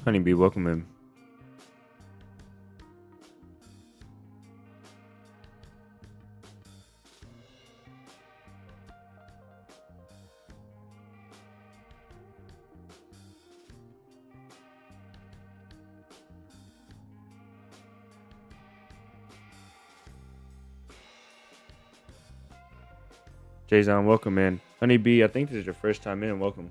Honeybee, welcome in. Jason, welcome in. Honeybee, I think this is your first time in. Welcome.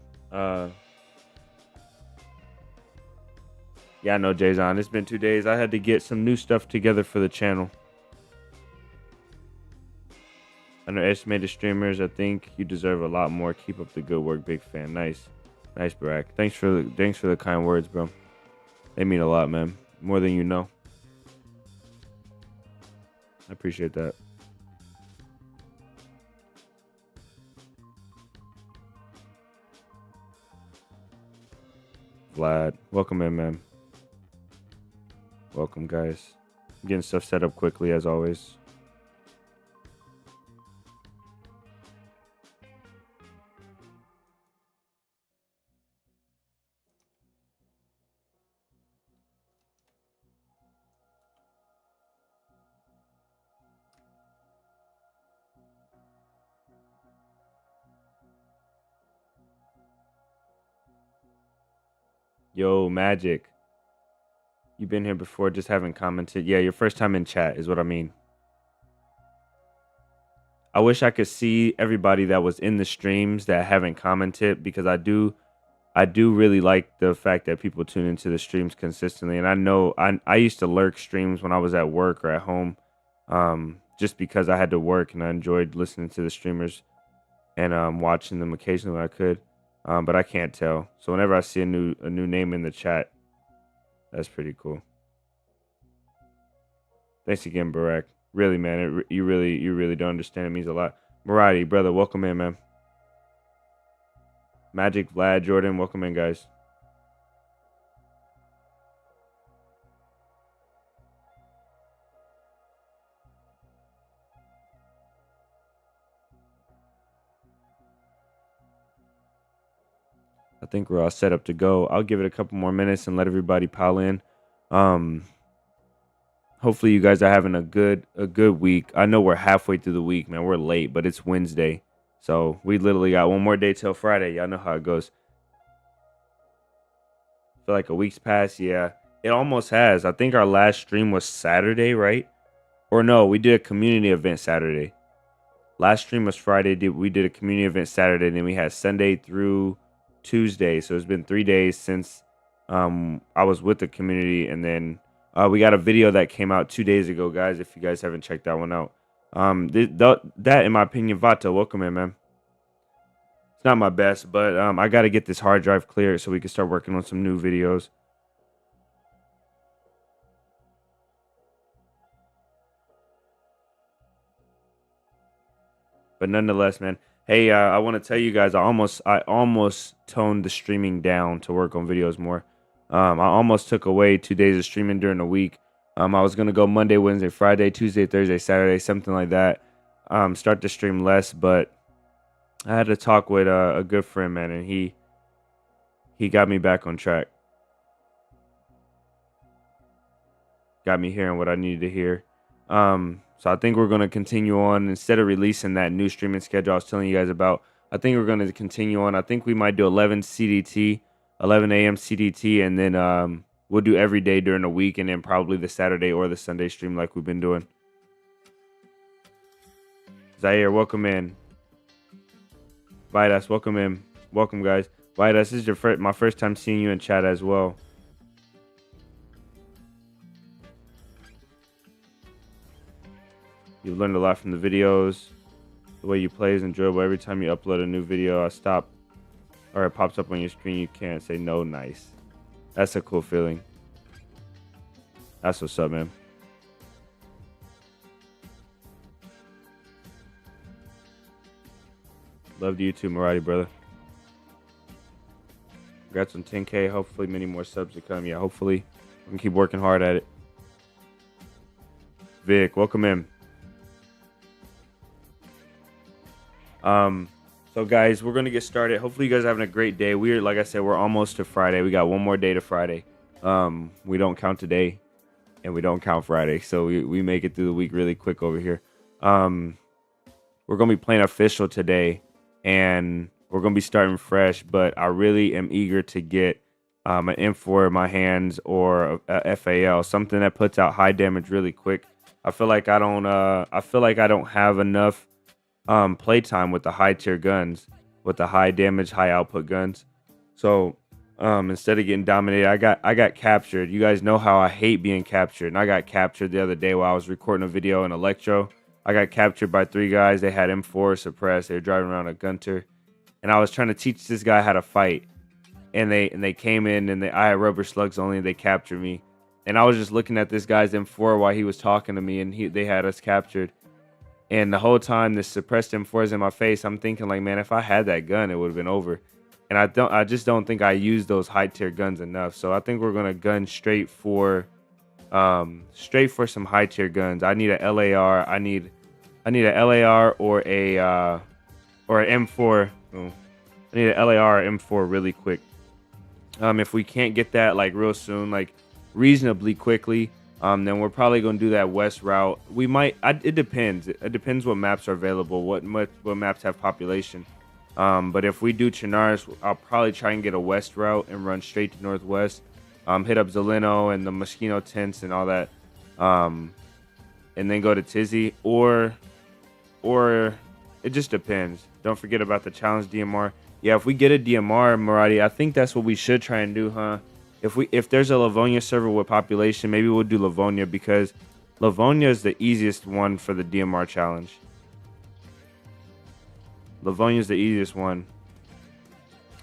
Yeah, I know, Jason. It's been 2 days. I had to get some new stuff together for the channel. Underestimated streamers. I think you deserve a lot more. Keep up the good work. Big fan. Nice, Barack. Thanks for the kind words, bro. They mean a lot, man. More than you know. I appreciate that. Vlad, welcome in, man. Welcome, guys. I'm getting stuff set up quickly, as always. Yo, Magic. You've been here before, just haven't commented. Yeah, your first time in chat is what I mean. I wish I could see everybody that was in the streams that haven't commented, because I do really like the fact that people tune into the streams consistently. And I know I used to lurk streams when I was at work or at home, just because I had to work and I enjoyed listening to the streamers and watching them occasionally when I could. But I can't tell. So whenever I see a new name in the chat, that's pretty cool. Thanks again, Barack. Really, man, you really don't understand. It means a lot. Maradi, brother, welcome in, man. Magic, Vlad, Jordan, welcome in, guys. I think we're all set up to go. I'll give it a couple more minutes and let everybody pile in. Hopefully you guys are having a good week. I know we're halfway through the week, man. We're late, but it's Wednesday. So we literally got one more day till Friday. Y'all know how it goes. Feel like a week's passed. Yeah, it almost has. I think our last stream was Saturday, right? Or no, we did a community event Saturday. Last stream was Friday. We did a community event Saturday. Then we had Sunday through Tuesday. So it's been 3 days since I was with the community. And then we got a video that came out 2 days ago, guys, if you guys haven't checked that one out. That, in my opinion, Vata, welcome in, man. It's not my best, but I got to get this hard drive cleared so we can start working on some new videos. But nonetheless, man, hey, I want to tell you guys, I almost toned the streaming down to work on videos more. I almost took away 2 days of streaming during the week. I was going to go Monday, Wednesday, Friday, Tuesday, Thursday, Saturday, something like that. Start to stream less, but I had to talk with a good friend, man, and he got me back on track. Got me hearing what I needed to hear. So I think we're going to continue on. Instead of releasing that new streaming schedule I was telling you guys about, I think we're going to continue on. I think we might do 11 CDT, 11 a.m. CDT, and then we'll do every day during the week, and then probably the Saturday or the Sunday stream like we've been doing. Zaire, welcome in. Vidas, welcome in. Welcome, guys. Vidas, this is my first time seeing you in chat as well. You've learned a lot from the videos. The way you play is enjoyable. Every time you upload a new video, I stop, or it pops up on your screen. You can't say no. Nice. That's a cool feeling. That's what's up, man. Love you too, Maradi, brother. Congrats on 10K. Hopefully many more subs to come. Yeah, hopefully we can keep working hard at it. Vic, welcome in. So guys, we're gonna get started. Hopefully you guys are having a great day. Like I said, we're almost to Friday. We got one more day to Friday. We don't count today, and we don't count Friday, so we make it through the week really quick over here. We're gonna be playing official today, and we're gonna be starting fresh. But I really am eager to get an M4 in my hands or a FAL, something that puts out high damage really quick. I feel like I don't. I feel like I don't have enough playtime with the high tier guns, with the high damage, high output guns. So instead of getting dominated, I got captured. You guys know how I hate being captured, and I got captured the other day while I was recording a video in Electro. I got captured by 3 guys. They had M4 suppressed. They were driving around a Gunter, and I was trying to teach this guy how to fight. And they came in, and I had rubber slugs only. And they captured me, and I was just looking at this guy's M4 while he was talking to me, and they had us captured. And the whole time this suppressed M4 is in my face, I'm thinking like, man, if I had that gun, it would have been over. And I just don't think I use those high tier guns enough. So I think we're gonna gun straight for some high tier guns. I need a LAR. I need a LAR or an M4. Oh, I need a LAR or M4 really quick. If we can't get that like real soon, like reasonably quickly, then we're probably gonna do that west route. We might. It depends. It depends what maps are available. What maps have population. But if we do 𝙏𝙤𝙙𝙎𝙧𝙚, I'll probably try and get a west route and run straight to northwest. Hit up Zeleno and the Mosquito tents and all that. And then go to 𝙏𝙤𝙎, or it just depends. Don't forget about the challenge DMR. Yeah, if we get a DMR, Maradi, I think that's what we should try and do, huh? If there's a Livonia server with population, maybe we'll do Livonia, because Livonia is the easiest one for the DMR challenge. Livonia is the easiest one.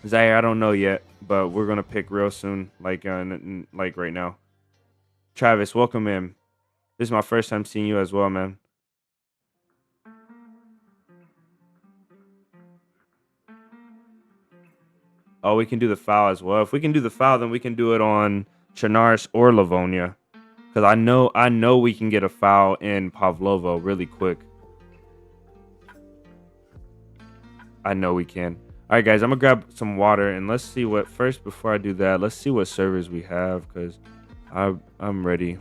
Zaire, I don't know yet, but we're gonna pick real soon, like right now. Travis, welcome in. This is my first time seeing you as well, man. Oh, we can do the foul as well. If we can do the foul, then we can do it on 𝙏𝙏𝙎𝙧 or Livonia, because I know we can get a foul in Pavlovo really quick. I know we can. All right, guys, I'm gonna grab some water, and let's see what first. Before I do that, let's see what servers we have, because I'm ready.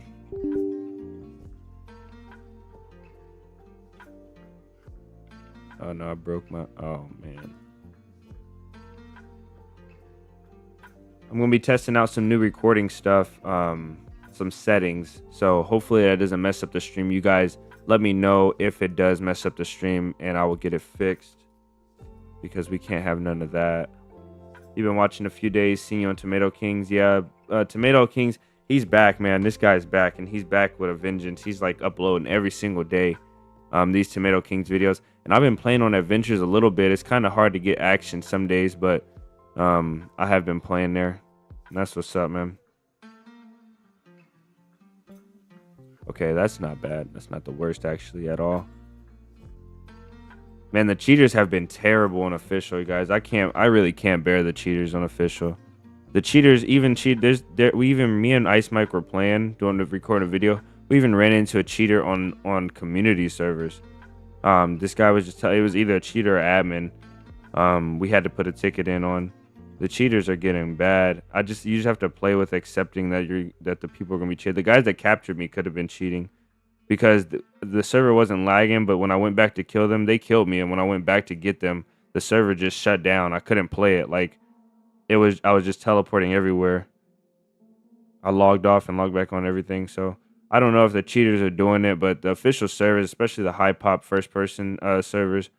Oh no, I broke my. Oh man. I'm gonna be testing out some new recording stuff, some settings. So hopefully that doesn't mess up the stream. You guys let me know if it does mess up the stream, and I will get it fixed, because we can't have none of that. You've been watching a few days, seeing you on Tomato Kings. Yeah, Tomato Kings, he's back, man. This guy's back, and he's back with a vengeance. He's like uploading every single day these Tomato Kings videos. And I've been playing on Adventures a little bit. It's kind of hard to get action some days, but I have been playing there, and that's what's up, man. Okay, that's not bad. That's not the worst actually at all. Man, the cheaters have been terrible on official, you guys. I really can't bear the cheaters on official. The cheaters even cheat. Me and Ice Mike were playing, recording a video. We even ran into a cheater on community servers. This guy was it was either a cheater or admin. We had to put a ticket in on. The cheaters are getting bad. You just have to play with accepting that the people are gonna be cheating. The guys that captured me could have been cheating, because the server wasn't lagging, but when I went back to kill them, they killed me, and when I went back to get them, the server just shut down. I couldn't play it. Like I was just teleporting everywhere. I logged off and logged back on everything. So I don't know if the cheaters are doing it, but the official servers, especially the high pop first person servers,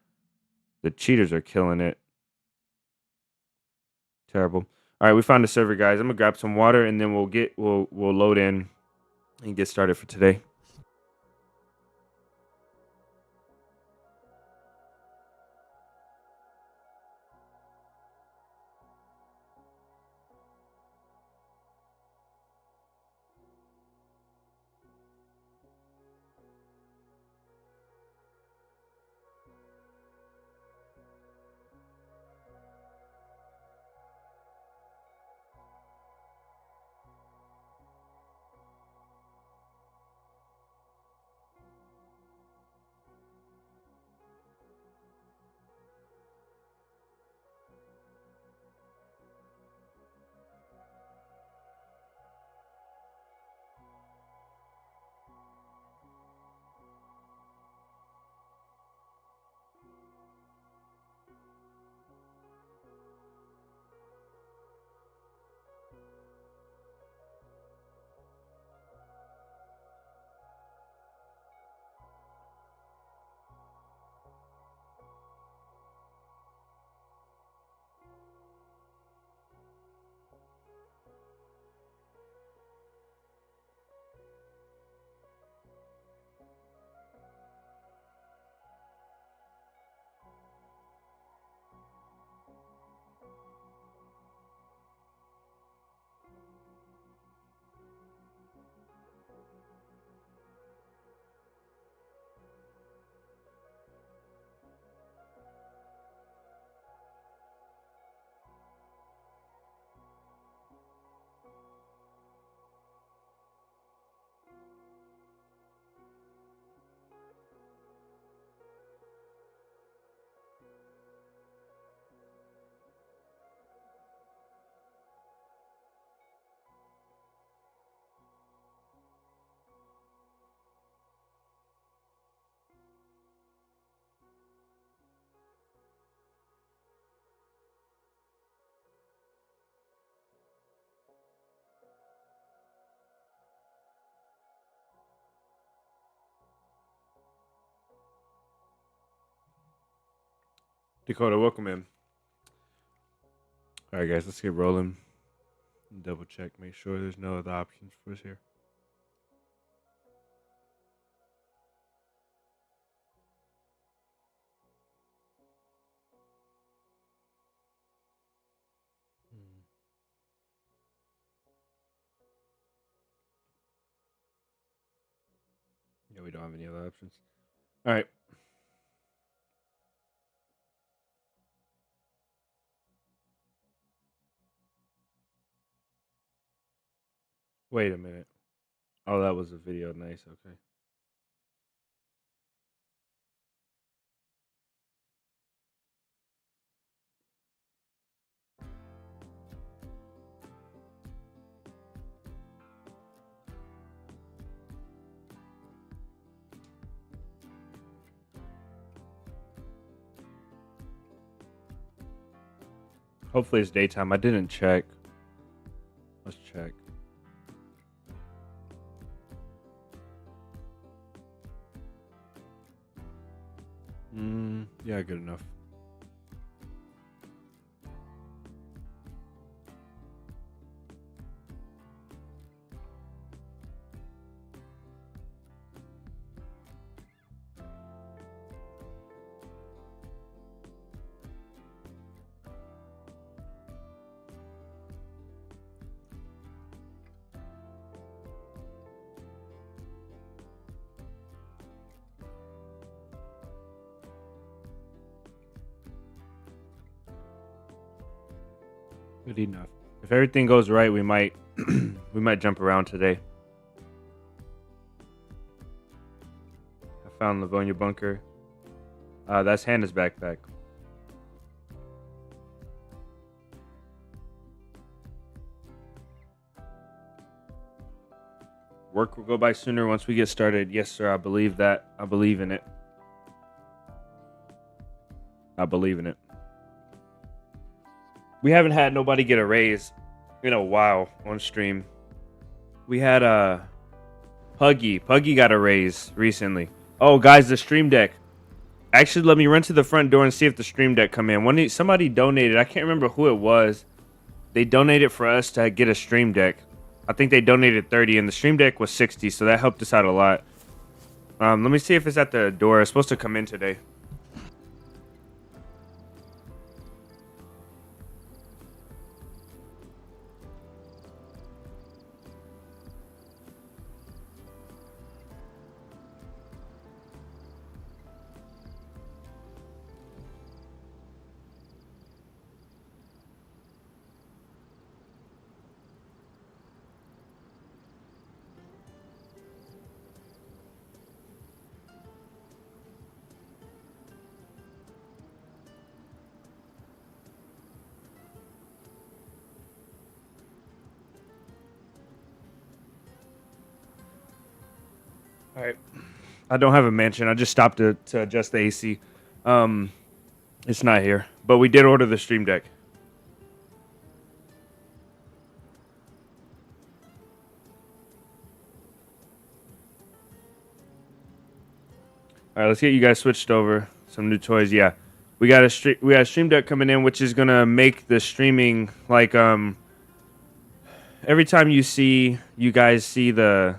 the cheaters are killing it. Terrible. All right, we found a server, guys. I'm gonna grab some water, and then we'll load in and get started for today. Dakota, welcome in. All right, guys, let's get rolling. Double check, make sure there's no other options for us here. Yeah, we don't have any other options. All right. Wait a minute. Oh, that was a video. Nice. Okay. Hopefully it's daytime. I didn't check. Let's check. Yeah, good enough. Good enough. If everything goes right, we might we might jump around today. I found Livonia bunker. That's Hannah's backpack. Work will go by sooner once we get started. Yes, sir. I believe that. I believe in it. I believe in it. We haven't had nobody get a raise in a while on stream. We had Puggy. Puggy got a raise recently. Oh, guys, the stream deck. Actually, let me run to the front door and see if the stream deck come in. Somebody donated. I can't remember who it was. They donated for us to get a stream deck. I think they donated 30, and the stream deck was 60, so that helped us out a lot. Let me see if it's at the door. It's supposed to come in today. All right. I don't have a mansion. I just stopped to adjust the AC. It's not here, but we did order the stream deck. All right, let's get you guys switched over. Some new toys. Yeah, we got a stream deck coming in, which is gonna make the streaming like every time you guys see the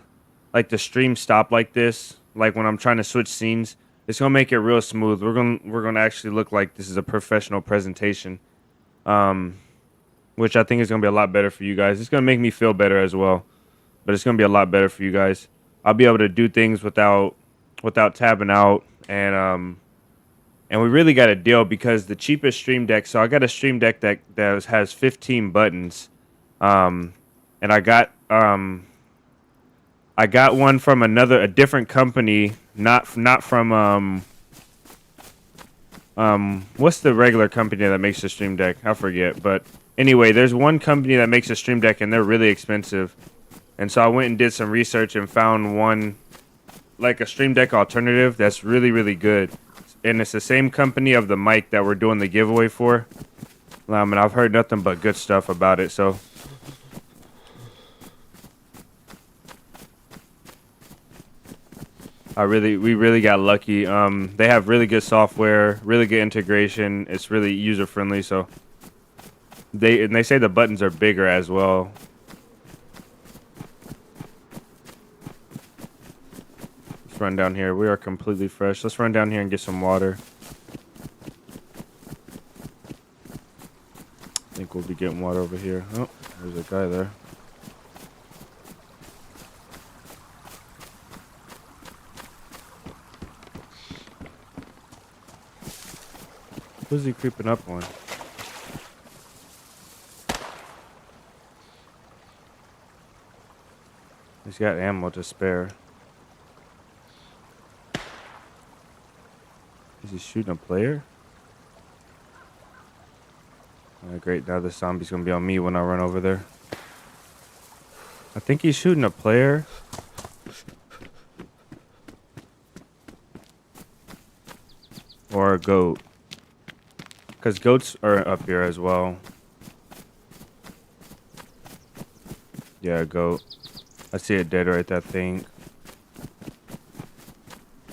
stream stop like this, like when I'm trying to switch scenes, it's gonna make it real smooth. We're gonna actually look like this is a professional presentation, which I think is gonna be a lot better for you guys. It's gonna make me feel better as well, but it's gonna be a lot better for you guys. I'll be able to do things without tabbing out, and we really got a deal because the cheapest stream deck. So I got a stream deck that has 15 buttons, and I got one from a different company, not from what's the regular company that makes the stream deck? I forget, but anyway, there's one company that makes a stream deck and they're really expensive. And so I went and did some research and found one, like a stream deck alternative that's really, really good. And it's the same company of the mic that we're doing the giveaway for. And I've heard nothing but good stuff about it, so We really got lucky. They have really good software, really good integration. It's really user friendly. So they say the buttons are bigger as well. Let's run down here. We are completely fresh. Let's run down here and get some water. I think we'll be getting water over here. Oh, there's a guy there. Who's he creeping up on? He's got ammo to spare. Is he shooting a player? Great, now the zombie's gonna be on me when I run over there. I think he's shooting a player. Or a goat. Because goats are up here as well. Yeah, a goat. I see it dead right there, I think.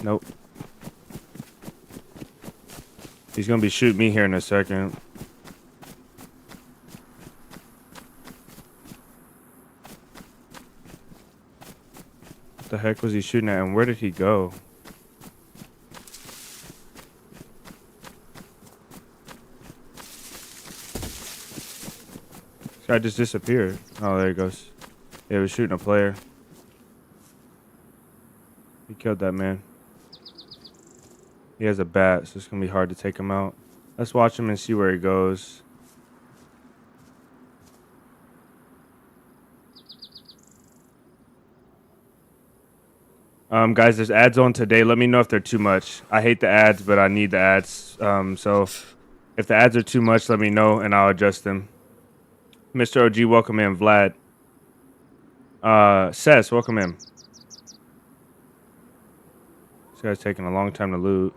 Nope. He's gonna be shooting me here in a second. What the heck was he shooting at, and where did he go? This guy just disappeared. Oh, there he goes. Yeah, he was shooting a player. He killed that man. He has a bat, so it's gonna be hard to take him out. Let's watch him and see where he goes. Guys, there's ads on today. Let me know if they're too much. I hate the ads, but I need the ads. So if the ads are too much, let me know and I'll adjust them. Mr. OG, welcome in. Vlad. Sess, welcome in. This guy's taking a long time to loot.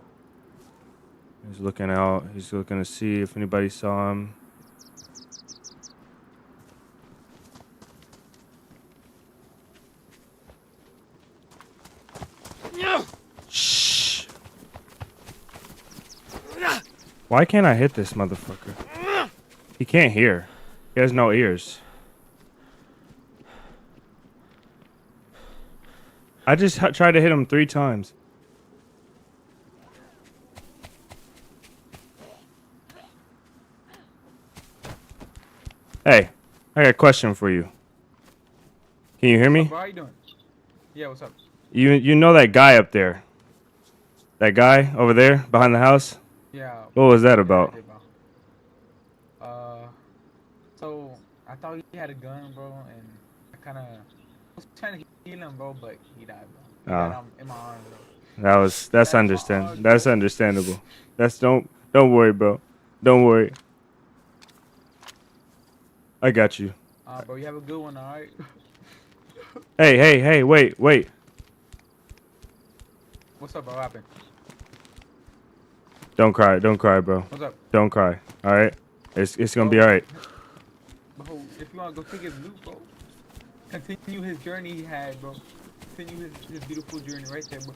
He's looking out. He's looking to see if anybody saw him. Shh. Why can't I hit this motherfucker? He can't hear. He has no ears. I just tried to hit him 3 times. Hey, I got a question for you. Can you hear me? How are you doing? Yeah, what's up? You know that guy up there? That guy over there behind the house? Yeah. What was that about? So I thought he had a gun, bro, and I kind of was trying to heal him, bro, but he died, bro. Oh. In my arm, bro. That's understandable. That's understandable. Don't worry, bro. Don't worry. I got you. Bro, you have a good one, all right? Hey, wait. What's up, bro? What happened? Don't cry, bro. What's up? Don't cry. All right, it's gonna be all right. Bro, if you want to go take his loot, bro, continue his journey he had, bro. Continue his beautiful journey right there, bro.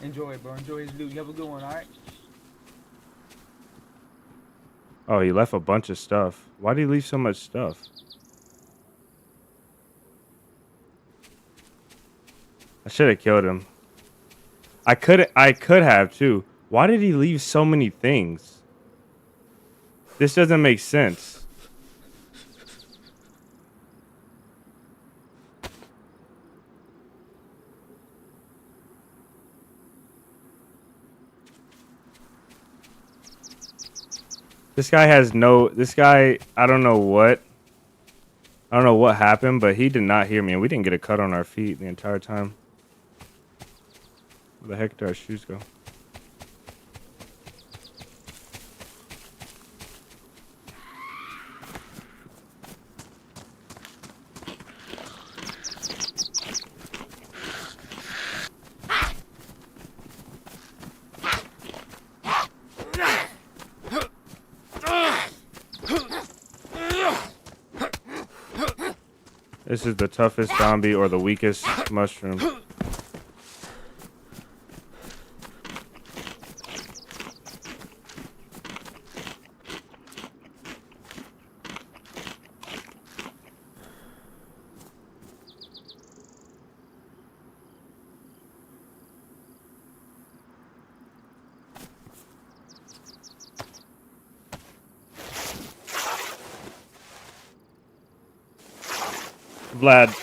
Enjoy it, bro. Enjoy his loot. You have a good one, all right? Oh, he left a bunch of stuff. Why did he leave so much stuff? I should have killed him. I could have too. Why did he leave so many things? This doesn't make sense. This guy, I don't know what happened, but he did not hear me, and we didn't get a cut on our feet the entire time. Where the heck did our shoes go? This is the toughest zombie or the weakest mushroom. Vlad,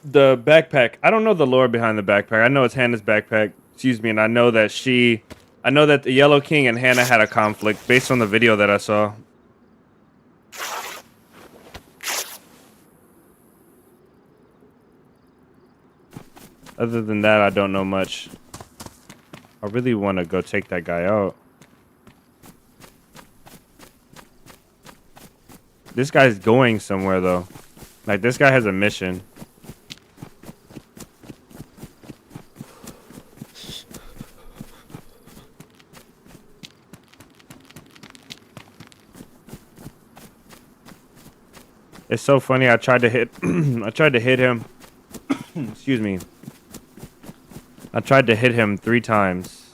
the backpack. I don't know the lore behind the backpack. I know it's Hannah's backpack. Excuse me, and I know that the Yellow King and Hannah had a conflict based on the video that I saw. Other than that, I don't know much. I really want to go take that guy out. This guy's going somewhere, though. Like, this guy has a mission. It's so funny. I tried to hit him. Excuse me. I tried to hit him 3 times.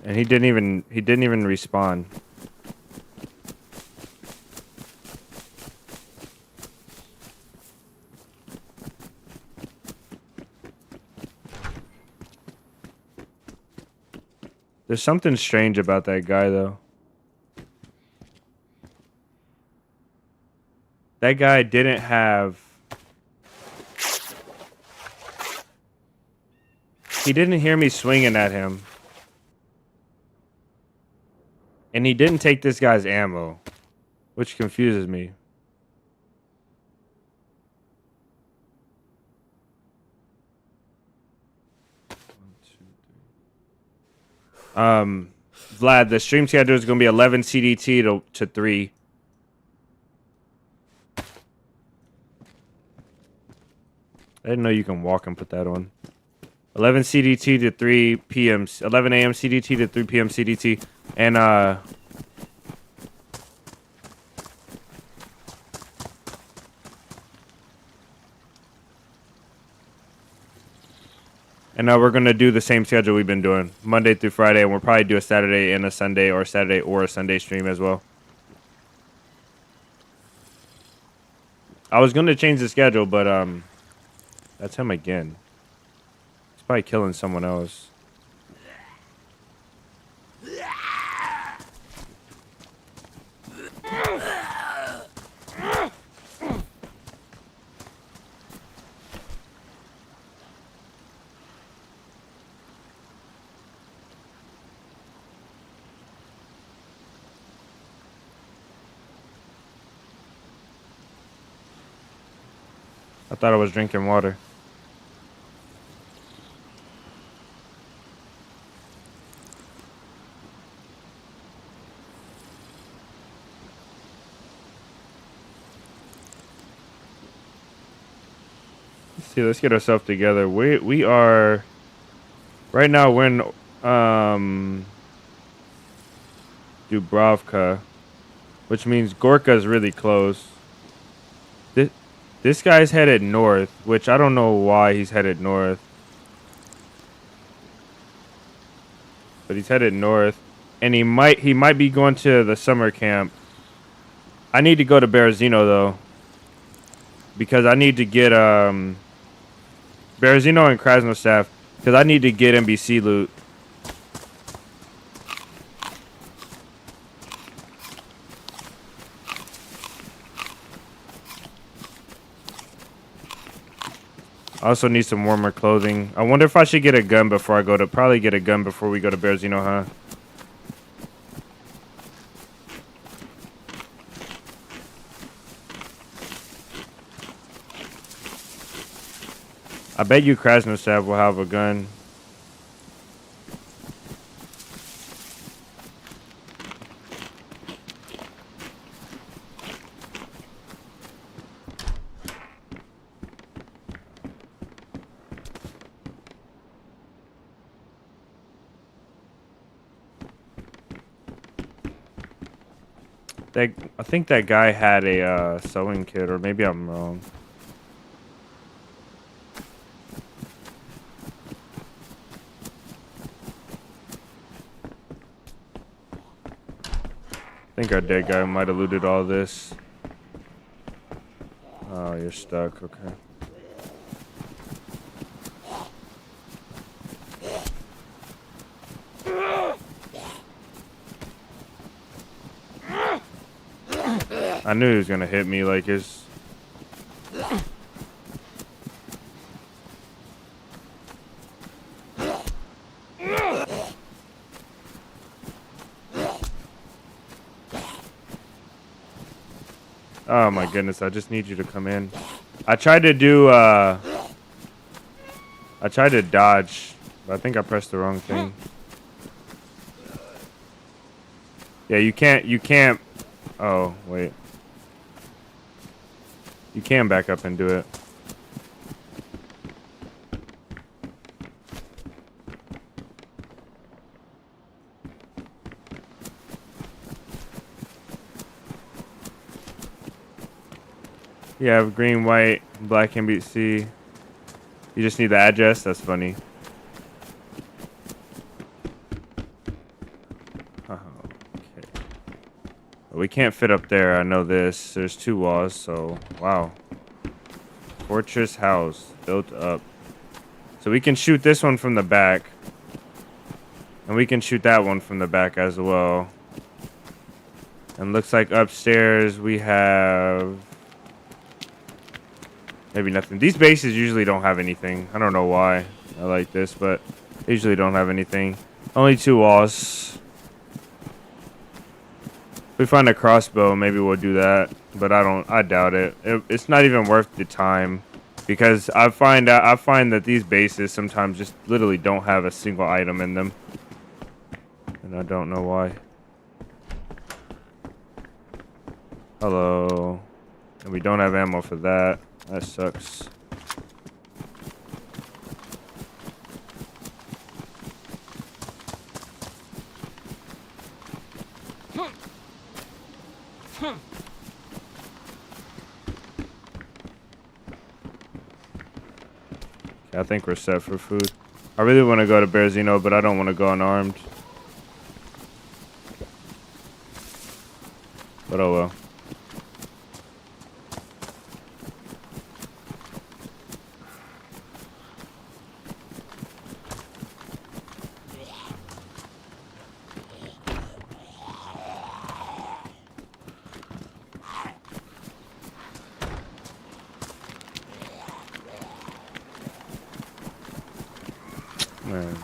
And he didn't even respawn. There's something strange about that guy, though. That guy didn't have... He didn't hear me swinging at him. And he didn't take this guy's ammo, which confuses me. Vlad, the stream schedule is going to be 11 CDT to 3. I didn't know you can walk and put that on. 11 CDT to 3 p.m. 11 a.m. CDT to 3 p.m. CDT. And, we're going to do the same schedule we've been doing. Monday through Friday. And we'll probably do a Saturday and a Sunday, or Saturday or a Sunday stream as well. I was going to change the schedule, but, that's him again. He's probably killing someone else. I thought I was drinking water. Let's see, let's get ourselves together. We are right now we're in Dubrovka, which means Gorka is really close. This guy's headed north, which I don't know why he's headed north. But he's headed north. And he might be going to the summer camp. I need to go to Berezino, though. Because I need to get Berezino and Krasnostav. Because I need to get NBC loot. I also need some warmer clothing. I wonder if I should get a gun before I go to... Probably get a gun before we go to Berezino, huh? I bet you Krasnostav will have a gun. I think that guy had a sewing kit, or maybe I'm wrong. I think our dead guy might have looted all this. Oh, you're stuck. Okay. I knew he was gonna hit me like his. Oh my goodness, I just need you to come in. I tried to do I tried to dodge, but I think I pressed the wrong thing. Yeah, you can't oh wait. You can back up and do it. You have green, white, black NBC. You just need the address? That's funny. Oh, okay. Well, we can't fit up there. I know this. There's 2 walls, so wow. Fortress house built up. So we can shoot this one from the back. And we can shoot that one from the back as well. And looks like upstairs we have... maybe nothing. These bases usually don't have anything. I don't know why I like this, but they usually don't have anything. Only 2 walls. If we find a crossbow, maybe we'll do that. But I doubt it. It's not even worth the time. Because I find that these bases sometimes just literally don't have a single item in them. And I don't know why. Hello. And we don't have ammo for that. That sucks. I think we're set for food. I really want to go to 𝙏𝙤𝙙𝙎𝙧𝙚, but I don't want to go unarmed. But oh well. Man.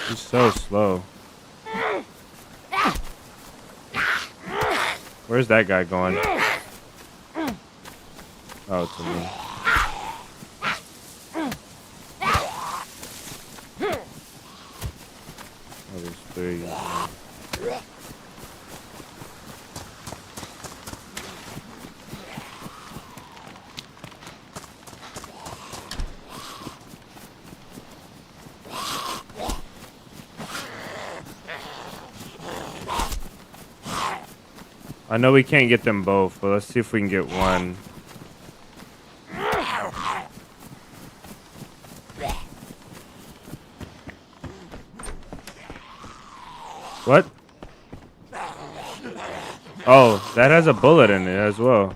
He's so slow. Where's that guy going? Oh, to me. Oh, there's 3. I know we can't get them both, but let's see if we can get one. What? Oh, that has a bullet in it as well.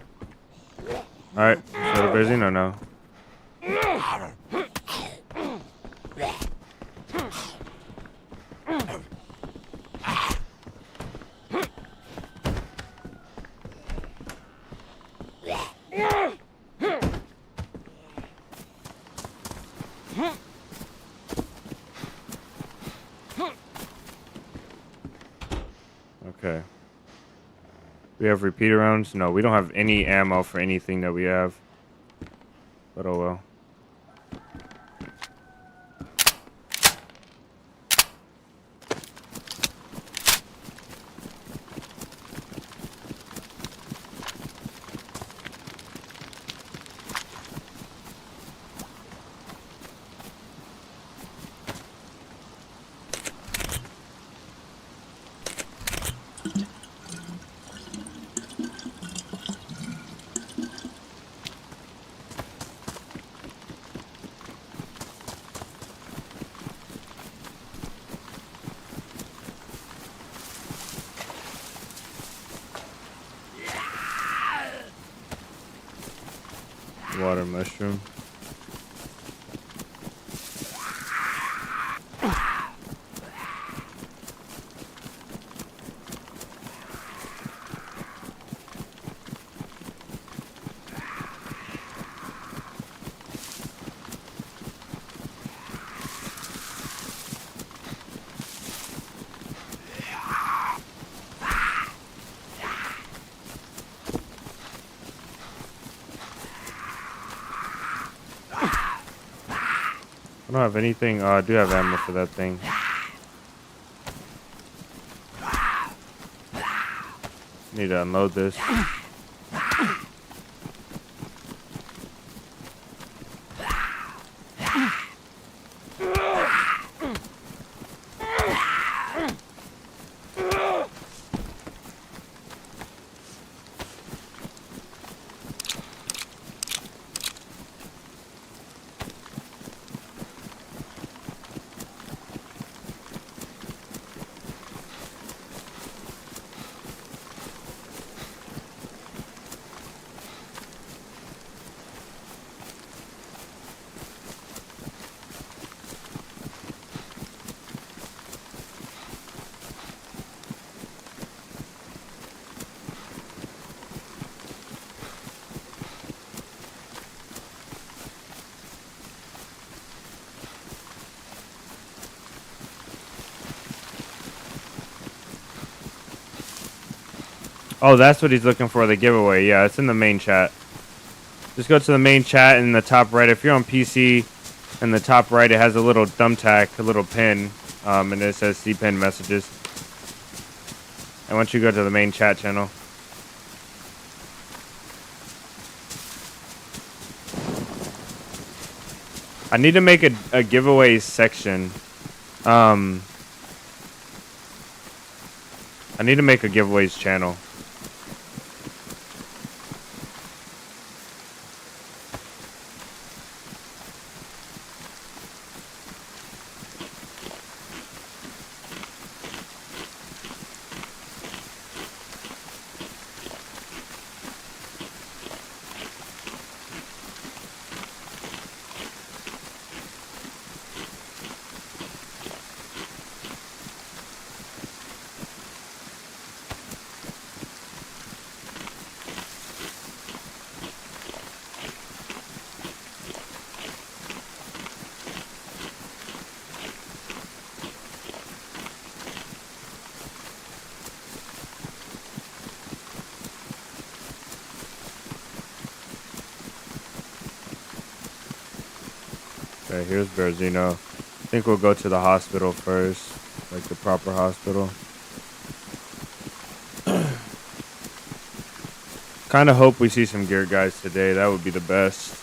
Alright, so the 𝙏𝙤𝙙𝙎 now. Okay. We have repeater rounds? No, we don't have any ammo for anything that we have. But oh well. water mushroom. I don't have anything. Oh, I do have ammo for that thing. Need to unload this. Oh, that's what he's looking for, the giveaway. Yeah, it's in the main chat. Just go to the main chat in the top right. If you're on PC, in the top right, it has a little thumbtack, a little pin, and it says C-pin messages. And once you go to the main chat channel. I need to make a giveaway section. I need to make a giveaways channel. Okay, here's Berzino. I think we'll go to the hospital first, like the proper hospital. Kind of hope we see some gear guys today. That would be the best.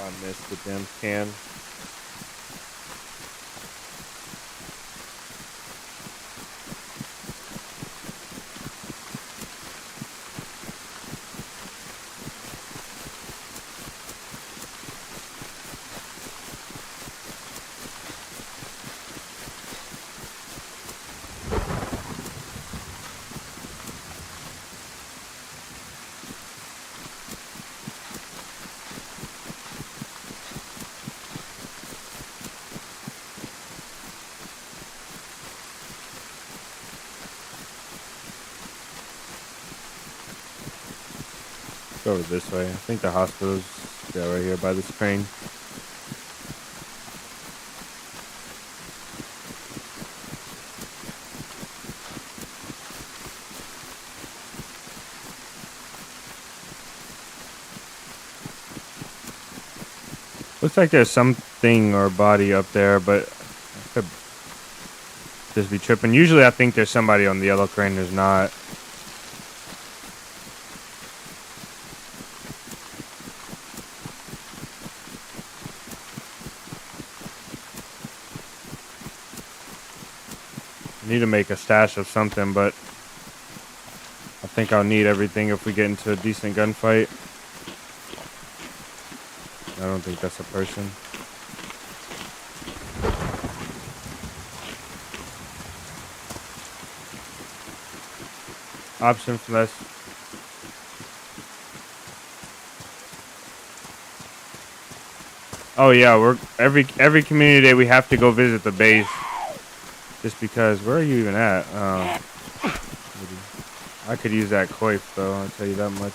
I missed the damn can. Go over this way. I think the hospital's Yeah, right here by this crane. Looks like there's something or body up there, but I could just be tripping. Usually I think there's somebody on the yellow crane. There's not. I need to make a stash of something, but I think I'll need everything if we get into a decent gunfight. I don't think that's a person. Option for less. Oh yeah, we're every community day we have to go visit the base. Just because, where are you even at? I could use that coif though, I'll tell you that much.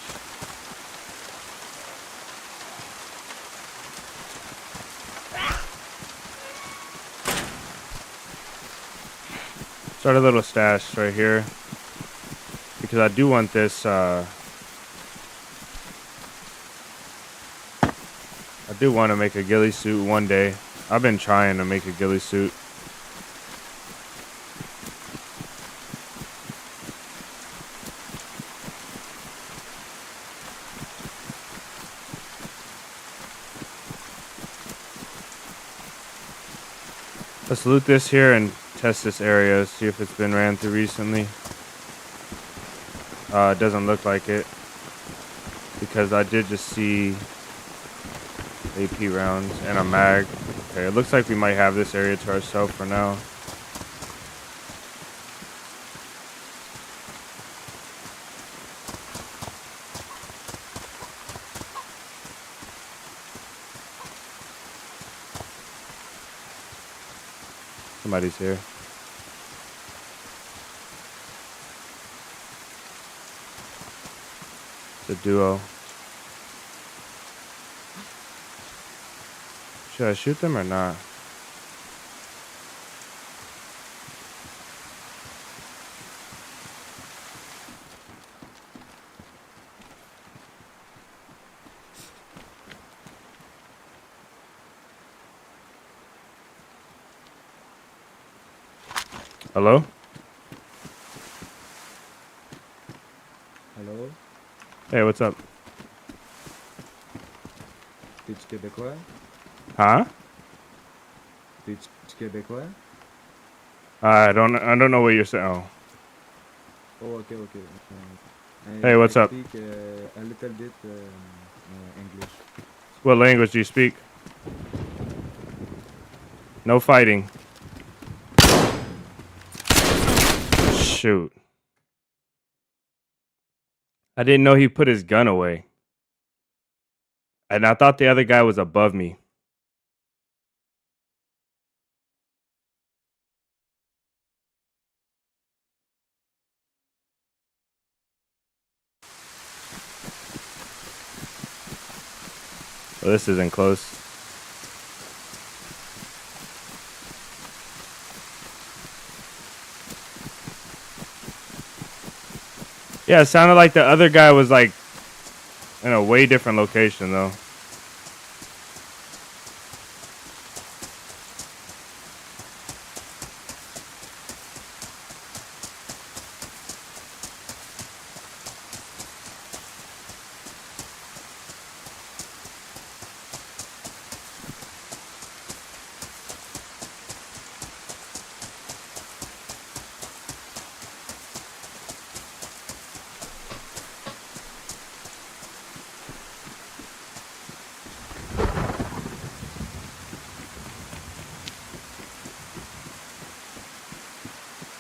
Start a little stash right here. Because I do want this, I do want to make a ghillie suit one day. I've been trying to make a ghillie suit. Let's loot this here and test this area, see if it's been ran through recently. It doesn't look like it, because I did just see AP rounds and a mag. Okay, it looks like we might have this area to ourselves for now. Somebody's here. It's a duo. Should I shoot them or not? Hello? Hello, Hey, what's up? speech québécois? Huh? Speech québécois? I don't know what you're saying. Oh. Oh, okay, okay. Hey, what's I up? speak a little bit English. What language do you speak? No fighting. Shoot. I didn't know he put his gun away. And I thought the other guy was above me. Well, this isn't close. Yeah, it sounded like the other guy was like in a way different location though.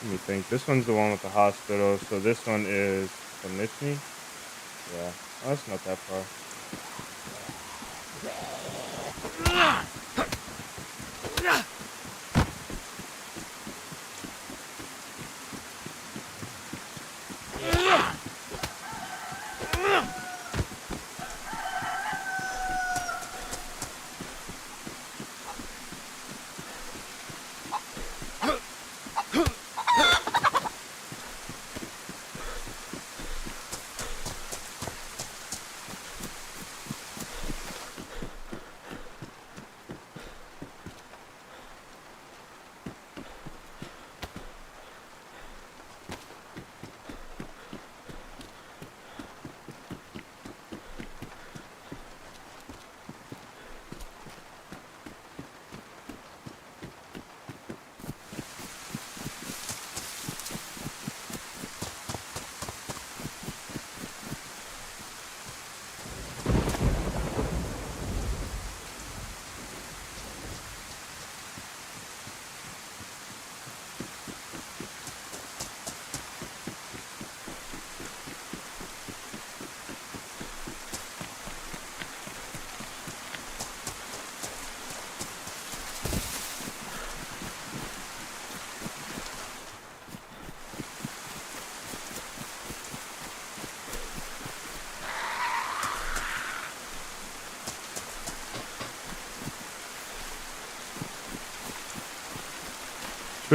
Let me think. This one's the one with the hospital, so this one is the Mitchney. Yeah, oh, that's not that far.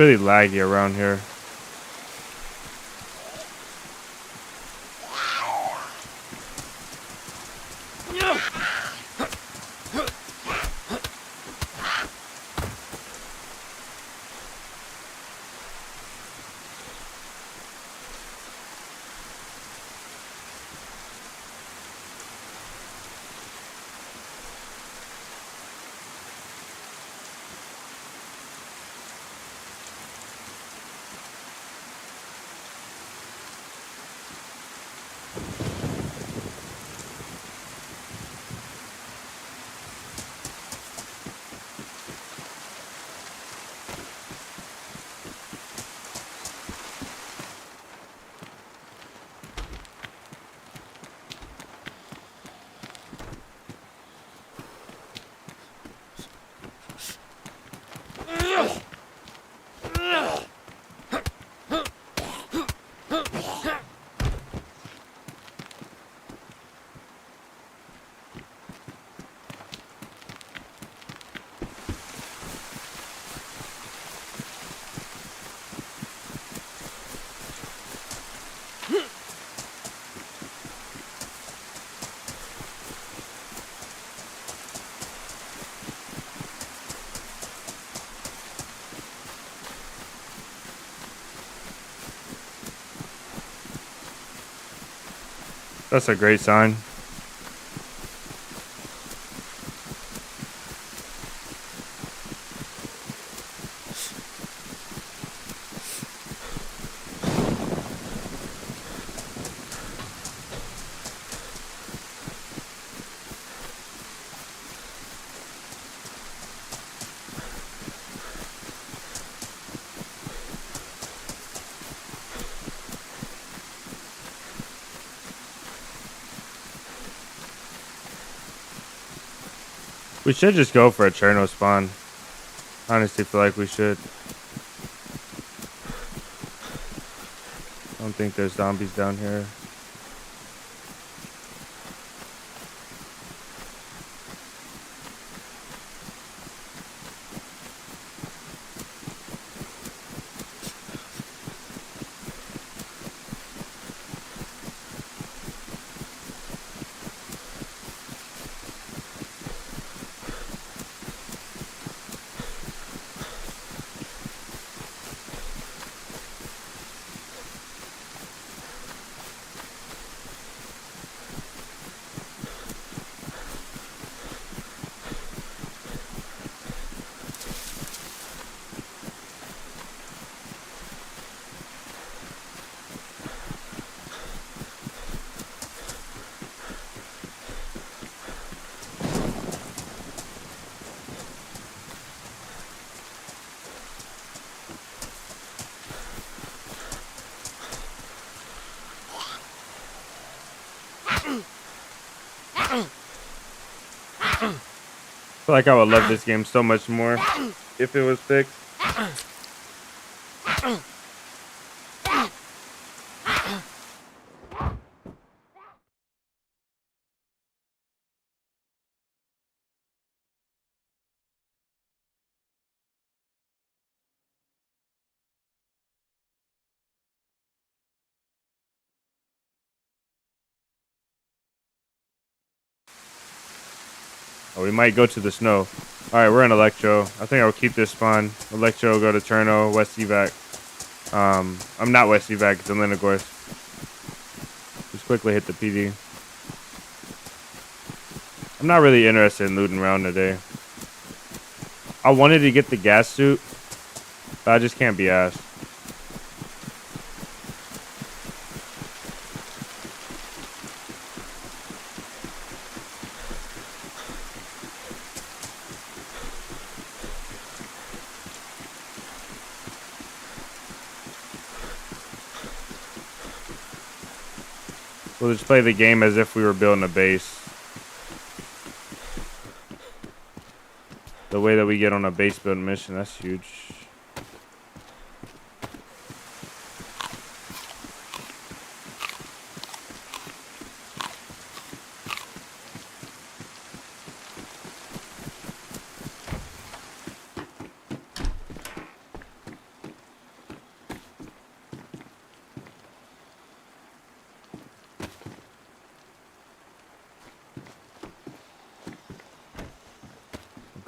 really laggy around here. That's a great sign. We should just go for a Cherno spawn. Honestly, feel like we should. I don't think there's zombies down here. I feel like I would love this game so much more if it was fixed. Oh, we might go to the snow. Alright, we're in Electro. I think I'll keep this spawn. Electro, go to Cherno, West Evac. I'm not West Evac, it's in Lenogorsk. Just quickly hit the PD. I'm not really interested in looting around today. I wanted to get the gas suit, but I just can't be asked. We'll just play the game as if we were building a base. The way that we get on a base building mission, that's huge.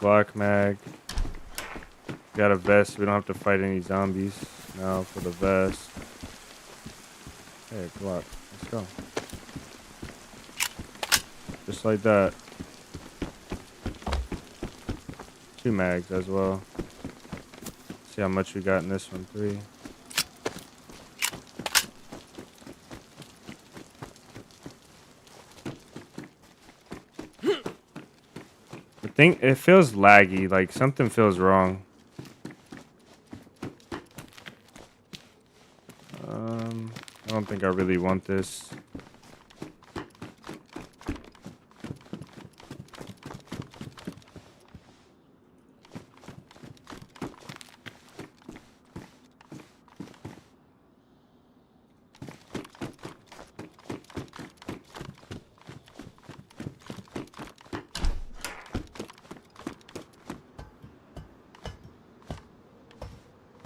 Glock mag. Got a vest. We don't have to fight any zombies now for the vest. Hey, Glock. Let's go. Just like that. 2 mags as well. See how much we got in this one. 3. I think it feels laggy, like something feels wrong. I don't think I really want this.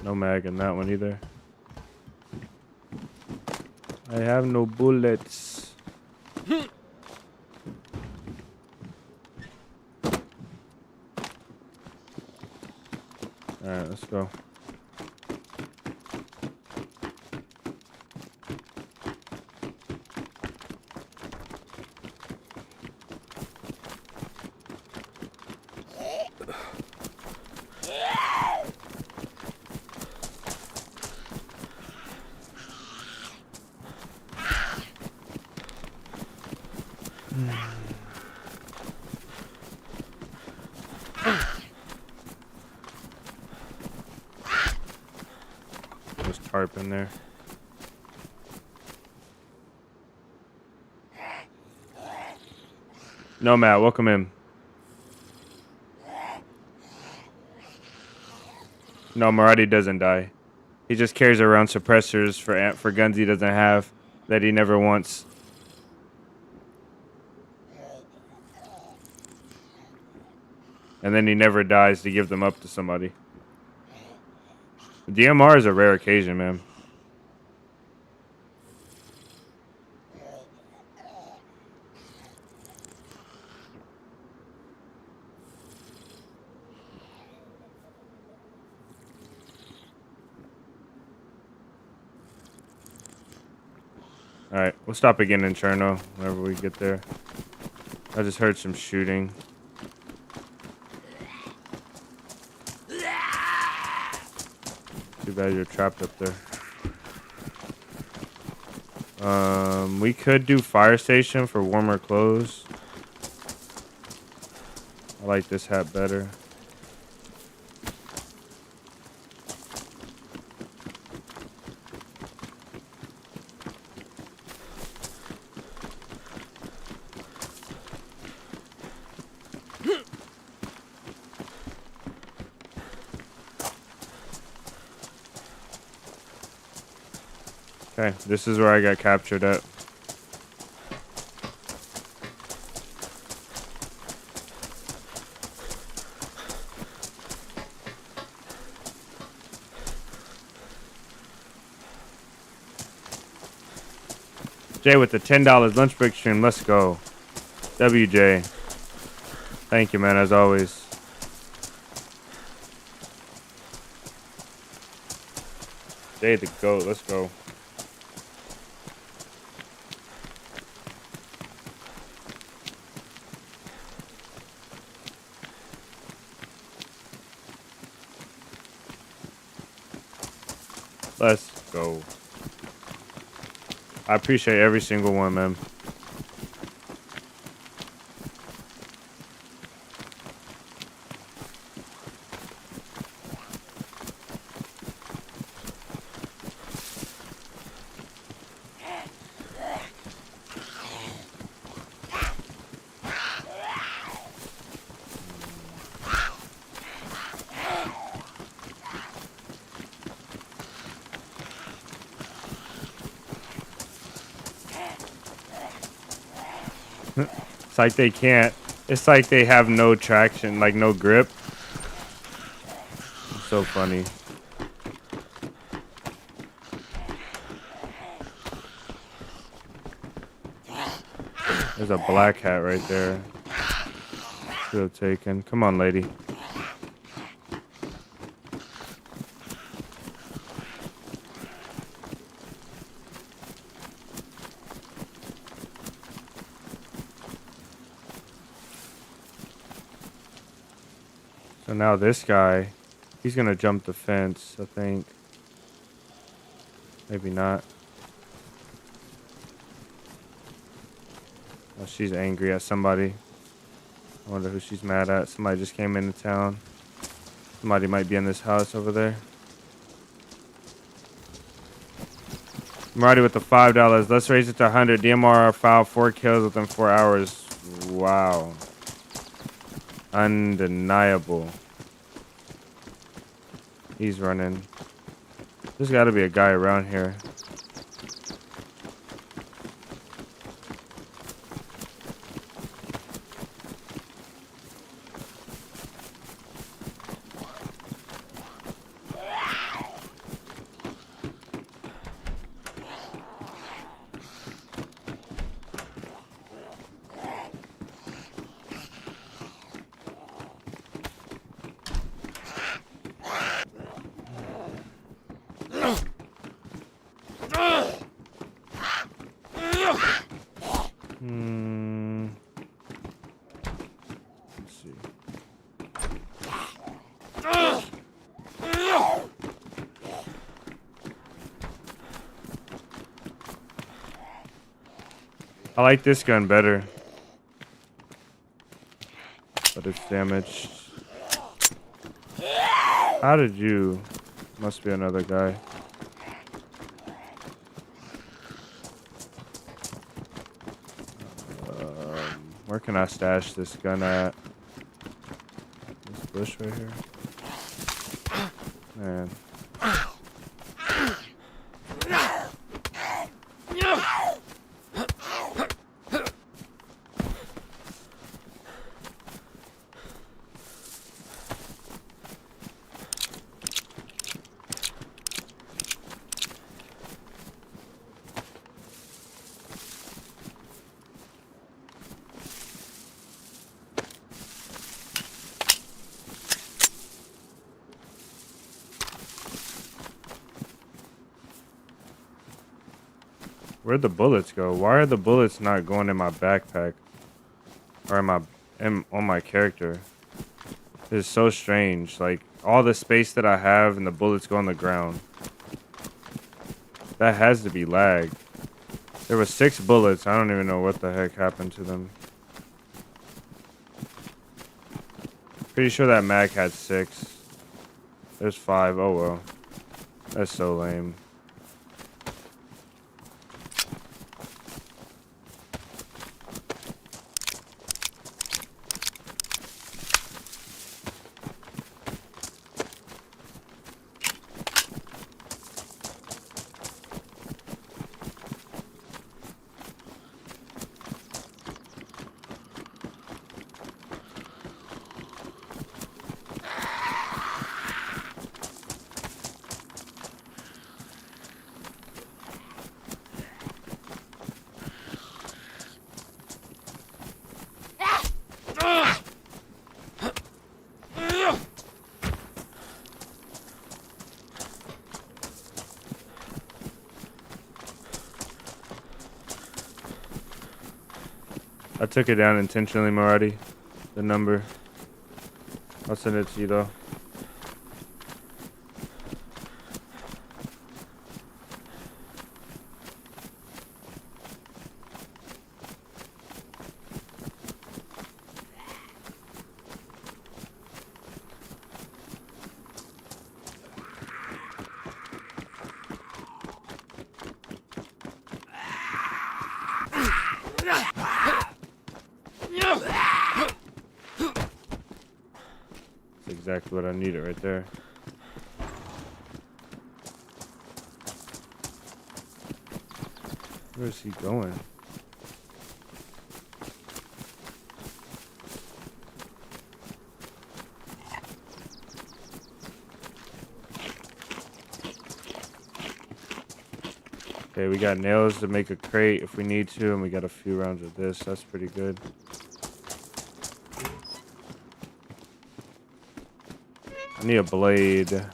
No mag in that one either. I have no bullets. Alright, let's go. There's tarp in there. No, Matt, welcome in. No, Maradi doesn't die. He just carries around suppressors for guns he doesn't have that he never wants. And then he never dies to give them up to somebody. DMR is a rare occasion, man. Alright, we'll stop again in Cherno whenever we get there. I just heard some shooting. Too bad you're trapped up there. We could do fire station for warmer clothes. I like this hat better. Okay, this is where I got captured at. Jay with the $10 lunch break stream. Let's go. WJ. Thank you, man, as always. Jay the GOAT. Let's go. Let's go. I appreciate every single one, man. It's like they can't. It's like they have no traction, like no grip. It's so funny. There's a black hat right there. Should have taken. Come on, lady. now this guy, he's gonna jump the fence, I think. Maybe not. Oh, she's angry at somebody. I wonder who she's mad at. Somebody just came into town. Somebody might be in this house over there. Marty with the $5. Let's raise it to 100. DMR filed 4 kills within 4 hours. Wow. Undeniable. He's running. There's got to be a guy around here. Let's see. I like this gun better, but it's damaged. How did you? Must be another guy. Where can I stash this gun at? This bush right here. Man. Where'd the bullets go? Why are the bullets not going in my backpack? Or on my character? This is so strange. Like, all the space that I have and the bullets go on the ground. That has to be lag. There were 6 bullets. I don't even know what the heck happened to them. Pretty sure that mag had 6. There's 5. Oh well. That's so lame. I took it down intentionally, Marty. The number. I'll send it to you though. That's exactly what I needed right there. Where is he going? Okay, we got nails to make a crate if we need to, and we got a few rounds of this. That's pretty good. I need a blade.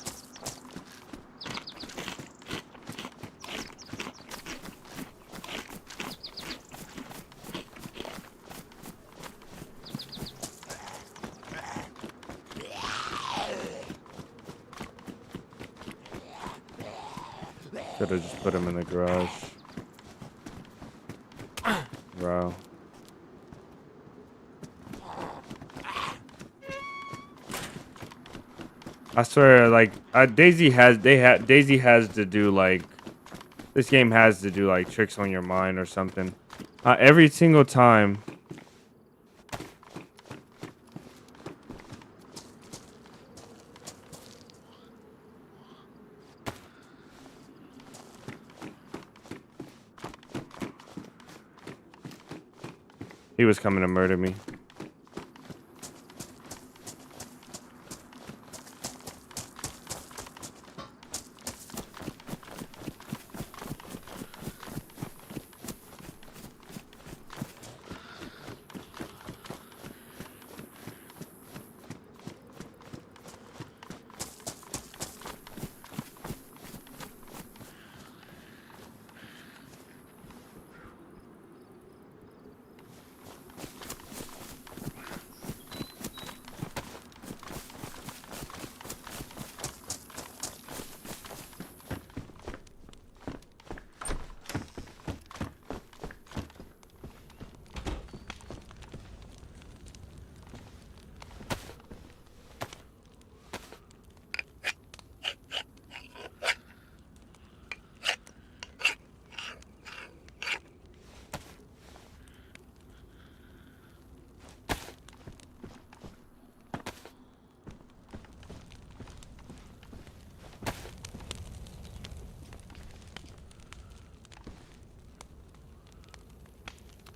Should have just put him in the garage. Wow. I swear, like DayZ has to do like this game has to do like tricks on your mind or something. Every single time. He was coming to murder me.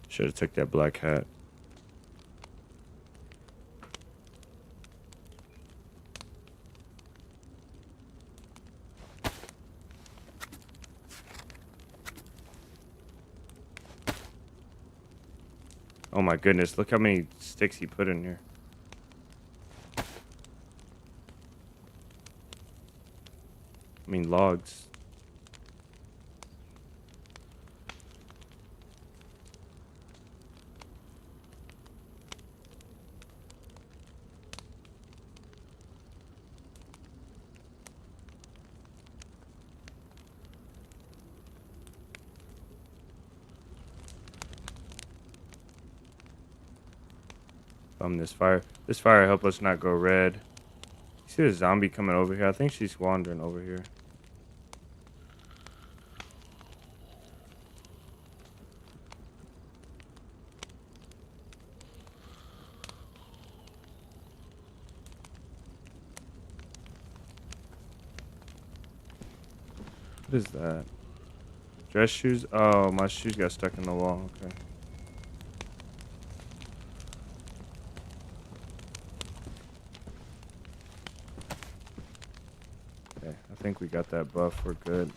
Should have took that black hat. Oh my goodness, look how many sticks he put in here. I mean logs. This fire. This fire help us not go red. You see a zombie coming over here? I think she's wandering over here. What is that? Dress shoes? Oh, my shoes got stuck in the wall. Okay. I think we got that buff. We're good.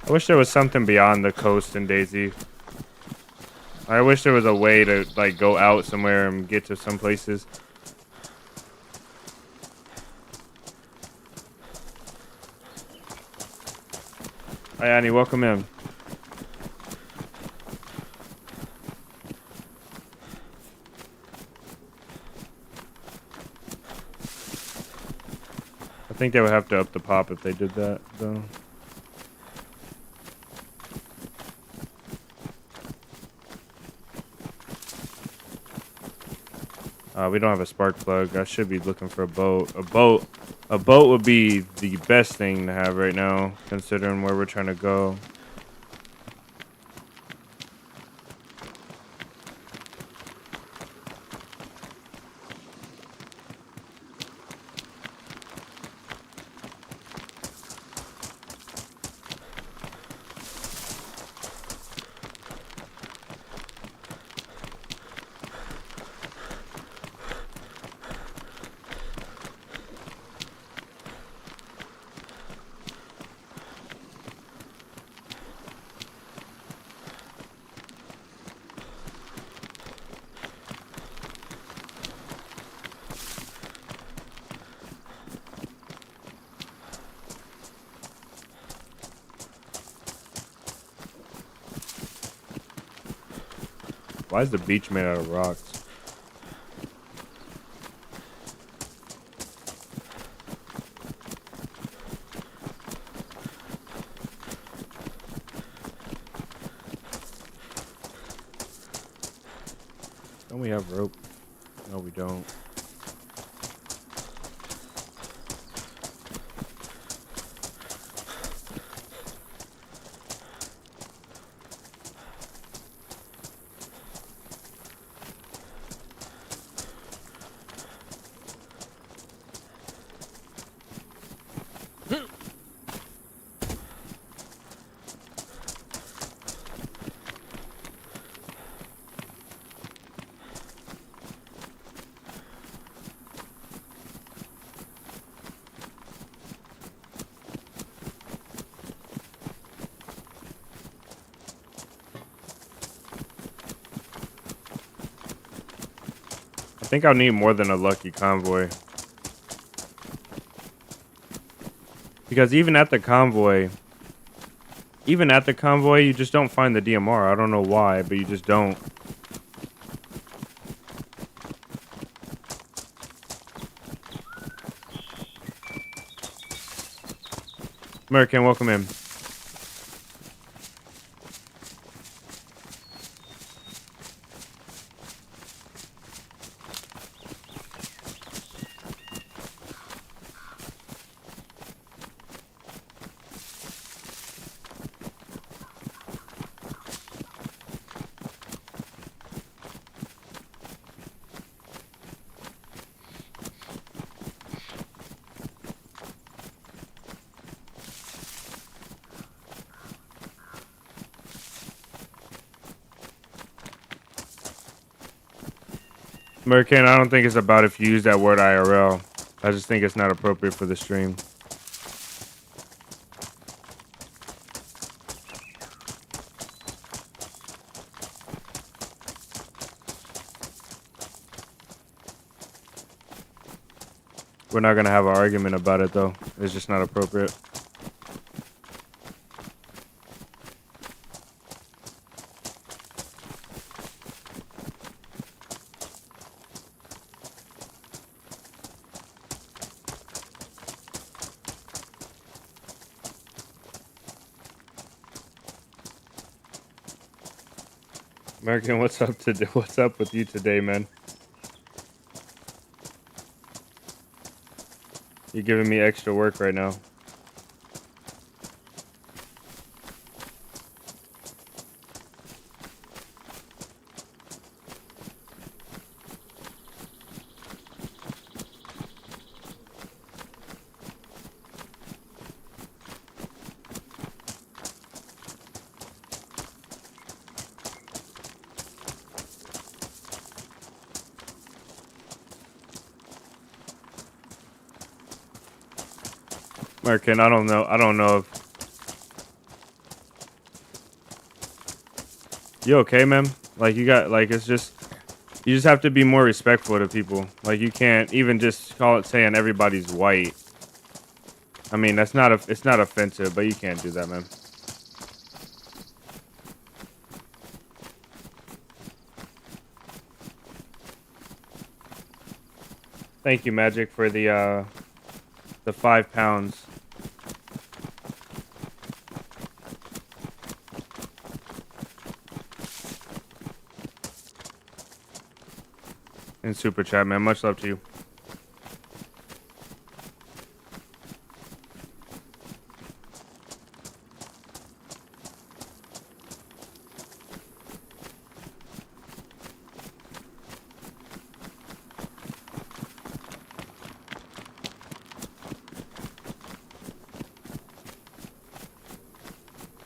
I wish there was something beyond the coast in DayZ. I wish there was a way to like go out somewhere and get to some places. Hi Annie, welcome in. I think they would have to up the pop if they did that though. We don't have a spark plug. I should be looking for a boat. A boat would be the best thing to have right now, considering where we're trying to go. Why is the beach made out of rocks? Don't we have rope? No, we don't. I think I'll need more than a lucky convoy. Because even at the convoy, you just don't find the DMR. I don't know why, but you just don't. American, welcome in. American, I don't think it's about if you use that word IRL. I just think it's not appropriate for the stream. We're not gonna have an argument about it though. It's just not appropriate. American, what's up today? What's up with you today, man? You're giving me extra work right now. American, I don't know. I don't know if you okay, man. Like you got like it's just you just have to be more respectful to people. Like you can't even just call it saying everybody's white. I mean that's not it's not offensive, but you can't do that, man. Thank you, Magic, for the 5 pounds. In super chat, man. Much love to you.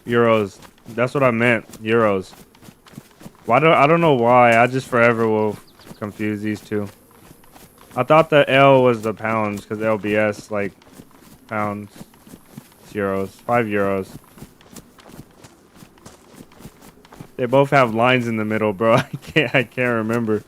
Euros. That's what I meant. Euros. Why do I don't know why. I just forever will confuse these two. I thought the L was the pounds because LBS like pounds. It's euros. 5 euros. They both have lines in the middle, bro. I can't remember.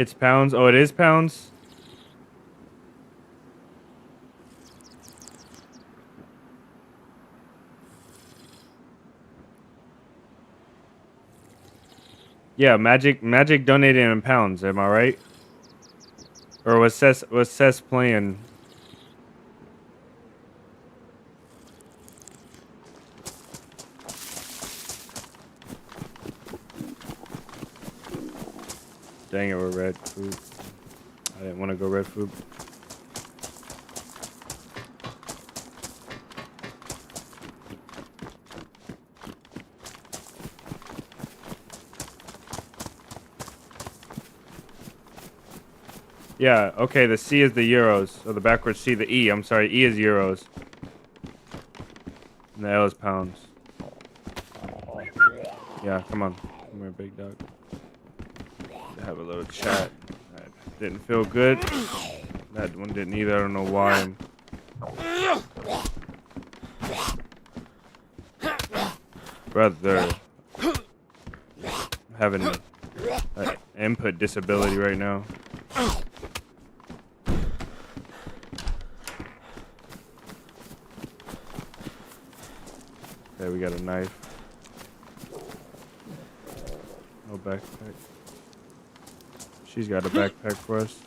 It's pounds. Oh, it is pounds. Yeah, Magic donated in pounds. Am I right? Or was Cess playing? Dang it, we're red food. I didn't want to go red food. Yeah, okay, the C is the euros. Or the backwards C, the E. I'm sorry, E is euros. And the L is pounds. Yeah, come on. Come here, big dog. Have a little chat. That didn't feel good. That one didn't either. I don't know why. Brother. I'm having an input disability right now. Okay, we got a knife. No backpack. She's got a backpack for us.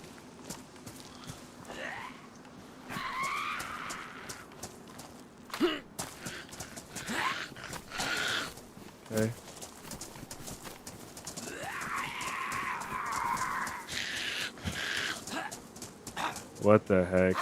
Okay. What the heck?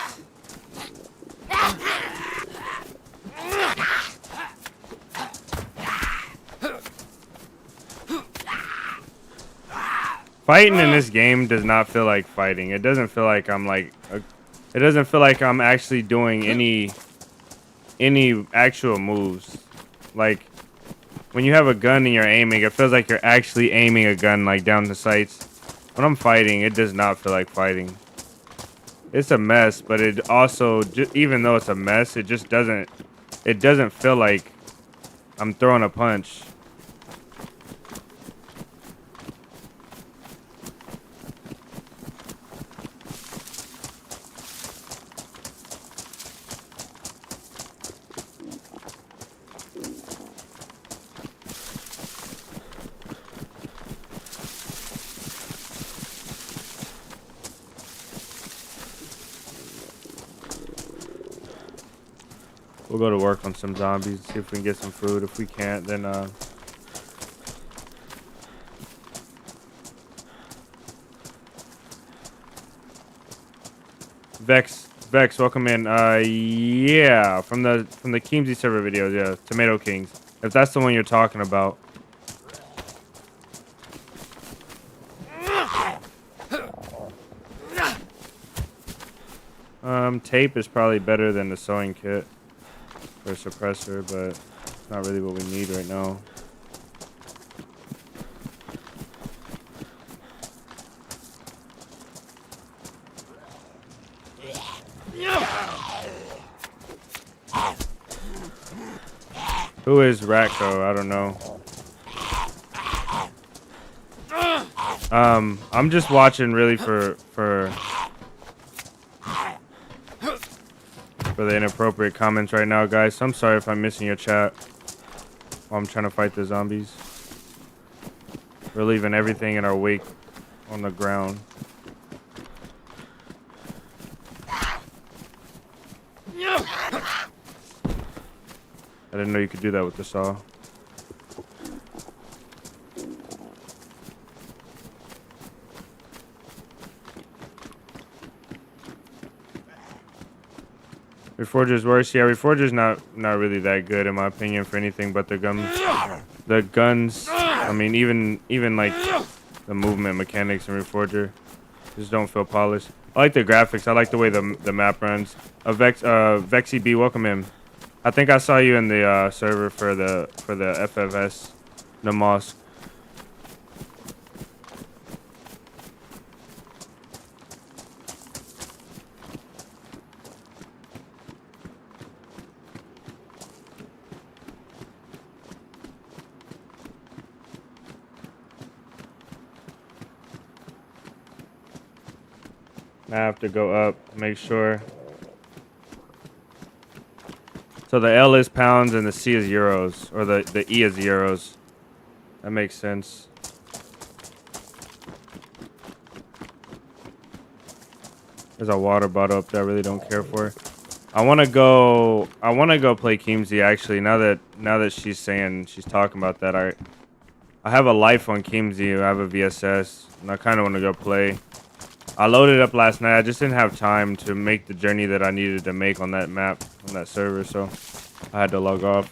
Fighting in this game does not feel like fighting. It doesn't feel like I'm like it doesn't feel like I'm actually doing any actual moves. Like when you have a gun and you're aiming, it feels like you're actually aiming a gun like down the sights. When I'm fighting, it does not feel like fighting. It's a mess, but it also even though it's a mess, it just doesn't feel like I'm throwing a punch. We'll go to work on some zombies, see if we can get some food. If we can't, then Vex, welcome in. Yeah, from the 𝙏𝙤𝙙𝙎 server videos, yeah, Tomato Kings. If that's the one you're talking about. Tape is probably better than the sewing kit for a suppressor, but it's not really what we need right now. Who is Ratco? I don't know. I'm just watching really for the inappropriate comments right now, guys. So I'm sorry if I'm missing your chat while I'm trying to fight the zombies. We're leaving everything in our wake on the ground. I didn't know you could do that with the saw. Reforger's worse. Yeah, Reforger's not really that good in my opinion for anything but the guns. The guns. I mean, even like the movement mechanics in Reforger just don't feel polished. I like the graphics. I like the way the map runs. Vexy B, welcome in. I think I saw you in the server for the FFS, the mosque. I have to go up, make sure. So the L is pounds and the C is euros, or the E is euros. That makes sense. There's a water bottle up there I really don't care for. I wanna go play 𝙏𝙤𝙙𝙎 actually. Now that she's talking about that, I have a life on 𝙏𝙤𝙙𝙎. I have a VSS and I kinda wanna go play. I loaded up last night. I just didn't have time to make the journey that I needed to make on that map, on that server, so I had to log off.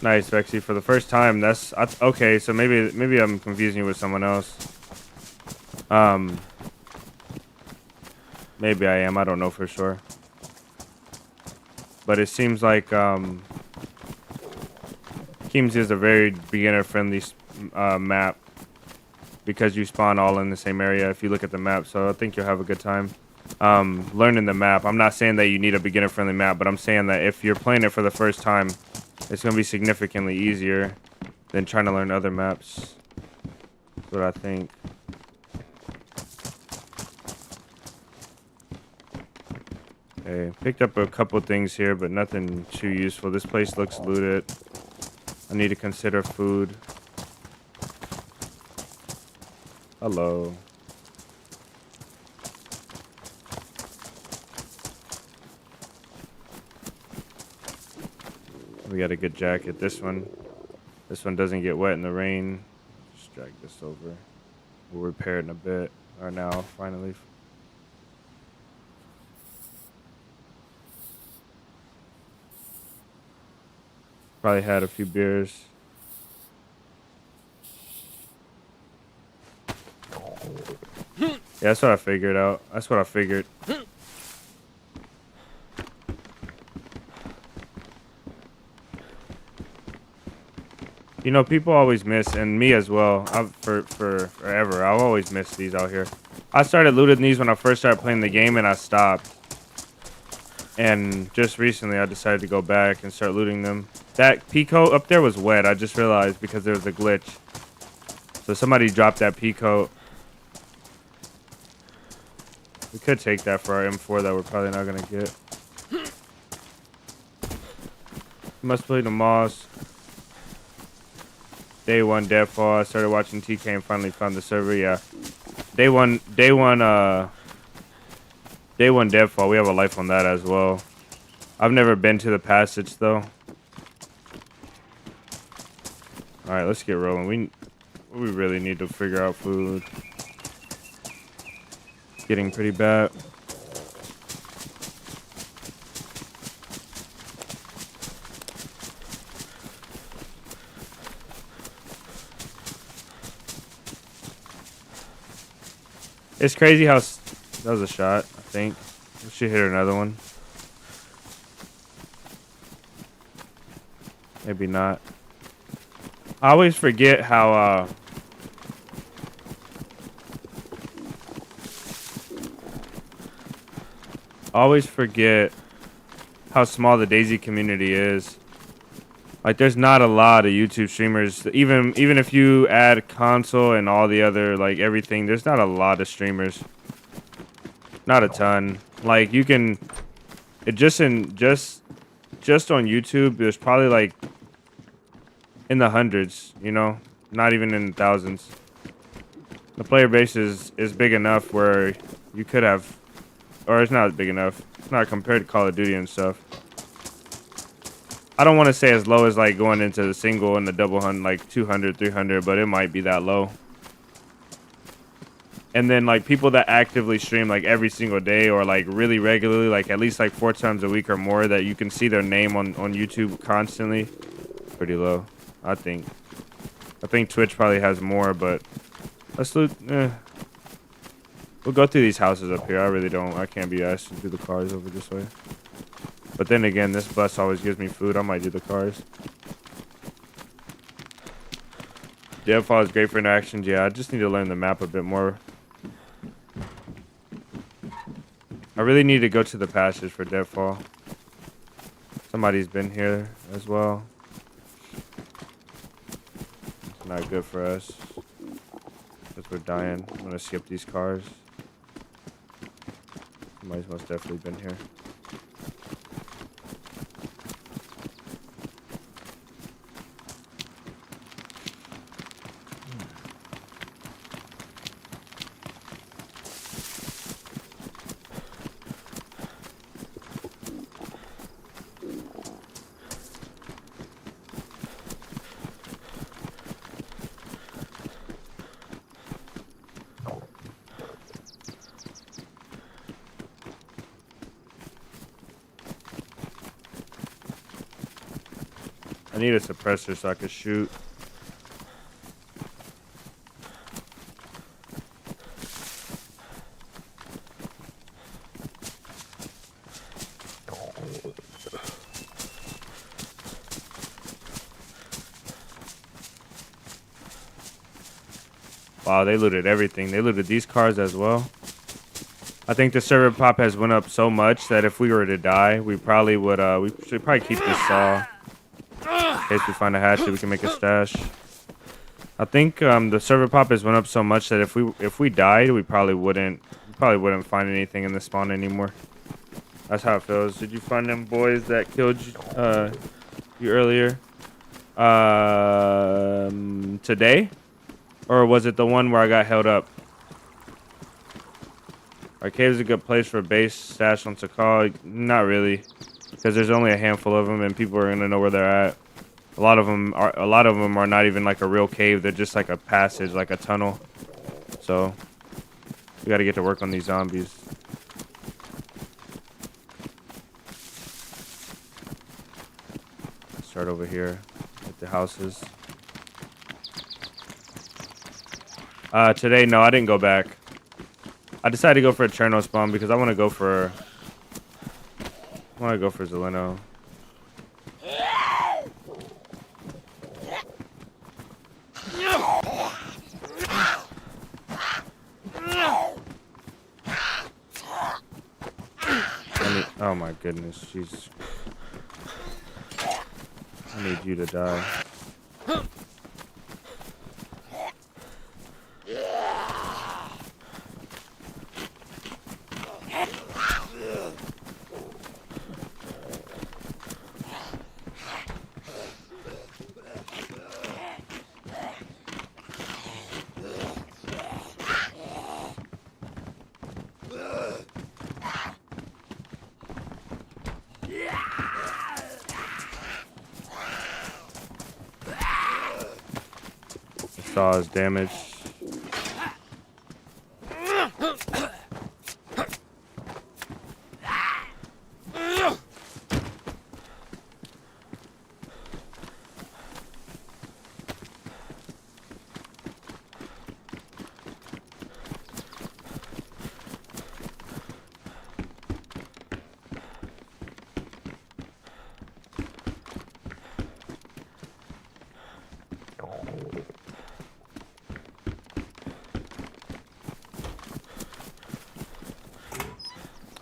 Nice, Vexy. For the first time, that's okay. So maybe I'm confusing you with someone else. Maybe I am. I don't know for sure. But it seems like 𝙏𝙤𝙙𝙎 is a very beginner-friendly map because you spawn all in the same area if you look at the map. So I think you'll have a good time learning the map. I'm not saying that you need a beginner-friendly map, but I'm saying that if you're playing it for the first time, it's going to be significantly easier than trying to learn other maps. That's what I think. Okay, picked up a couple things here, but nothing too useful. This place looks looted. I need to consider food. Hello. We got a good jacket. This one doesn't get wet in the rain. Just drag this over. We'll repair it in a bit. Or now, finally. Probably had a few beers. Yeah, that's what I figured out. That's what I figured. You know, people always miss, and me as well. For forever, I've always missed these out here. I started looting these when I first started playing the game, and I stopped. And just recently, I decided to go back and start looting them. That peacoat up there was wet. I just realized because there was a glitch. So somebody dropped that peacoat. We could take that for our M4 that we're probably not gonna get. Must play the Moss. Day one deadfall. I started watching TK and finally found the server. Yeah. Day one deadfall. We have a life on that as well. I've never been to the passage though. All right, let's get rolling. We really need to figure out food. It's getting pretty bad. It's crazy how that was a shot, I think. We should hit another one. Maybe not. I always forget how small the DayZ community is. Like, there's not a lot of YouTube streamers. Even if you add console and all the other, like, everything, there's not a lot of streamers. Not a ton. Like, you can... just on YouTube, there's probably, like, in the hundreds, you know? Not even in the thousands. The player base is big enough where you could have... Or it's not big enough. It's not compared to Call of Duty and stuff. I don't want to say as low as like going into the single and the double hunt, like 200, 300, but it might be that low. And then like people that actively stream like every single day or like really regularly, like at least like 4 times a week or more, that you can see their name on YouTube constantly, pretty low, I think. I think Twitch probably has more, but let's loot. We'll go through these houses up here. I can't be asked to do the cars over this way. But then again, this bus always gives me food. I might do the cars. Deadfall is great for interactions. Yeah, I just need to learn the map a bit more. I really need to go to the passage for deadfall. Somebody's been here as well. It's not good for us. Because we're dying. I'm gonna skip these cars. Somebody's most definitely been here. I need a suppressor so I can shoot. Wow, they looted everything. They looted these cars as well. I think the server pop has went up so much that if we were to die, we probably would, we should probably keep this saw. In case we find a hatchet, we can make a stash. I think the server pop has went up so much that if we died, we probably wouldn't find anything in the spawn anymore. That's how it feels. Did you find them boys that killed you earlier? Today? Or was it the one where I got held up? Arcade is a good place for a base stash on Sakal. Not really, because there's only a handful of them, and people are gonna know where they're at. A lot of them are not even like a real cave. They're just like a passage, like a tunnel. So we got to get to work on these zombies. Start over here at the houses. Today, no, I didn't go back. I decided to go for a Cherno spawn because I want to go for Zeleno. Oh my goodness, Jesus. I need you to die. Saw his damage.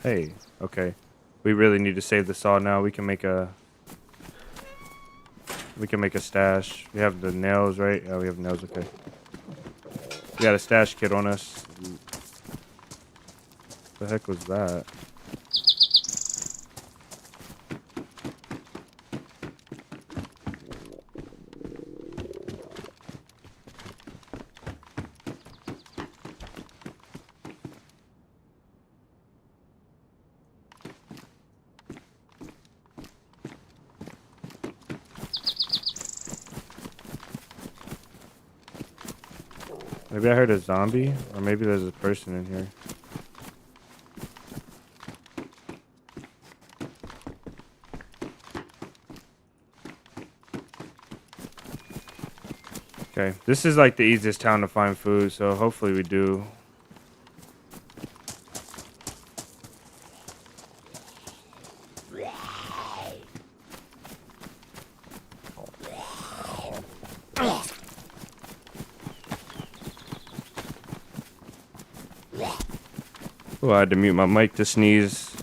Hey, okay. We really need to save the saw now. We can make a stash. We have the nails, right? Oh, we have nails, okay. We got a stash kit on us. What the heck was that? Maybe I heard a zombie, or maybe there's a person in here. Okay, this is like the easiest town to find food, so hopefully we do. Oh, I had to mute my mic to sneeze.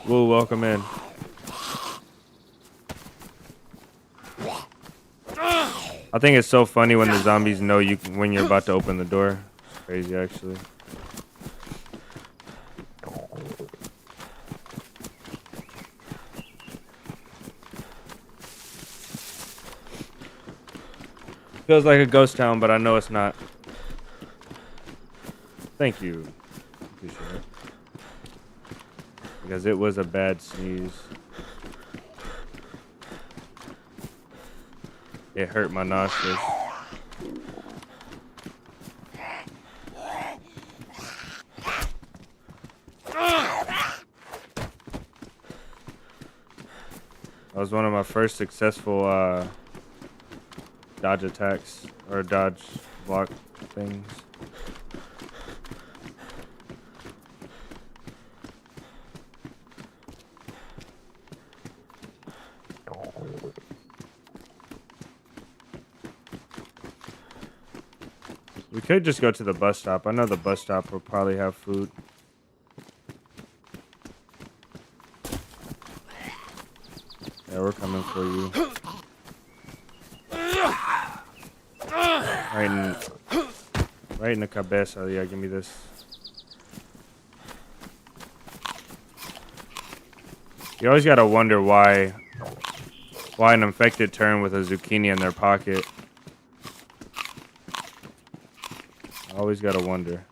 Woo, welcome in. I think it's so funny when the zombies know you when you're about to open the door. It's crazy, actually. Feels like a ghost town, but I know it's not. Thank you. Appreciate it. Because it was a bad sneeze. It hurt my nostrils. That was one of my first successful dodge attacks or dodge block things. We could just go to the bus stop. I know the bus stop will probably have food. Yeah, we're coming for you. Right in the cabeza. Yeah, give me this. You always gotta wonder why an infected turn with a zucchini in their pocket. Always gotta wonder.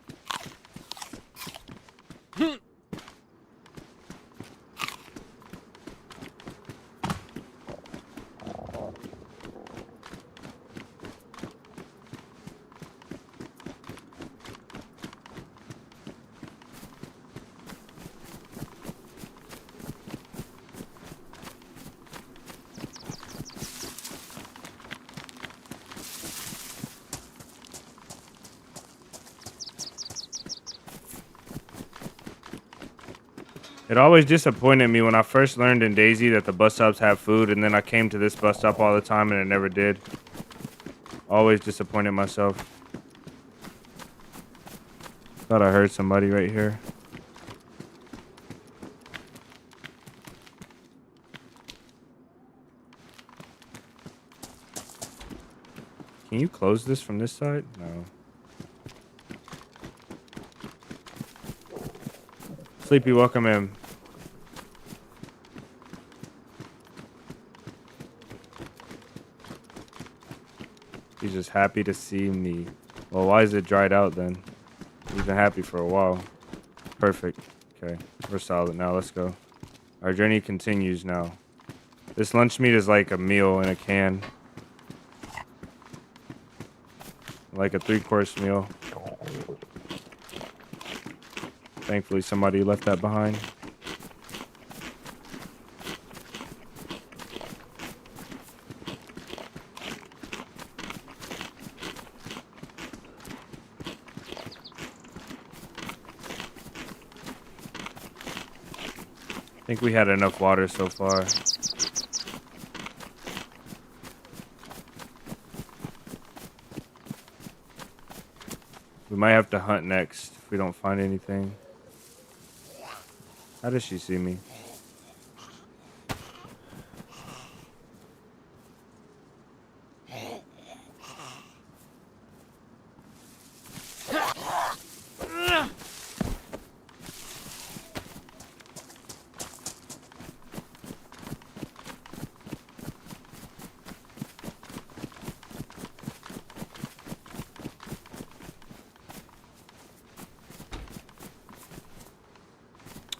It always disappointed me when I first learned in DayZ that the bus stops have food, and then I came to this bus stop all the time and it never did. Always disappointed myself. Thought I heard somebody right here. Can you close this from this side? No. Sleepy, welcome in. He's just happy to see me. Well, why is it dried out then? He's been happy for a while. Perfect. Okay, we're solid now. Let's go. Our journey continues now. This lunch meat is like a meal in a can. Like a 3-course meal. Thankfully, somebody left that behind. I think we had enough water so far. We might have to hunt next if we don't find anything. How does she see me?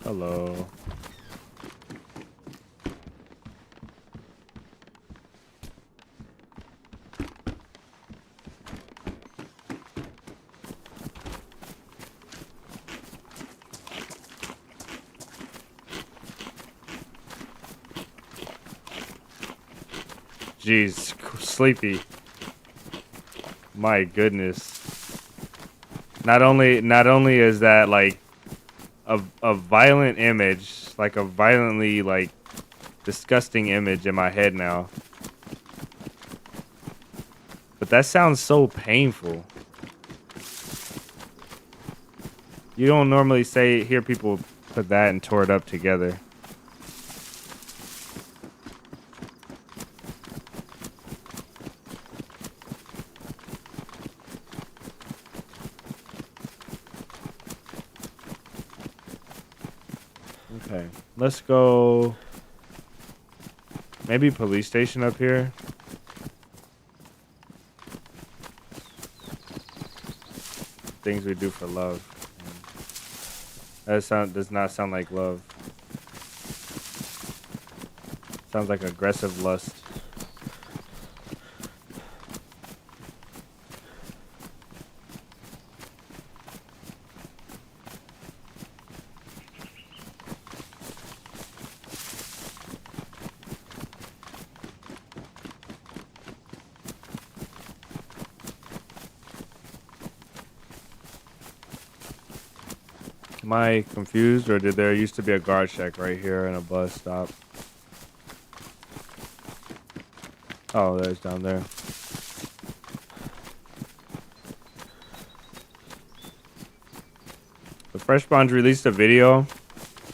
Hello. Jeez, sleepy. My goodness. Not only is that like a violent image, like a violently like disgusting image in my head now, but that sounds so painful. You don't normally hear people put that and tore it up together. Okay, let's go. Maybe police station up here. Things we do for love. That does not sound like love. Sounds like aggressive lust. Am I confused, or did there used to be a guard shack right here and a bus stop? Oh, there's down there. The Fresh Bonds released a video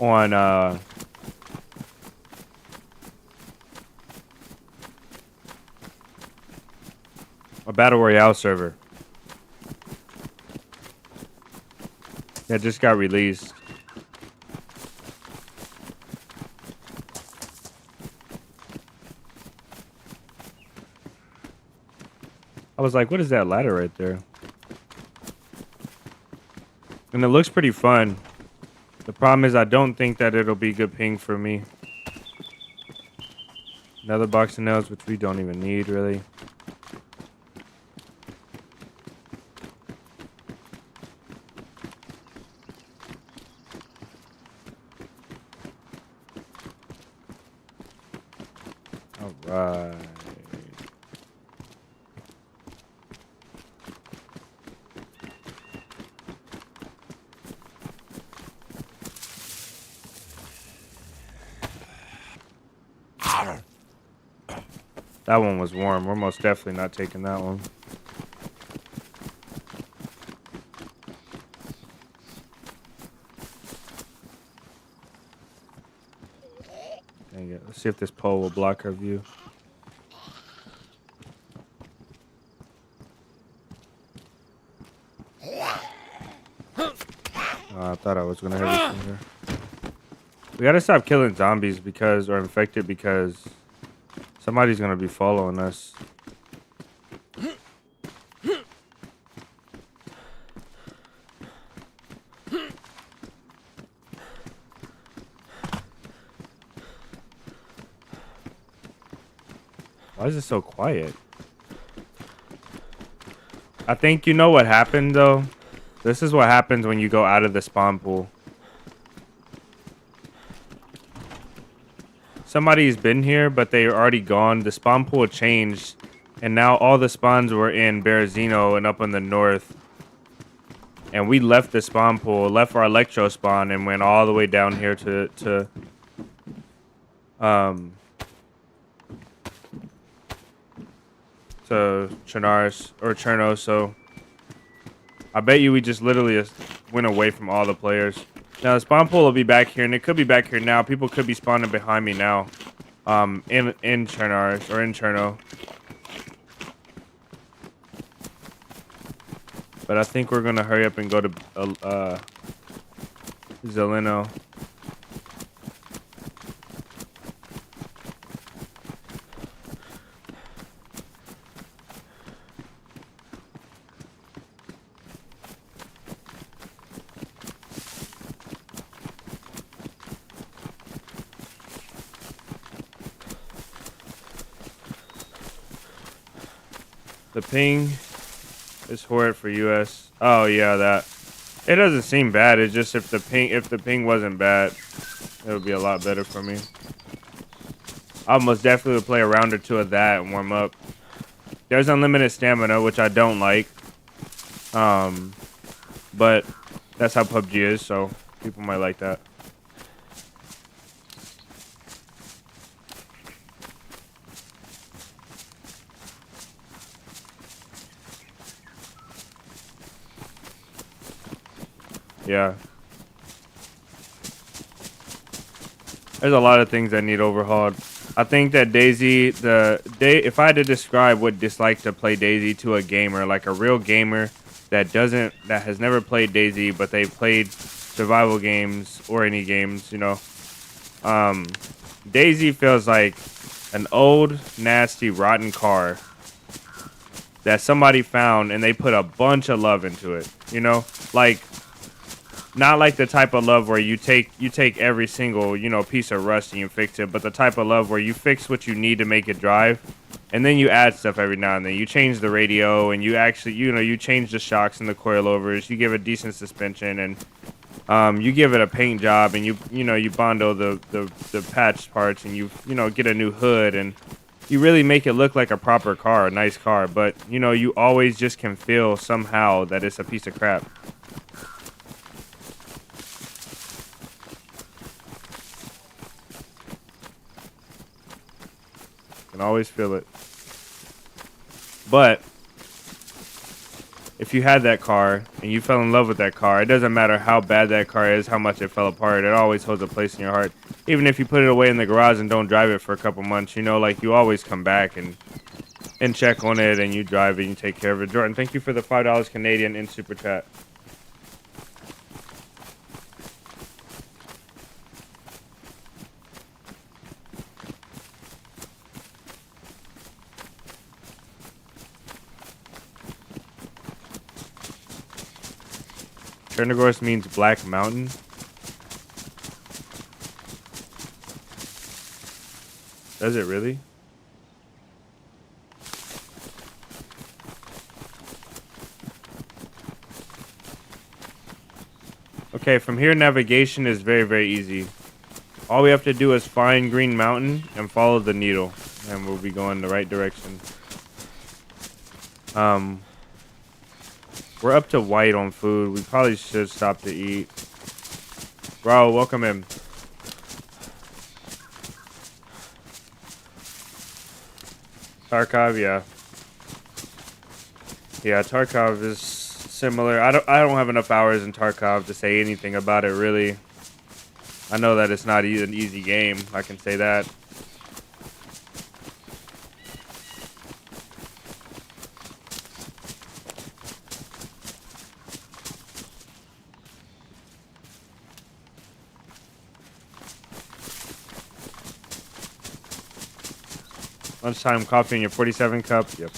on a Battle Royale server. That just got released. I was like, what is that ladder right there? And it looks pretty fun. The problem is I don't think that it'll be good ping for me. Another box of nails, which we don't even need, really. All right. That one was warm. We're most definitely not taking that one. Dang it. Let's see if this pole will block our view. I thought I was gonna hit this from here. We gotta stop killing zombies or infected because somebody's gonna be following us. Why is it so quiet? I think you know what happened though. This is what happens when you go out of the spawn pool. Somebody's been here, but they're already gone. The spawn pool changed, and now all the spawns were in Berezino and up in the north. And we left the spawn pool, left our electro spawn, and went all the way down here to Chernars or Cherno. So I bet you we just literally went away from all the players. Now the spawn pool will be back here, and it could be back here now. People could be spawning behind me now, in Chernars or in Cherno. But I think we're gonna hurry up and go to Zeleno. The ping is horrid for US. Oh yeah, that. It doesn't seem bad. It's just if the ping wasn't bad, it would be a lot better for me. I most definitely would play a round or two of that and warm up. There's unlimited stamina, which I don't like. but that's how PUBG is, so people might like that. Yeah. There's a lot of things that need overhauled. I think that DayZ, if I had to describe what it's like to play DayZ to a gamer, like a real gamer that has never played DayZ, but they've played survival games or any games, you know, DayZ feels like an old, nasty, rotten car that somebody found and they put a bunch of love into it, you know, like. Not like the type of love where you take every single, you know, piece of rust and you fix it, but the type of love where you fix what you need to make it drive, and then you add stuff every now and then. You change the radio, and you actually, you know, you change the shocks and the coilovers. You give it decent suspension, and you give it a paint job, and you know, you bondo the patch parts, and you know, get a new hood, and you really make it look like a proper car, a nice car. But you know, you always just can feel somehow that it's a piece of crap. Can always feel it. But if you had that car and you fell in love with that car, it doesn't matter how bad that car is, how much it fell apart, it always holds a place in your heart. Even if you put it away in the garage and don't drive it for a couple months, you know, like you always come back and check on it, and you drive it and you take care of it. Jordan, thank you for the $5 Canadian in Super Chat. Chernogorsk means Black Mountain. Does it really? Okay, from here navigation is very, very easy. All we have to do is find Green Mountain and follow the needle, and we'll be going the right direction. We're up to white on food. We probably should stop to eat. Bro, welcome in. Tarkov, yeah. Yeah, Tarkov is similar. I don't have enough hours in Tarkov to say anything about it, really. I know that it's not an easy game. I can say that. Lunchtime coffee in your 47 cup. Yep.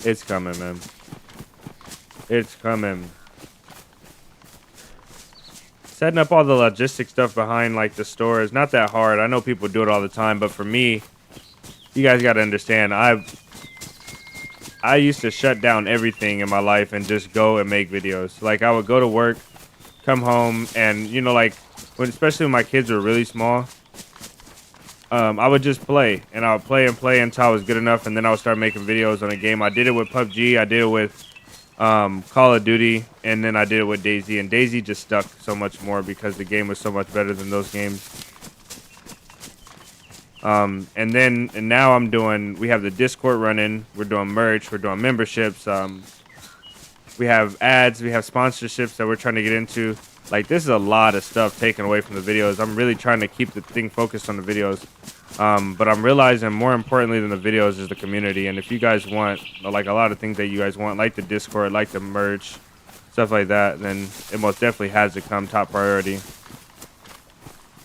It's coming, man. It's coming. Setting up all the logistic stuff behind like the store is not that hard. I know people do it all the time, but for me, you guys got to understand, I used to shut down everything in my life and just go and make videos. Like I would go to work, come home, and you know, like especially when my kids were really small, I would just play, and I would play and play until I was good enough, and then I would start making videos on a game. I did it with PUBG, I did it with Call of Duty, and then I did it with DayZ, and DayZ just stuck so much more because the game was so much better than those games. And now we have the Discord running, we're doing merch, we're doing memberships, we have ads, we have sponsorships that we're trying to get into. Like, this is a lot of stuff taken away from the videos. I'm really trying to keep the thing focused on the videos. But I'm realizing more importantly than the videos is the community. And if you guys want, like, a lot of things that you guys want, like the Discord, like the merch, stuff like that, then it most definitely has to come top priority.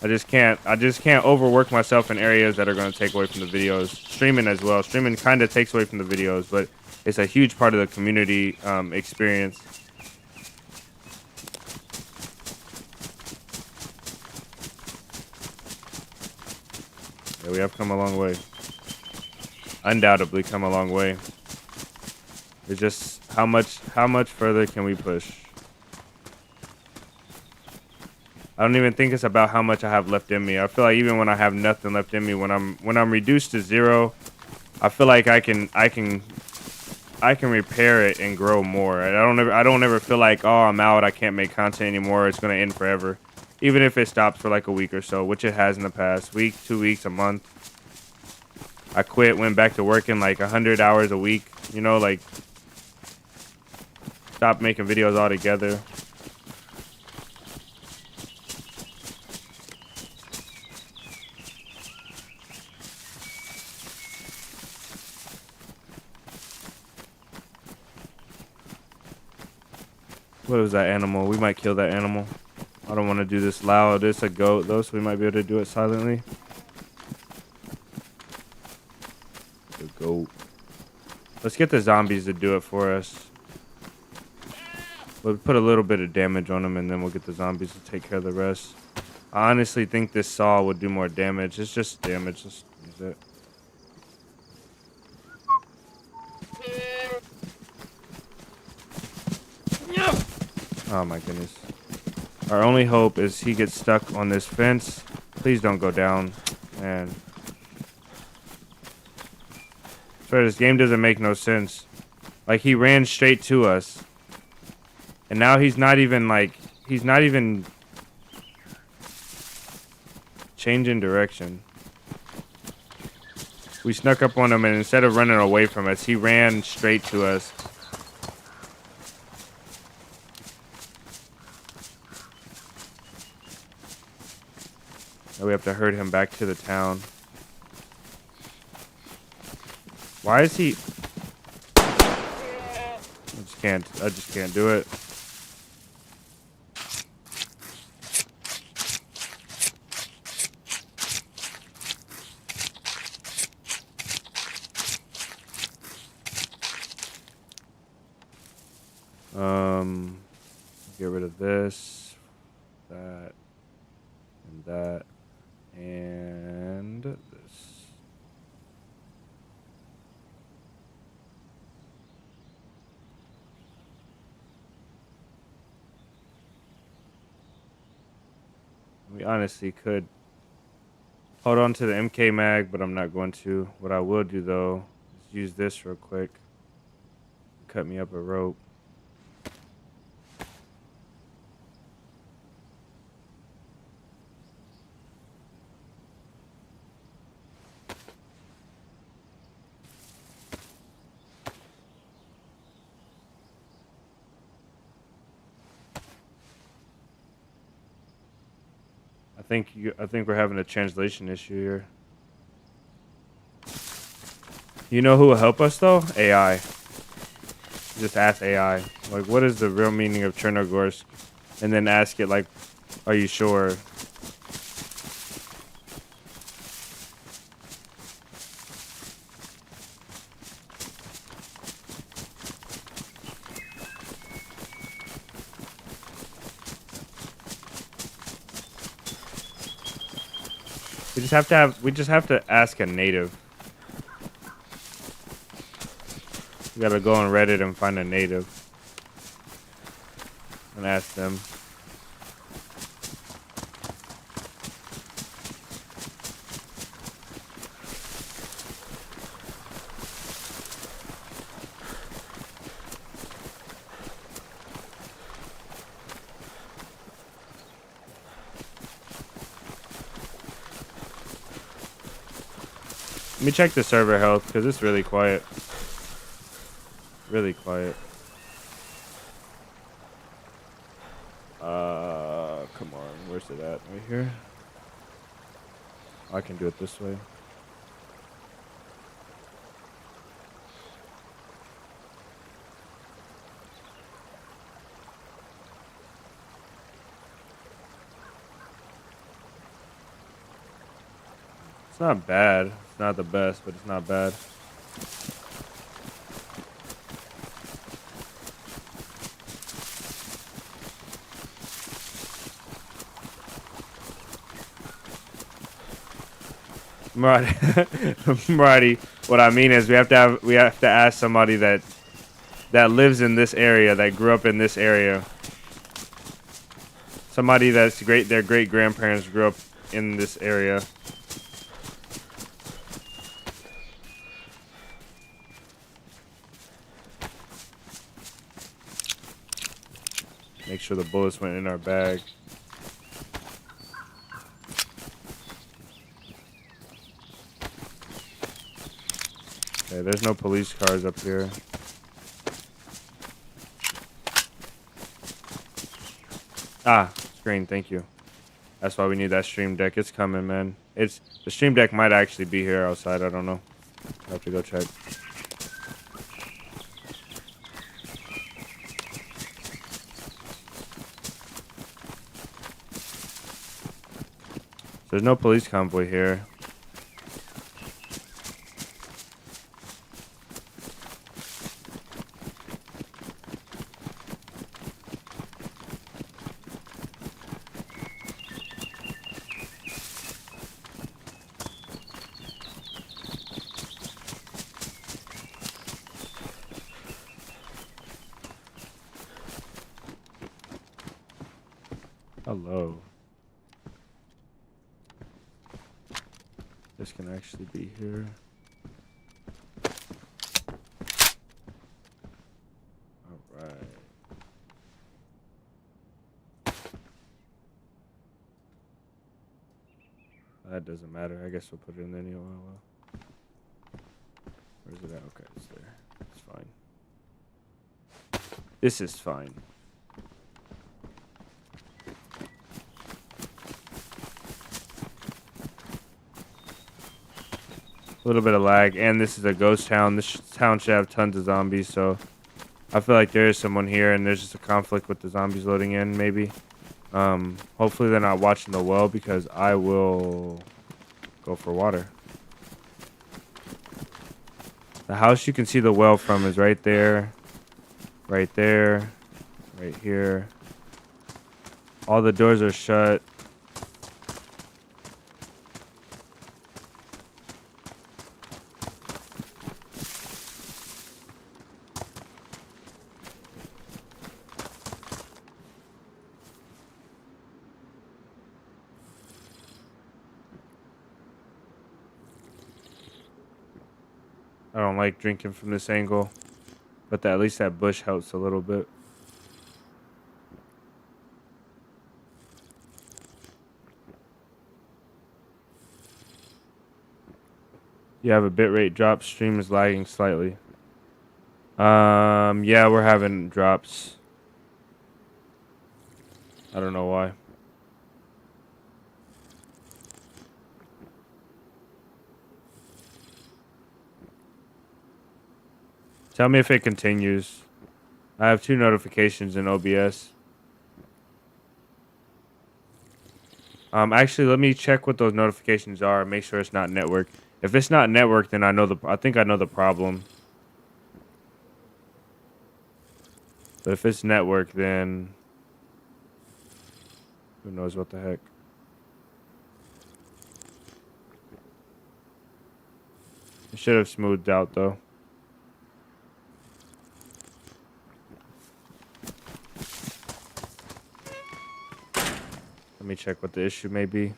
I just can't overwork myself in areas that are going to take away from the videos. Streaming as well. Streaming kind of takes away from the videos, but it's a huge part of the community experience. Yeah, we have come a long way. Undoubtedly come a long way. It's just how much further can we push? I don't even think it's about how much I have left in me. I feel like even when I have nothing left in me, when I'm reduced to zero, I feel like I can I can repair it and grow more. I don't ever feel like, oh, I'm out, I can't make content anymore, it's gonna end forever. Even if it stops for like a week or so, which it has in the past. Week, 2 weeks, a month. I quit, went back to working like 100 hours a week, you know, like stopped making videos altogether. What was that animal? We might kill that animal. I don't want to do this loud. It's a goat though, so we might be able to do it silently. The goat. Let's get the zombies to do it for us. We'll put a little bit of damage on them, and then we'll get the zombies to take care of the rest. I honestly think this saw would do more damage. It's just damage. Let's use it. Oh my goodness. Our only hope is he gets stuck on this fence. Please don't go down, man. I swear this game doesn't make no sense. Like, he ran straight to us. And now he's not even changing direction. We snuck up on him, and instead of running away from us, he ran straight to us. Now we have to herd him back to the town. Why is he... I just can't do it. Get rid of this, that, and that, and this. We honestly could hold on to the MK mag, but I'm not going to. What I will do though is use this real quick. Cut me up a rope. I think we're having a translation issue here. You know who will help us though? AI. Just ask AI. Like, what is the real meaning of Chernogorsk? And then ask it like, are you sure? We just have to ask a native. We gotta go on Reddit and find a native and ask them. Let me check the server health because it's really quiet. Really quiet. Come on. Where's it at? Right here? I can do it this way. It's not bad. It's not the best, but it's not bad. Marty, what I mean is we have to ask somebody that lives in this area, that grew up in this area. Somebody that's their great grandparents grew up in this area. Make sure the bullets went in our bag. Okay, there's no police cars up here. Ah, screen, thank you. That's why we need that stream deck. It's coming, man. The stream deck might actually be here outside. I don't know. I have to go check. There's no police convoy here. Hello. This can actually be here. Alright. That doesn't matter. I guess we'll put it in there anyway. Where's it at? Okay, it's there. It's fine. This is fine. A little bit of lag, and this is a ghost town. This town should have tons of zombies, so I feel like there is someone here, and there's just a conflict with the zombies loading in, maybe. Hopefully they're not watching the well, because I will go for water. The house you can see the well from is right there, right there, right here. All the doors are shut. I don't like drinking from this angle, but at least that bush helps a little bit. You have a bitrate drop. Stream is lagging slightly. Yeah, we're having drops. I don't know why. Tell me if it continues. I have 2 notifications in OBS. Actually, let me check what those notifications are and make sure it's not network. If it's not network, then I think I know the problem. But if it's network, then who knows what the heck. It should have smoothed out though. Let me check what the issue may be.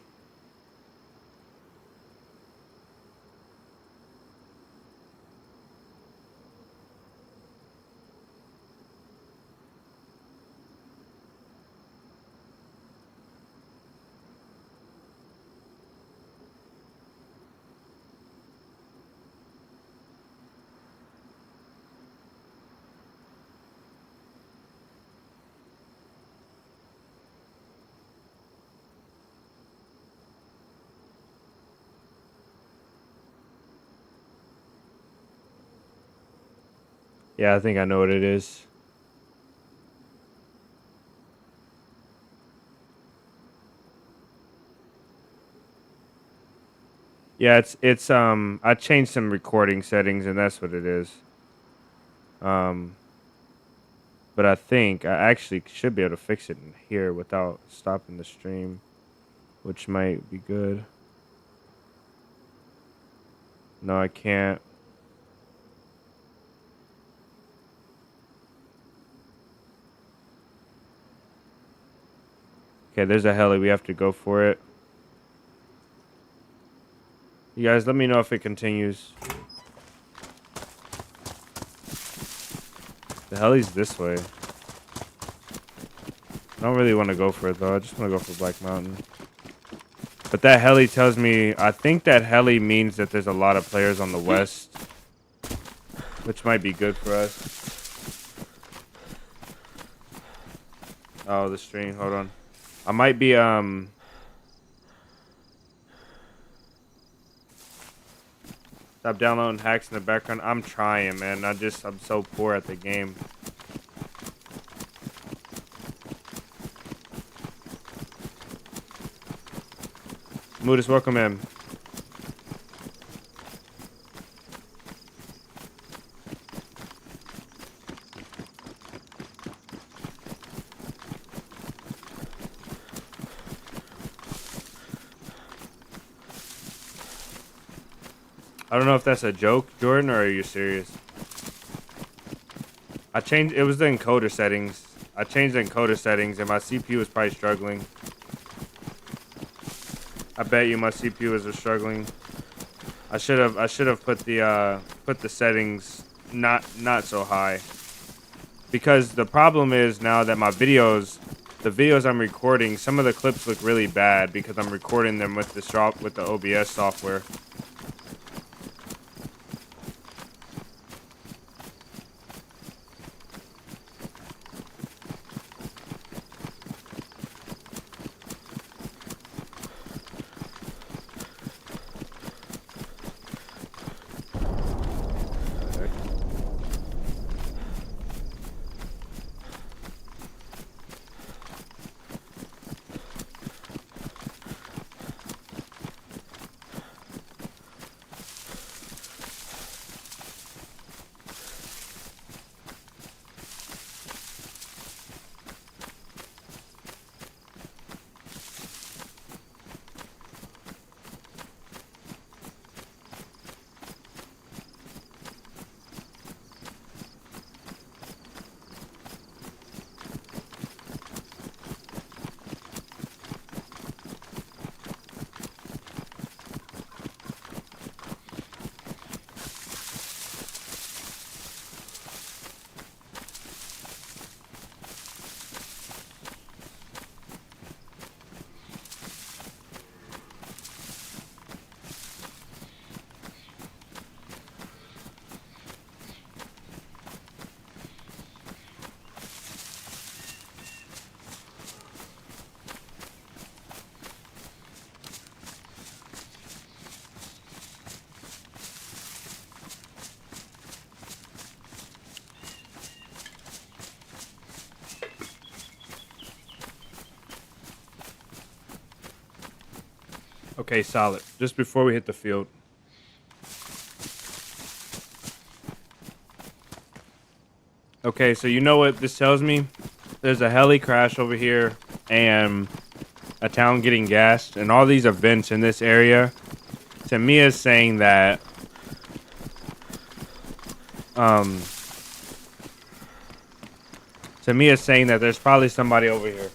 Yeah, I think I know what it is. Yeah, it's I changed some recording settings and that's what it is. But I think I actually should be able to fix it in here without stopping the stream, which might be good. No, I can't. Okay, there's a heli. We have to go for it. You guys, let me know if it continues. The heli's this way. I don't really want to go for it though. I just want to go for Black Mountain. But that heli tells me, I think that heli means that there's a lot of players on the west, which might be good for us. Oh, the stream. Hold on. I might be stop downloading hacks in the background. I'm trying, man. I'm so poor at the game. Moodus, welcome in. I don't know if that's a joke, Jordan, or are you serious? It was the encoder settings. I changed the encoder settings and my CPU was probably struggling. I bet you my CPU was struggling. I should have put the settings not so high. Because the problem is now that the videos I'm recording, some of the clips look really bad because I'm recording them with the OBS software. Okay, solid. Just before we hit the field. Okay, so you know what this tells me? There's a heli crash over here and a town getting gassed and all these events in this area to me is saying that there's probably somebody over here.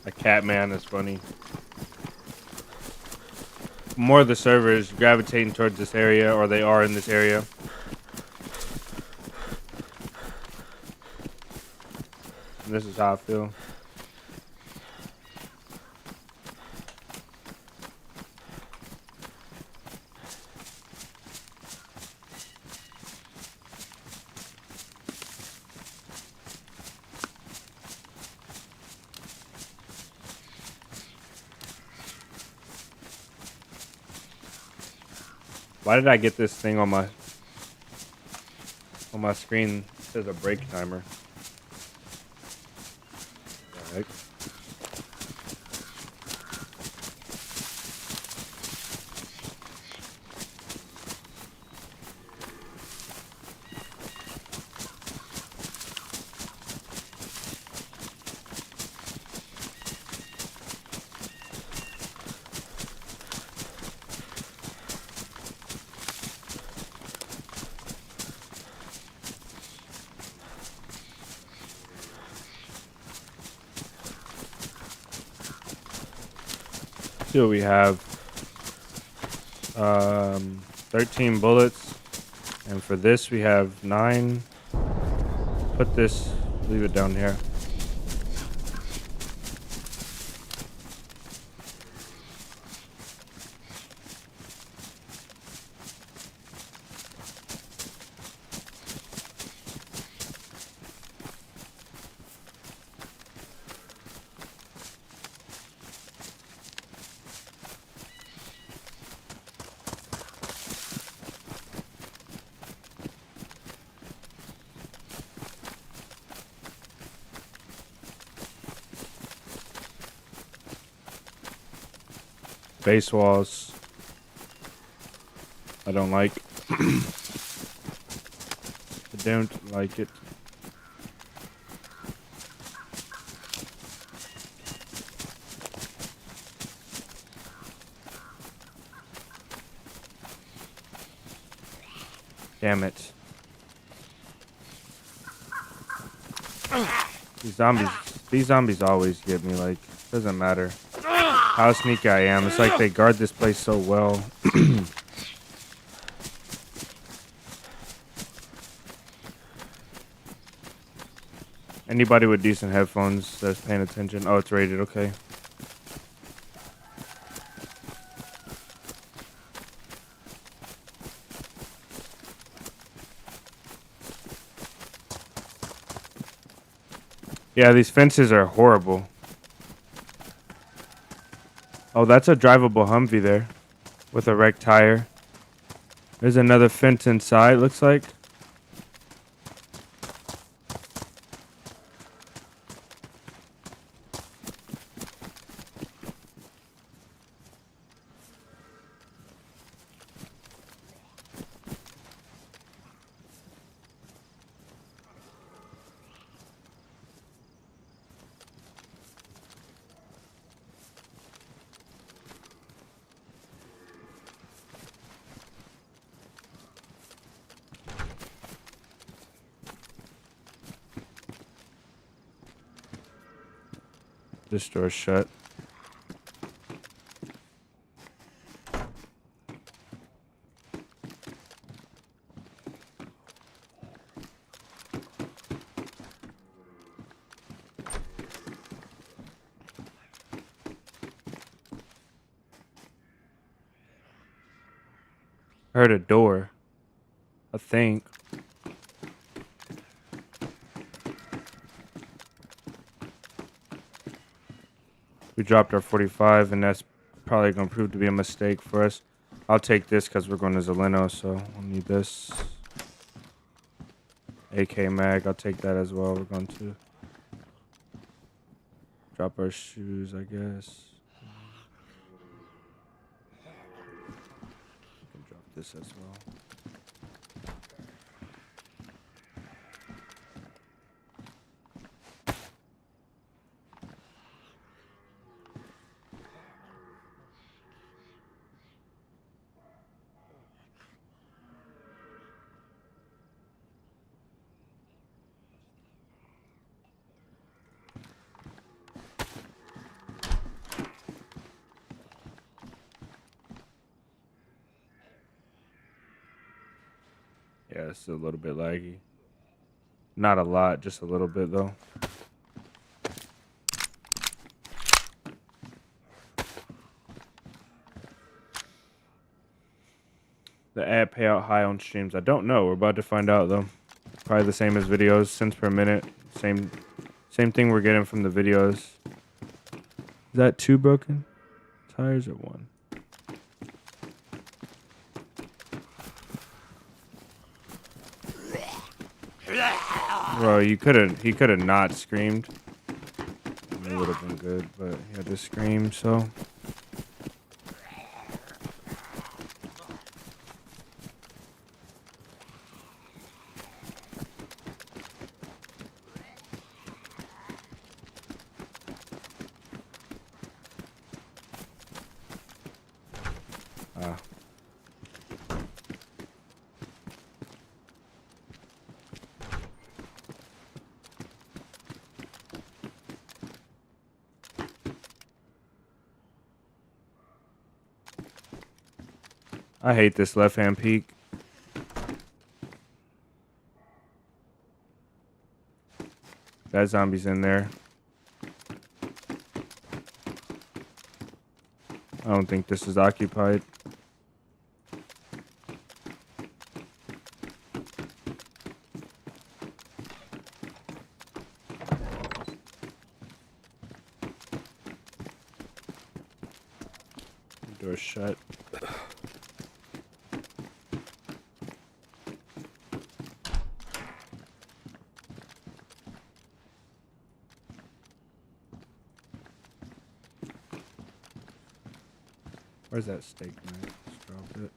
A cat man is funny. More of the servers gravitating towards this area, or they are in this area. And this is how I feel. Why did I get this thing on my screen? It says a break timer. Right. See what we have. 13 bullets. And for this, we have 9. Put this, leave it down here. Base walls. I don't like. I don't like it. Damn it. These zombies always get me, like, doesn't matter how sneaky I am. It's like they guard this place so well. Anybody with decent headphones that's paying attention. Oh, it's rated, okay. Yeah, these fences are horrible. Oh, that's a drivable Humvee there with a wrecked tire. There's another fence inside, looks like. This door's shut. I heard a door, I think. We dropped our 45, and that's probably going to prove to be a mistake for us. I'll take this because we're going to Zeleno, so we'll need this. AK mag, I'll take that as well. We're going to drop our shoes, I guess. We can drop this as well. Yeah, it's a little bit laggy. Not a lot, just a little bit though. The ad payout high on streams. I don't know. We're about to find out though. Probably the same as videos, cents per minute. Same thing we're getting from the videos. Is that 2 broken tires or 1? Bro, he could have not screamed. It would have been good, but he had to scream, so. I hate this left-hand peek. That zombie's in there. I don't think this is occupied. Door shut. Where's that steak knife? Just drop it.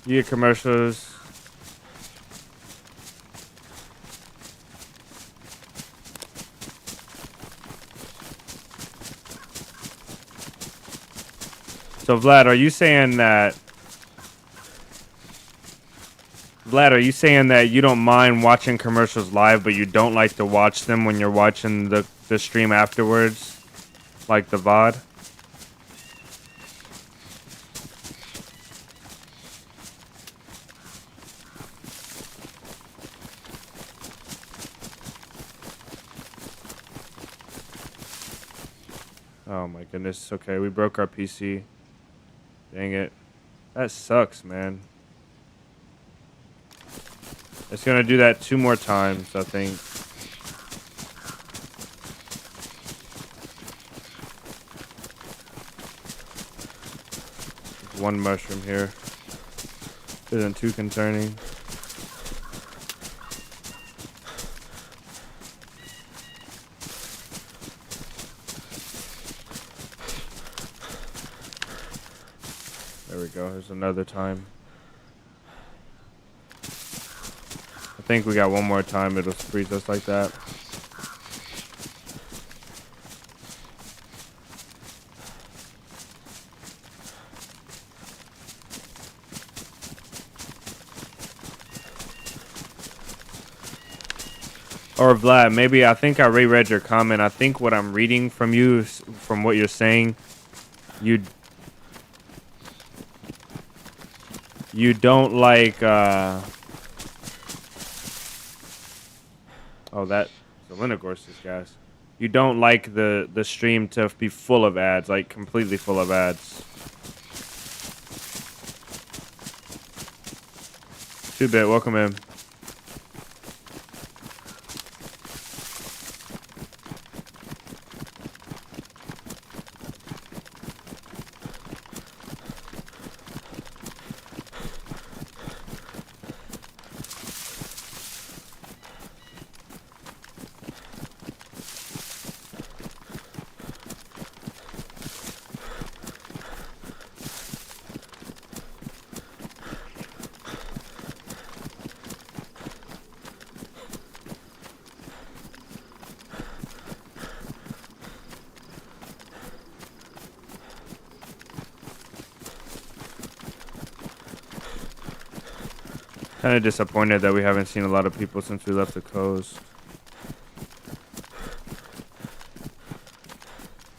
You get commercials. So Vlad, are you saying that you don't mind watching commercials live, but you don't like to watch them when you're watching the stream afterwards? Like the VOD? Oh my goodness. Okay, we broke our PC. Dang it. That sucks, man. It's gonna do that 2 more times, I think. There's 1 mushroom here. Isn't too concerning. There we go. There's another time. I think we got 1 more time. It'll freeze us like that. Or Vlad, maybe I think I reread your comment. I think what I'm reading from you, from what you're saying, you don't like. Oh, that Zelenogorsis gas. You don't like the stream to be full of ads, like completely full of ads. 2-bit, welcome in. Kind of disappointed that we haven't seen a lot of people since we left the coast.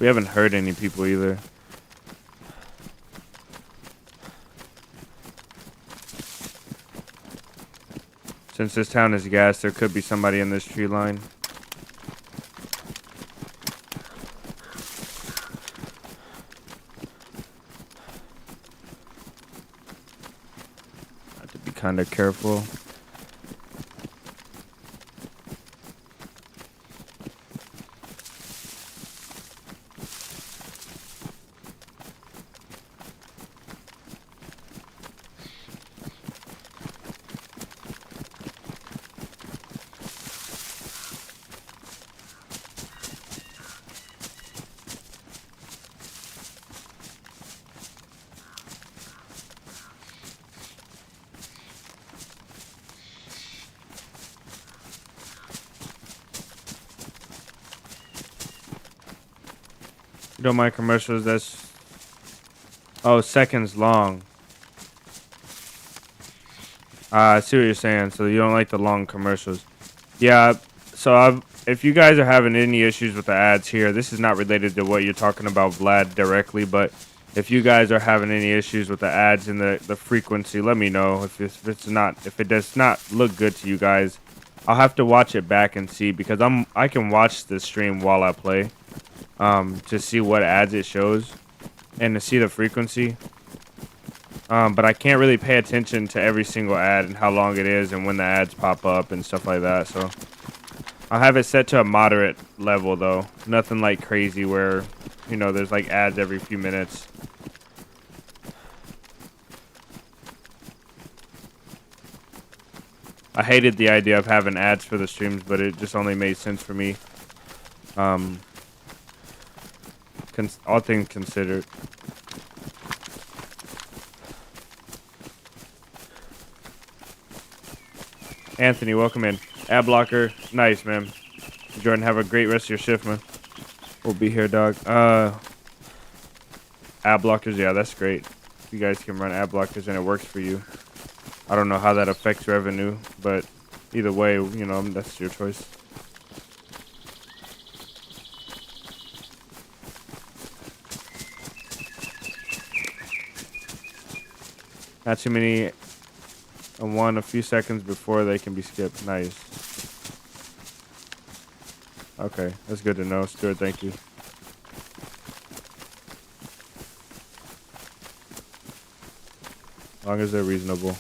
We haven't heard any people either. Since this town is gas, there could be somebody in this tree line. Have to be kind of careful. Don't mind commercials. That's seconds long. I see what you're saying. So you don't like the long commercials. Yeah. So if you guys are having any issues with the ads here, this is not related to what you're talking about, Vlad, directly. But if you guys are having any issues with the ads and the frequency, let me know. If it does not look good to you guys, I'll have to watch it back and see, because I can watch the stream while I play, to see what ads it shows and to see the frequency. But I can't really pay attention to every single ad and how long it is and when the ads pop up and stuff like that. So I'll have it set to a moderate level, though. Nothing like crazy where, you know, there's like ads every few minutes. I hated the idea of having ads for the streams, but it just only made sense for me. All things considered. Anthony, welcome in. Ad blocker, nice, man. Jordan, have a great rest of your shift, man. We'll be here, dog. Ad blockers, yeah, that's great. You guys can run ad blockers and it works for you. I don't know how that affects revenue, but either way, you know, that's your choice. Not too many. And a few seconds before they can be skipped. Nice. Okay, that's good to know. Stuart, thank you. As long as they're reasonable.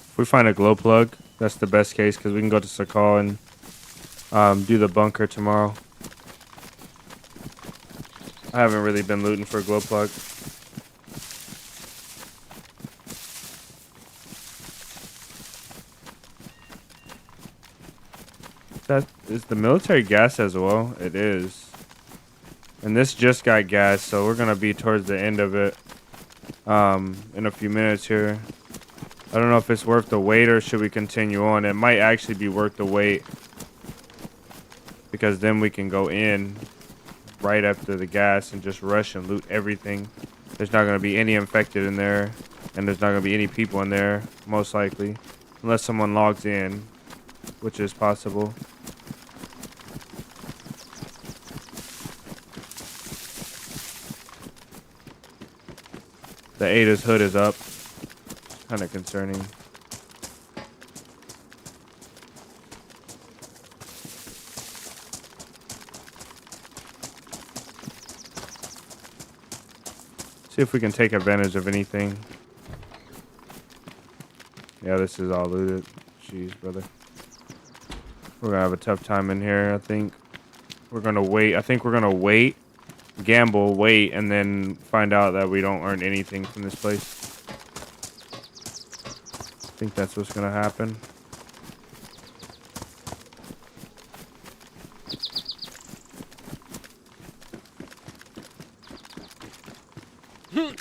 If we find a glow plug, that's the best case, because we can go to Sakal and do the bunker tomorrow. I haven't really been looting for a glow plug. That is the military gas as well. It is. And this just got gas, so we're going to be towards the end of it in a few minutes here. I don't know if it's worth the wait or should we continue on. It might actually be worth the wait, because then we can go in right after the gas and just rush and loot everything. There's not going to be any infected in there, and there's not going to be any people in there, most likely, unless someone logs in, which is possible. The Ada's hood is up. Kind of concerning. See if we can take advantage of anything. Yeah, this is all looted. Jeez, brother. We're gonna have a tough time in here, I think. We're gonna wait. I think we're gonna wait, gamble, wait, and then find out that we don't earn anything from this place. I think that's what's gonna happen. This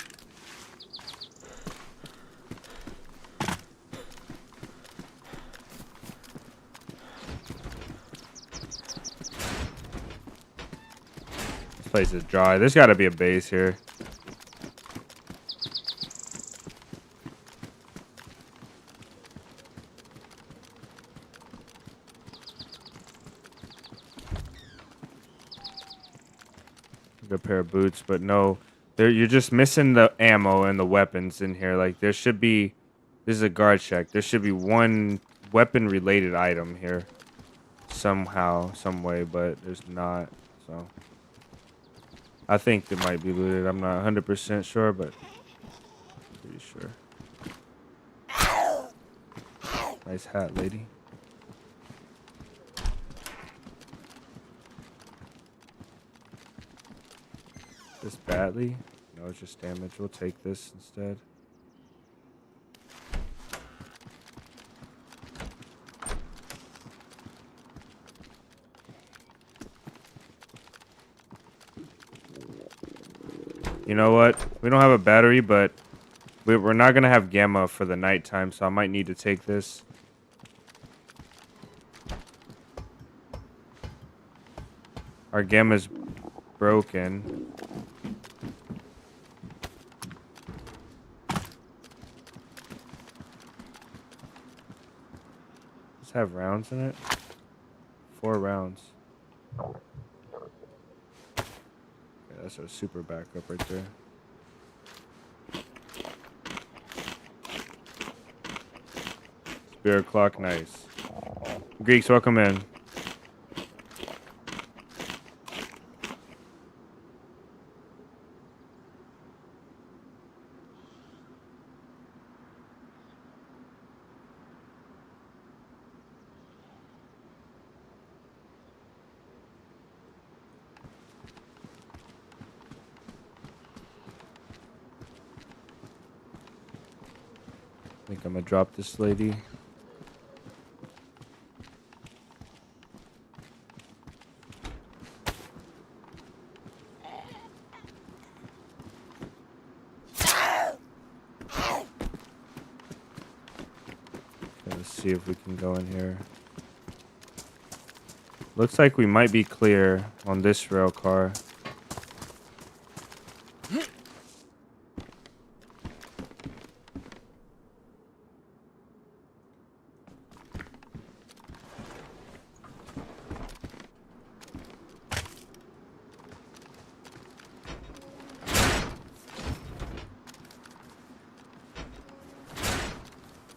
place is dry. There's got to be a base here. Good pair of boots, but no. You're just missing the ammo and the weapons in here. Like, there should be... This is a guard shack. There should be one weapon-related item here. Somehow, some way, but there's not. So... I think it might be looted. I'm not 100% sure, but pretty sure. Nice hat, lady. This badly? No, it's just damage. We'll take this instead. You know what? We don't have a battery, but we're not going to have gamma for the nighttime, so I might need to take this. Our gamma's broken. Does it have rounds in it? 4 rounds. That's a super backup right there. Spirit clock, nice. Greeks, welcome in. I think I'm gonna drop this lady. Let's see if we can go in here. Looks like we might be clear on this rail car.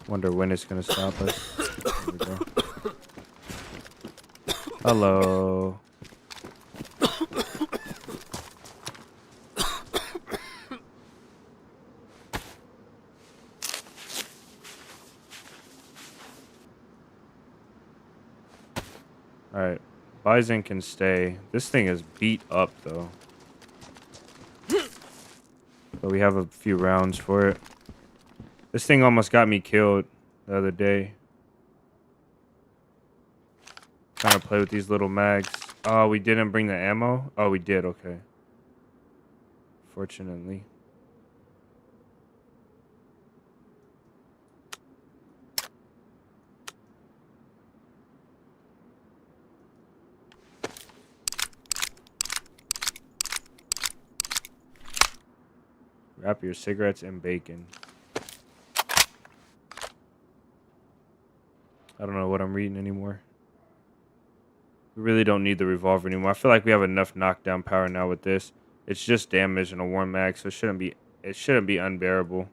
Wonder when it's gonna stop us. There we go. Hello. Alright. Bison can stay. This thing is beat up though. But we have a few rounds for it. This thing almost got me killed the other day. Trying to play with these little mags. Oh, we didn't bring the ammo? Oh, we did. Okay. Fortunately. Wrap your cigarettes in bacon. I don't know what I'm reading anymore. We really don't need the revolver anymore. I feel like we have enough knockdown power now with this. It's just damage and a warm mag, so it shouldn't be unbearable.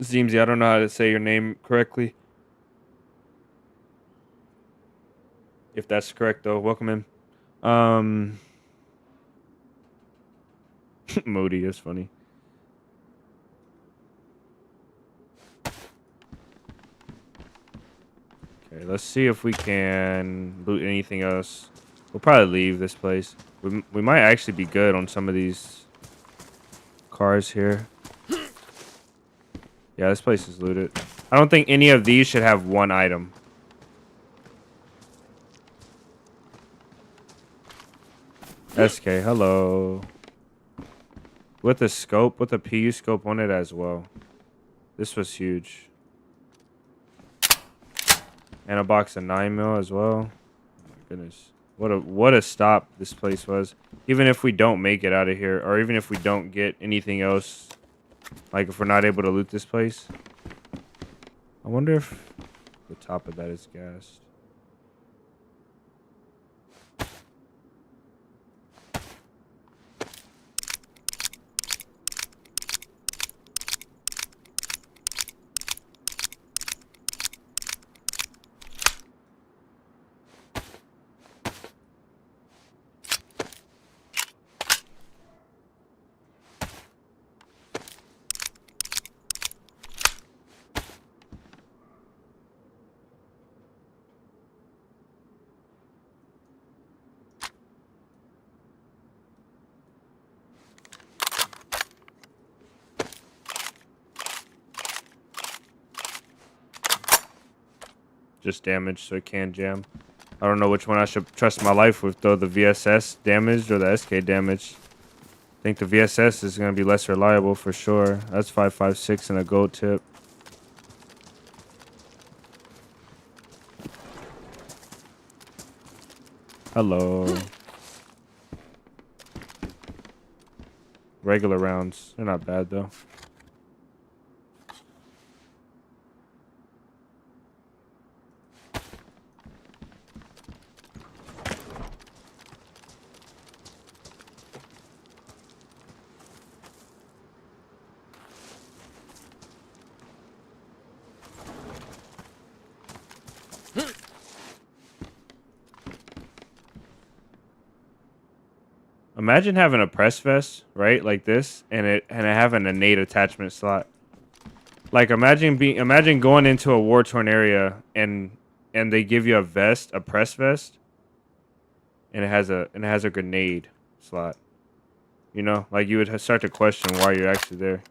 Zeemsy, I don't know how to say your name correctly. If that's correct, though, welcome in. Moody is funny. Okay, let's see if we can loot anything else We'll probably leave this place. We might actually be good on some of these cars here. Yeah, this place is looted. I don't think any of these should have one item. SK, hello. With a scope, with a PU scope on it as well. This was huge. And a box of 9mm as well. Oh my goodness. What a stop this place was. Even if we don't make it out of here, or even if we don't get anything else, like if we're not able to loot this place. I wonder if the top of that is gassed. Just damage, so it can jam. I don't know which one I should trust my life with, though. The VSS damaged or the SK damaged. I think the VSS is going to be less reliable for sure. That's 5.56 and a gold tip. Hello. Regular rounds. They're not bad, though. Imagine having a press vest, right, like this, and it having a nade attachment slot. Like imagine going into a war-torn area and they give you a vest, a press vest, and it has a grenade slot. You know, like you would start to question why you're actually there.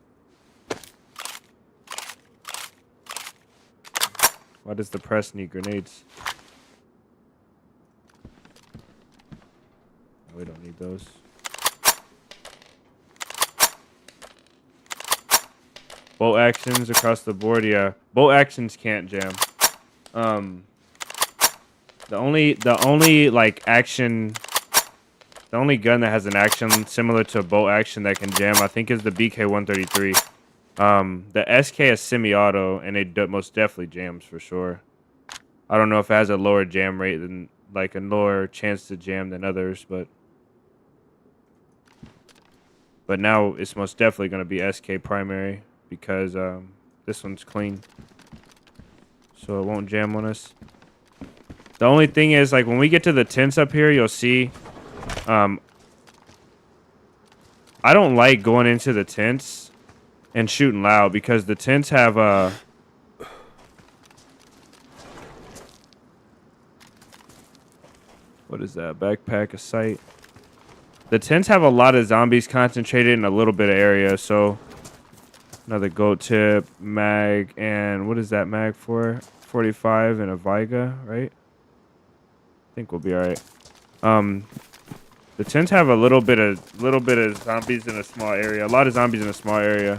Why does the press need grenades? We don't need those. Bolt actions across the board, yeah. Bolt actions can't jam. The only like action, the only gun that has an action similar to a bolt action that can jam, I think, is the BK-133. The SK is semi-auto, and it most definitely jams for sure. I don't know if it has a lower jam rate than, like, a lower chance to jam than others, but now it's most definitely going to be SK primary because this one's clean, so it won't jam on us. The only thing is, like, when we get to the tents up here, you'll see I don't like going into the tents and shooting loud because the tents have what is that? Backpack, a sight. The tents have a lot of zombies concentrated in a little bit of area, so another goat tip, mag, and what is that mag for? 45 and a Viga, right? I think we'll be all right. The tents have a little bit of zombies in a small area. A lot of zombies in a small area.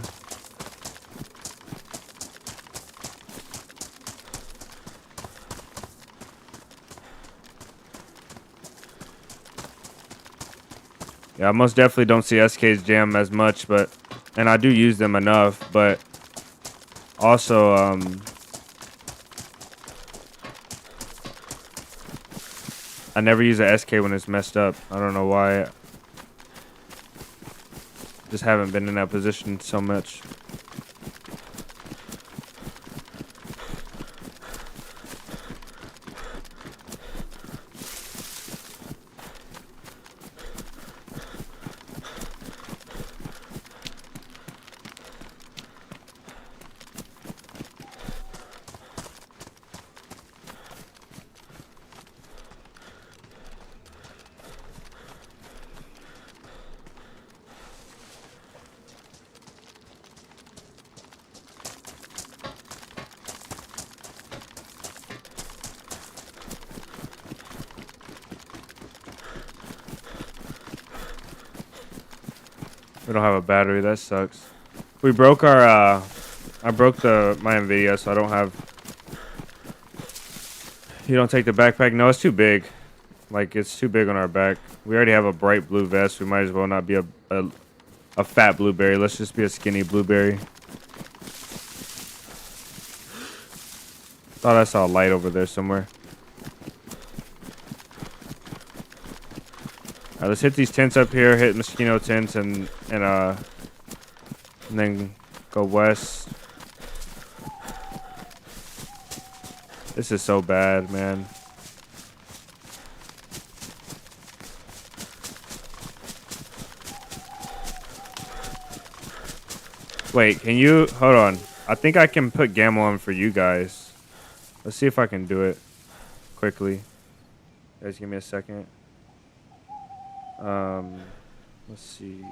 Yeah, I most definitely don't see SKs jam as much, and I do use them enough, but also, I never use a SK when it's messed up. I don't know why. Just haven't been in that position so much. We don't have a battery. That sucks. We broke our, I broke my NVIDIA, so I don't have... You don't take the backpack? No, it's too big. Like, it's too big on our back. We already have a bright blue vest. We might as well not be a fat blueberry. Let's just be a skinny blueberry. Thought I saw a light over there somewhere. Alright, let's hit these tents up here. Hit mosquito tents and then go west. This is so bad, man. Wait, can you... Hold on. I think I can put gamma on for you guys. Let's see if I can do it quickly. Guys, give me a second. Let's see.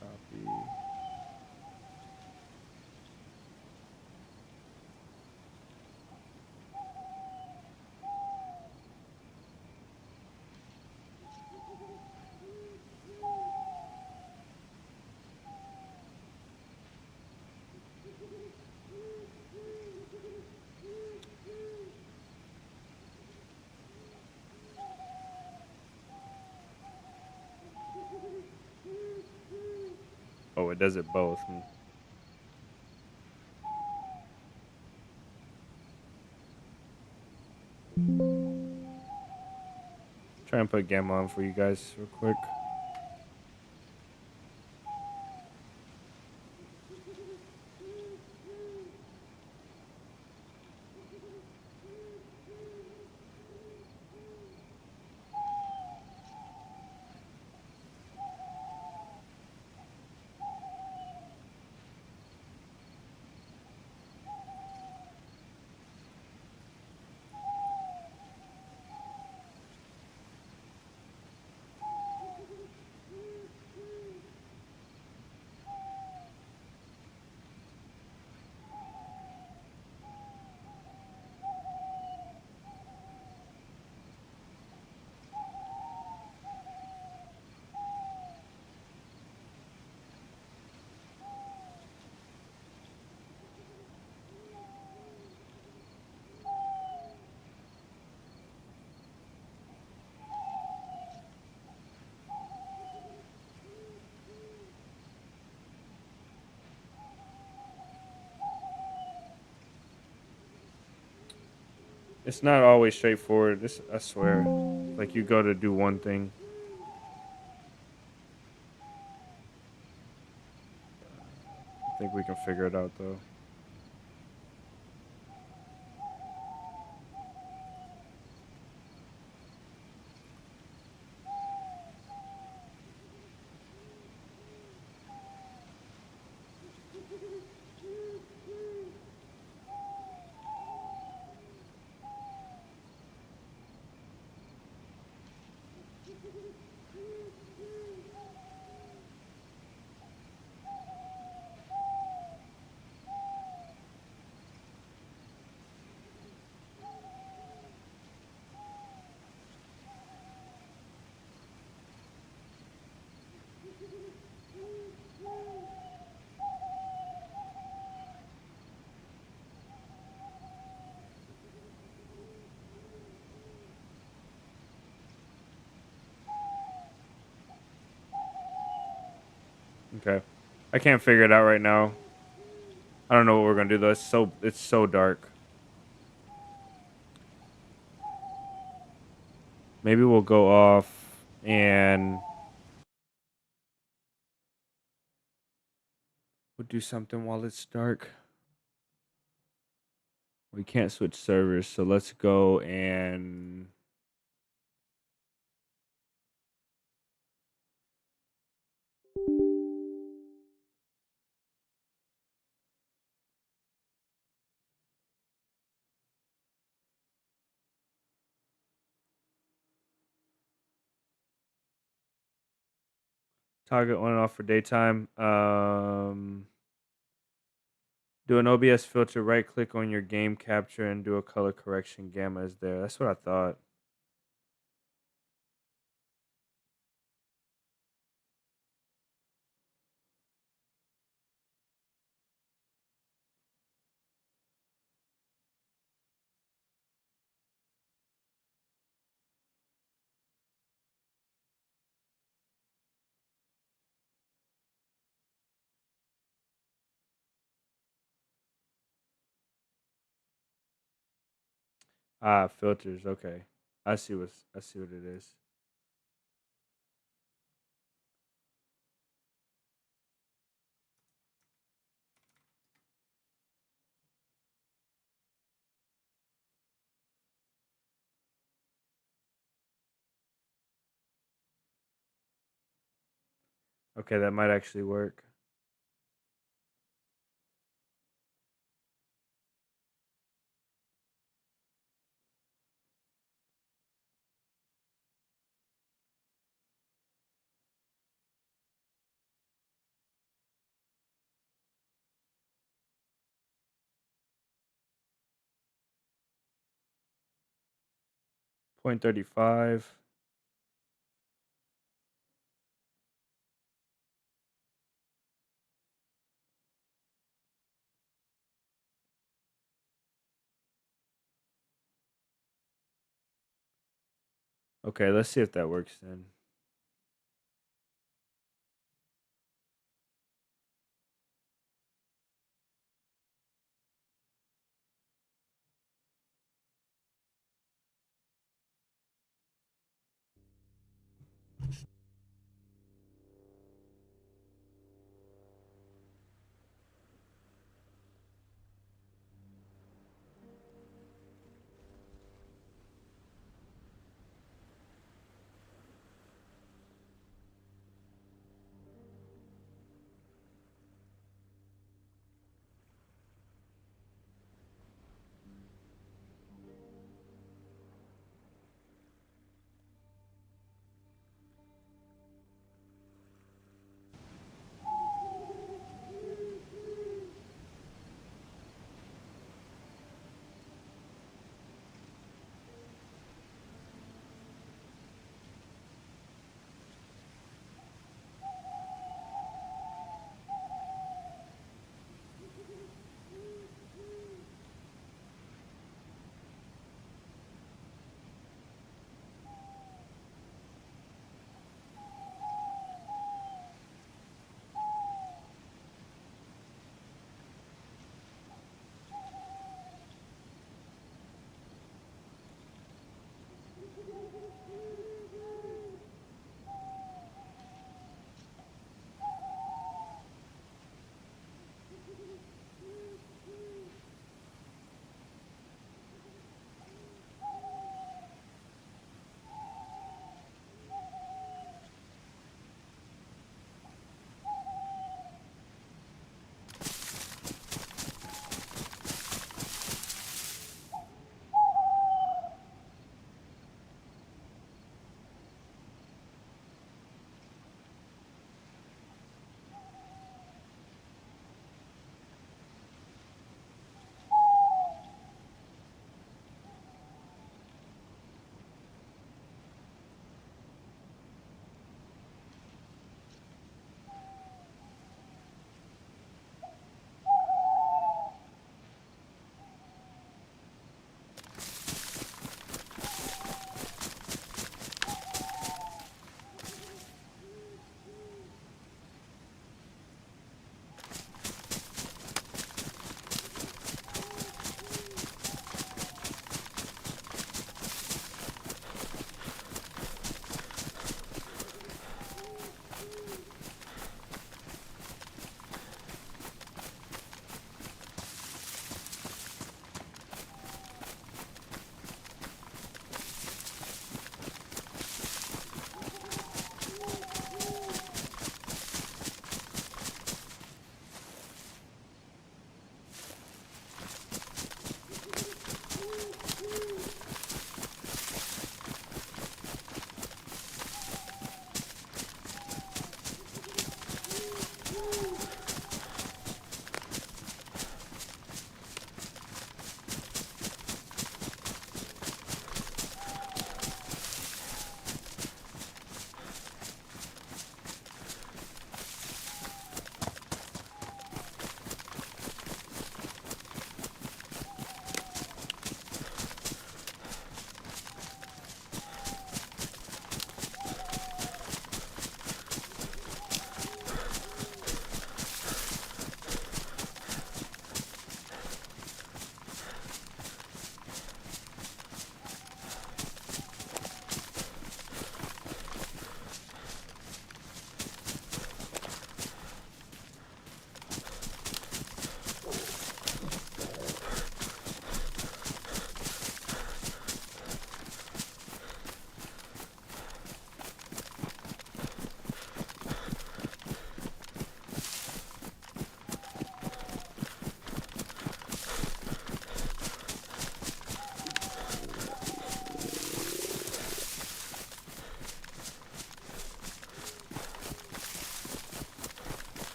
Copy. Oh, it does it both. Try and put gamma on for you guys real quick. It's not always straightforward. This, I swear. Like, you go to do one thing. I think we can figure it out, though. Okay. I can't figure it out right now. I don't know what we're gonna do though. It's so dark. Maybe we'll go off and we'll do something while it's dark. We can't switch servers, so let's go and target on and off for daytime. Do an OBS filter, right click on your game capture and do a color correction. Gamma is there. That's what I thought. Ah, filters. Okay, I see what it is. Okay, that might actually work. Point 35. Okay, let's see if that works then.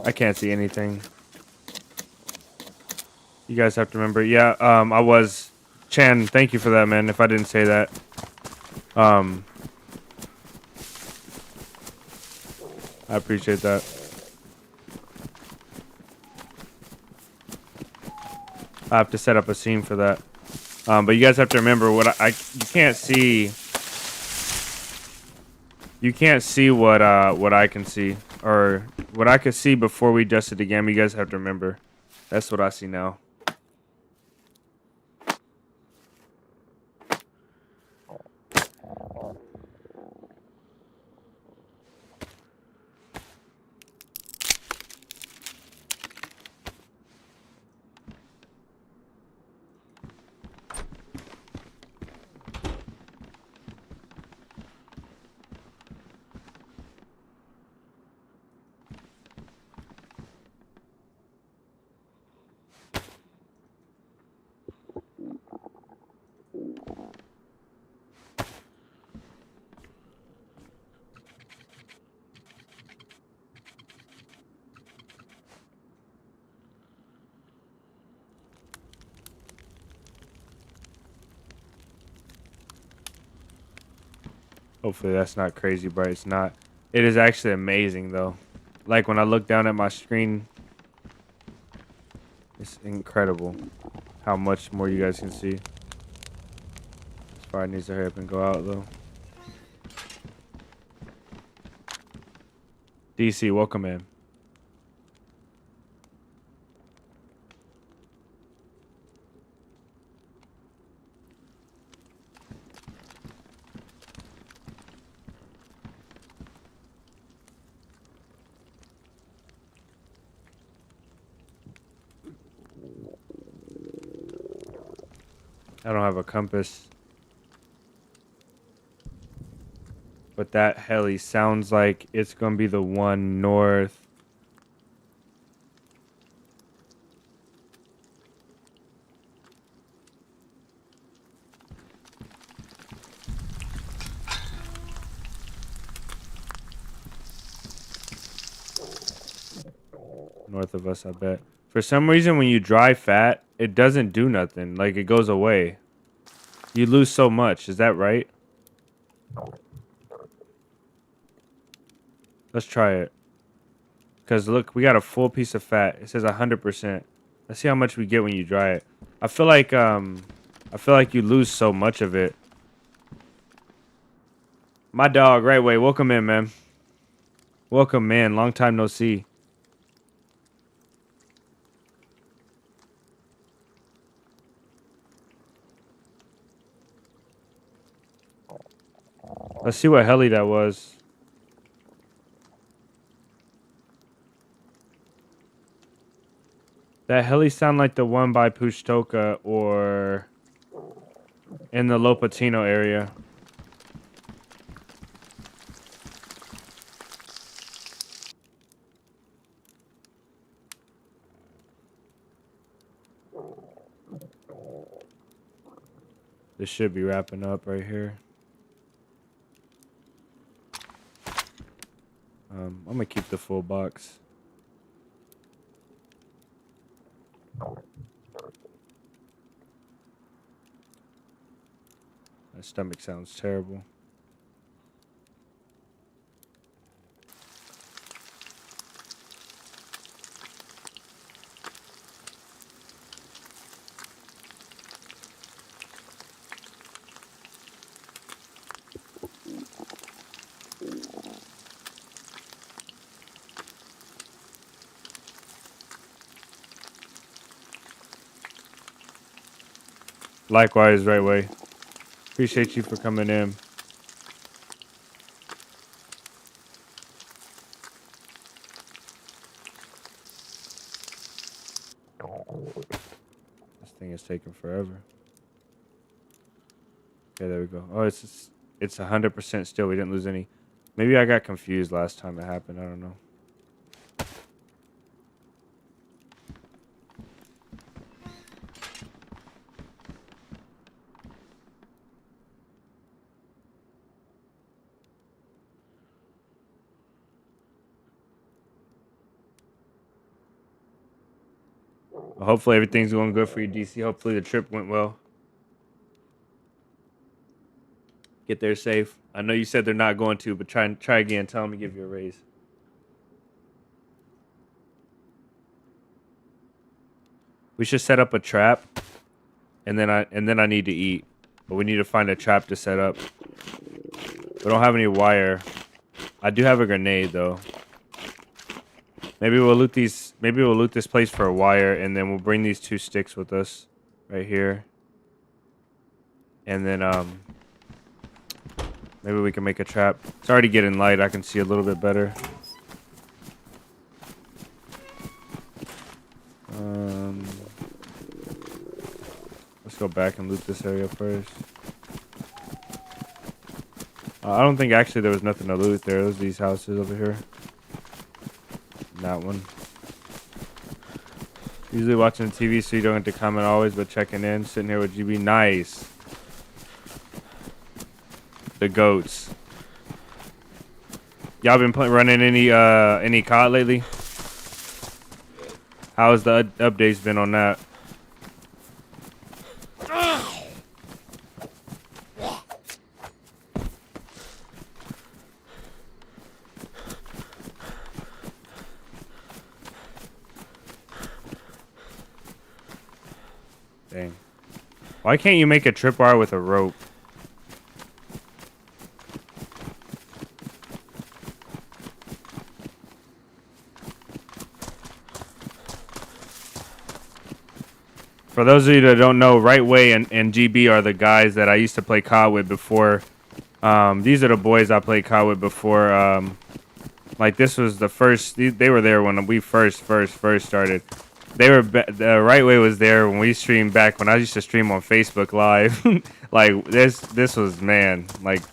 I can't see anything. You guys have to remember. Yeah, I was. Chan, thank you for that, man. If I didn't say that. I appreciate that. I have to set up a scene for that. But you guys have to remember what you can't see. You can't see what I can see, or what I could see before we adjusted the game. You guys have to remember. That's what I see now. Hopefully that's not crazy bright. It's not. It is actually amazing though. Like when I look down at my screen, it's incredible how much more you guys can see. This fire needs to hurry up and go out though. DC, welcome in. I don't have a compass. But that heli sounds like it's gonna be the one north. North of us, I bet. For some reason, when you dry fat, it doesn't do nothing. Like, it goes away. You lose so much. Is that right? Let's try it. Because, look, we got a full piece of fat. It says 100%. Let's see how much we get when you dry it. I feel like you lose so much of it. My dog, right way. Welcome in, man. Welcome, man. Long time no see. Let's see what heli that was. That heli sound like the one by Pushtoka or in the Lopatino area. This should be wrapping up right here. I'm gonna keep the full box. My stomach sounds terrible. Likewise, right way. Appreciate you for coming in. This thing is taking forever. Okay, there we go. Oh, it's 100% still. We didn't lose any. Maybe I got confused last time it happened. I don't know. Well, hopefully everything's going good for you, DC. Hopefully the trip went well. Get there safe. I know you said they're not going to, but try again. Tell them to give you a raise. We should set up a trap, and then I need to eat. But we need to find a trap to set up. We don't have any wire. I do have a grenade though. Maybe we'll loot these. Maybe we'll loot this place for a wire, and then we'll bring these 2 sticks with us, right here. And then maybe we can make a trap. It's already getting light. I can see a little bit better. Let's go back and loot this area first. I don't think actually there was nothing to loot there. There's these houses over here. That one. Usually watching TV so you don't have to comment always, but checking in. Sitting here with GB. Nice. The goats. Y'all been running any COD lately? How's the updates been on that? Dang. Why can't you make a tripwire with a rope? For those of you that don't know, Right Way and GB are the guys that I used to play COD with before. These are the boys I played COD with before. Like this was the first. They were there when we first started. They were the Right Way was there when we streamed back when I used to stream on Facebook Live. Like this was, man, like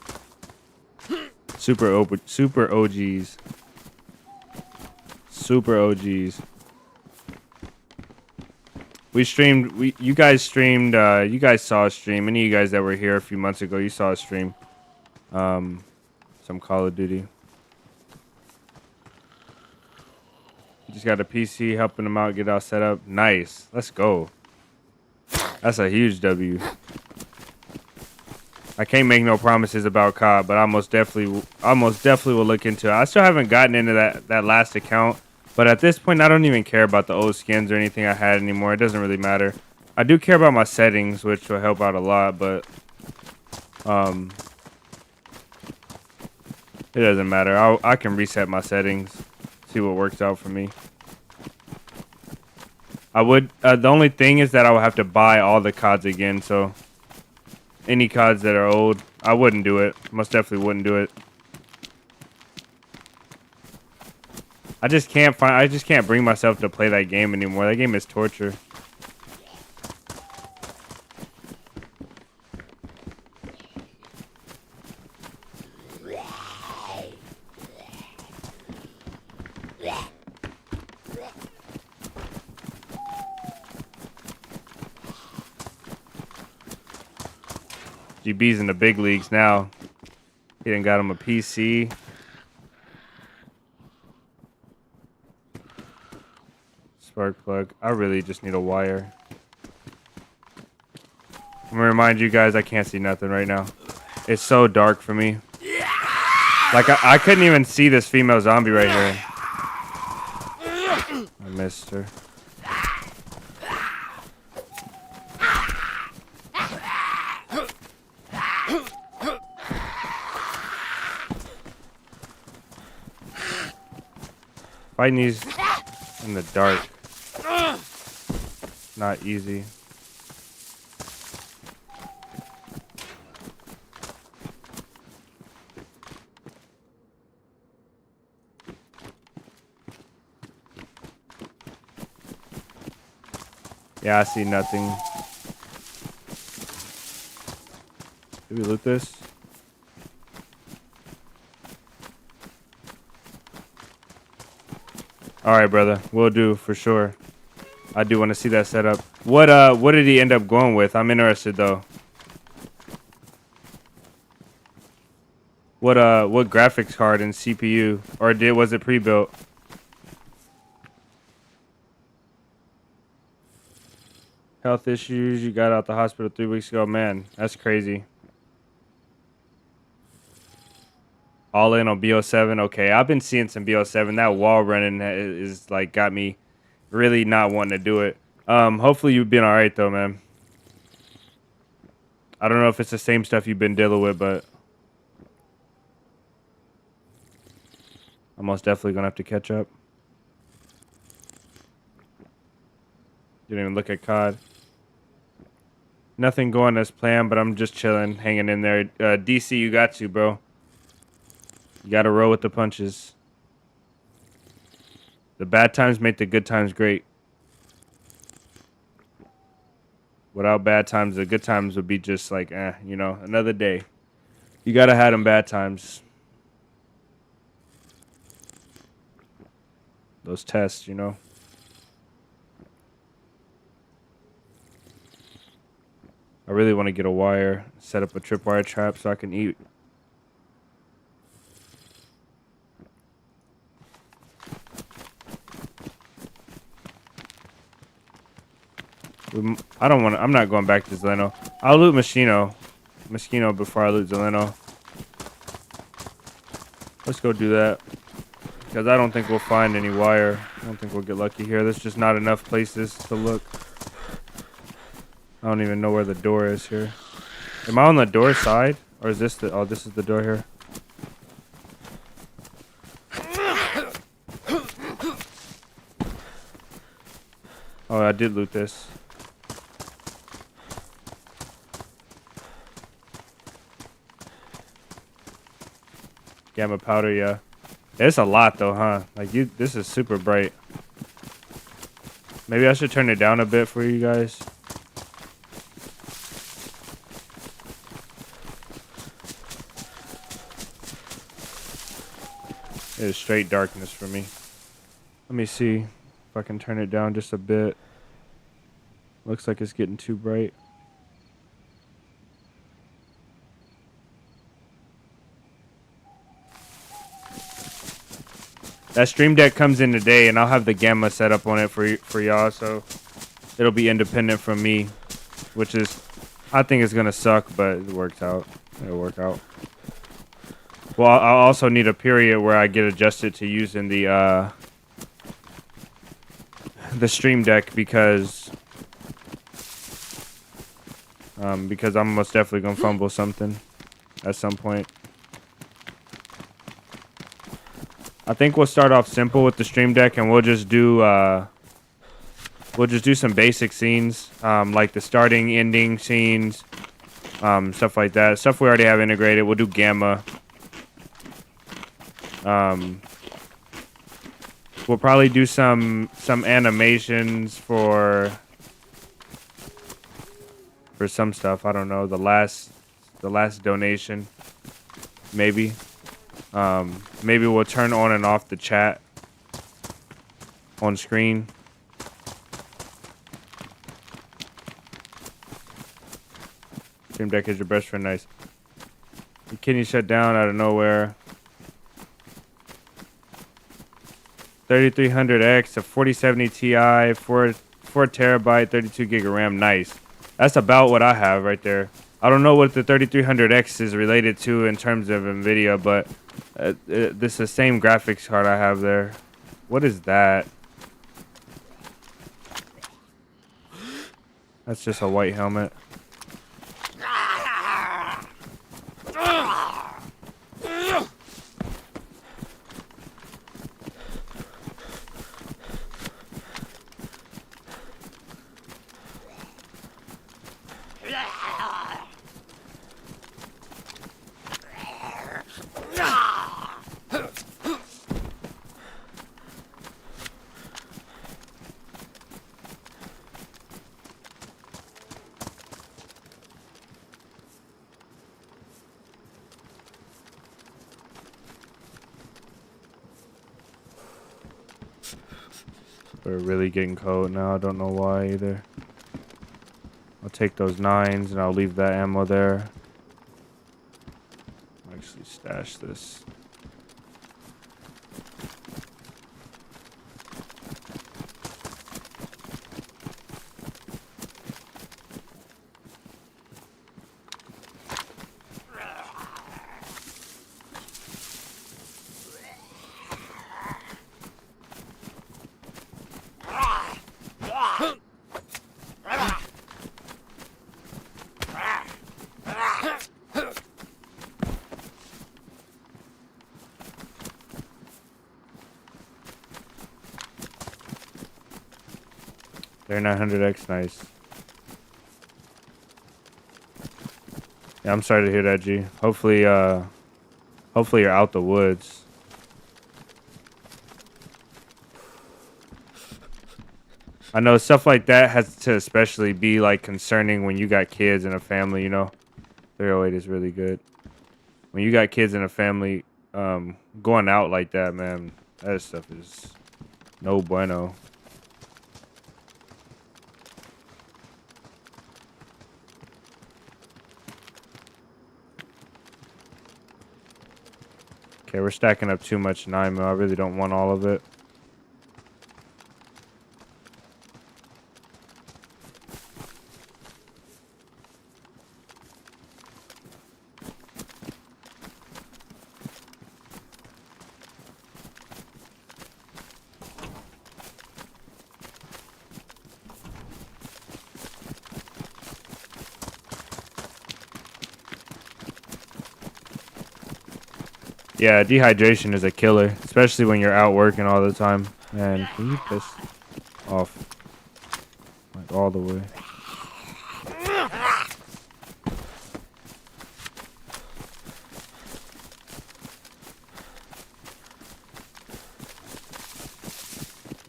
super OGs. Super OGs. We streamed. You guys streamed. You guys saw a stream. Any of you guys that were here a few months ago, you saw a stream. Some Call of Duty. Just got a PC helping them out, get all set up. Nice. Let's go. That's a huge W. I can't make no promises about COD, but I most definitely will look into it. I still haven't gotten into that last account, but at this point, I don't even care about the old skins or anything I had anymore. It doesn't really matter. I do care about my settings, which will help out a lot, but it doesn't matter. I can reset my settings, see what works out for me. I would. The only thing is that I would have to buy all the CODs again. So any CODs that are old, I wouldn't do it. Most definitely wouldn't do it. I just can't bring myself to play that game anymore. That game is torture. GB's in the big leagues now. He done got him a PC. Spark plug. I really just need a wire. I'm gonna remind you guys I can't see nothing right now. It's so dark for me. Like I couldn't even see this female zombie right here. I missed her. Fighting these in the dark. Not easy. Yeah, I see nothing. Did we loot this? All right, brother. We'll do for sure. I do want to see that setup. What did he end up going with? I'm interested though. What graphics card and CPU, or was it pre-built? Health issues. You got out the hospital 3 weeks ago. Man, that's crazy. All in on BO7. Okay, I've been seeing some BO7. That wall running is like got me really not wanting to do it. Hopefully you've been all right though, man. I don't know if it's the same stuff you've been dealing with, but I'm most definitely gonna have to catch up. Didn't even look at COD. Nothing going as planned, but I'm just chilling, hanging in there. DC, you got to, bro. You got to roll with the punches. The bad times make the good times great. Without bad times, the good times would be just like, you know, another day. You got to have them bad times. Those tests, you know. I really want to get a wire, set up a tripwire trap so I can eat. I don't want to, I'm not going back to Zeleno. I'll loot Moschino before I loot Zeleno. Let's go do that. Because I don't think we'll find any wire. I don't think we'll get lucky here. There's just not enough places to look. I don't even know where the door is here. Am I on the door side? Or is this the... Oh, this is the door here. Oh, I did loot this. Gamma powder, yeah. It's a lot though, huh? Like this is super bright. Maybe I should turn it down a bit for you guys. It is straight darkness for me. Let me see if I can turn it down just a bit. Looks like it's getting too bright. That stream deck comes in today, and I'll have the gamma set up on it for y'all, so it'll be independent from me, which is, I think it's gonna suck, but it works out. It'll work out. Well, I'll also need a period where I get adjusted to using the stream deck because I'm most definitely gonna fumble something at some point. I think we'll start off simple with the stream deck, and we'll just do some basic scenes, like the starting, ending scenes, stuff like that. Stuff we already have integrated. We'll do gamma. We'll probably do some animations for some stuff. I don't know. The last donation, maybe. Maybe we'll turn on and off the chat on screen. Stream deck is your best friend. Nice. The kidney shut down out of nowhere. 3300X, a 4070 Ti, 4 terabyte, 32 gig of RAM. Nice. That's about what I have right there. I don't know what the 3300X is related to in terms of NVIDIA, but this is the same graphics card I have there. What is that? That's just a white helmet. We're really getting cold now. I don't know why either. I'll take those 9s and I'll leave that ammo there. I'll actually stash this. They're 900X, nice. Yeah, I'm sorry to hear that, G. Hopefully you're out the woods. I know stuff like that has to especially be like concerning when you got kids and a family, you know. 308 is really good. When you got kids and a family, going out like that, man, that stuff is no bueno. Okay, we're stacking up too much 9mm. I really don't want all of it. Yeah, dehydration is a killer, especially when you're out working all the time. Man, can you piss off? Like, all the way.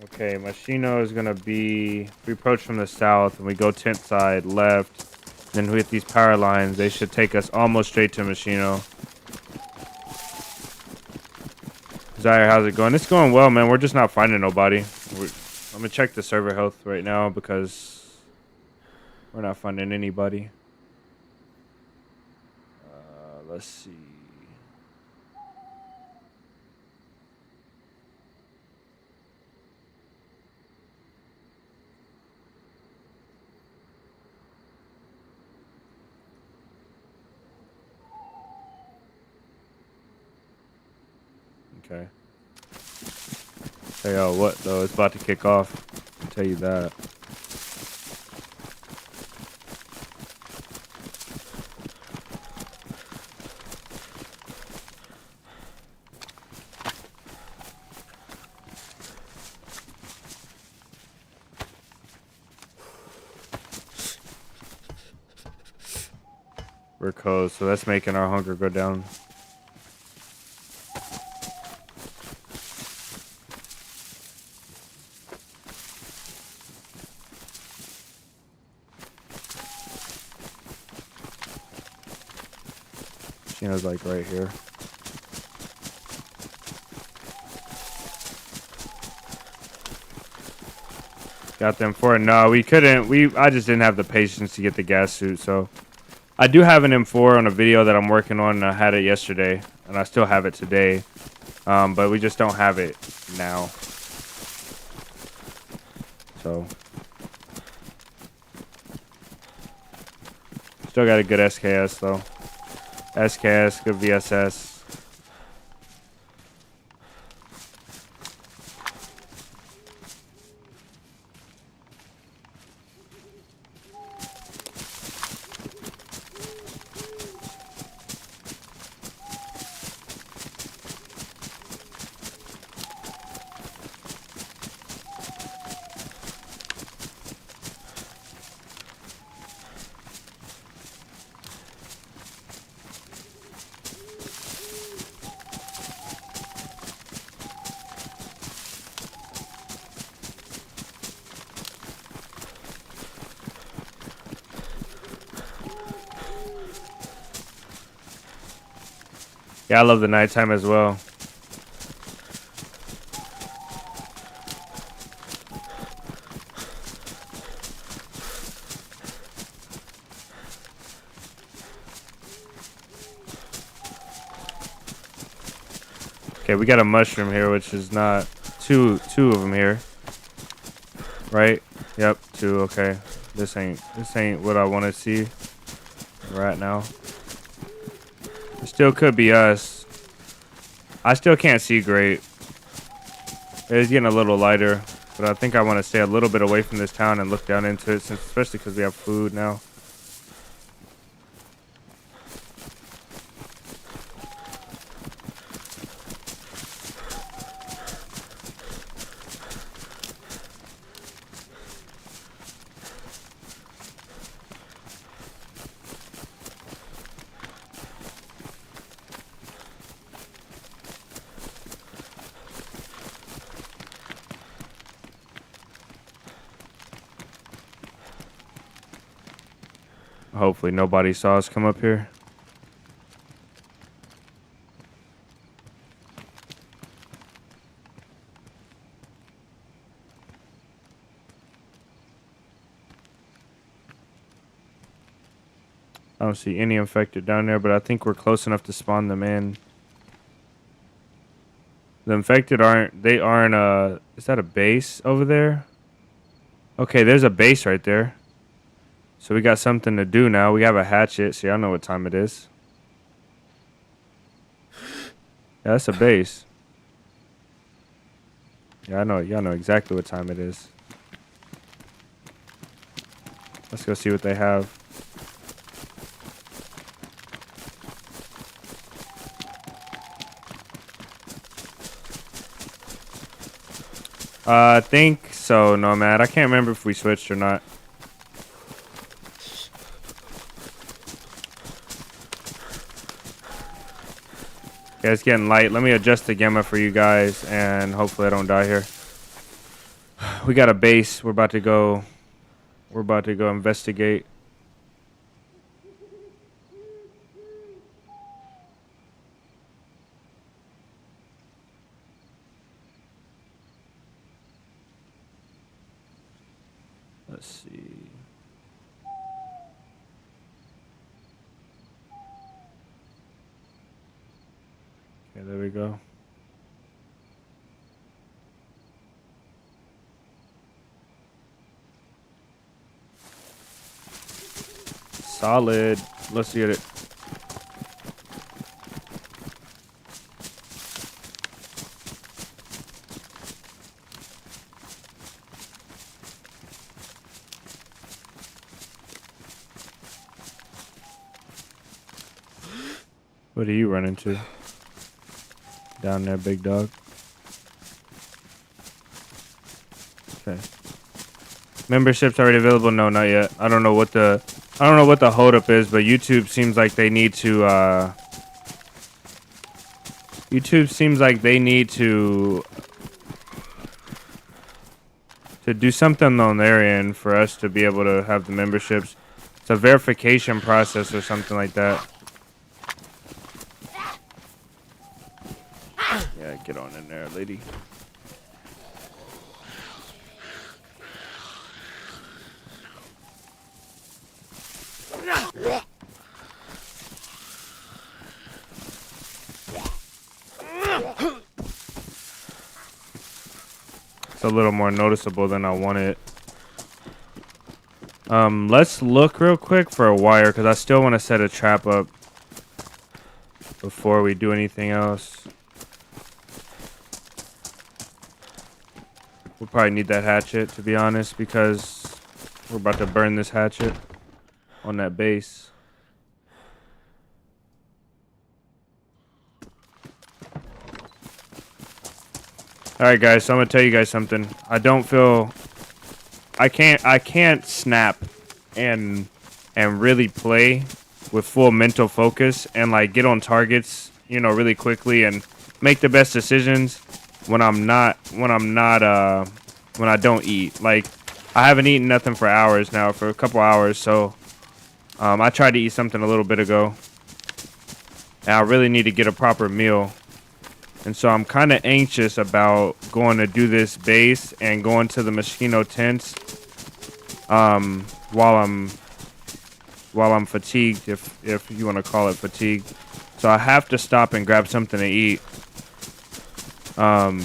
Okay, Machino is gonna be... We approach from the south, and we go tent side, left. Then with these power lines, they should take us almost straight to Machino. Zaire, how's it going? It's going well, man. We're just not finding nobody. I'm gonna check the server health right now because we're not finding anybody. Let's see. Okay. Hey, yo, what though? It's about to kick off. I'll tell you that. We're cold, so that's making our hunger go down. Sheena's like right here. Got them for it. No, we couldn't. I just didn't have the patience to get the gas suit, so I do have an M4 on a video that I'm working on, and I had it yesterday, and I still have it today. But we just don't have it now. So still got a good SKS though. SKS, good VSS. Yeah, I love the nighttime as well. Okay, we got a mushroom here, which is not two of them here. Right? Yep, 2. Okay. This ain't what I want to see right now. It still could be us. I still can't see great. It's getting a little lighter, but I think I want to stay a little bit away from this town and look down into it, especially because we have food now. Hopefully nobody saw us come up here. I don't see any infected down there, but I think we're close enough to spawn them in. The infected aren't, is that a base over there? Okay, there's a base right there. So we got something to do now. We have a hatchet, so y'all know what time it is. Yeah, that's a base. Yeah, I know, y'all know exactly what time it is. Let's go see what they have. I think so, Nomad. I can't remember if we switched or not. Yeah, it's getting light. Let me adjust the gamma for you guys, and hopefully I don't die here. We got a base. We're about to go investigate. Let's see. Okay, there we go. Solid. Let's get it. What do you run into? Down there, big dog. Okay. Membership's already available? No, not yet. I don't know what the hold up is, but YouTube seems like they need to do something on their end for us to be able to have the memberships. It's a verification process or something like that. Yeah, get on in there, lady. It's a little more noticeable than I wanted. Let's look real quick for a wire, because I still want to set a trap up before we do anything else. We'll probably need that hatchet, to be honest, because we're about to burn this hatchet on that base. Alright guys, so I'm gonna tell you guys something. I can't snap and really play with full mental focus and like get on targets, you know, really quickly and make the best decisions when I don't eat. Like, I haven't eaten nothing for hours now, for a couple hours, so I tried to eat something a little bit ago. And I really need to get a proper meal. And so I'm kind of anxious about going to do this base and going to the mosquito tents while I'm fatigued, if you want to call it fatigue. So I have to stop and grab something to eat. But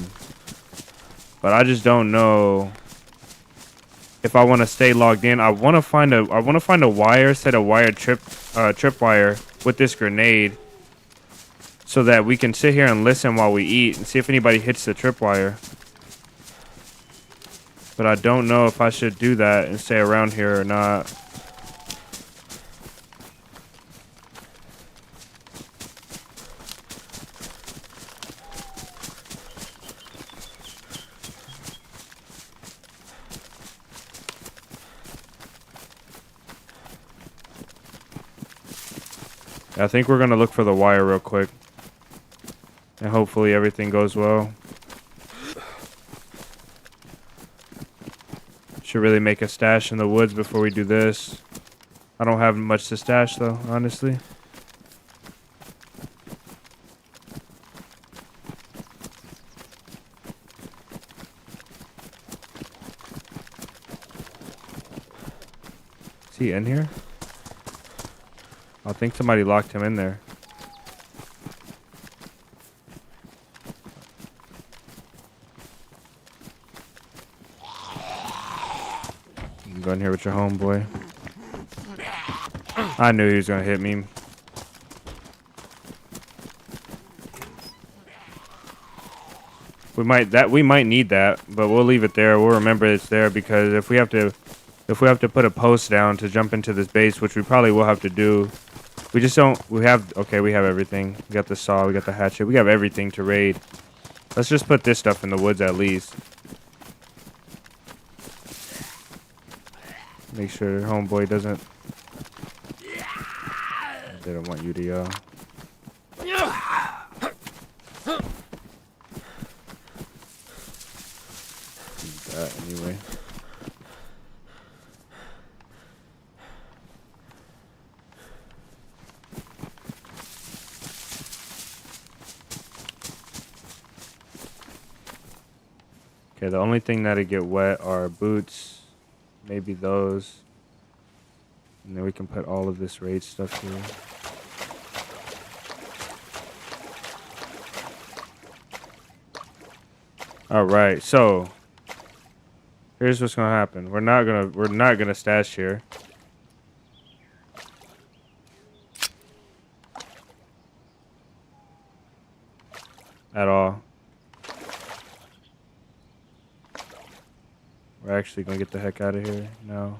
I just don't know if I want to stay logged in. I want to find a wire, set a wire tripwire with this grenade, so that we can sit here and listen while we eat and see if anybody hits the tripwire. But I don't know if I should do that and stay around here or not. I think we're gonna look for the wire real quick. And hopefully everything goes well. Should really make a stash in the woods before we do this. I don't have much to stash though, honestly. Is he in here? I think somebody locked him in there. You can go in here with your homeboy. I knew he was gonna hit me. We might need that, but we'll leave it there. We'll remember it's there because if we have to put a post down to jump into this base, which we probably will have to do, we just don't. We have everything. We got the saw, we got the hatchet, we have everything to raid. Let's just put this stuff in the woods at least. Make sure homeboy doesn't. They don't want you to yell. Anyway. Okay, the only thing that'll get wet are boots, maybe those, and then we can put all of this raid stuff here. All right, so here's what's gonna happen. We're not gonna stash here. At all. We're actually gonna get the heck out of here now.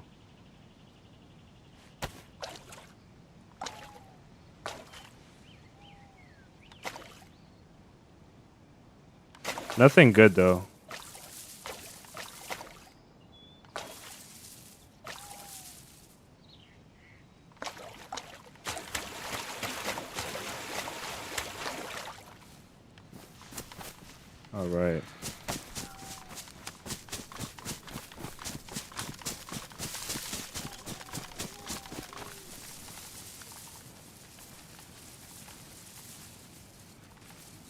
Nothing good though. All right.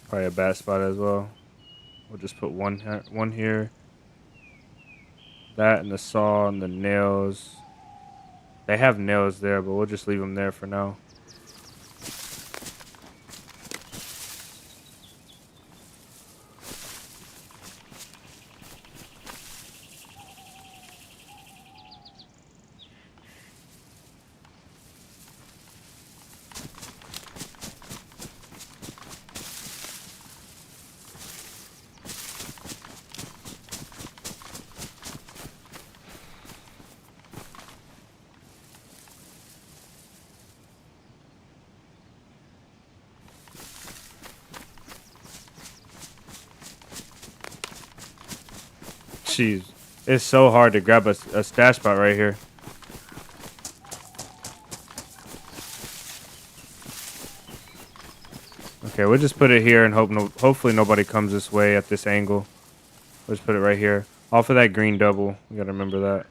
Probably a bad spot as well. We'll just put one here. That and the saw and the nails. They have nails there, but we'll just leave them there for now. Jeez, it's so hard to grab a stash spot right here. Okay, we'll just put it here and hopefully nobody comes this way at this angle. We'll just put it right here. Off of that green double. We gotta remember that.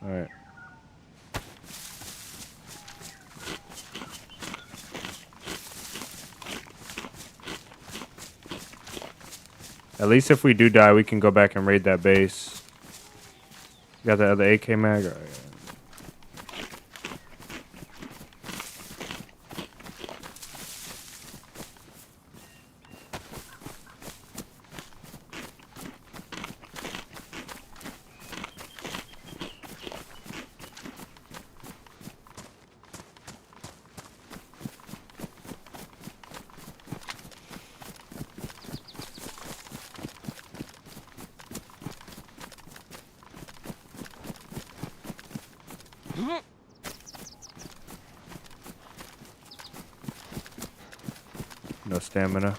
All right. At least if we do die, we can go back and raid that base. You got the other AK mag? All right. No stamina.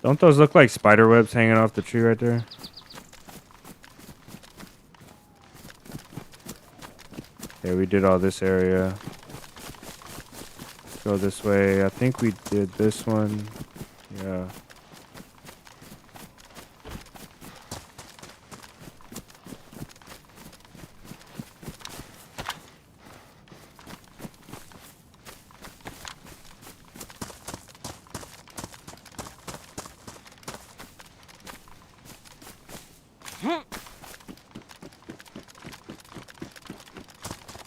Don't those look like spider webs hanging off the tree right there? Okay, we did all this area. Let's go this way. I think we did this one. Yeah.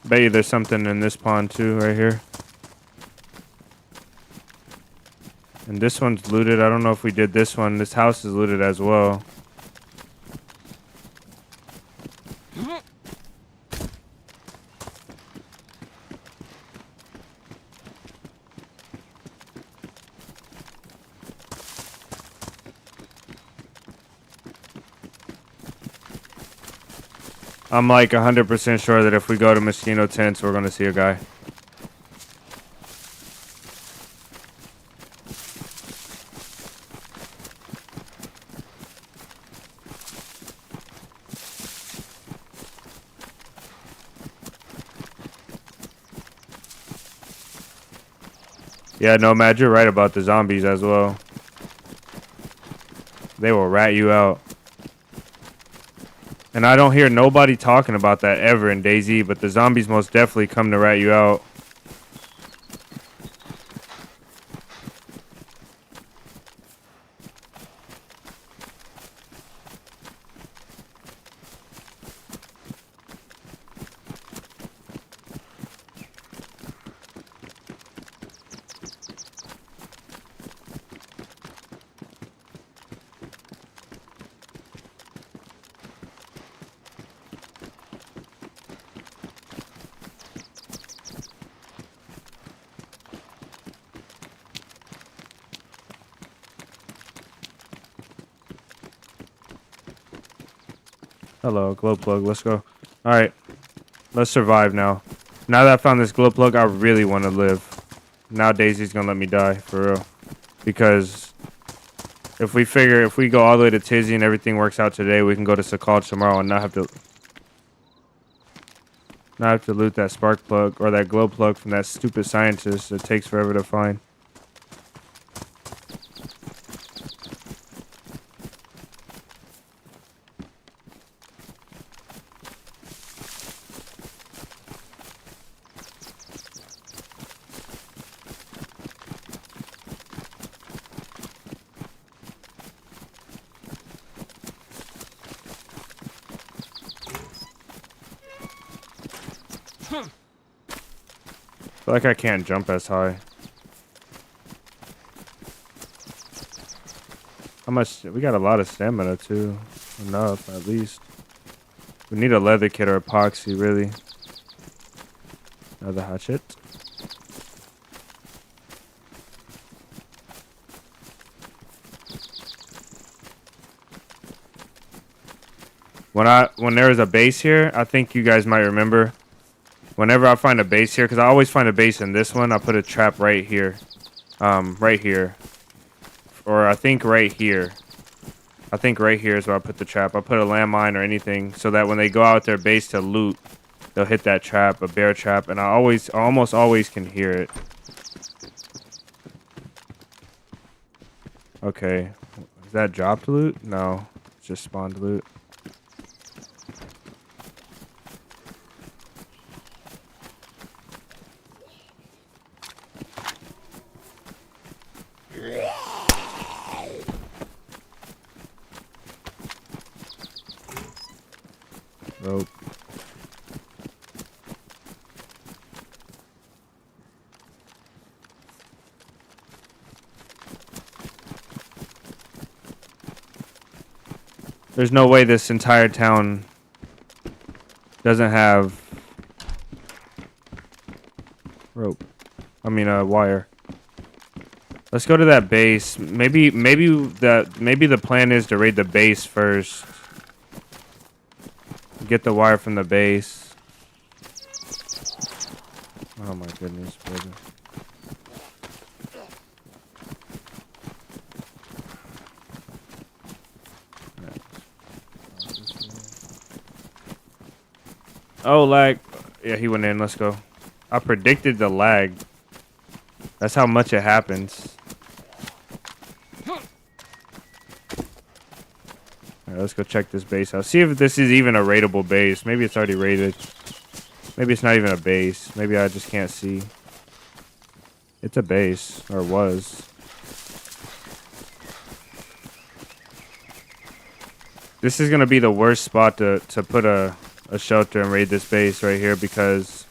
Bet you there's something in this pond too, right here. And this one's looted. I don't know if we did this one. This house is looted as well. I'm like 100% sure that if we go to Mosquito Tents, we're going to see a guy. Yeah, Nomad, you're right about the zombies as well. They will rat you out. And I don't hear nobody talking about that ever in DayZ, but the zombies most definitely come to rat you out. Hello, glow plug. Let's go. All right, let's survive now. Now that I found this glow plug, I really want to live. Now DayZ's gonna let me die for real, because if we go all the way to Tizzy and everything works out today, we can go to Sakal tomorrow and not have to loot that spark plug or that glow plug from that stupid scientist that takes forever to find. I feel like I can't jump as high. How much? We got a lot of stamina too. Enough, at least. We need a leather kit or epoxy, really. Another hatchet. When there is a base here, I think you guys might remember. Whenever I find a base here, because I always find a base in this one, I put a trap right here. Right here. Or I think right here. I think right here is where I put the trap. I put a landmine or anything so that when they go out their base to loot, they'll hit that trap, a bear trap, and I almost always can hear it. Okay. Is that dropped loot? No. It's just spawned loot. Rope. There's no way this entire town doesn't have rope. I mean, wire. Let's go to that base. Maybe the plan is to raid the base first. Get the wire from the base. Oh my goodness, brother. Oh, like, Yeah, he went in. Let's go. I predicted the lag. That's how much it happens. Alright, let's go check this base out. See if this is even a raidable base. Maybe it's already raided. Maybe it's not even a base. Maybe I just can't see. It's a base. Or was. This is going to be the worst spot to put a shelter and raid this base right here because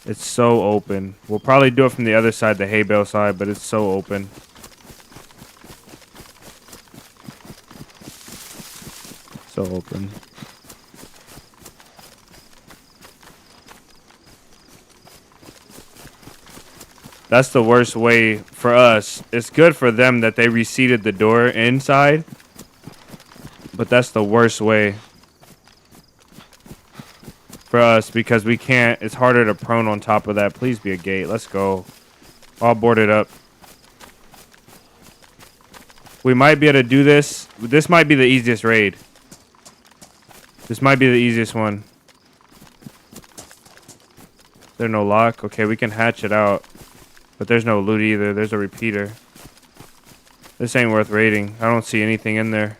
it's so open. We'll probably do it from the other side, the hay bale side, but it's so open. So open. That's the worst way for us. It's good for them that they reseated the door inside, but that's the worst way for us because we can't. It's harder to prone on top of that. Please be a gate. Let's go. All boarded up. We might be able to do this. This might be the easiest raid. This might be the easiest one. There's no lock. Okay, we can hatch it out. But there's no loot either. There's a repeater. This ain't worth raiding. I don't see anything in there.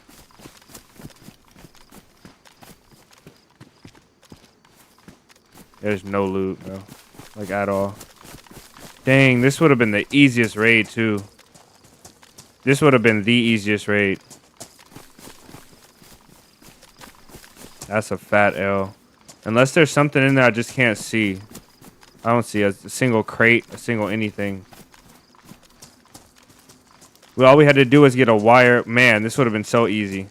There's no loot, bro. Like, at all. Dang, this would have been the easiest raid, too. This would have been the easiest raid. That's a fat L. Unless there's something in there I just can't see. I don't see a single crate, a single anything. Well, all we had to do was get a wire. Man, this would have been so easy.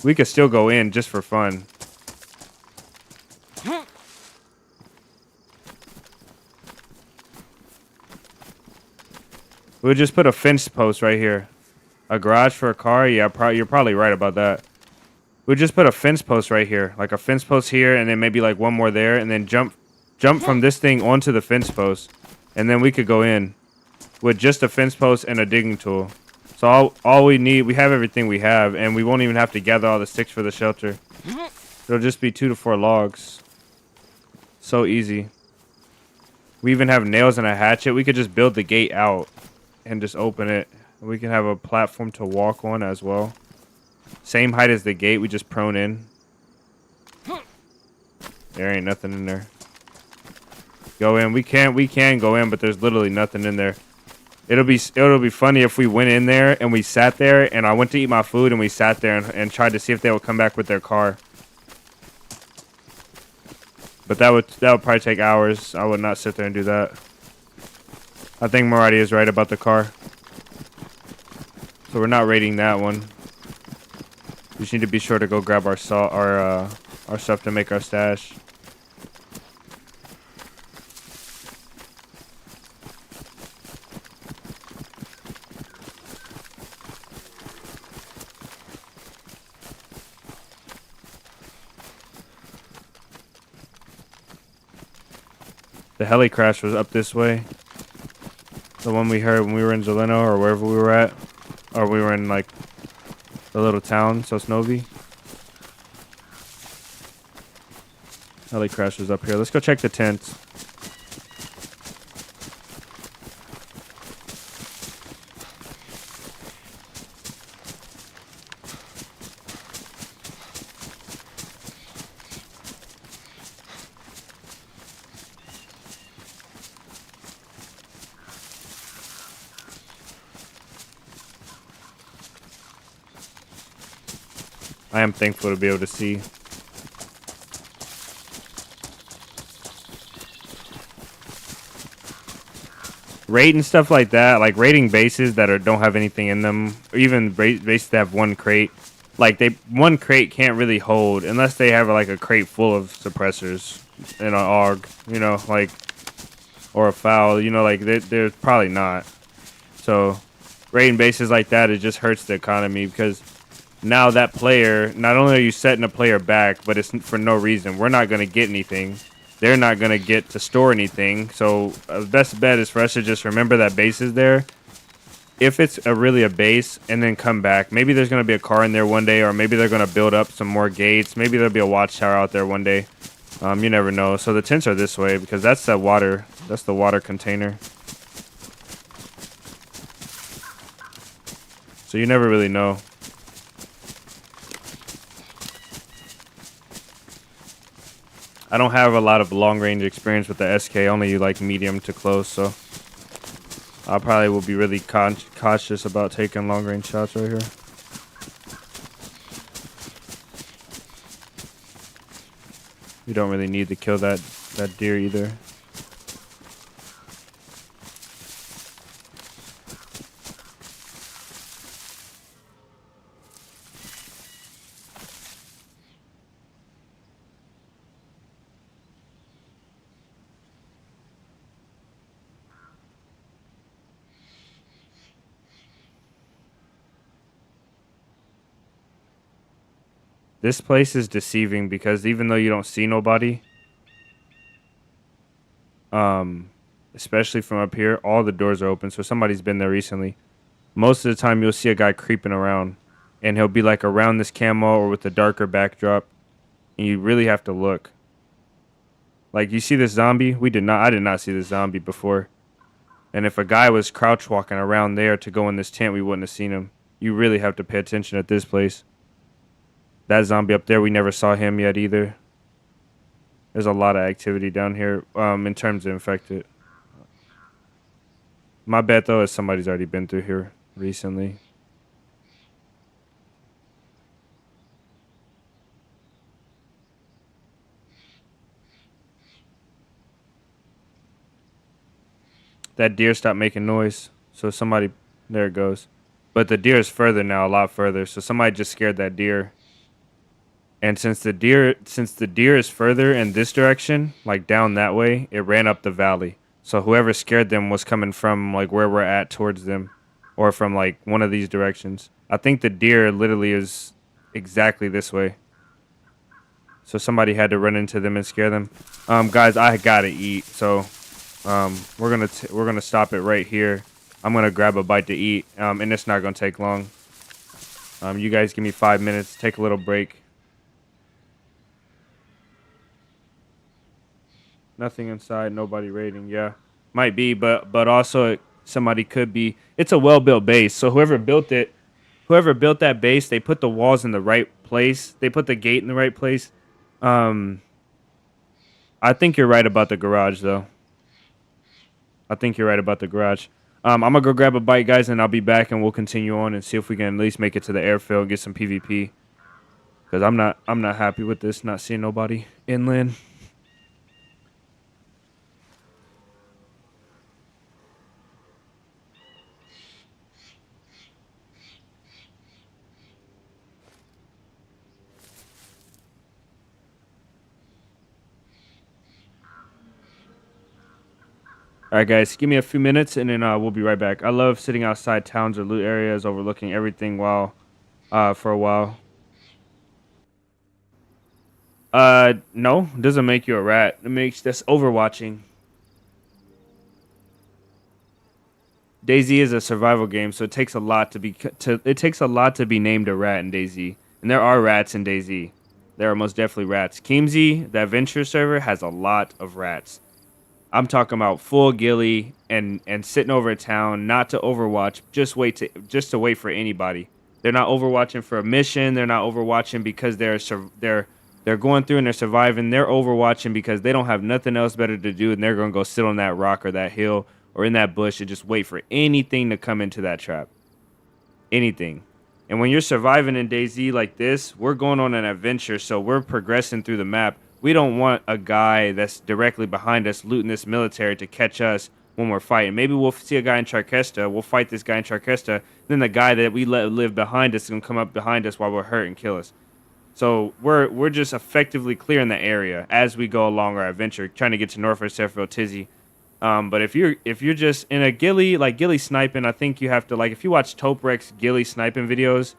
We could still go in just for fun. We'll just put a fence post right here. A garage for a car? Yeah, you're probably right about that. We'll just put a fence post right here. Like a fence post here, and then maybe like one more there, and then jump from this thing onto the fence post, and then we could go in with just a fence post and a digging tool. So all we need, we have everything we have, and we won't even have to gather all the sticks for the shelter. It'll just be 2 to 4 logs. So easy. We even have nails and a hatchet. We could just build the gate out and just open it. We can have a platform to walk on as well. Same height as the gate. We just prone in. There ain't nothing in there. Go in. We can go in, but there's literally nothing in there. It'll be funny if we went in there and we sat there and I went to eat my food and we sat there and tried to see if they would come back with their car. But that would probably take hours. I would not sit there and do that. I think Maradi is right about the car. So we're not raiding that one. We just need to be sure to go grab our salt, our stuff to make our stash. The heli crash was up this way. The one we heard when we were in Zeleno or wherever we were at. Or we were in like the little town, Sosnovi. Heli crash was up here. Let's go check the tent. I am thankful to be able to see. Raid and stuff like that, like raiding bases that don't have anything in them, or even bases that have one crate. Like one crate can't really hold unless they have like a crate full of suppressors and an AUG, you know, like, or a foul, you know, like they're probably not. So raiding bases like that, it just hurts the economy because now that player, not only are you setting a player back, but it's for no reason. We're not going to get anything. They're not going to get to store anything. So the best bet is for us to just remember that base is there if it's really a base and then come back. Maybe there's going to be a car in there one day, or maybe they're going to build up some more gates. Maybe there'll be a watchtower out there one day. You never know. So the tents are this way because that's the water. That's the water container. So you never really know. I don't have a lot of long range experience with the SK, only like medium to close, so I probably will be really cautious about taking long range shots right here. You don't really need to kill that deer either. This place is deceiving because even though you don't see nobody, especially from up here, all the doors are open. So somebody's been there recently. Most of the time you'll see a guy creeping around and he'll be like around this camo or with a darker backdrop. And you really have to look. Like you see this zombie? I did not see this zombie before. And if a guy was crouch walking around there to go in this tent, we wouldn't have seen him. You really have to pay attention at this place. That zombie up there, we never saw him yet either. There's a lot of activity down here in terms of infected. My bet, though, is somebody's already been through here recently. That deer stopped making noise, so somebody... There it goes. But the deer is further now, a lot further, so somebody just scared that deer. And since the deer is further in this direction, like down that way, it ran up the valley. So whoever scared them was coming from like where we're at towards them, or from like one of these directions. I think the deer literally is exactly this way. So somebody had to run into them and scare them. Guys, I gotta eat, so we're gonna stop it right here. I'm gonna grab a bite to eat, and it's not gonna take long. You guys give me 5 minutes, take a little break. Nothing inside, nobody raiding. Yeah, might be, but also somebody could be. It's a well-built base, so whoever built that base, they put the walls in the right place. They put the gate in the right place. I think you're right about the garage, though. I think you're right about the garage. I'm gonna go grab a bite, guys, and I'll be back, and we'll continue on and see if we can at least make it to the airfield and get some PvP. Because I'm not happy with this, not seeing nobody inland. All right, guys, give me a few minutes, and then we'll be right back. I love sitting outside towns or loot areas, overlooking everything for a while. No, it doesn't make you a rat. It makes that's overwatching. DayZ is a survival game, so it takes a lot to be named a rat in DayZ, and there are rats in DayZ. There are most definitely rats. 𝙏𝙤𝙙𝙬𝙧𝙚, the adventure server, has a lot of rats. I'm talking about full ghillie and sitting over a town, not to overwatch, just to wait for anybody. They're not overwatching for a mission. They're not overwatching because they're going through and they're surviving. They're overwatching because they don't have nothing else better to do, and they're gonna go sit on that rock or that hill or in that bush and just wait for anything to come into that trap. Anything. And when you're surviving in DayZ like this, we're going on an adventure, so we're progressing through the map. We don't want a guy that's directly behind us looting this military to catch us when we're fighting. Maybe we'll see a guy in Charkesta. We'll fight this guy in Charkesta. Then the guy that we let live behind us is going to come up behind us while we're hurt and kill us. So we're just effectively clearing the area as we go along our adventure, trying to get to Norfolk, Sheffield, Tizzy. But if you're just in a ghillie, like ghillie sniping, I think you have to, like, if you watch 𝙏𝙏𝙀𝙀's ghillie sniping videos,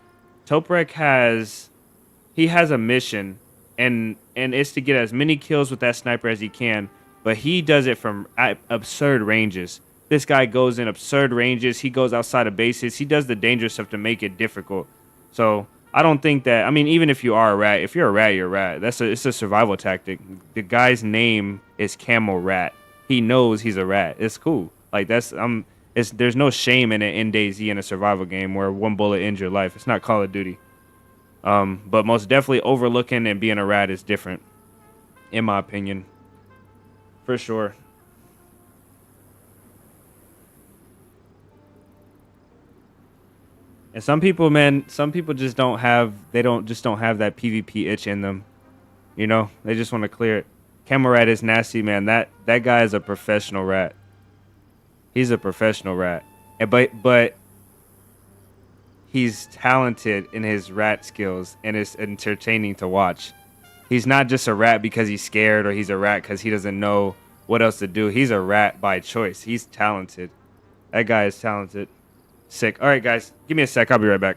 𝙏𝙏𝙀𝙀 has a mission. And it's to get as many kills with that sniper as he can, but he does it from absurd ranges. This guy goes in absurd ranges. He goes outside of bases. He does the dangerous stuff to make it difficult. So I don't think that. I mean, even if you are a rat, if you're a rat, you're a rat. It's a survival tactic. The guy's name is Camel Rat. He knows he's a rat. It's cool. Like there's no shame in it in DayZ in a survival game where one bullet ends your life. It's not Call of Duty. But most definitely overlooking and being a rat is different, in my opinion, for sure. And some people, man, just don't have that PvP itch in them. You know, they just want to clear it. Camel Rat is nasty, man. That guy is a professional rat. He's a professional rat. And but he's talented in his rat skills, and it's entertaining to watch. He's not just a rat because he's scared, or he's a rat because he doesn't know what else to do. He's a rat by choice. He's talented. That guy is talented. Sick. All right, guys. Give me a sec. I'll be right back.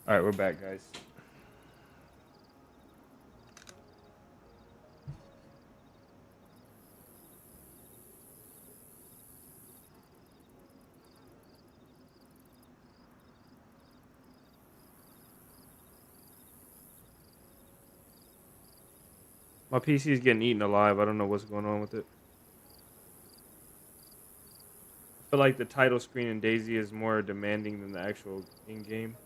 All right, we're back, guys. My PC is getting eaten alive. I don't know what's going on with it. I feel like the title screen in DayZ is more demanding than the actual in-game.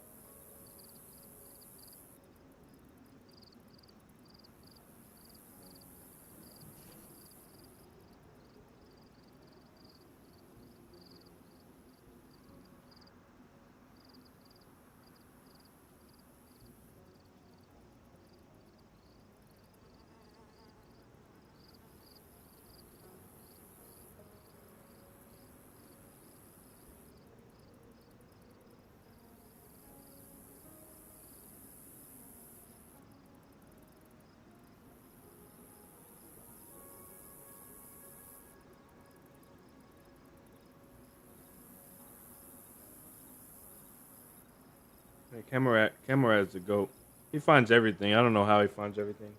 Hey, Camera is the GOAT. He finds everything. I don't know how he finds everything.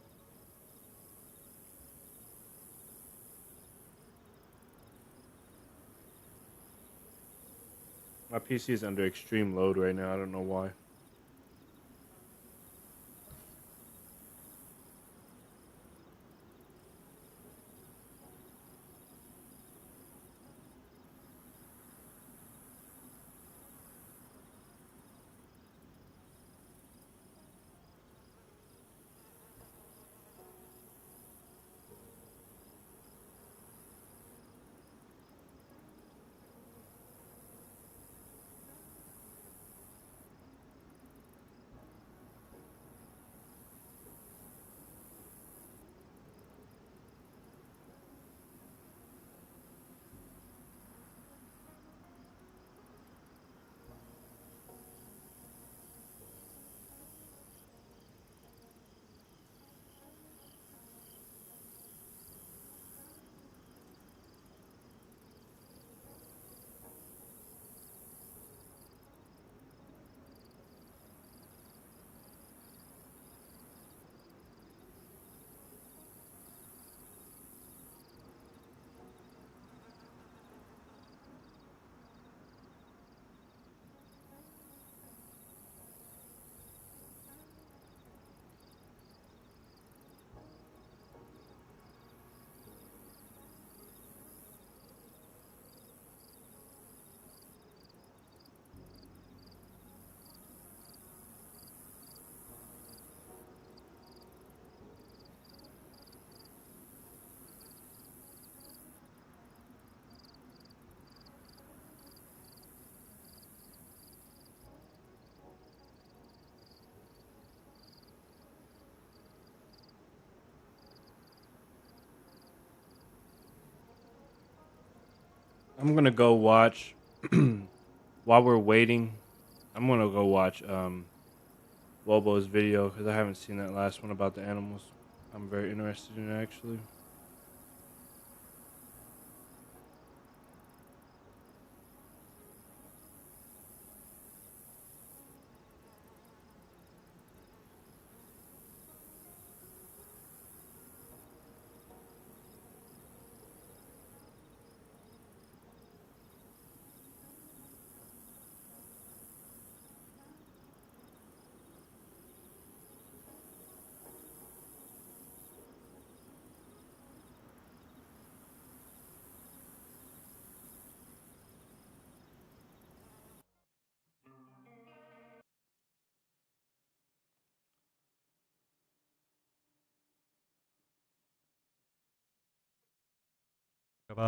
My PC is under extreme load right now. I don't know why. I'm gonna go watch while we're waiting. I'm gonna go watch Wobo's video because I haven't seen that last one about the animals. I'm very interested in it actually.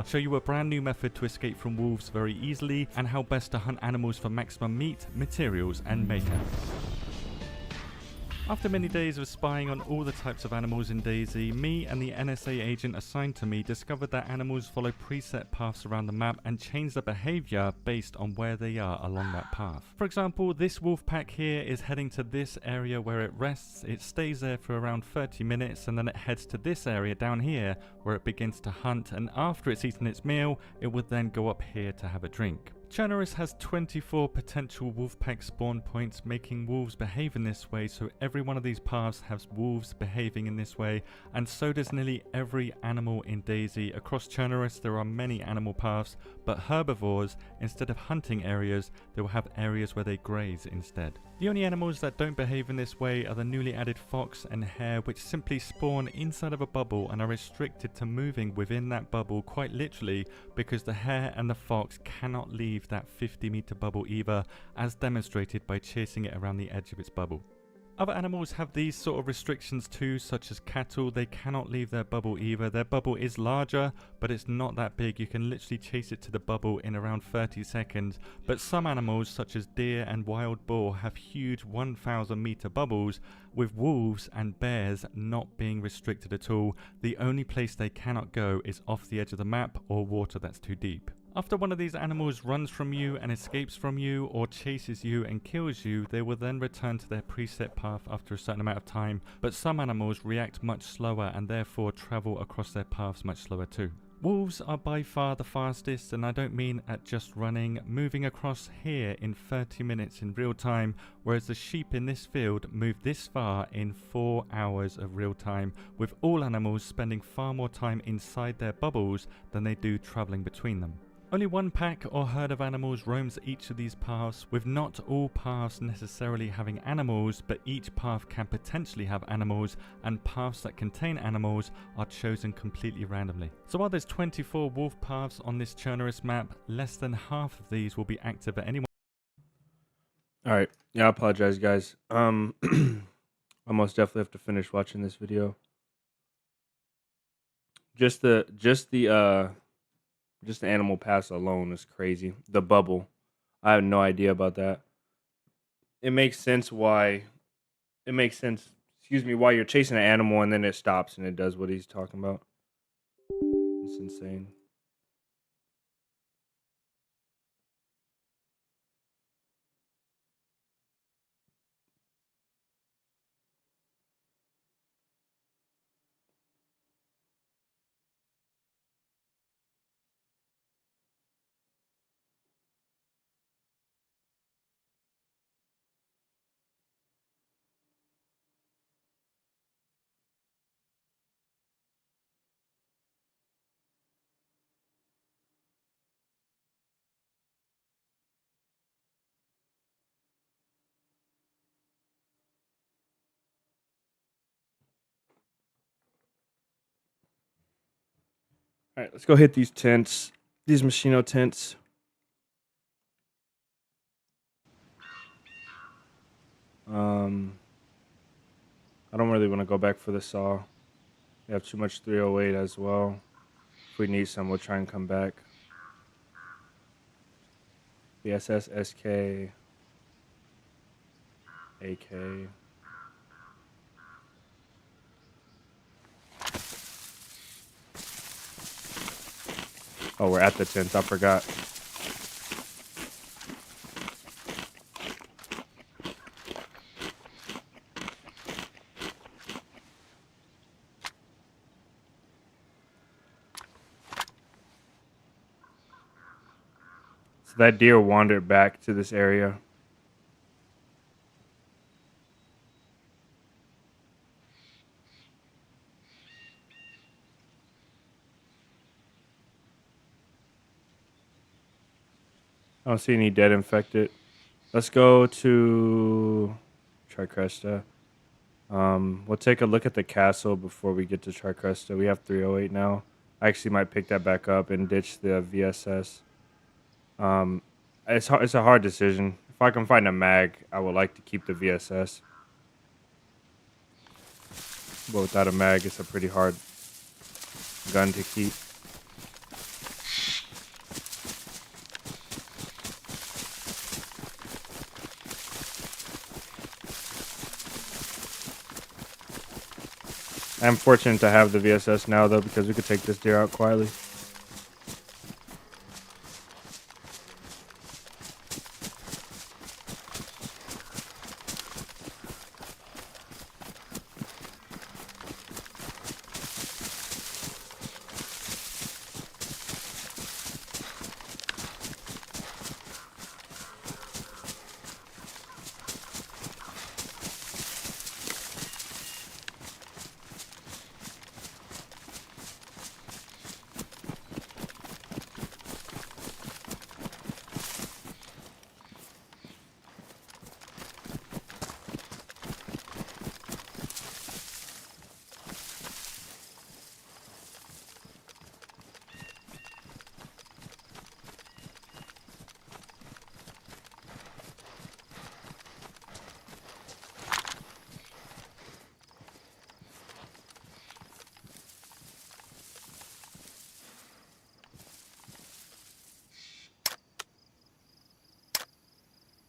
Show you a brand new method to escape from wolves very easily and how best to hunt animals for maximum meat, materials and mayhem. After many days of spying on all the types of animals in DayZ, me and the NSA agent assigned to me discovered that animals follow preset paths around the map and change their behavior based on where they are along that path. For example, this wolf pack here is heading to this area where it rests, it stays there for around 30 minutes and then it heads to this area down here where it begins to hunt, and after it's eaten its meal, it would then go up here to have a drink. Chernobyl has 24 potential wolfpack spawn points, making wolves behave in this way, so every one of these paths has wolves behaving in this way, and so does nearly every animal in DayZ. Across Chernobyl there are many animal paths, but herbivores, instead of hunting areas, they will have areas where they graze instead. The only animals that don't behave in this way are the newly added fox and hare, which simply spawn inside of a bubble and are restricted to moving within that bubble quite literally, because the hare and the fox cannot leave that 50-meter bubble either, as demonstrated by chasing it around the edge of its bubble. Other animals have these sort of restrictions too, such as cattle. They cannot leave their bubble either. Their bubble is larger, but it's not that big. You can literally chase it to the bubble in around 30 seconds. But some animals, such as deer and wild boar, have huge 1,000-meter bubbles, with wolves and bears not being restricted at all. The only place they cannot go is off the edge of the map or water that's too deep. After one of these animals runs from you and escapes from you, or chases you and kills you, they will then return to their preset path after a certain amount of time, but some animals react much slower and therefore travel across their paths much slower too. Wolves are by far the fastest, and I don't mean at just running, moving across here in 30 minutes in real time, whereas the sheep in this field move this far in 4 hours of real time, with all animals spending far more time inside their bubbles than they do travelling between them. Only one pack or herd of animals roams each of these paths, with not all paths necessarily having animals, but each path can potentially have animals, and paths that contain animals are chosen completely randomly. So while there's 24 wolf paths on this Chernobyl map, less than half of these will be active at any one. Alright, yeah, I apologize guys. I most definitely have to finish watching this video. Just the animal pass alone is crazy. The bubble, I have no idea about that. It makes sense why. Excuse me, why you're chasing an animal and then it stops and it does what he's talking about. It's insane. All right, let's go hit these tents. These Machino tents. I don't really want to go back for the saw. We have too much 308 as well. If we need some, we'll try and come back. VSS, SK, AK. Oh, we're at the tent. I forgot. So that deer wandered back to this area. I don't see any dead infected. Let's go to Tricresta. We'll take a look at the castle before we get to Tricresta. We have 308 now. I actually might pick that back up and ditch the VSS. It's a hard decision. If I can find a mag, I would like to keep the VSS. But without a mag, it's a pretty hard gun to keep. I'm fortunate to have the VSS now, though, because we could take this deer out quietly.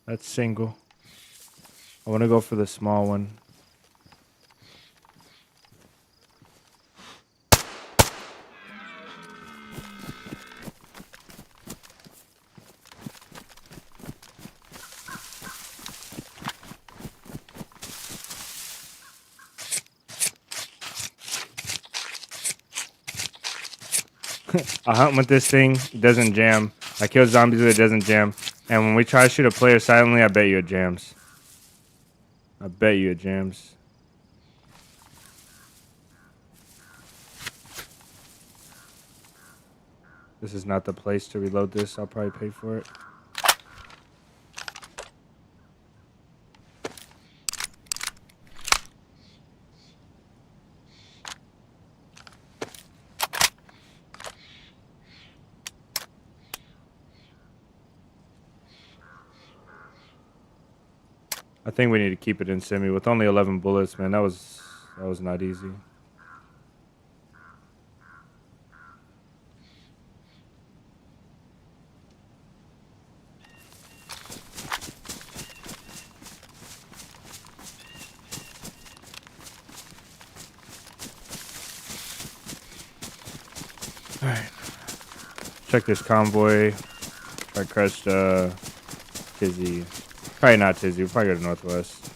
That's single. I want to go for the small one. I hunt with this thing, it doesn't jam. I kill zombies with it, doesn't jam. And when we try to shoot a player silently, I bet you it jams. I bet you it jams. This is not the place to reload this. I'll probably pay for it. I think we need to keep it in semi with only 11 bullets, man. That was not easy. All right. Check this convoy. I crushed Tizzy. Probably not Tizzy. We'll probably go to Northwest.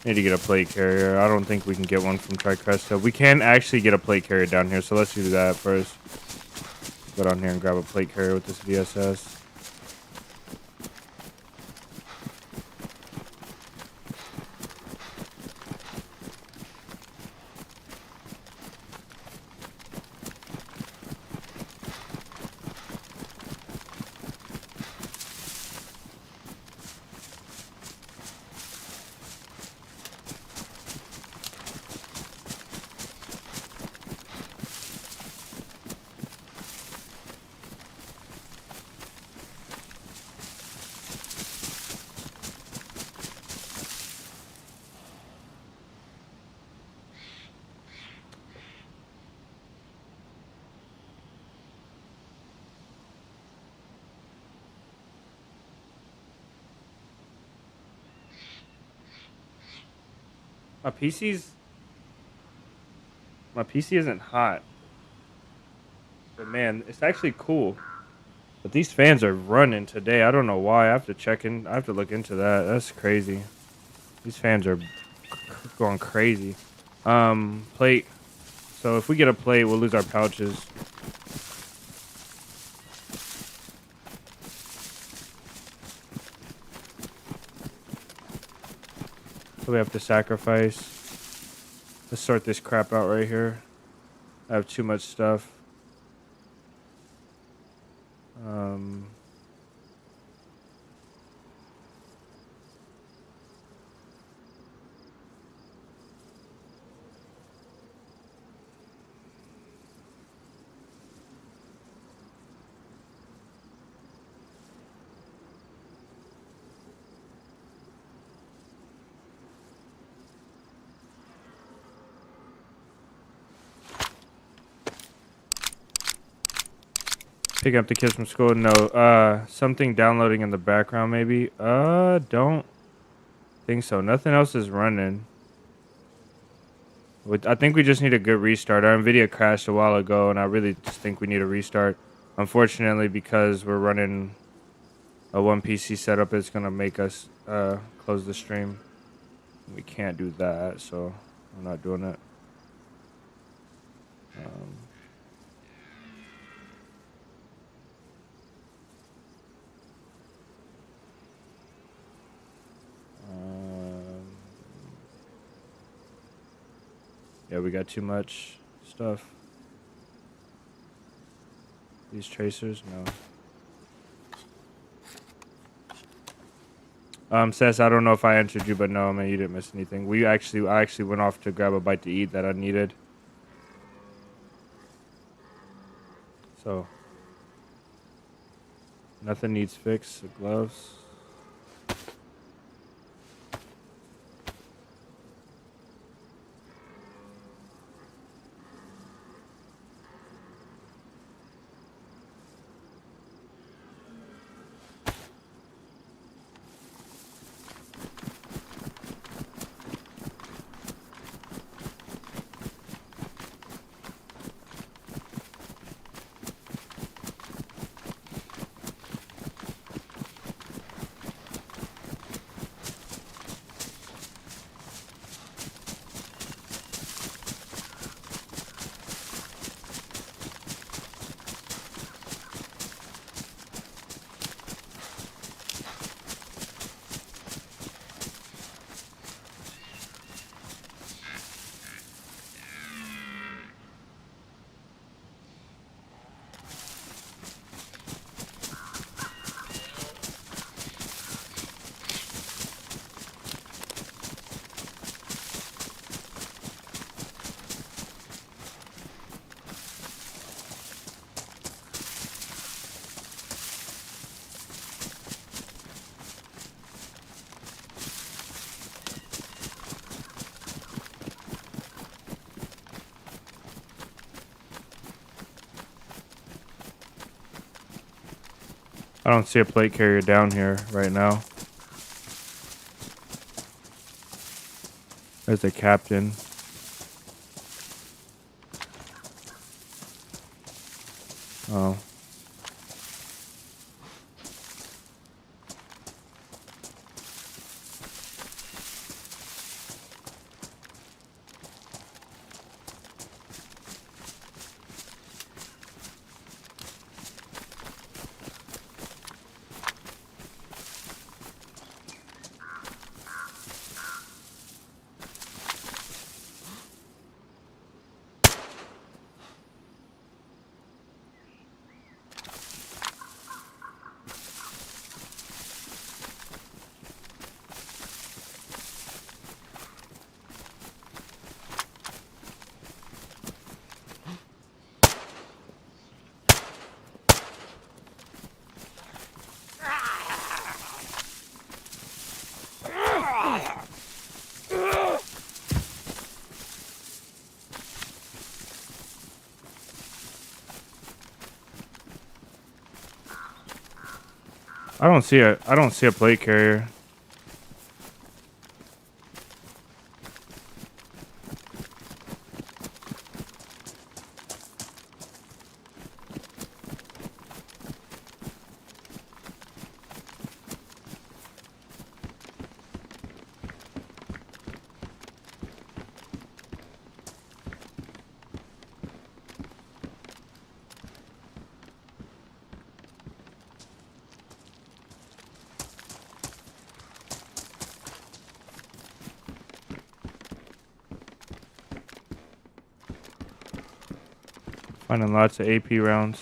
Need to get a plate carrier. I don't think we can get one from Tricresta. We can actually get a plate carrier down here, so let's do that first. Go down here and grab a plate carrier with this VSS. My PC isn't hot. But man, it's actually cool. But these fans are running today. I don't know why. I have to look into that. That's crazy. These fans are going crazy. Plate. So if we get a plate, we'll lose our pouches. So we have to sacrifice. Let's sort this crap out right here. I have too much stuff. Picking up the kids from school? No. Something downloading in the background maybe? Don't think so. Nothing else is running. I think we just need a good restart. Our NVIDIA crashed a while ago, and I really just think we need a restart. Unfortunately, because we're running a one PC setup, it's going to make us close the stream. We can't do that, so I'm not doing it. Yeah, we got too much stuff. These tracers, no. Sess, I don't know if I answered you, but no, man, you didn't miss anything. I actually went off to grab a bite to eat that I needed. So, nothing needs fixed. The gloves. I don't see a plate carrier down here right now. There's the captain. Oh. I don't see a plate carrier. Finding lots of AP rounds.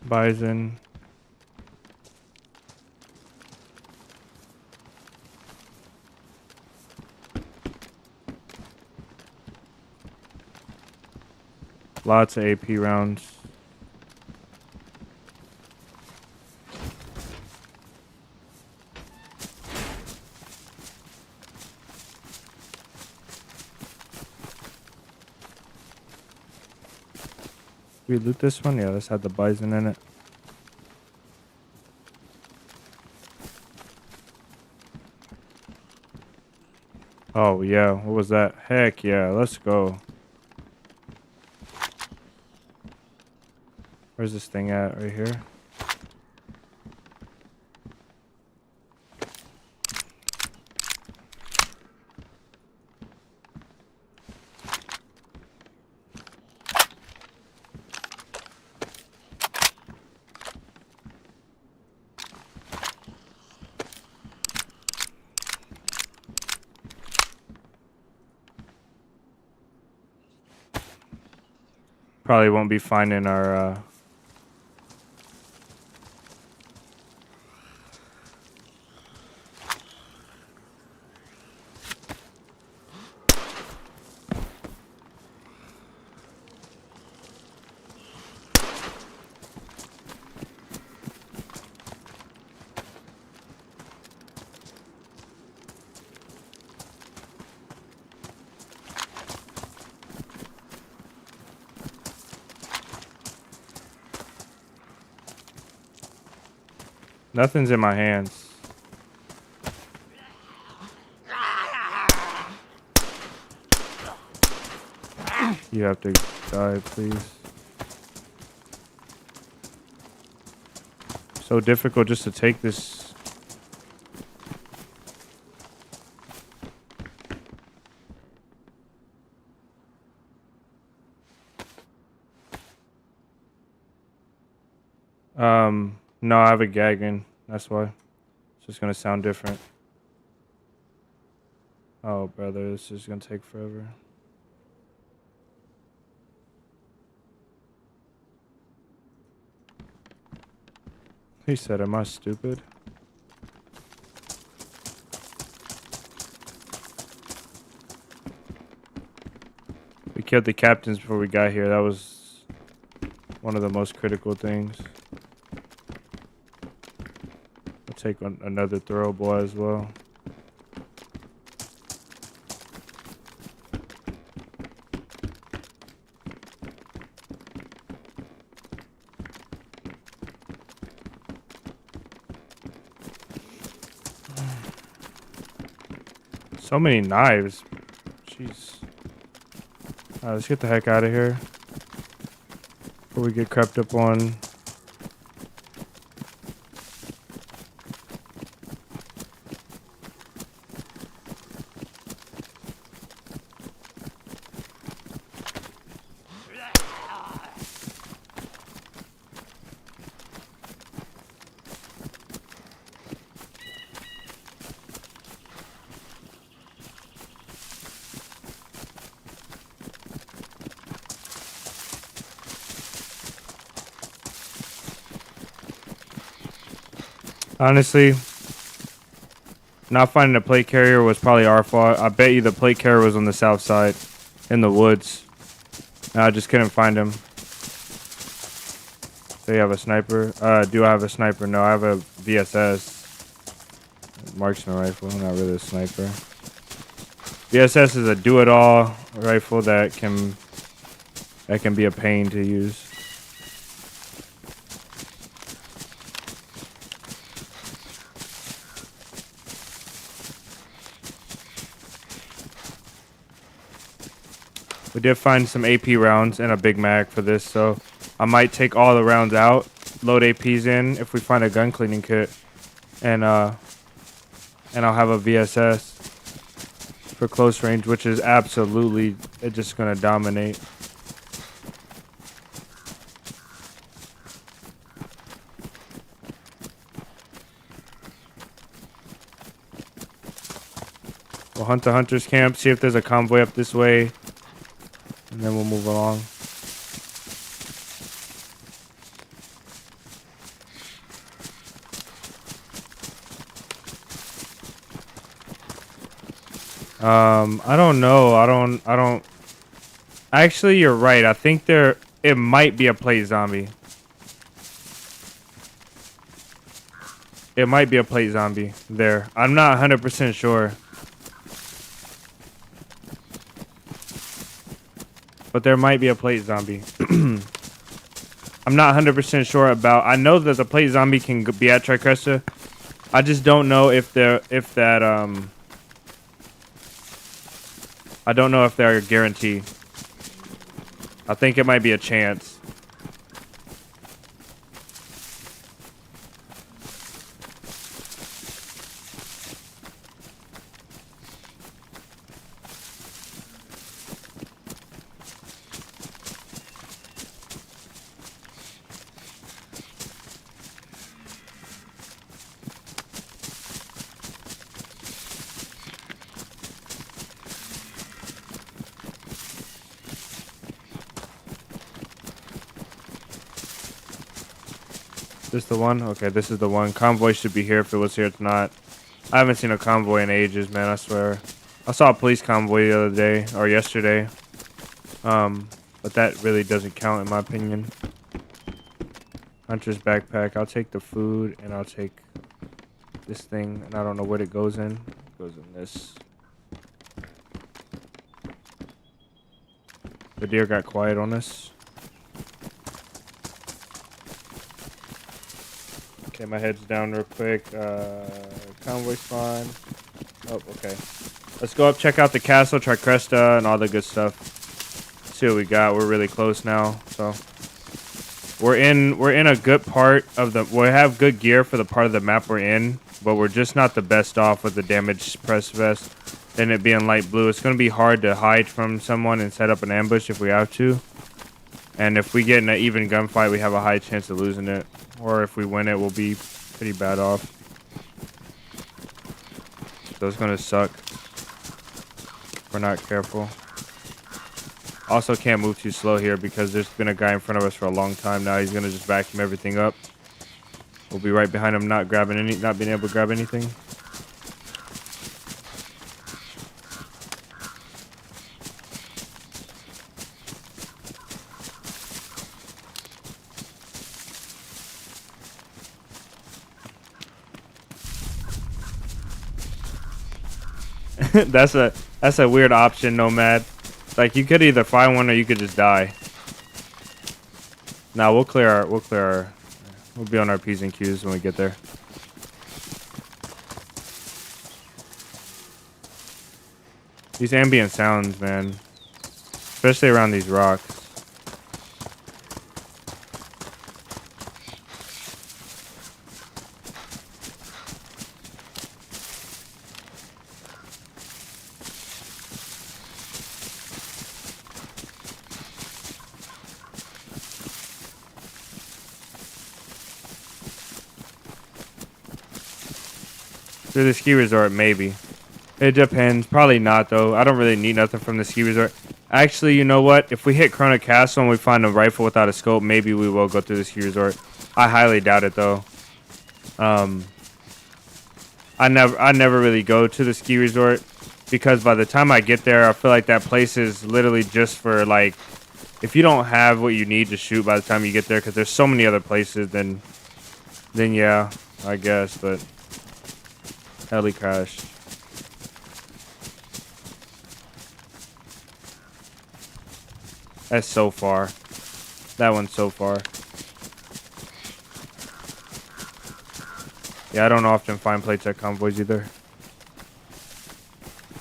Bison. Lots of AP rounds. Did we loot this one? Yeah, this had the bison in it. Oh yeah, what was that? Heck yeah, let's go. Where's this thing at? Right here? Probably won't be finding our nothing's in my hands. You have to die, please. So difficult just to take this. No, I have a gag in. That's why. It's just gonna sound different. Oh, brother, this is gonna take forever. He said, am I stupid? killed the captains before we got here. That was one of the most critical things. I'll take another throw boy as well. So many knives. Jeez. Alright, let's get the heck out of here before we get crept up on. Honestly, not finding a plate carrier was probably our fault. I bet you the plate carrier was on the south side in the woods. And I just couldn't find him. So you have a sniper? Do I have a sniper? No, I have a VSS. Marksman rifle, not really a sniper. VSS is a do-it-all rifle that can be a pain to use. We did find some AP rounds and a Big Mag for this, so I might take all the rounds out, load APs in if we find a gun cleaning kit, and I'll have a VSS for close range, which is absolutely just gonna dominate. We'll hunt the hunters camp, see if there's a convoy up this way. And then we'll move along. I don't know. I don't. Actually, you're right. I think it might be a plate zombie. It might be a plate zombie there. I'm not 100% sure. But there might be a plate zombie. I'm not 100% sure about. I know that the plate zombie can be at Tricresta. I just don't know if I don't know if they're a guarantee. I think it might be a chance. This the one? Okay, this is the one. Convoy should be here. If it was here, it's not. I haven't seen a convoy in ages, man. I swear. I saw a police convoy the other day or yesterday. But that really doesn't count in my opinion. Hunter's backpack. I'll take the food and I'll take this thing. And I don't know what it goes in. It goes in this. The deer got quiet on us. Okay, my head's down real quick. Convoy spawn. Oh, okay. Let's go up, check out the castle, Tricresta, and all the good stuff. See what we got. We're really close now, so we're in a good part of the. We have good gear for the part of the map we're in, but we're just not the best off with the damage press vest. And it being light blue, it's gonna be hard to hide from someone and set up an ambush if we have to. And if we get in an even gunfight, we have a high chance of losing it. Or if we win it, we'll be pretty bad off. So it's gonna suck if we're not careful. Also can't move too slow here because there's been a guy in front of us for a long time now. He's gonna just vacuum everything up. We'll be right behind him, not being able to grab anything. That's a weird option, Nomad. Like you could either find one or you could just die. Nah, we'll be on our P's and Q's when we get there. These ambient sounds, man. Especially around these rocks. Through the ski resort, maybe. It depends. Probably not, though. I don't really need nothing from the ski resort. Actually, you know what? If we hit Corona Castle and we find a rifle without a scope, maybe we will go through the ski resort. I highly doubt it, though. I never really go to the ski resort because by the time I get there, I feel like that place is literally just for, like, if you don't have what you need to shoot by the time you get there, because there's so many other places, then yeah, I guess, but... Heli crashed. That's so far. That one's so far. Yeah, I don't often find plates at convoys either.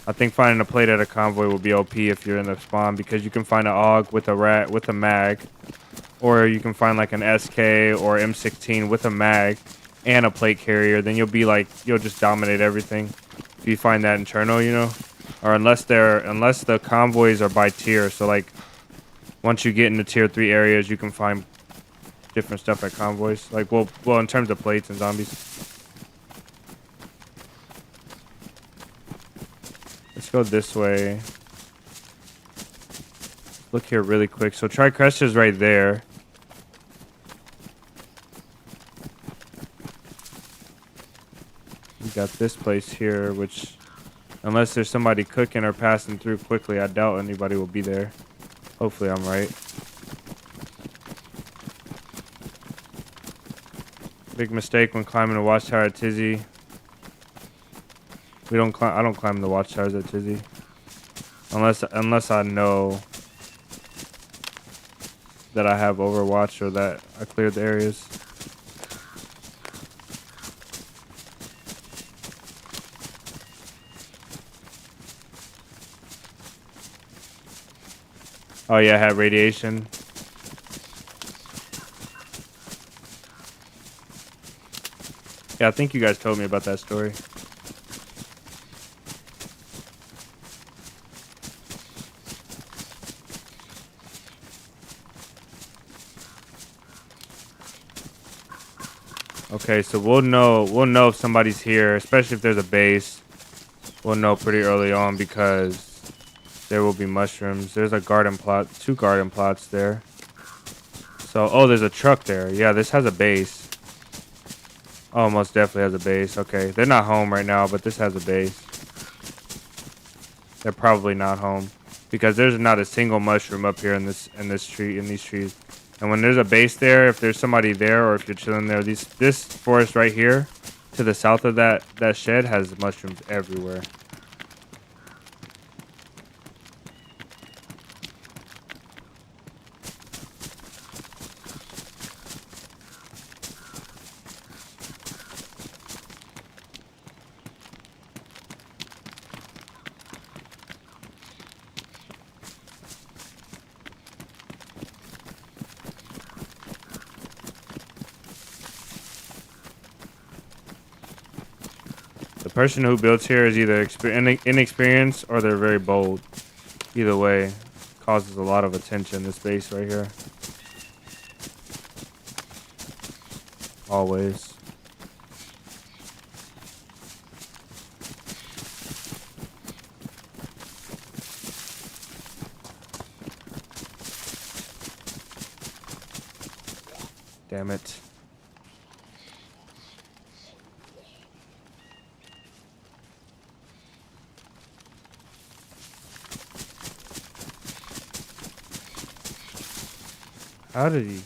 I think finding a plate at a convoy will be OP if you're in the spawn because you can find an AUG with a mag, or you can find like an SK or M16 with a mag and a plate carrier. Then you'll just dominate everything if you find that internal, you know, or unless the convoys are by tier. So like once you get into tier 3 areas, you can find different stuff at convoys. Like well, in terms of plates and zombies. Let's go this way. Look here really quick. So Tricrest is right there. We got this place here, which unless there's somebody cooking or passing through quickly, I doubt anybody will be there. Hopefully I'm right. Big mistake when climbing the watchtower at Tizzy. I don't climb the watchtowers at Tizzy. Unless I know that I have Overwatch or that I cleared the areas. Oh yeah, I had radiation. Yeah, I think you guys told me about that story. Okay, so we'll know if somebody's here, especially if there's a base. We'll know pretty early on because there will be mushrooms. There's a garden plot, 2 garden plots there. So, oh, there's a truck there. Yeah, this has a base. Oh, most definitely has a base. Okay, they're not home right now, but this has a base. They're probably not home because there's not a single mushroom up here in these trees. And when there's a base there, if there's somebody there or if you're chilling there, this forest right here to the south of that shed has mushrooms everywhere. The person who builds here is either inexperienced or they're very bold. Either way, causes a lot of attention, this base right here. Always. Damn it. How did he?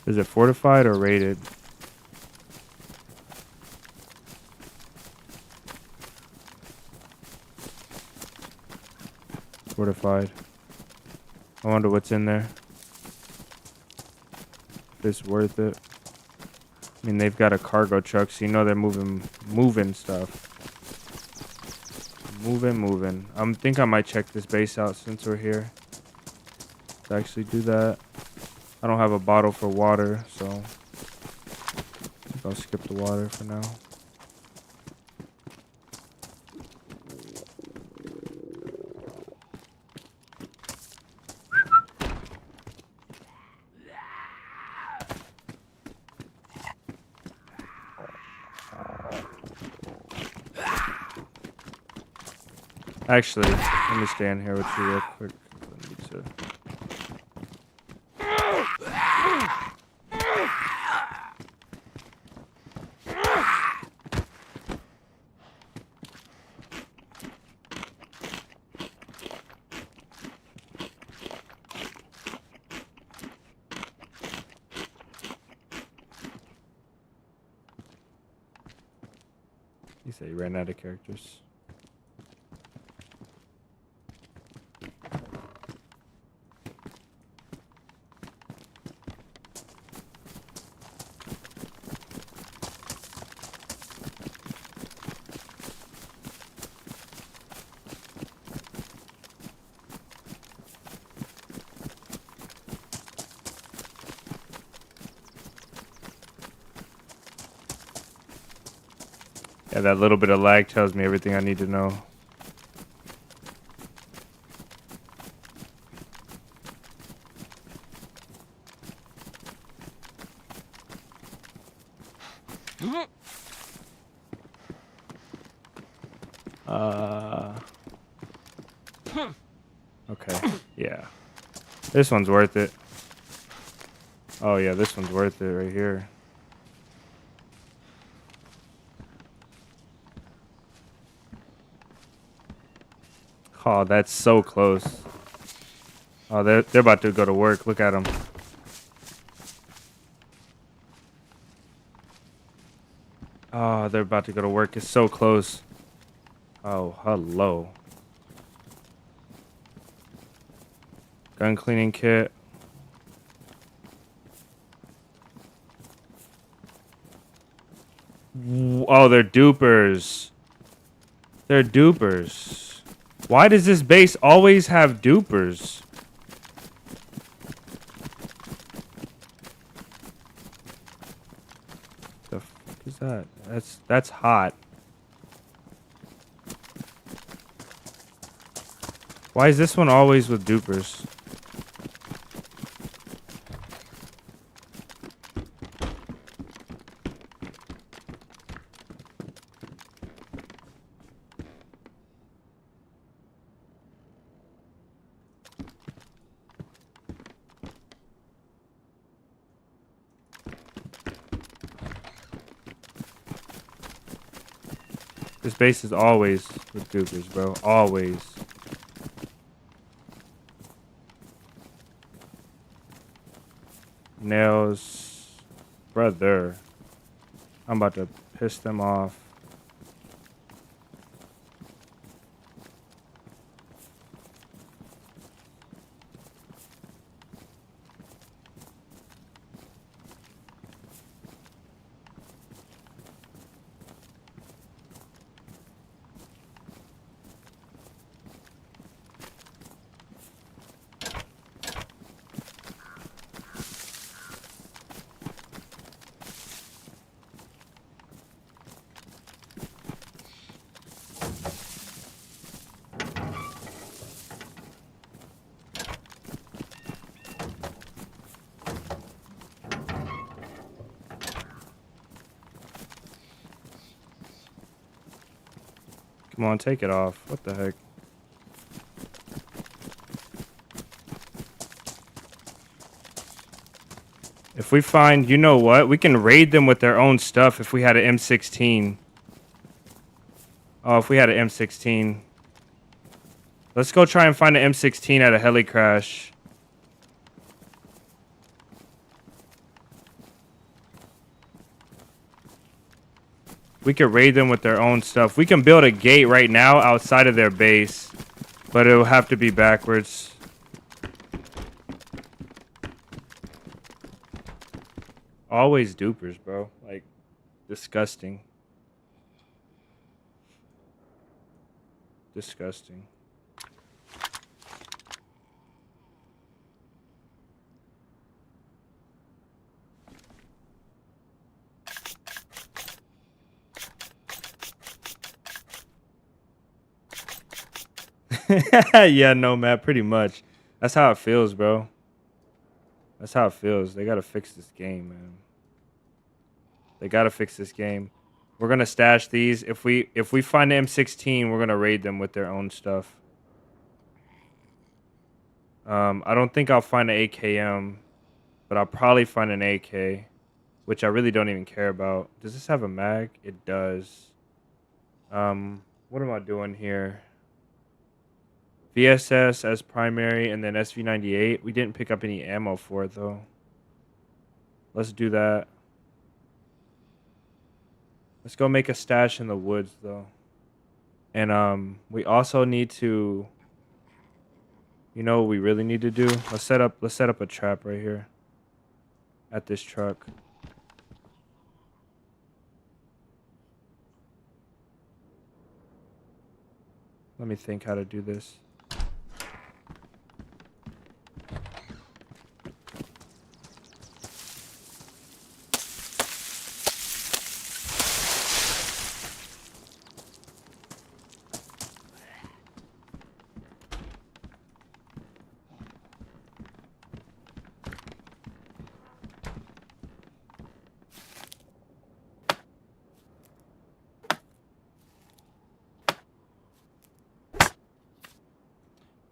Is it fortified or rated? Fortified. I wonder what's in there. If it's worth it. I mean, they've got a cargo truck, so you know they're moving stuff. Moving. I think I might check this base out since we're here. To actually do that. I don't have a bottle for water, so I think I'll skip the water for now. Actually, let me stand here with you real quick. I need to... You say you ran out of characters. Yeah, that little bit of lag tells me everything I need to know. Okay, yeah. This one's worth it. Oh yeah, this one's worth it right here. Oh, that's so close. Oh, they're about to go to work. Look at them. Oh, they're about to go to work. It's so close. Oh, hello. Gun cleaning kit. Oh, they're dupers. They're dupers. Why does this base always have dupers? The fuck is that? That's hot. Why is this one always with dupers? This base is always with dupers, bro. Always. Nails. Brother. I'm about to piss them off. Come on, take it off. What the heck? If we find, you know what? We can raid them with their own stuff if we had an M16. Oh, if we had an M16. Let's go try and find an M16 at a heli crash. We could raid them with their own stuff. We can build a gate right now outside of their base, but it'll have to be backwards. Always dupers, bro. Like, disgusting. Disgusting. Yeah, no, Matt, pretty much. That's how it feels, bro. That's how it feels. They gotta fix this game, man. They gotta fix this game. We're gonna stash these. If we find the M16, we're gonna raid them with their own stuff. I don't think I'll find an AKM, but I'll probably find an AK, which I really don't even care about. Does this have a mag? It does. What am I doing here? VSS as primary and then SV98. We didn't pick up any ammo for it though. Let's do that. Let's go make a stash in the woods though. And we also need to, you know what we really need to do? Let's set up a trap right here at this truck. Let me think how to do this.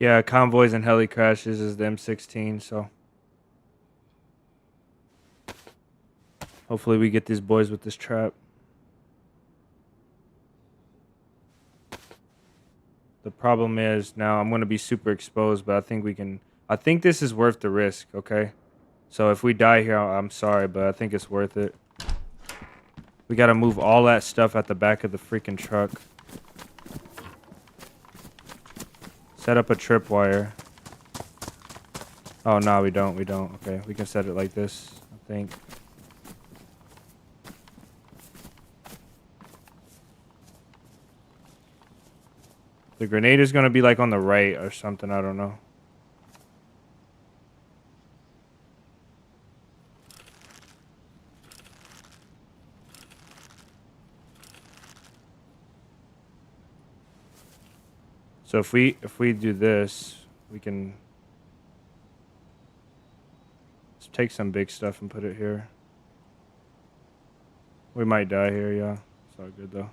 Yeah, convoys and heli crashes is the M16, so hopefully we get these boys with this trap. The problem is now I'm going to be super exposed, but I think we can. I think this is worth the risk, okay? So if we die here, I'm sorry, but I think it's worth it. We got to move all that stuff at the back of the freaking truck. Set up a tripwire. Oh, no, we don't. We don't. Okay, we can set it like this, I think. The grenade is going to be like on the right or something. I don't know. So if we do this, we can let's take some big stuff and put it here. We might die here, yeah. It's all good though.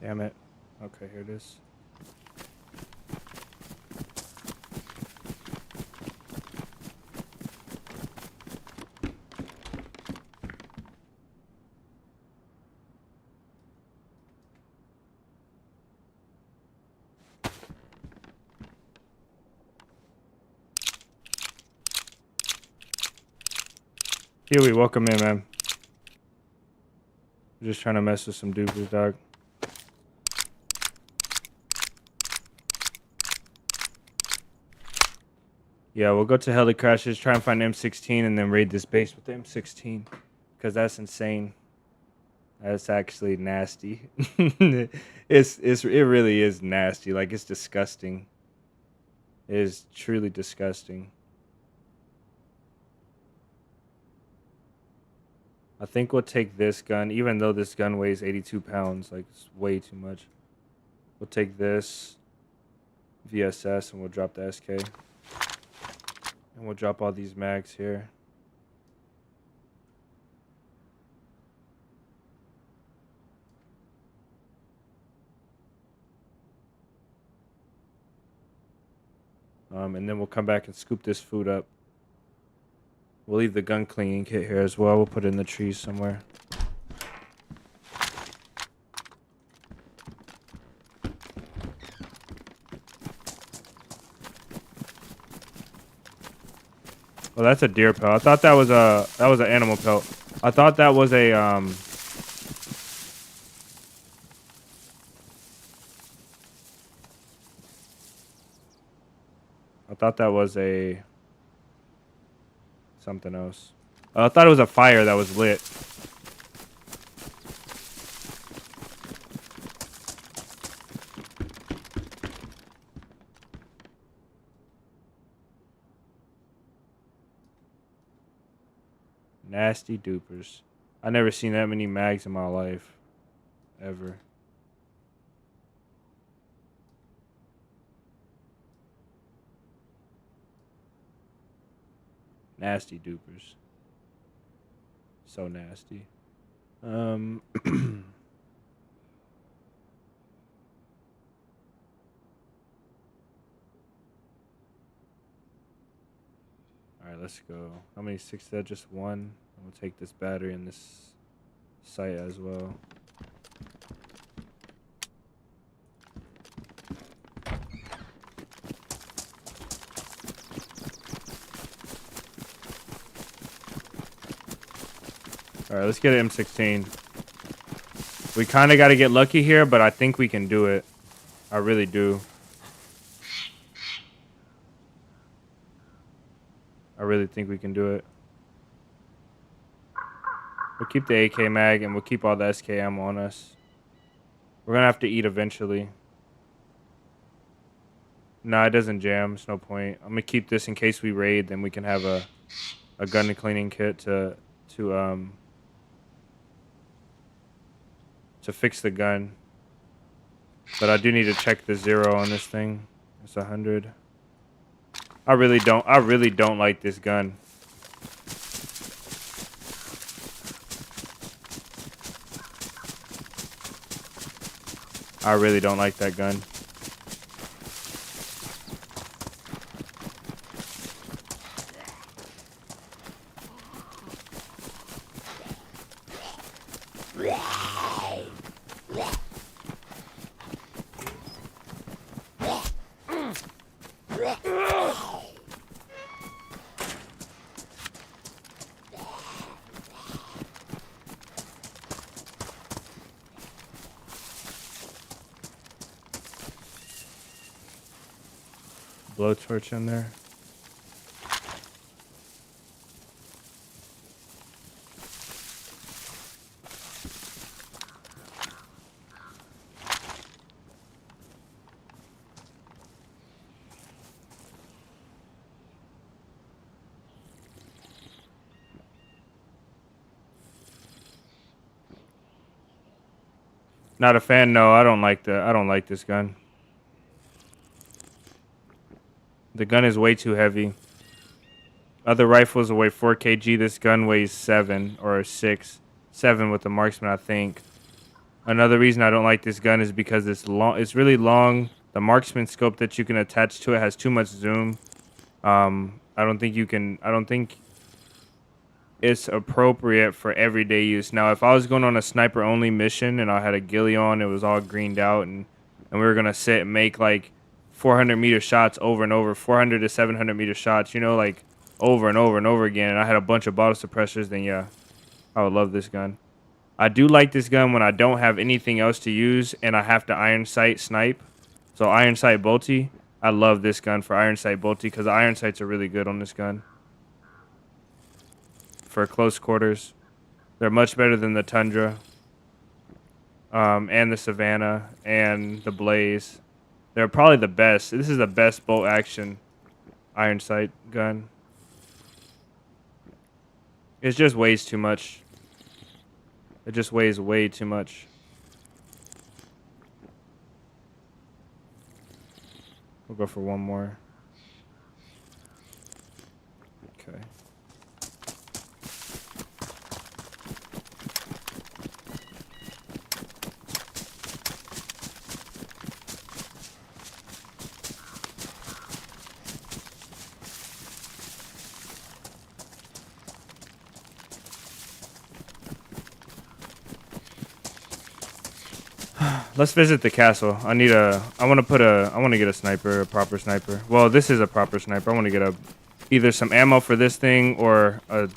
Damn it. Okay, here it is. Huey, welcome in, man. Just trying to mess with some dupers, dog. Yeah, we'll go to heli crashes, try and find M16, and then raid this base with the M16. Because that's insane. That's actually nasty. It really is nasty. Like, it's disgusting. It is truly disgusting. I think we'll take this gun, even though this gun weighs 82 pounds. Like, it's way too much. We'll take this VSS and we'll drop the SK. And we'll drop all these mags here. And then we'll come back and scoop this food up. We'll leave the gun cleaning kit here as well. We'll put it in the trees somewhere. Well, that's a deer pelt. I thought that was an animal pelt. I thought that was a something else. I thought it was a fire that was lit. Nasty dupers. I never seen that many mags in my life. Ever. Nasty dupers. So nasty. Alright, let's go. How many six is that? Just one. We'll take this battery and this sight as well. Alright, let's get an M16. We kind of got to get lucky here, but I think we can do it. I really do. I really think we can do it. We'll keep the AK mag and we'll keep all the SK ammo on us. We're going to have to eat eventually. Nah, it doesn't jam. It's no point. I'm going to keep this in case we raid. Then we can have a gun cleaning kit to fix the gun. But I do need to check the 0 on this thing. It's 100. I really don't like this gun. I really don't like that gun. Blowtorch in there. Not a fan. No, I don't like this gun. The gun is way too heavy. Other rifles weigh 4 kg. This gun weighs 7 or 6. 7 with the marksman, I think. Another reason I don't like this gun is because it's long. It's really long. The marksman scope that you can attach to it has too much zoom. I don't think you can. I don't think it's appropriate for everyday use. Now, if I was going on a sniper only mission and I had a ghillie on, it was all greened out, and we were gonna sit and make like 400-meter shots over and over, 400 to 700-meter shots, you know, like over and over and over again, and I had a bunch of bottle suppressors, then yeah, I would love this gun. I do like this gun when I don't have anything else to use and I have to iron sight snipe. So iron sight bolty, I love this gun for iron sight bolty because the iron sights are really good on this gun. For close quarters, they're much better than the Tundra, and the Savannah and the Blaze. They're probably the best. This is the best bolt action iron sight gun. It just weighs too much. It just weighs way too much. We'll go for one more. Okay. Let's visit the castle. I want to get a sniper, a proper sniper. Well, this is a proper sniper. I want to get either some ammo for this thing or a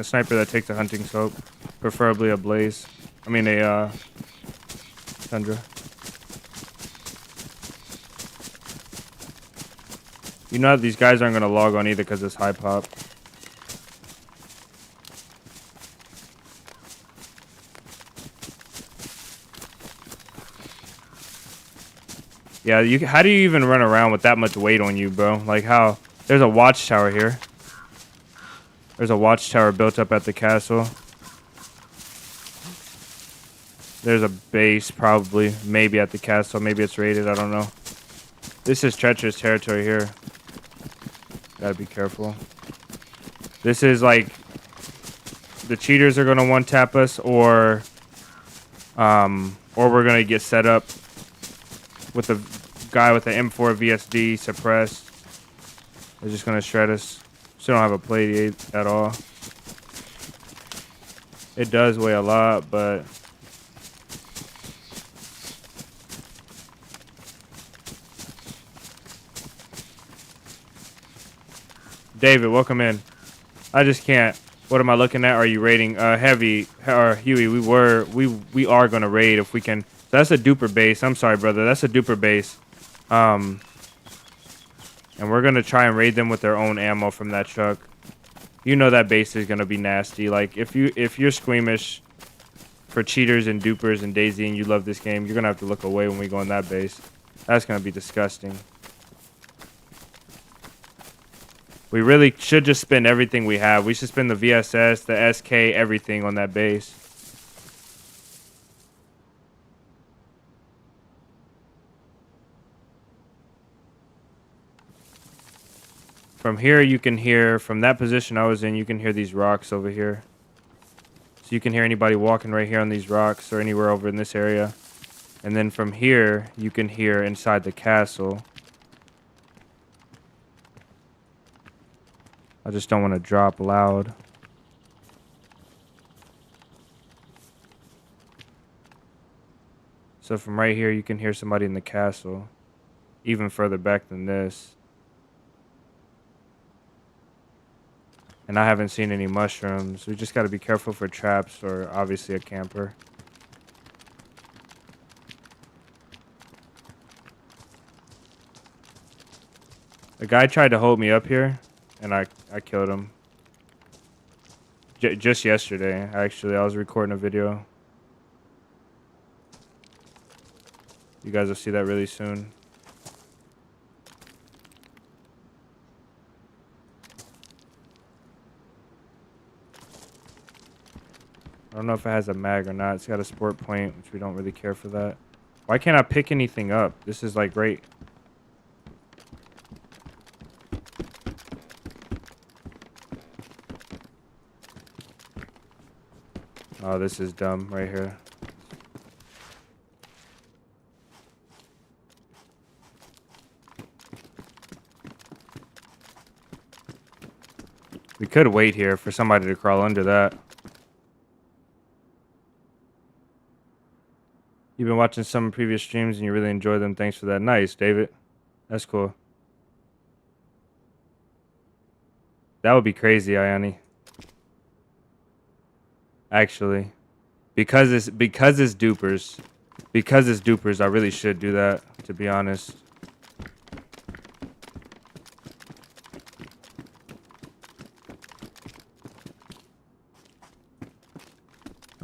sniper that takes a hunting scope, preferably a Blaze. I mean a Tundra. You know these guys aren't gonna log on either because it's high pop. Yeah, how do you even run around with that much weight on you, bro? Like how? There's a watchtower here. There's a watchtower built up at the castle. There's a base probably, maybe at the castle. Maybe it's raided, I don't know. This is treacherous territory here. Gotta be careful. This is like, the cheaters are gonna one-tap us, or we're gonna get set up with a guy with an M4 VSD suppressed. They're just gonna shred us. Still don't have a plate at all. It does weigh a lot, but David, welcome in. I just can't. What am I looking at? Are you raiding heavy or Huey? We are gonna raid if we can. That's a duper base. I'm sorry, brother. That's a duper base. And we're gonna try and raid them with their own ammo from that truck. You know that base is gonna be nasty. Like if you're squeamish for cheaters and dupers and DayZ and you love this game, you're gonna have to look away when we go in that base. That's gonna be disgusting. We really should just spend everything we have. We should spend the VSS, the SK, everything on that base. From here, you can hear, from that position I was in, you can hear these rocks over here. So you can hear anybody walking right here on these rocks or anywhere over in this area. And then from here, you can hear inside the castle. I just don't want to drop loud. So from right here, you can hear somebody in the castle. Even further back than this. And I haven't seen any mushrooms. We just got to be careful for traps or obviously a camper. A guy tried to hold me up here, and I killed him. Just yesterday, actually. I was recording a video. You guys will see that really soon. I don't know if it has a mag or not. It's got a sport point, which we don't really care for that. Why can't I pick anything up? This is like great. Oh, this is dumb right here. could wait here for somebody to crawl under that. You've been watching some previous streams and you really enjoy them. Thanks for that. Nice, David. That's cool. That would be crazy, Ayani. Actually. Because it's dupers. Because it's dupers, I really should do that, to be honest.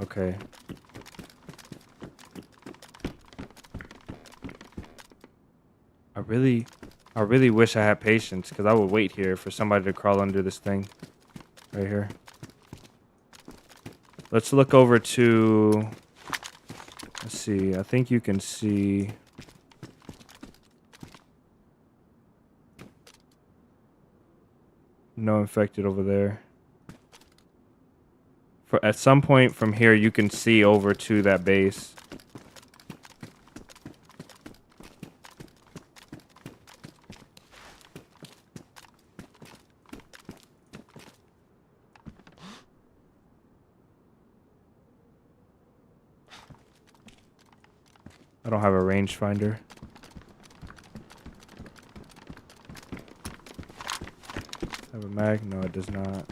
Okay. I really wish I had patience, because I would wait here for somebody to crawl under this thing. Right here. Let's look over to... Let's see. I think you can see... No infected over there. At some point from here, you can see over to that base. I don't have a rangefinder. Have a mag? No, it does not.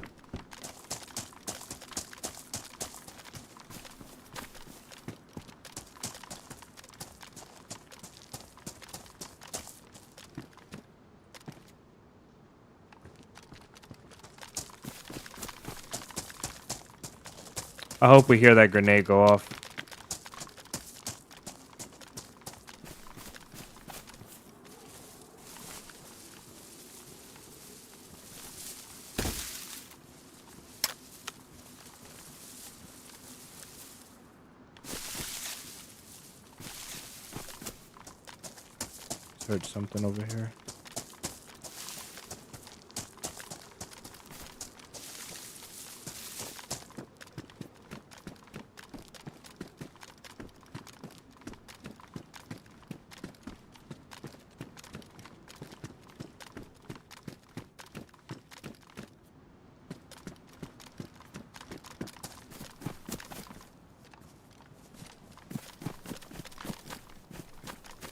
I hope we hear that grenade go off. Heard something over here.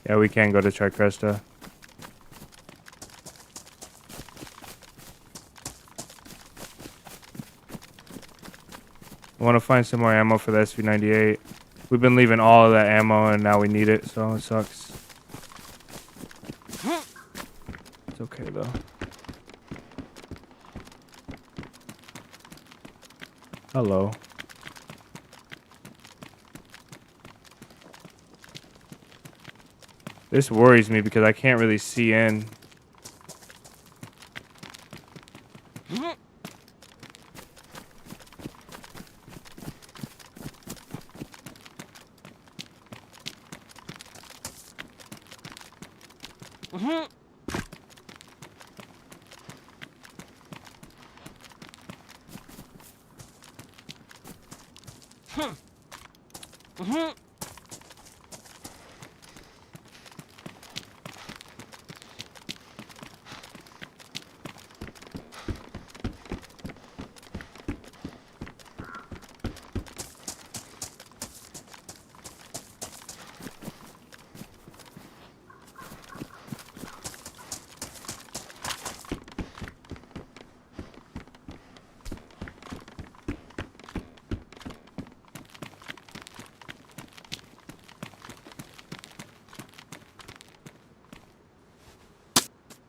Yeah, we can go to Tricresta. I want to find some more ammo for the SV98. We've been leaving all of that ammo and now we need it, so it sucks. It's okay though. Hello. This worries me because I can't really see in.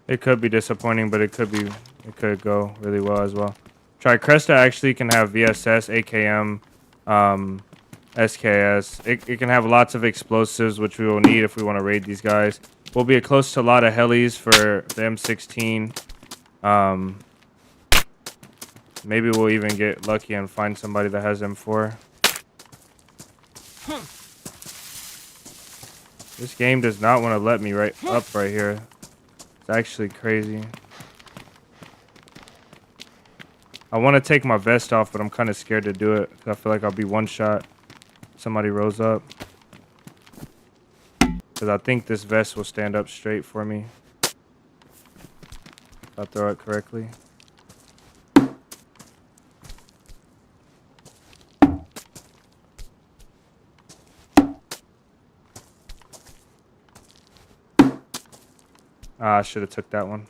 It could be disappointing, but it could go really well as well. Tricresta actually can have VSS, AKM, SKS. It can have lots of explosives, which we will need if we want to raid these guys. We'll be close to a lot of helis for the M16. Maybe we'll even get lucky and find somebody that has M4. This game does not want to let me right here. It's actually crazy. I want to take my vest off, but I'm kind of scared to do it. I feel like I'll be one shot. Somebody rose up. Because I think this vest will stand up straight for me. If I throw it correctly. Ah, I should have took that one.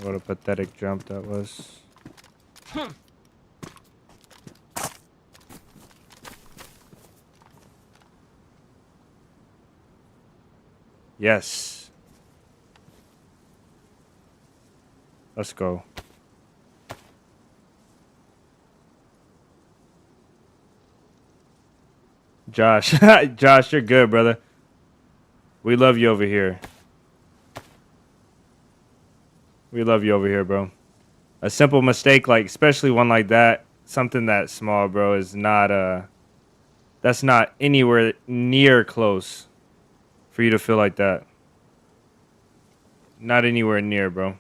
What a pathetic jump that was. Yes. Let's go. Josh. Josh, you're good, brother. We love you over here. We love you over here, bro. A simple mistake, like, especially one like that, something that small, bro, is not, that's not anywhere near close for you to feel like that. Not anywhere near, bro.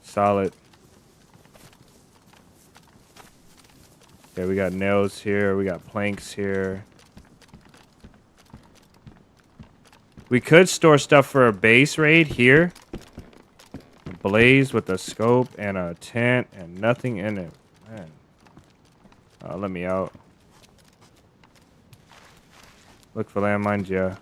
Solid. Okay, we got nails here. We got planks here. We could store stuff for a base raid here. A blaze with a scope and a tent and nothing in it. Man. Let me out. Look for landmines, yeah.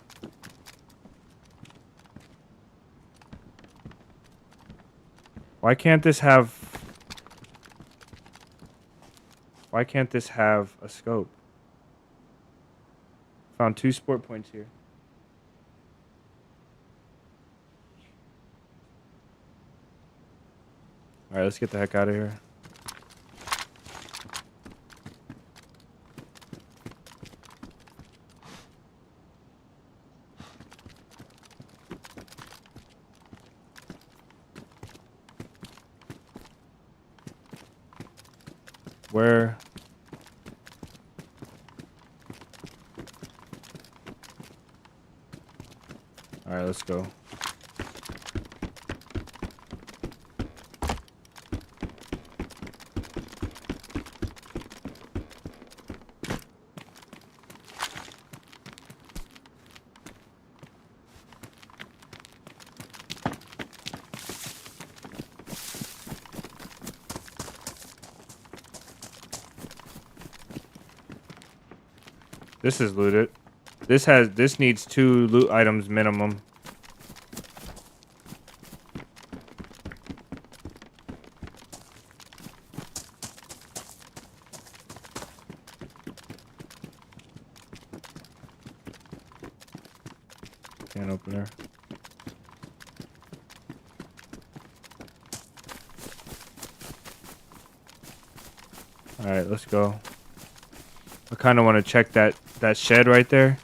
Why can't this have... Why can't this have a scope? Found 2 sport points here. Alright, let's get the heck out of here. Where? Alright, let's go. This is looted. This needs 2 loot items minimum. Can opener. All right, let's go. I kind of want to check that shed right there.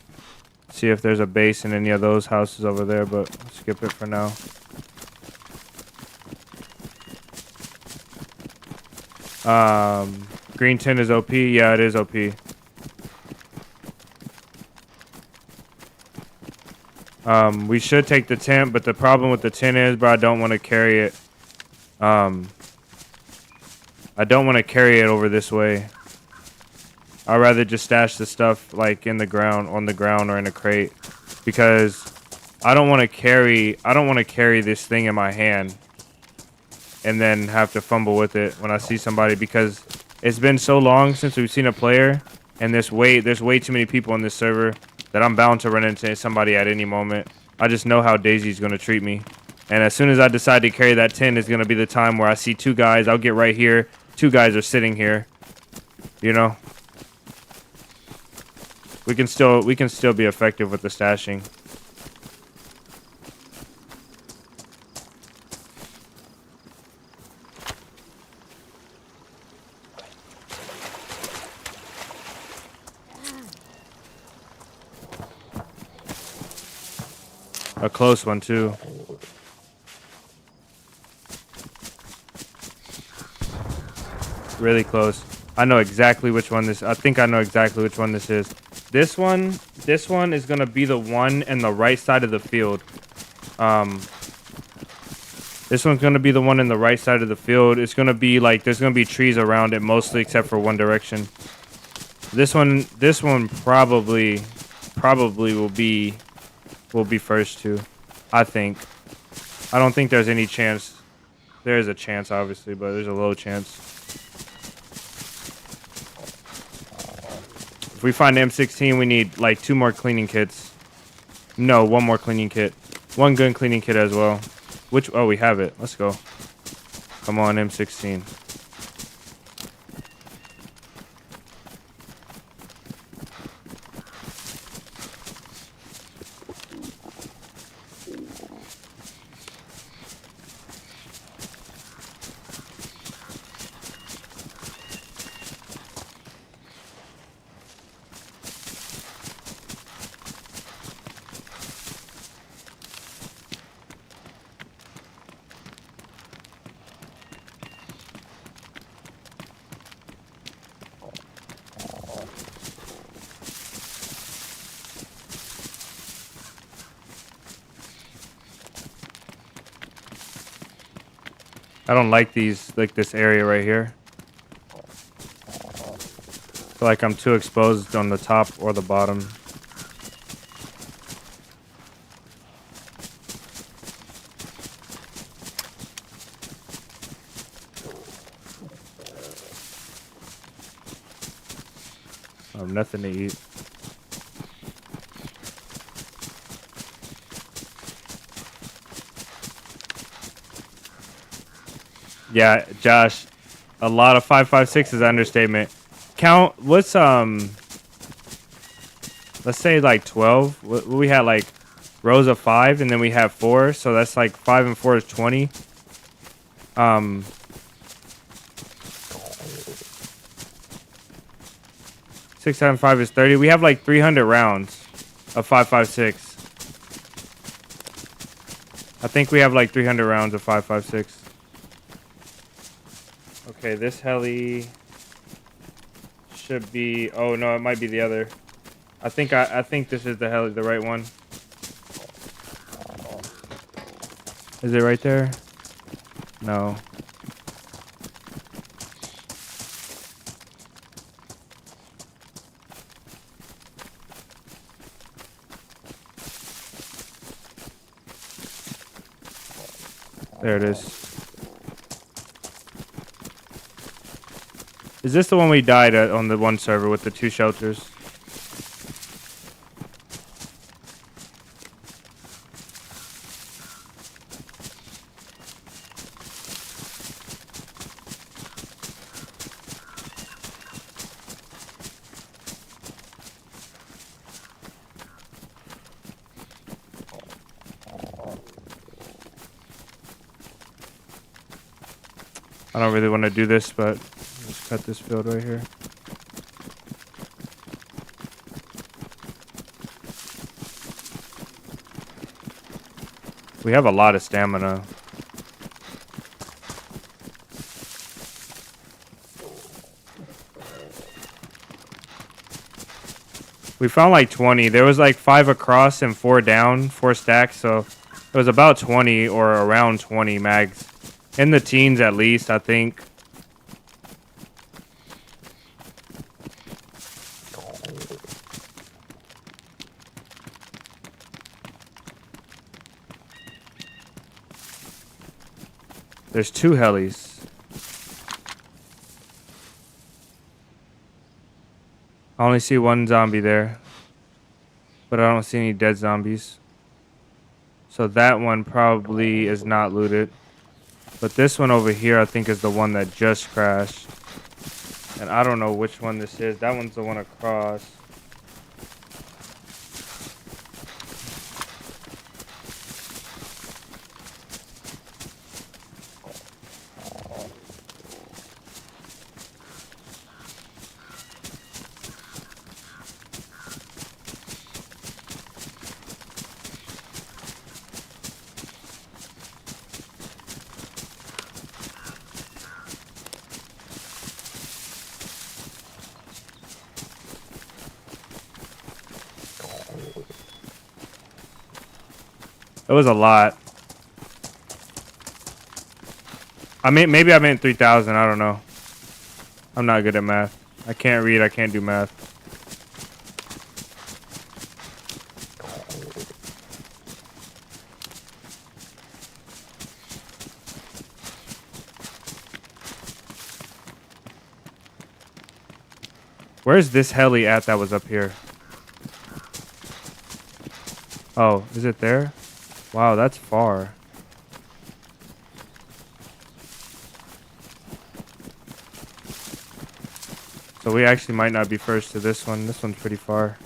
See if there's a base in any of those houses over there, but I'll skip it for now. Green tin is OP. Yeah, it is OP. We should take the tent, but the problem with the tent is, bro, I don't want to carry it. I don't want to carry it over this way. I'd rather just stash the stuff like in the ground, on the ground, or in a crate, because I don't want to carry this thing in my hand and then have to fumble with it when I see somebody, because it's been so long since we've seen a player, and there's way too many people on this server that I'm bound to run into somebody at any moment. I just know how DayZ's going to treat me. And as soon as I decide to carry that 10 is going to be the time where I see 2 guys. I'll get right here. 2 guys are sitting here. You know? We can still be effective with the stashing. A close one too. Really close. I know exactly which one this. I think I know exactly which one this is. This one is gonna be the one in the right side of the field. This one's gonna be the one in the right side of the field. It's gonna be like there's gonna be trees around it mostly, except for one direction. This one probably will be first too. I think. I don't think there's any chance. There is a chance, obviously, but there's a low chance. If we find M16, we need like 2 more cleaning kits. No, 1 more cleaning kit. 1 gun cleaning kit as well. Which, oh, we have it. Let's go. Come on, M16. I don't like these, like this area right here. I feel like I'm too exposed on the top or the bottom. I have nothing to eat. Yeah, Josh, a lot of 5.56 is an understatement. Count, what's, let's say like 12. We had like rows of 5 and then we have 4. So that's like 5 and 4 is 20. 6 times 5 is 30. We have like 300 rounds of 5.56. I think we have like 300 rounds of 5.56. Okay, this heli should be. Oh no, it might be the other. I think this is the heli, the right one. Is it right there? No. There it is. Is this the one we died at on the one server with the 2 shelters? I don't really want to do this, but let's cut this field right here. We have a lot of stamina. We found like 20. There was like 5 across and 4 down, 4 stacks. So it was about 20 or around 20 mags. In the teens at least, I think. There's 2 helis. I only see 1 zombie there. But I don't see any dead zombies. So that one probably is not looted. But this one over here, I think, is the one that just crashed. And I don't know which one this is. That one's the one across. It was a lot. I mean, maybe I meant 3,000. I don't know. I'm not good at math. I can't read. I can't do math. Where's this heli at that was up here? Oh, is it there? Wow, that's far. So we actually might not be first to this one. This one's pretty far.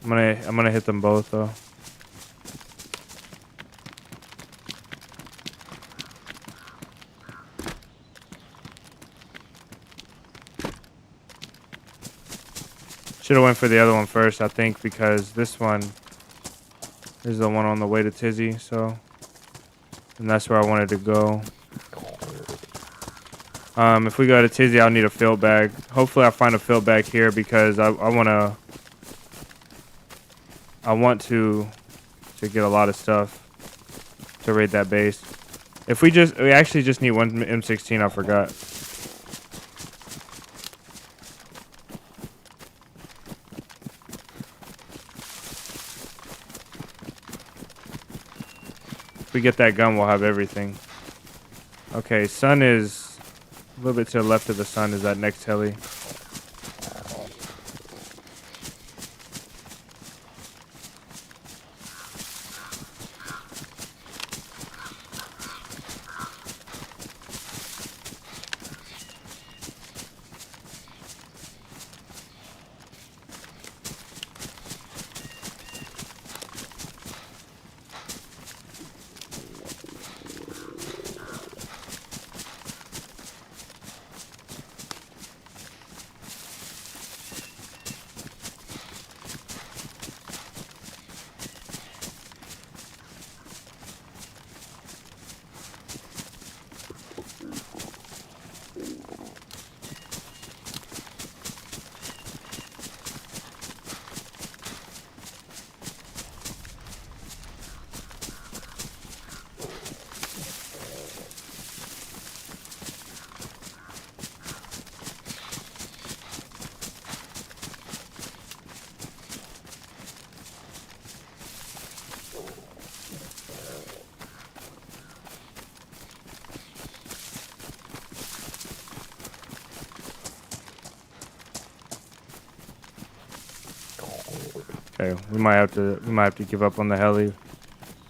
I'm gonna hit them both though. Should have went for the other one first, I think, because this one is the one on the way to Tizzy, so, and that's where I wanted to go. If we go to Tizzy, I'll need a field bag. Hopefully I find a field bag here because I want to get a lot of stuff to raid that base. If we actually just need one M16, I forgot. If we get that gun, we'll have everything. Okay, sun is a little bit to the left of the sun is that next heli. Okay, we might have to give up on the heli,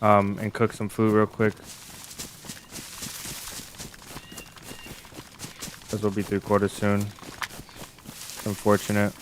and cook some food real quick. Cause we'll be 3/4 soon. Unfortunate.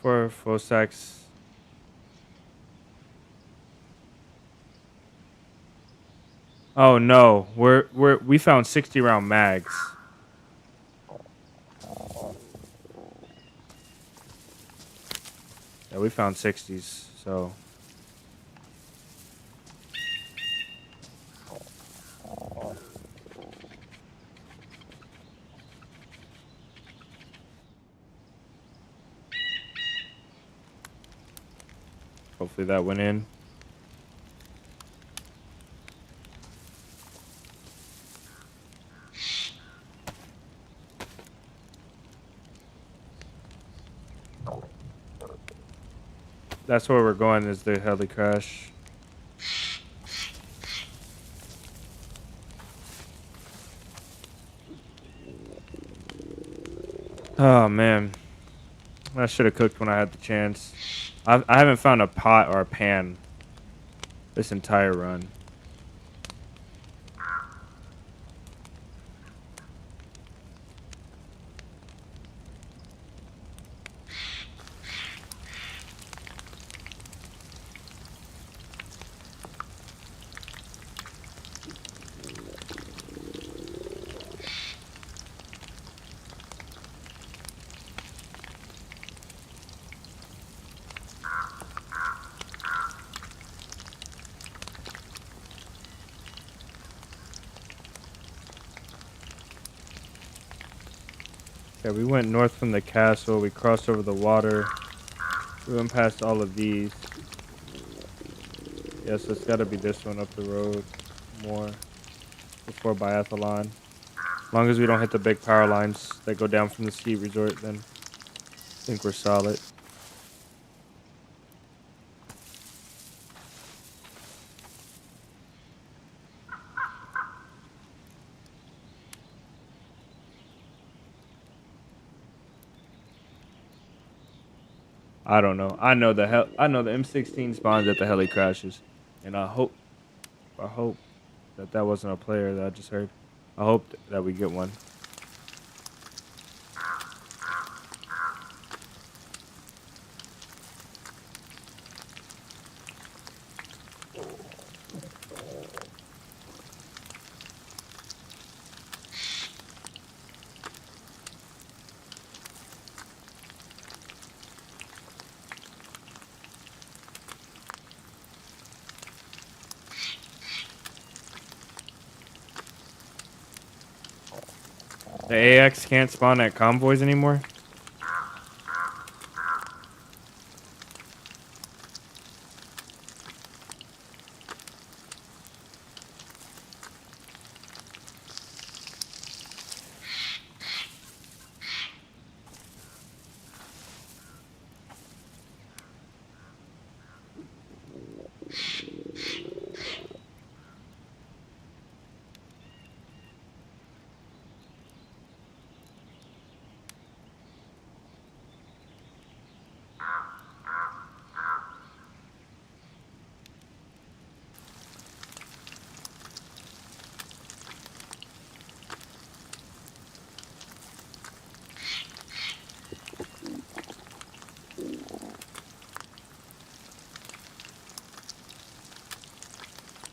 For full stacks. Oh no, we found 60 round mags. Yeah, we found 60s, so. Hopefully that went in. That's where we're going, is the heli crash. Oh man, I should have cooked when I had the chance. I haven't found a pot or a pan this entire run. Yeah, we went north from the castle. We crossed over the water. We went past all of these. Yeah, so it's got to be this one up the road more before Biathlon. As long as we don't hit the big power lines that go down from the ski resort, then I think we're solid. I don't know. I know the M16 spawns at the heli crashes, and I hope that wasn't a player that I just heard. I hope that we get one. The AX can't spawn at convoys anymore?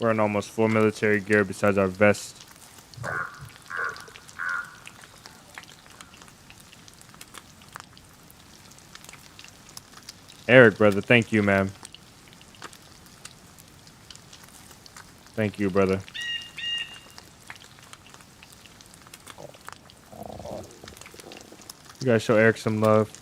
We're in almost full military gear besides our vest. Eric, brother, thank you, man. Thank you, brother. You guys show Eric some love.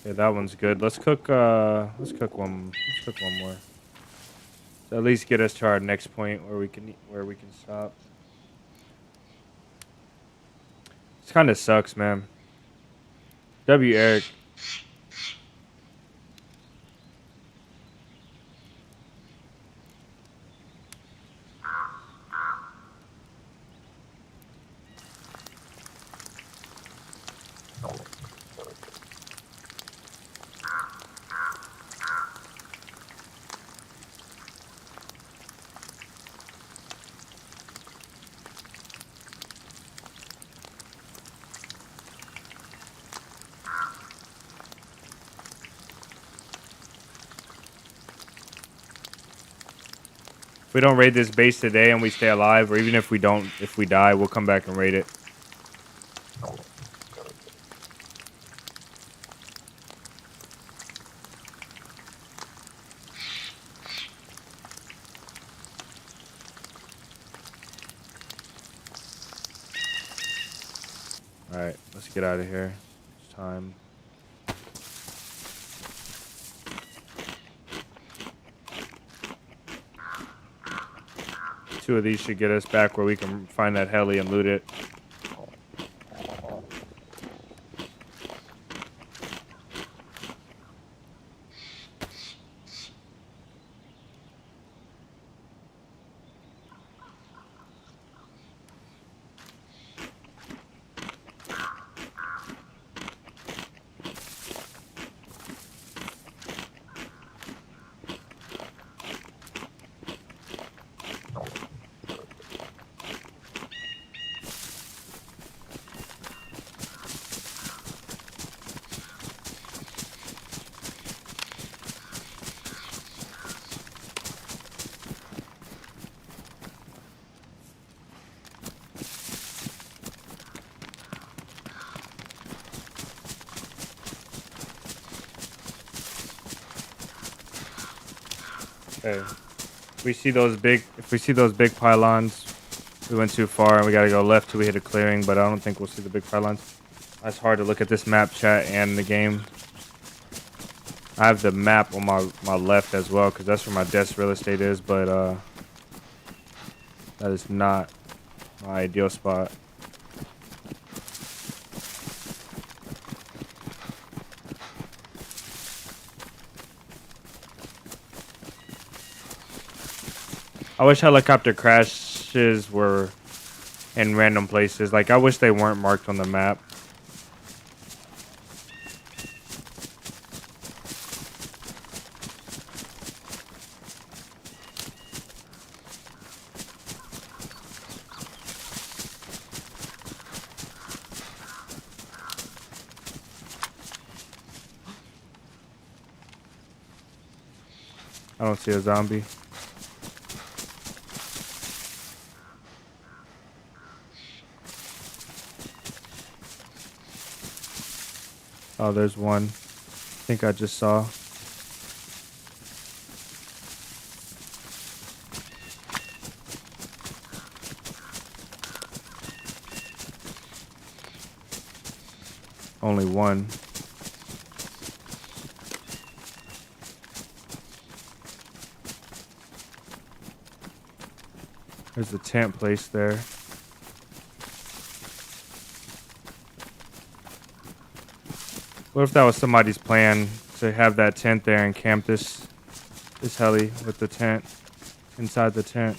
Okay, that one's good. Let's cook one. Let's cook one more. So at least get us to our next point where we can stop. This kind of sucks, man. W Eric. If we don't raid this base today and we stay alive, or even if we die, we'll come back and raid it. Alright, let's get out of here. It's time. Two of these should get us back where we can find that heli and loot it. Okay. If we see those big pylons, we went too far and we gotta go left till we hit a clearing, but I don't think we'll see the big pylons. It's hard to look at this map, chat, and the game. I have the map on my left as well, because that's where my desk real estate is, but that is not my ideal spot. I wish helicopter crashes were in random places. Like, I wish they weren't marked on the map. I don't see a zombie. Oh, there's one. I think I just saw. Only one. There's the tent place there. What if that was somebody's plan to have that tent there and camp this heli with the tent inside the tent?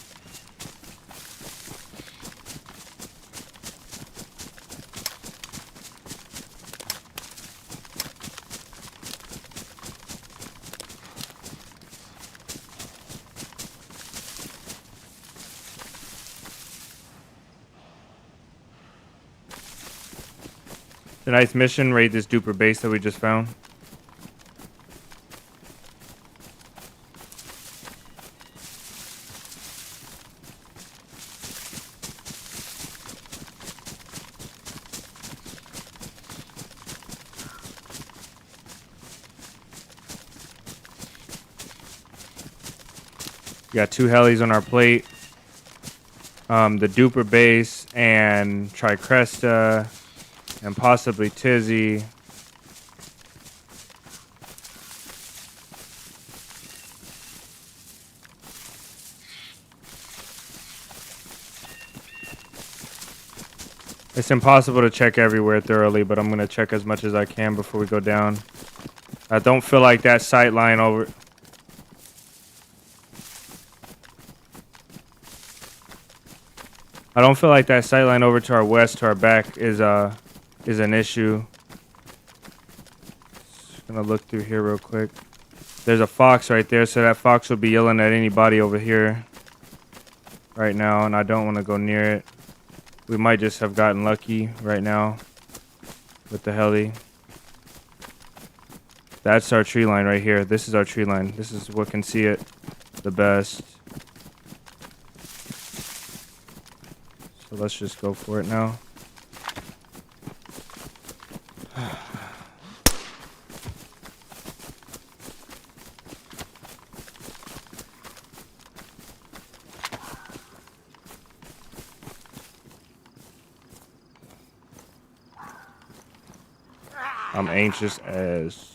Tonight's mission, raid this duper base that we just found. We got 2 helis on our plate. The duper base and Tricresta. And possibly Tizzy. It's impossible to check everywhere thoroughly, but I'm going to check as much as I can before we go down. I don't feel like that sight line over... I don't feel like that sight line over to our west, to our back, is an issue. Just gonna look through here real quick. There's a fox right there, so that fox will be yelling at anybody over here right now, and I don't want to go near it. We might just have gotten lucky right now with the heli. That's our tree line right here. This is our tree line. This is what can see it the best. So let's just go for it now. I'm anxious as...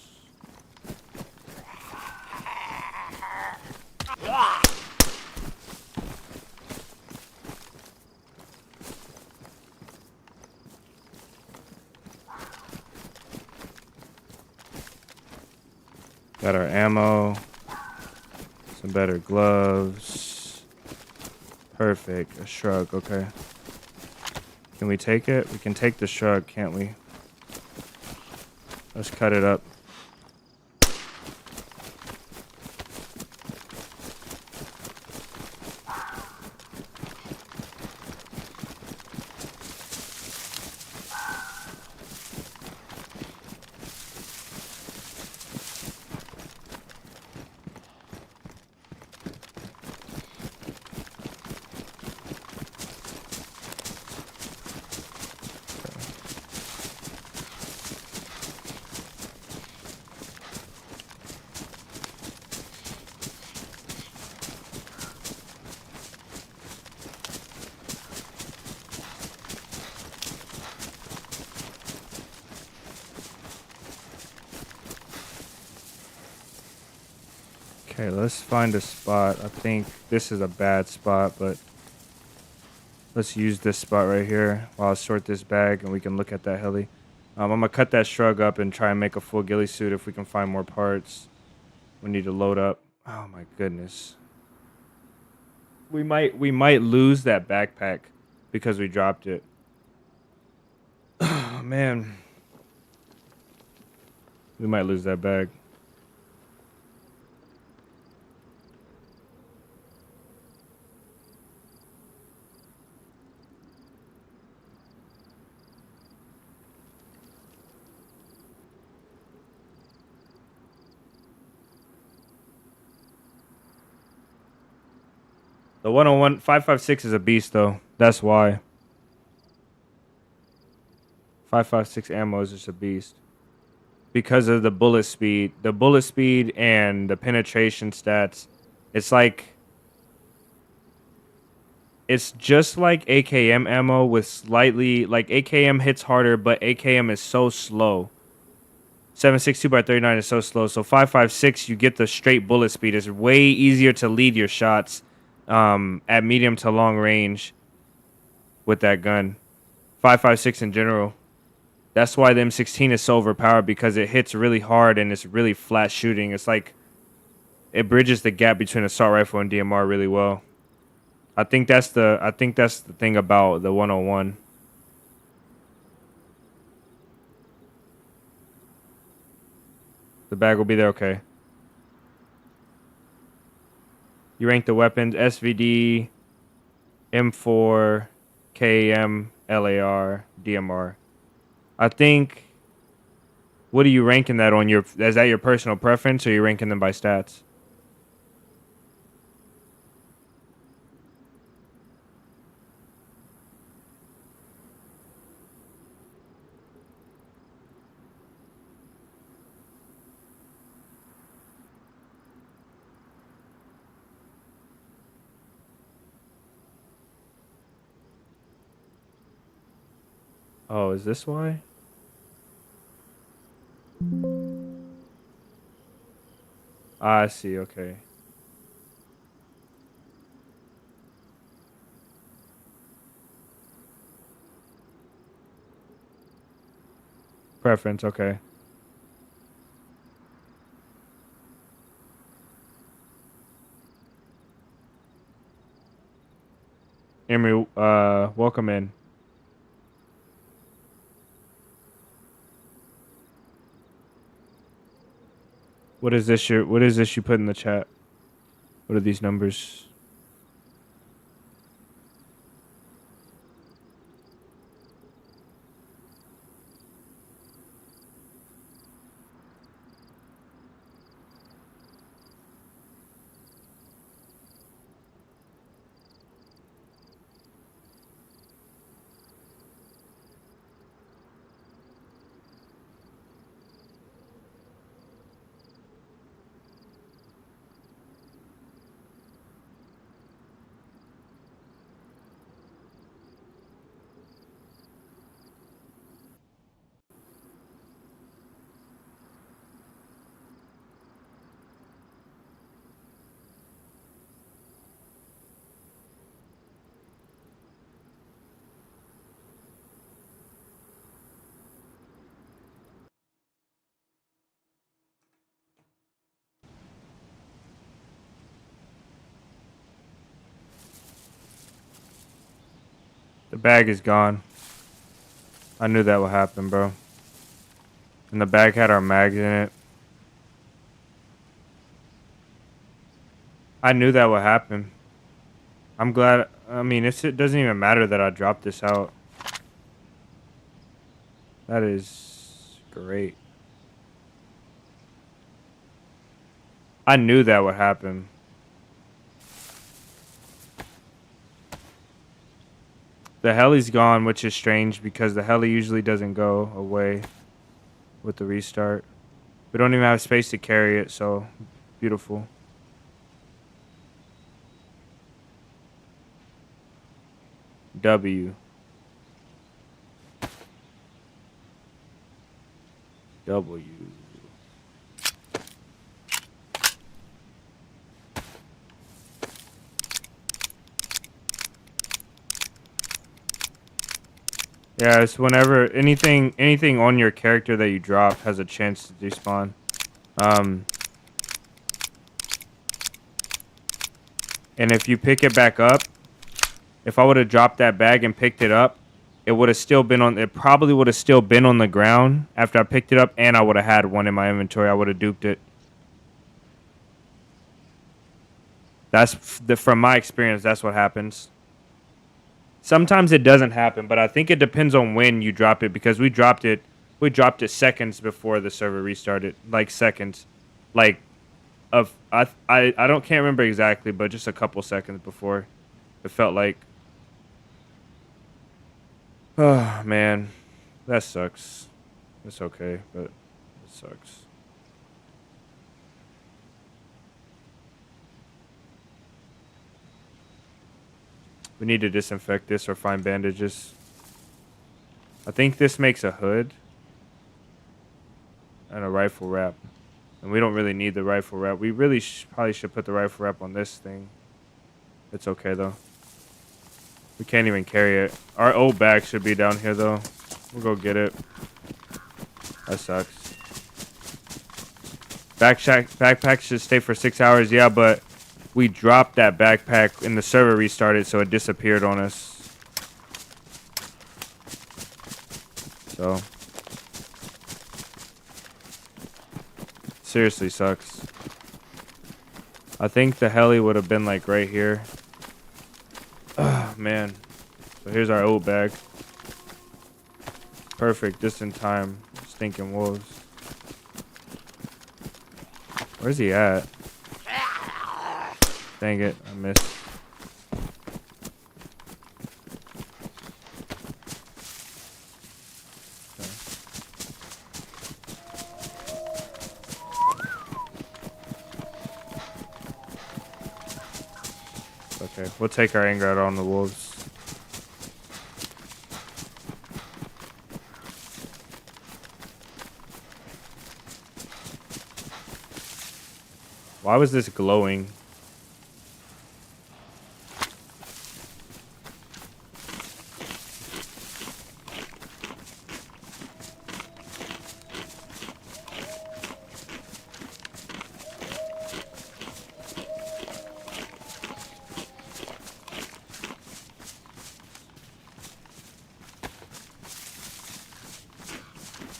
Got our ammo, some better gloves. Perfect, a shrug, okay. Can we take it? We can take the shrug, can't we? Let's cut it up. Okay, let's find a spot. I think this is a bad spot, but let's use this spot right here while I sort this bag and we can look at that heli. I'm gonna cut that shrug up and try and make a full ghillie suit if we can find more parts. We need to load up. Oh my goodness. We might lose that backpack because we dropped it. Oh man. We might lose that bag. The 101 5.56 is a beast though. That's why. 5.56 ammo is just a beast. Because of the bullet speed. The bullet speed and the penetration stats. It's like it's just like AKM ammo with slightly like AKM hits harder, but AKM is so slow. 7.62 by 39 is so slow. So 5.56 you get the straight bullet speed. It's way easier to lead your shots at medium to long range with that gun. 5.56 in general. That's why the M16 is so overpowered, because it hits really hard and it's really flat shooting. It's like it bridges the gap between assault rifle and DMR really well. I think that's the thing about the 101. The bag will be there, okay. You rank the weapons SVD, M4, KM, LAR, DMR. I think. What are you ranking that on? Is that your personal preference, or are you ranking them by stats? Oh, is this why? I see, okay. Preference, okay. Emery, welcome in. What is this you put in the chat? What are these numbers? The bag is gone. I knew that would happen, bro. And the bag had our mags in it. I knew that would happen. I'm glad. I mean, it doesn't even matter that I dropped this out. That is great. I knew that would happen. The heli's gone, which is strange because the heli usually doesn't go away with the restart. We don't even have space to carry it, so beautiful. W. W. Yeah, it's whenever anything on your character that you drop has a chance to despawn. And if you pick it back up, if I would have dropped that bag and picked it up, it would have still been on. It probably would have still been on the ground after I picked it up, and I would have had one in my inventory. I would have duped it. From my experience. That's what happens. Sometimes it doesn't happen, but I think it depends on when you drop it because we dropped it seconds before the server restarted, like seconds, like I can't remember exactly, but just a couple seconds before. It felt like. Oh man, that sucks. It's okay, but it sucks. We need to disinfect this or find bandages. I think this makes a hood and a rifle wrap. And we don't really need the rifle wrap. We really probably should put the rifle wrap on this thing. It's okay, though. We can't even carry it. Our old bag should be down here, though. We'll go get it. That sucks. Backpack should stay for 6 hours. Yeah, but we dropped that backpack and the server restarted, so it disappeared on us. So. Seriously sucks. I think the heli would have been like right here. Oh, man. So here's our old bag. Perfect, just in time. Stinking wolves. Where's he at? Dang it, I missed. Okay, we'll take our anger out on the wolves. Why was this glowing?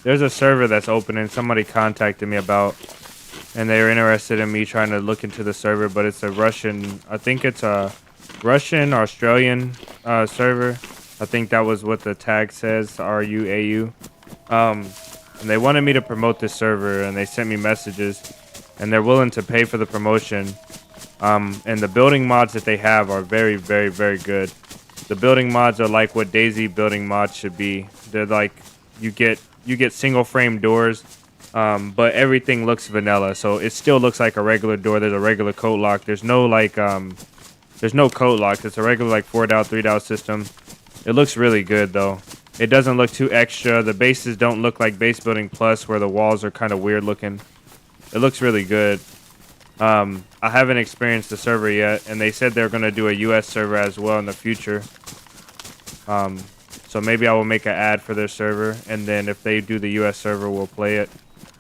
There's a server that's opening. Somebody contacted me about, and they were interested in me trying to look into the server, but it's a Russian, I think it's a Russian Australian server. I think that was what the tag says, RUAU. And they wanted me to promote this server, and they sent me messages, and they're willing to pay for the promotion. And the building mods that they have are very, very, very good. The building mods are like what DayZ building mods should be. They're like, you get single frame doors, but everything looks vanilla, so it still looks like a regular door. There's a regular coat lock. There's no coat locks. It's a regular like 4-dowel, 3-dowel system. It looks really good though. It doesn't look too extra. The bases don't look like Base Building Plus where the walls are kind of weird looking. It looks really good. I haven't experienced the server yet, and they said they're going to do a US server as well in the future. So maybe I will make an ad for their server, and then if they do the US server, we'll play it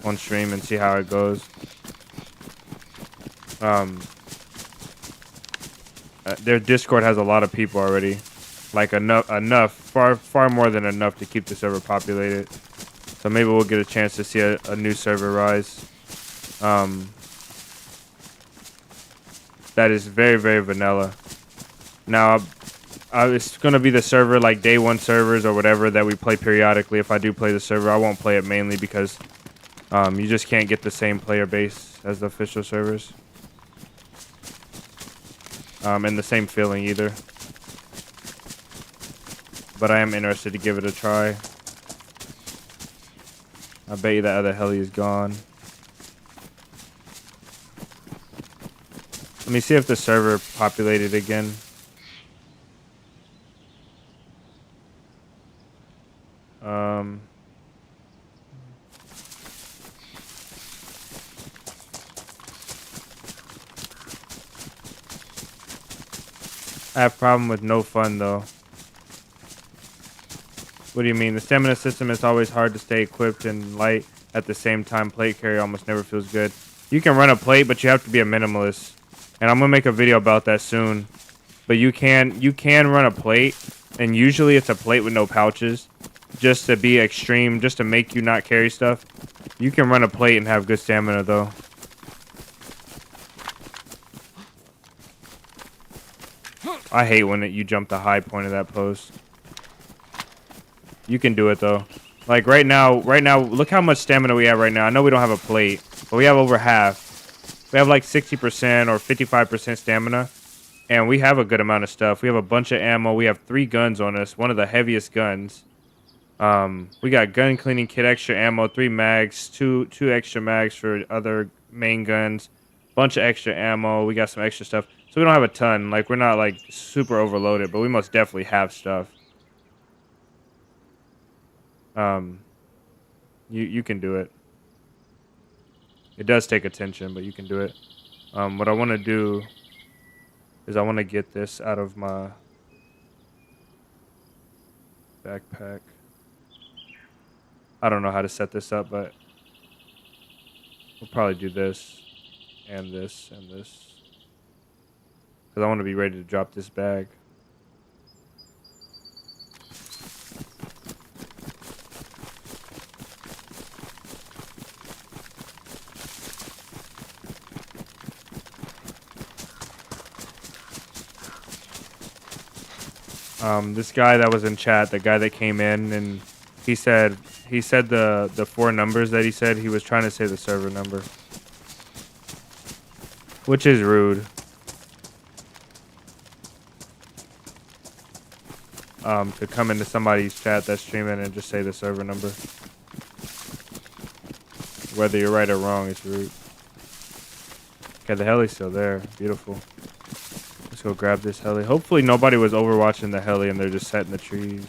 on stream and see how it goes. Their Discord has a lot of people already, like enough, far more than enough to keep the server populated. So maybe we'll get a chance to see a new server rise. That is very, very vanilla. Now, it's going to be the server like day one servers or whatever that we play periodically. If I do play the server, I won't play it mainly because you just can't get the same player base as the official servers. And the same feeling either. But I am interested to give it a try. I bet you that other heli is gone. Let me see if the server populated again. I have a problem with no fun though. What do you mean? The stamina system is always hard to stay equipped and light at the same time. Plate carry almost never feels good. You can run a plate, but you have to be a minimalist. And I'm gonna make a video about that soon. But you can run a plate, and usually it's a plate with no pouches, just to be extreme, just to make you not carry stuff. You can run a plate and have good stamina though. I hate when you jump the high point of that post. You can do it though. Like right now, look how much stamina we have right now. I know we don't have a plate, but we have over half. We have like 60% or 55% stamina, and we have a good amount of stuff. We have a bunch of ammo. We have 3 guns on us, one of the heaviest guns. We got gun cleaning kit, extra ammo, 3 mags, two extra mags for other main guns, bunch of extra ammo. We got some extra stuff. So we don't have a ton. Like, we're not like super overloaded, but we most definitely have stuff. You can do it. It does take attention, but you can do it. What I want to do is I want to get this out of my backpack. I don't know how to set this up, but we'll probably do this and this and this. Because I want to be ready to drop this bag. This guy that was in chat, the guy that came in, and he said the 4 numbers that he said, he was trying to say the server number, which is rude. To come into somebody's chat that's streaming and just say the server number. Whether you're right or wrong, it's rude. Okay, the heli's still there. Beautiful. Let's go grab this heli. Hopefully nobody was overwatching the heli and they're just set in the trees.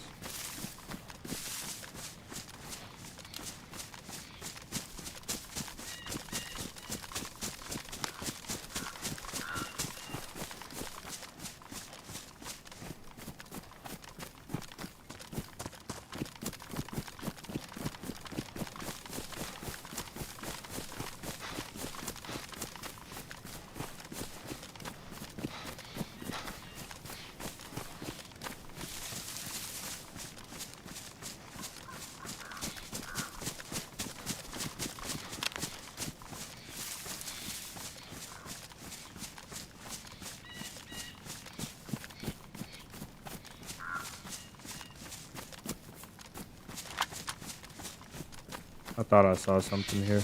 I thought I saw something here.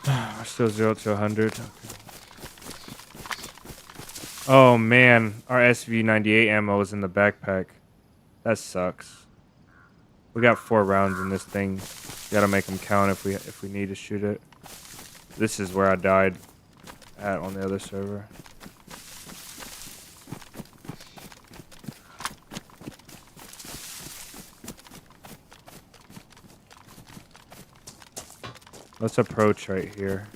We're still 0 to 100. Okay. Oh man, our SV98 ammo is in the backpack. That sucks. We got 4 rounds in this thing. Gotta make them count if we need to shoot it. This is where I died at on the other server. Let's approach right here.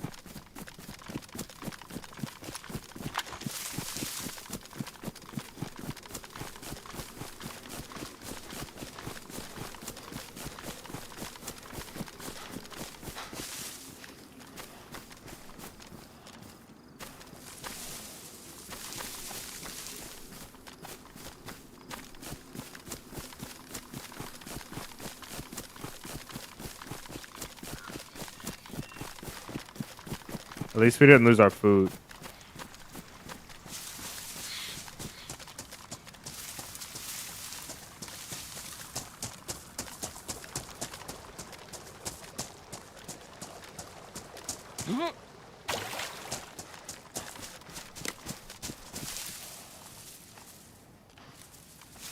At least we didn't lose our food.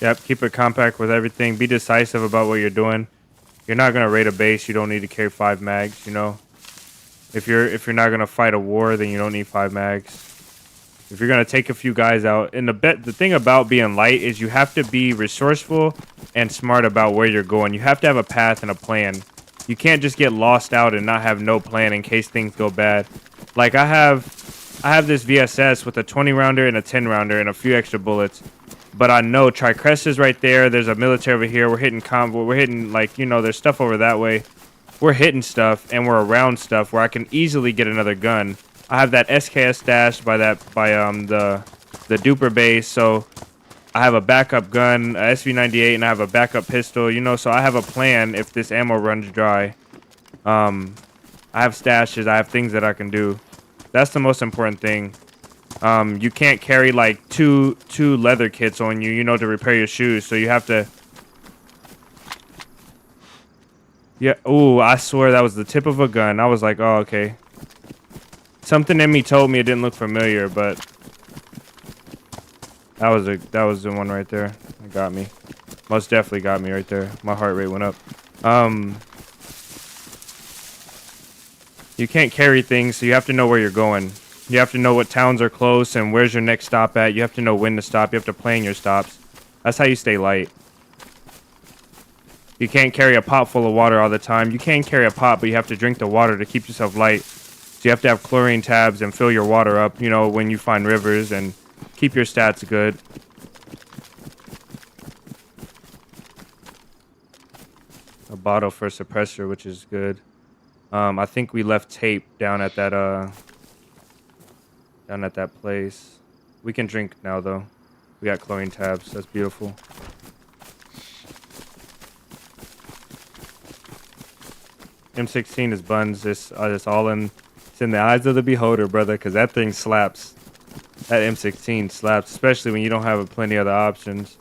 Yep, keep it compact with everything. Be decisive about what you're doing. You're not gonna raid a base. You don't need to carry 5 mags, you know. If you're not gonna fight a war, then you don't need 5 mags. If you're gonna take a few guys out, and the thing about being light is you have to be resourceful and smart about where you're going. You have to have a path and a plan. You can't just get lost out and not have no plan in case things go bad. Like I have this VSS with a 20 rounder and a 10 rounder and a few extra bullets. But I know Tricrest right there. There's a military over here. We're hitting convoy. We're hitting, like, you know, there's stuff over that way. We're hitting stuff, and we're around stuff where I can easily get another gun. I have that SKS stashed by the duper base, so I have a backup gun, a SV98, and I have a backup pistol, you know, so I have a plan if this ammo runs dry. I have stashes. I have things that I can do. That's the most important thing. You can't carry like two leather kits on you, you know, to repair your shoes. So you have to. Yeah. Ooh, I swear that was the tip of a gun. I was like, oh, okay. Something in me told me it didn't look familiar, but that was the one right there. It got me. Most definitely got me right there. My heart rate went up. You can't carry things, so you have to know where you're going. You have to know what towns are close and where's your next stop at. You have to know when to stop. You have to plan your stops. That's how you stay light. You can't carry a pot full of water all the time. You can carry a pot, but you have to drink the water to keep yourself light. So you have to have chlorine tabs and fill your water up, you know, when you find rivers, and keep your stats good. A bottle for a suppressor, which is good. I think we left tape down at that place. We can drink now though. We got chlorine tabs. That's beautiful. M16 is buns. It's all in. It's in the eyes of the beholder, brother. Cause that thing slaps. That M16 slaps, especially when you don't have plenty other options.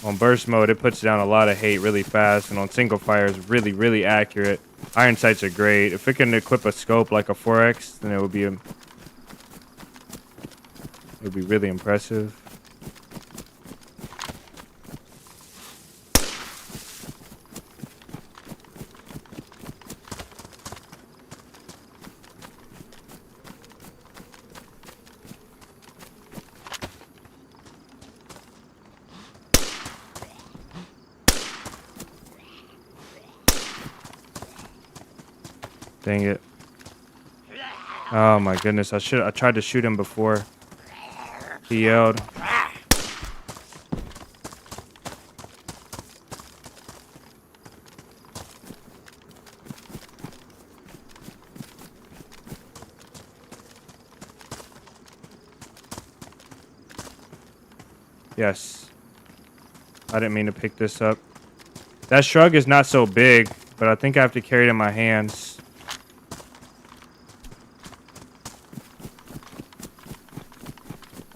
On burst mode, it puts down a lot of hate really fast, and on single fire is really, really accurate. Iron sights are great. If it can equip a scope like a 4X, then it would be really impressive. Dang it. Oh my goodness, I tried to shoot him before. He yelled. Yes. I didn't mean to pick this up. That shrug is not so big, but I think I have to carry it in my hands.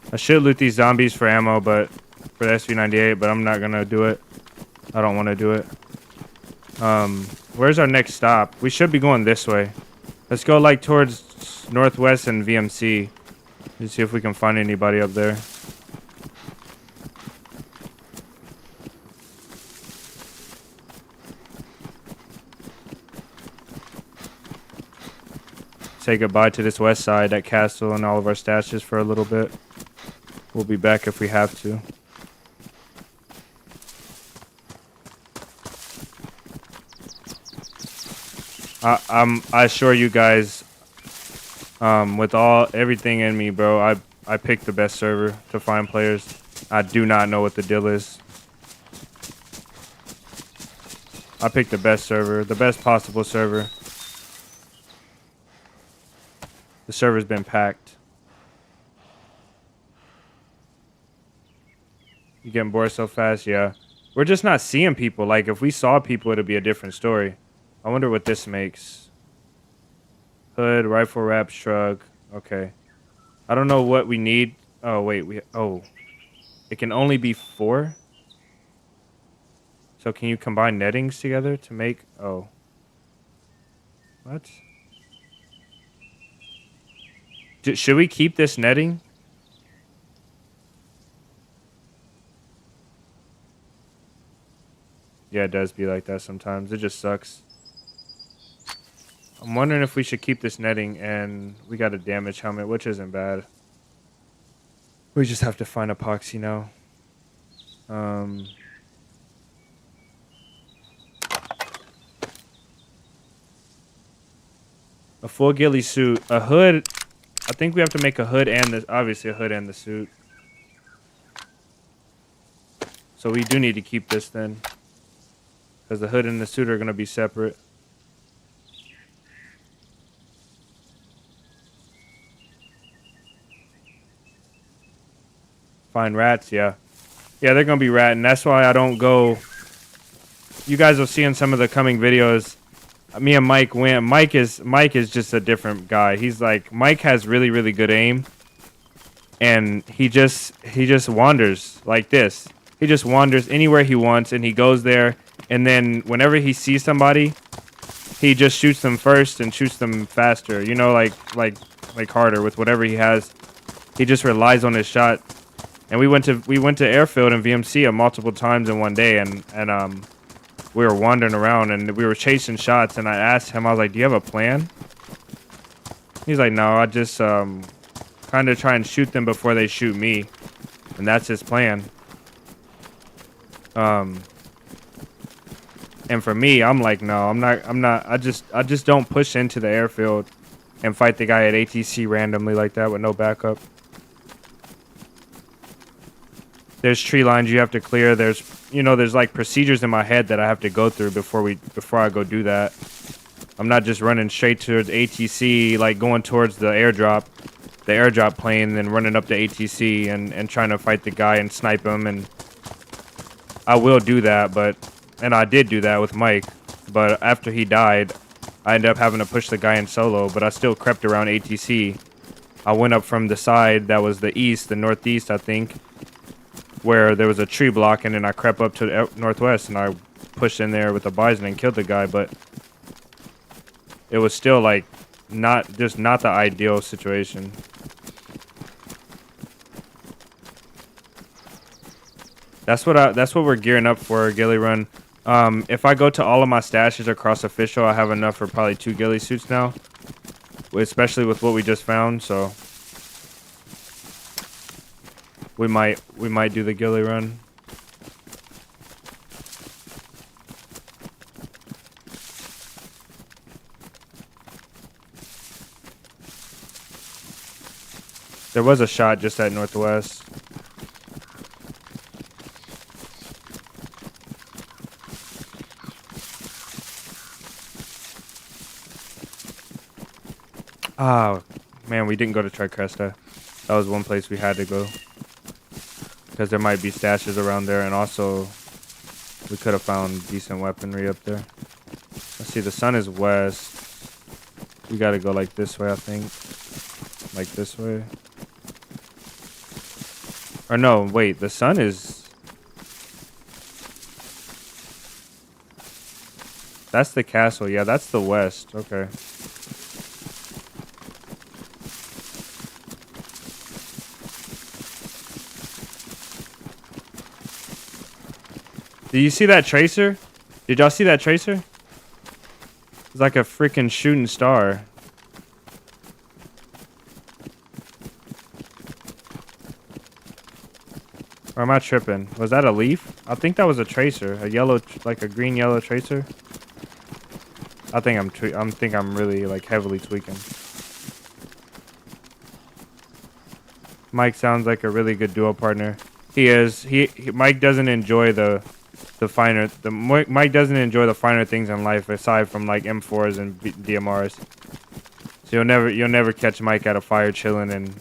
I should loot these zombies for ammo, but for the SV98, but I'm not gonna do it. I don't want to do it. Where's our next stop? We should be going this way. Let's go like towards Northwest and VMC. Let's see if we can find anybody up there. Say goodbye to this west side, that castle, and all of our stashes for a little bit. We'll be back if we have to. I assure you guys, with everything in me, bro, I picked the best server to find players. I do not know what the deal is. I picked the best server, the best possible server. The server's been packed. You getting bored so fast? Yeah. We're just not seeing people. Like, if we saw people, it'd be a different story. I wonder what this makes. Hood, rifle wrap, shrug. Okay. I don't know what we need. Oh, wait. It can only be 4? So can you combine nettings together to make... Oh. What? Should we keep this netting? Yeah, it does be like that sometimes. It just sucks. I'm wondering if we should keep this netting, and we got a damage helmet, which isn't bad. We just have to find epoxy now. A full ghillie suit. A hood I think we have to make a hood and the obviously a hood and the suit. So we do need to keep this then, because the hood and the suit are gonna be separate. Find rats, yeah. Yeah, they're gonna be ratting. That's why I don't go. You guys will see in some of the coming videos. Me and Mike went. Mike is just a different guy. He's like, Mike has really, really good aim, and he just wanders like this. He just wanders anywhere he wants, and he goes there. And then whenever he sees somebody, he just shoots them first and shoots them faster. You know, like harder with whatever he has. He just relies on his shot. And we went to airfield and VMC multiple times in one day, and we were wandering around and we were chasing shots. And I asked him, I was like, "Do you have a plan?" He's like, "No, I just kind of try and shoot them before they shoot me," and that's his plan. And for me, I'm like, no, I'm not. I just don't push into the airfield and fight the guy at ATC randomly like that with no backup. There's tree lines you have to clear. There's like procedures in my head that I have to go through before I go do that. I'm not just running straight towards ATC, like going towards the airdrop plane, and then running up to ATC and trying to fight the guy and snipe him. And I will do that, and I did do that with Mike. But after he died, I ended up having to push the guy in solo, but I still crept around ATC. I went up from the side that was the northeast, I think, where there was a tree block, and then I crept up to the northwest, and I pushed in there with a bison and killed the guy. But it was still like not the ideal situation. That's what we're gearing up for, ghillie run. If I go to all of my stashes across official, I have enough for probably 2 ghillie suits now, especially with what we just found. So we might do the ghillie run. There was a shot just at northwest. Oh, man, we didn't go to Tricresta. That was one place we had to go, because there might be stashes around there, and also we could have found decent weaponry up there. Let's see, the sun is west. We got to go like this way, I think. Like this way. Or no, wait, the sun is... That's the castle. Yeah, that's the west. Okay. Did you see that tracer? Did y'all see that tracer? It's like a freaking shooting star. Or am I tripping? Was that a leaf? I think that was a tracer. A yellow, like a green yellow tracer. I think I'm really like heavily tweaking. Mike sounds like a really good duo partner. He is. Mike doesn't enjoy Mike doesn't enjoy the finer things in life aside from like M4s and DMRs. So you'll never catch Mike at a fire chilling and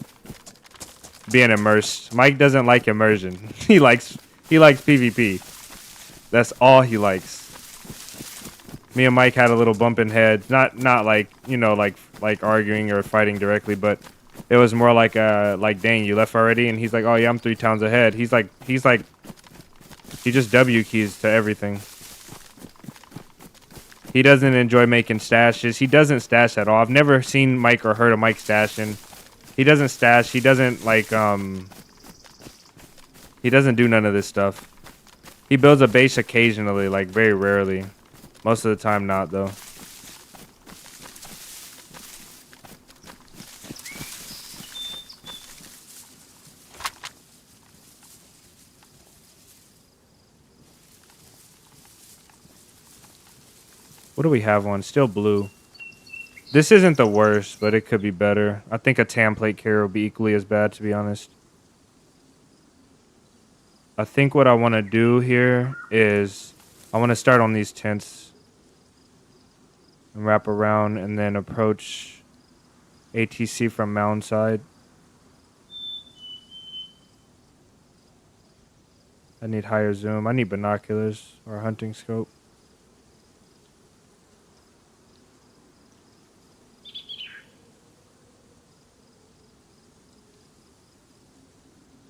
being immersed. Mike doesn't like immersion. He likes PvP. That's all he likes. Me and Mike had a little bump in heads. Not like, like arguing or fighting directly, but it was more like dang, you left already? And he's like, "Oh yeah, I'm 3 towns ahead." He just W keys to everything. He doesn't enjoy making stashes. He doesn't stash at all. I've never seen Mike or heard of Mike stashing. He doesn't stash. He doesn't he doesn't do none of this stuff. He builds a base occasionally, like very rarely. Most of the time not though. What do we have on? Still blue. This isn't the worst, but it could be better. I think a template carrier will be equally as bad, to be honest. I think what I want to do here is I want to start on these tents and wrap around and then approach ATC from mountainside. I need higher zoom. I need binoculars or a hunting scope.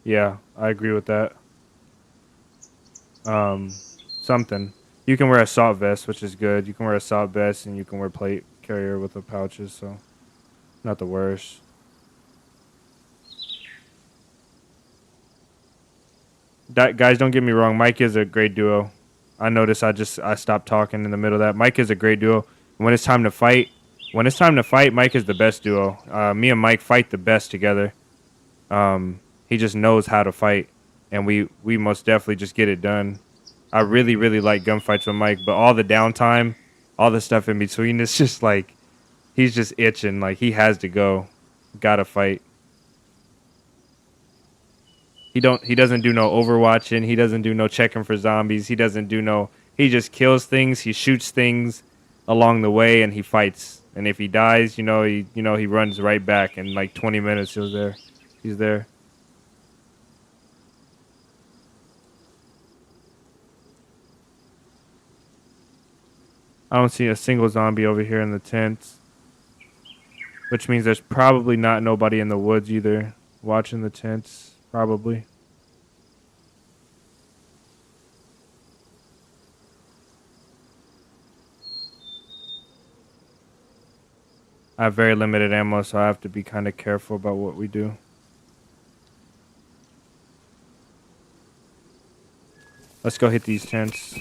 Yeah, I agree with that. Something. You can wear assault vest, which is good. You can wear assault vest and you can wear plate carrier with the pouches, so not the worst. Guys, don't get me wrong. Mike is a great duo. I noticed I stopped talking in the middle of that. Mike is a great duo. When it's time to fight, Mike is the best duo. Me and Mike fight the best together. He just knows how to fight, and we most definitely just get it done. I really, really like gunfights with Mike, but all the downtime, all the stuff in between, it's just like he's just itching. Like he has to go. Gotta fight. He doesn't do no overwatching. He doesn't do no checking for zombies. He doesn't do no. He just kills things. He shoots things along the way, and he fights. And if he dies, he runs right back. In like 20 minutes, he's there. I don't see a single zombie over here in the tents, which means there's probably not nobody in the woods either watching the tents. Probably. I have very limited ammo, so I have to be kind of careful about what we do. Let's go hit these tents.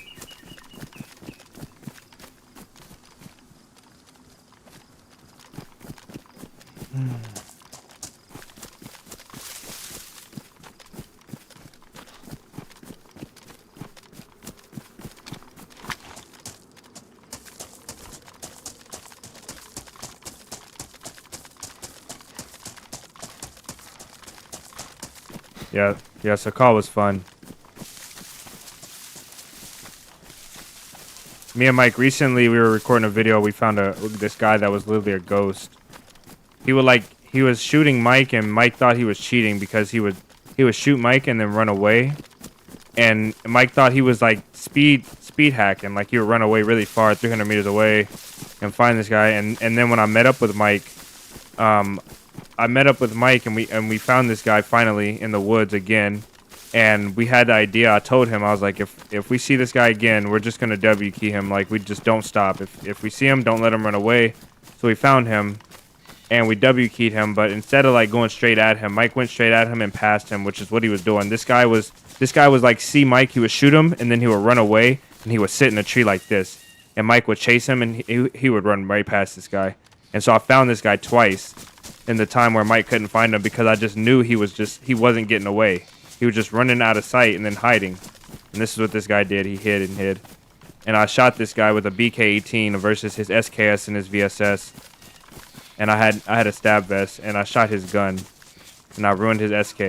Yeah, so call was fun. Me and Mike, recently we were recording a video. We found this guy that was literally a ghost. He was shooting Mike, and Mike thought he was cheating because he would shoot Mike and then run away. And Mike thought he was like speed hacking, like he would run away really far, 300 meters away, and find this guy. And then when I met up with Mike, and we found this guy finally in the woods again. And we had the idea. I told him, I was like, if we see this guy again, we're just gonna W key him. Like, we just don't stop. If we see him, don't let him run away. So we found him, and we W keyed him. But instead of like going straight at him, Mike went straight at him and passed him, which is what he was doing. This guy was like, see Mike, he would shoot him, and then he would run away, and he would sit in a tree like this. And Mike would chase him, and he would run right past this guy. And so I found this guy twice in the time where Mike couldn't find him, because I just knew he wasn't getting away. He was just running out of sight and then hiding. And this is what this guy did. He hid and hid. And I shot this guy with a BK-18 versus his SKS and his VSS. And I had a stab vest, and I shot his gun. And I ruined his SK.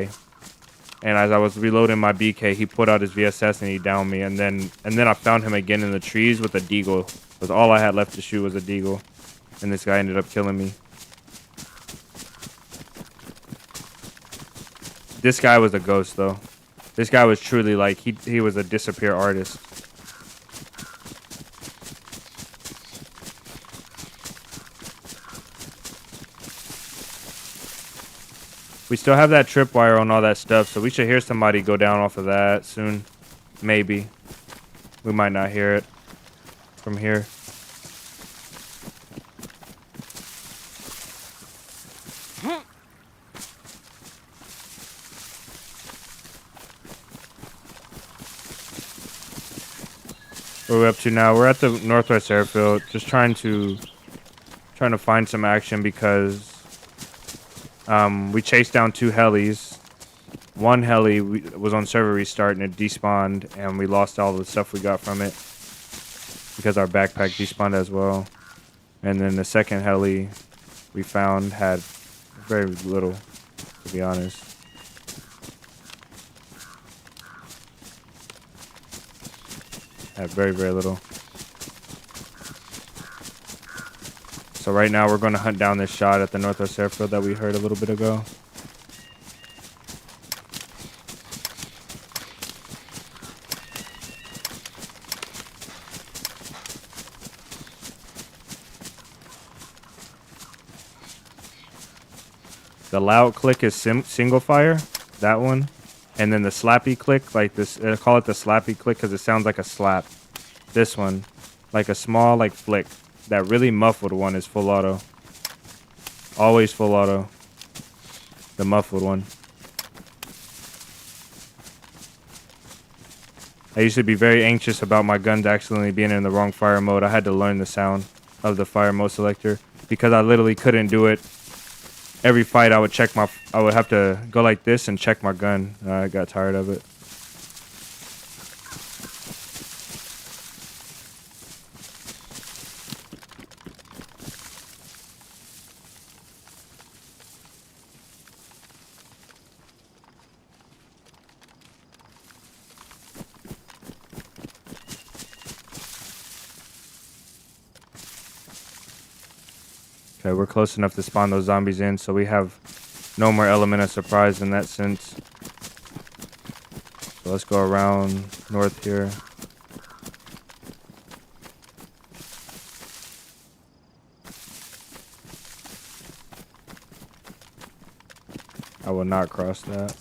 And as I was reloading my BK, he put out his VSS and he downed me. And then I found him again in the trees with a deagle. Because all I had left to shoot was a deagle. And this guy ended up killing me. This guy was a ghost, though. This guy was truly like, he was a disappear artist. We still have that tripwire on all that stuff, so we should hear somebody go down off of that soon. Maybe. We might not hear it from here. What are we up to now? We're at the Northwest Airfield, just trying to find some action because we chased down 2 helis. One heli was on server restart and it despawned, and we lost all the stuff we got from it because our backpack despawned as well. And then the second heli we found had very little, to be honest. Had very, very little. So right now we're going to hunt down this shot at the Northwest Airfield that we heard a little bit ago. The loud click is single fire, that one. And then the slappy click, like this, I call it the slappy click because it sounds like a slap. This one, like a small like flick. That really muffled one is full auto. Always full auto. The muffled one. I used to be very anxious about my guns accidentally being in the wrong fire mode. I had to learn the sound of the fire mode selector because I literally couldn't do it. Every fight I would have to go like this and check my gun. I got tired of it. Okay, we're close enough to spawn those zombies in, so we have no more element of surprise in that sense. So let's go around north here. I will not cross that.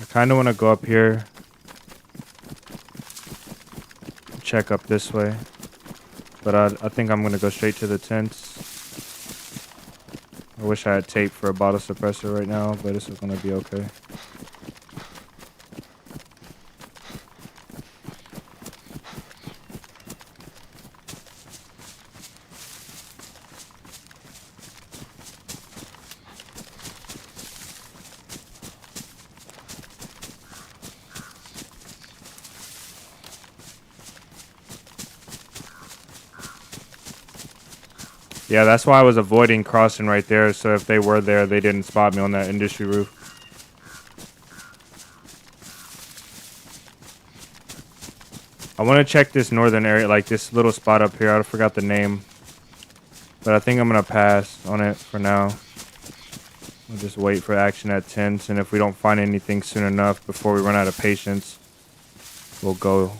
I kind of want to go up here, check up this way, but I think I'm going to go straight to the tents. I wish I had tape for a bottle suppressor right now, but this is going to be okay. Yeah, that's why I was avoiding crossing right there, so if they were there, they didn't spot me on that industry roof. I want to check this northern area, like this little spot up here. I forgot the name, but I think I'm going to pass on it for now. We'll just wait for action at tents, and if we don't find anything soon enough before we run out of patience, we'll go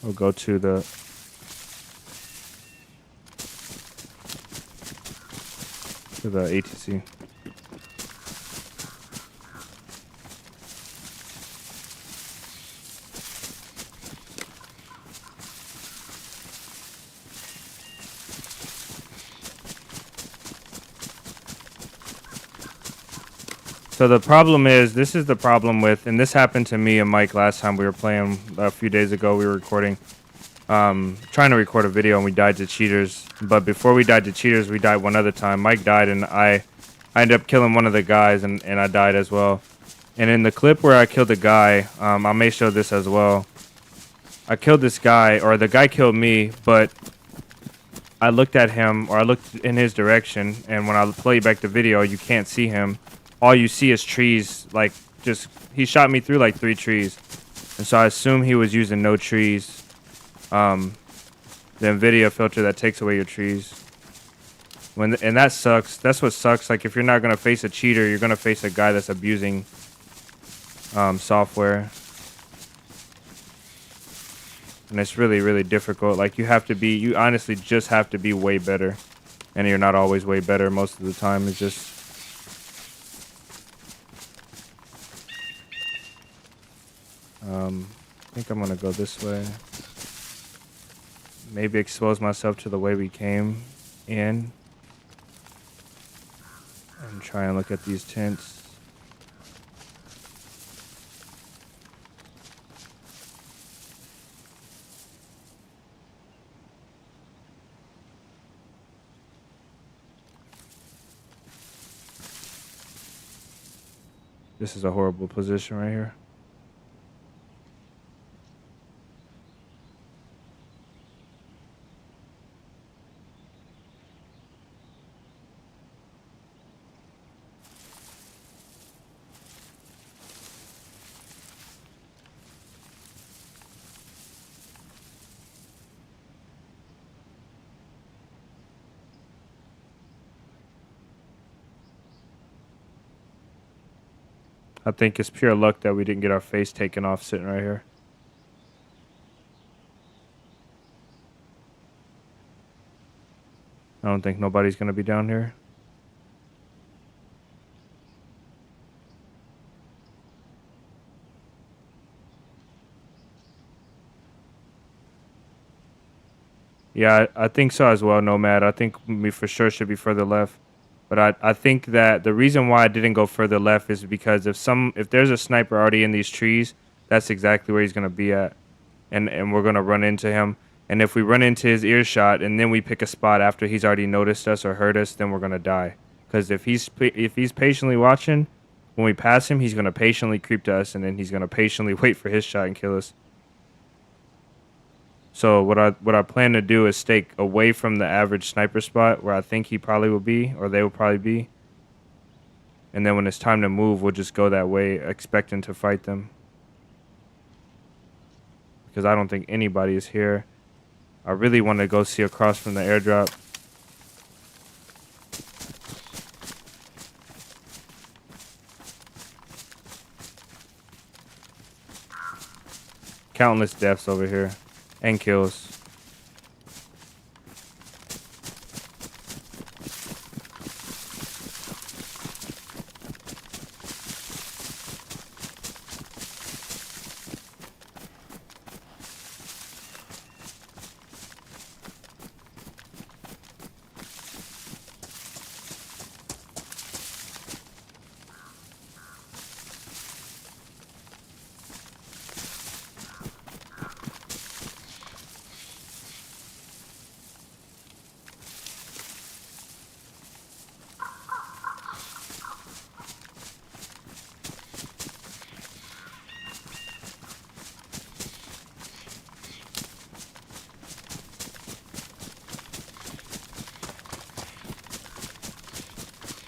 to the ATC. So the problem is, this is the problem with, and this happened to me and Mike last time we were playing a few days ago. We were recording, trying to record a video, and we died to cheaters. But before we died to cheaters, we died one other time. Mike died, and I ended up killing one of the guys, and I died as well. And in the clip where I killed the guy, I may show this as well. I killed this guy, or the guy killed me, but I looked at him, or I looked in his direction, and when I play back the video, you can't see him. All you see is trees, like, just, he shot me through like 3 trees. And so I assume he was using no trees. The NVIDIA filter that takes away your trees. And that sucks. That's what sucks. Like, if you're not going to face a cheater, you're going to face a guy that's abusing software. And it's really, really difficult. Like, you honestly just have to be way better. And you're not always way better most of the time. It's just... I think I'm going to go this way. Maybe expose myself to the way we came in. And try and look at these tents. This is a horrible position right here. I think it's pure luck that we didn't get our face taken off sitting right here. I don't think nobody's going to be down here. Yeah, I think so as well, Nomad. I think we for sure should be further left. But I think that the reason why I didn't go further left is because if there's a sniper already in these trees, that's exactly where he's going to be at. And we're going to run into him. And if we run into his earshot and then we pick a spot after he's already noticed us or heard us, then we're going to die. Because if he's patiently watching, when we pass him, he's going to patiently creep to us, and then he's going to patiently wait for his shot and kill us. So what I plan to do is stay away from the average sniper spot where I think he probably will be, or they will probably be. And then when it's time to move, we'll just go that way, expecting to fight them. Because I don't think anybody is here. I really want to go see across from the airdrop. Countless deaths over here. And kills.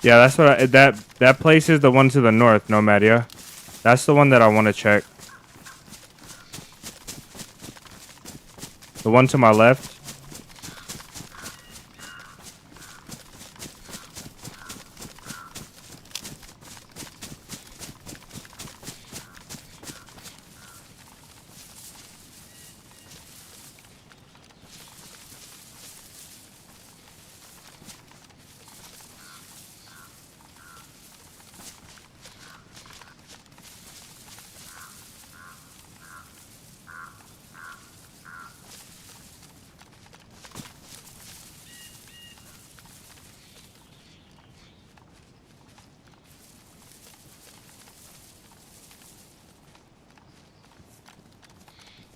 Yeah, that's what that place is the one to the north, Nomad, yeah? That's the one that I want to check. The one to my left.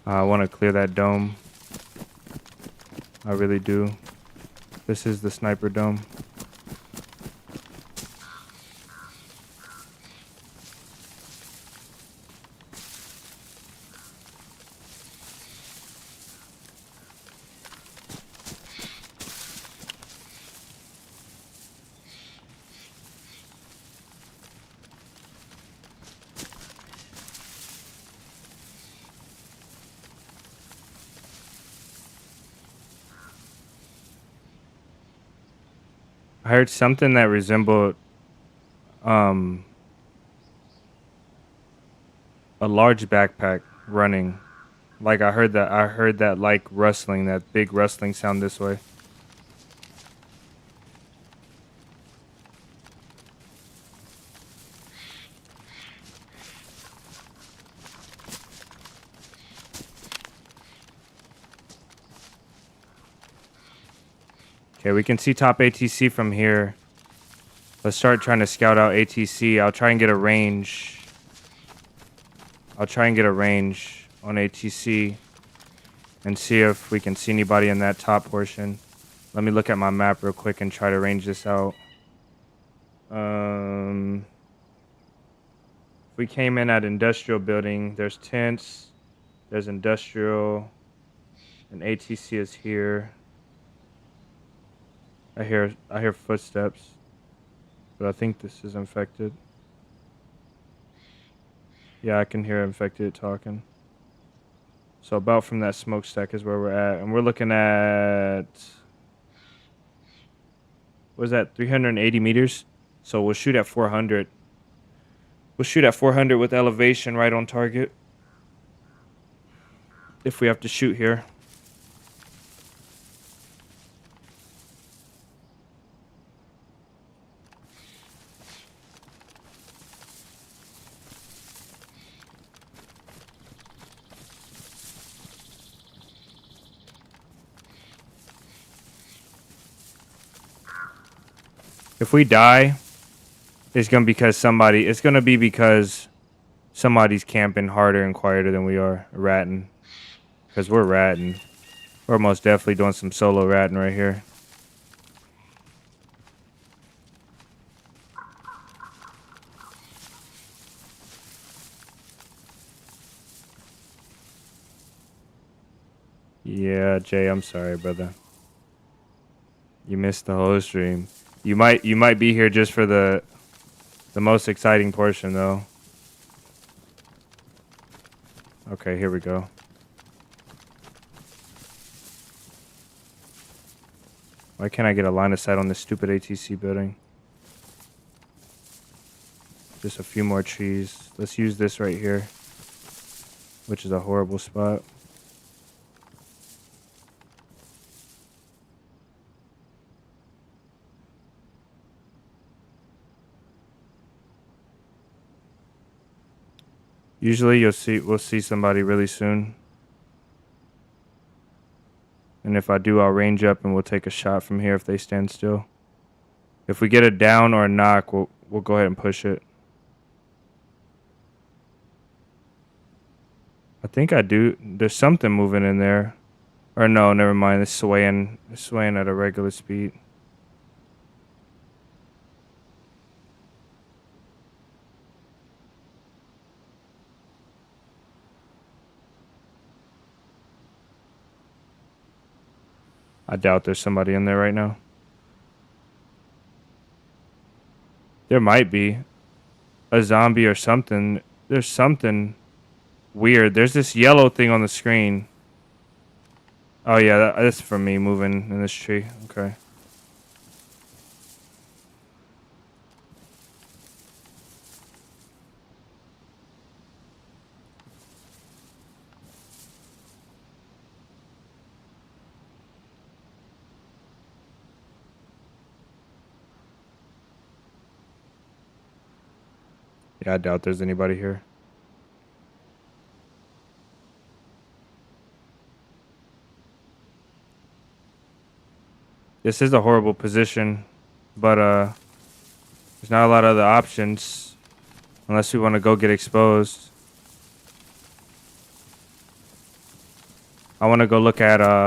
I want to clear that dome. I really do. This is the sniper dome. I heard something that resembled a large backpack running. Like I heard that like rustling, that big rustling sound this way. Okay, we can see top ATC from here. Let's start trying to scout out ATC. I'll try and get a range. On ATC and see if we can see anybody in that top portion. Let me look at my map real quick and try to range this out. we came in at industrial building, there's tents, there's industrial, and ATC is here. I hear footsteps, but I think this is infected. Yeah, I can hear infected talking. So about from that smokestack is where we're at, and we're looking at, what is that, 380 meters? So we'll shoot at 400. We'll shoot at 400 with elevation right on target. If we have to shoot here. If we die, it's gonna be because somebody's camping harder and quieter than we are ratting. Because we're ratting. We're most definitely doing some solo ratting right here. Yeah, Jay, I'm sorry, brother. You missed the whole stream. You might be here just for the most exciting portion though. Okay, here we go. Why can't I get a line of sight on this stupid ATC building? Just a few more trees. Let's use this right here, which is a horrible spot. Usually we'll see somebody really soon. And if I do, I'll range up and we'll take a shot from here if they stand still. If we get a down or a knock, we'll go ahead and push it. I think I do. There's something moving in there. Or no, never mind. It's swaying at a regular speed. I doubt there's somebody in there right now. There might be a zombie or something. There's something weird. There's this yellow thing on the screen. Oh yeah, that's from me moving in this tree. Okay. Yeah, I doubt there's anybody here. This is a horrible position, but there's not a lot of other options unless we want to go get exposed. I want to go look at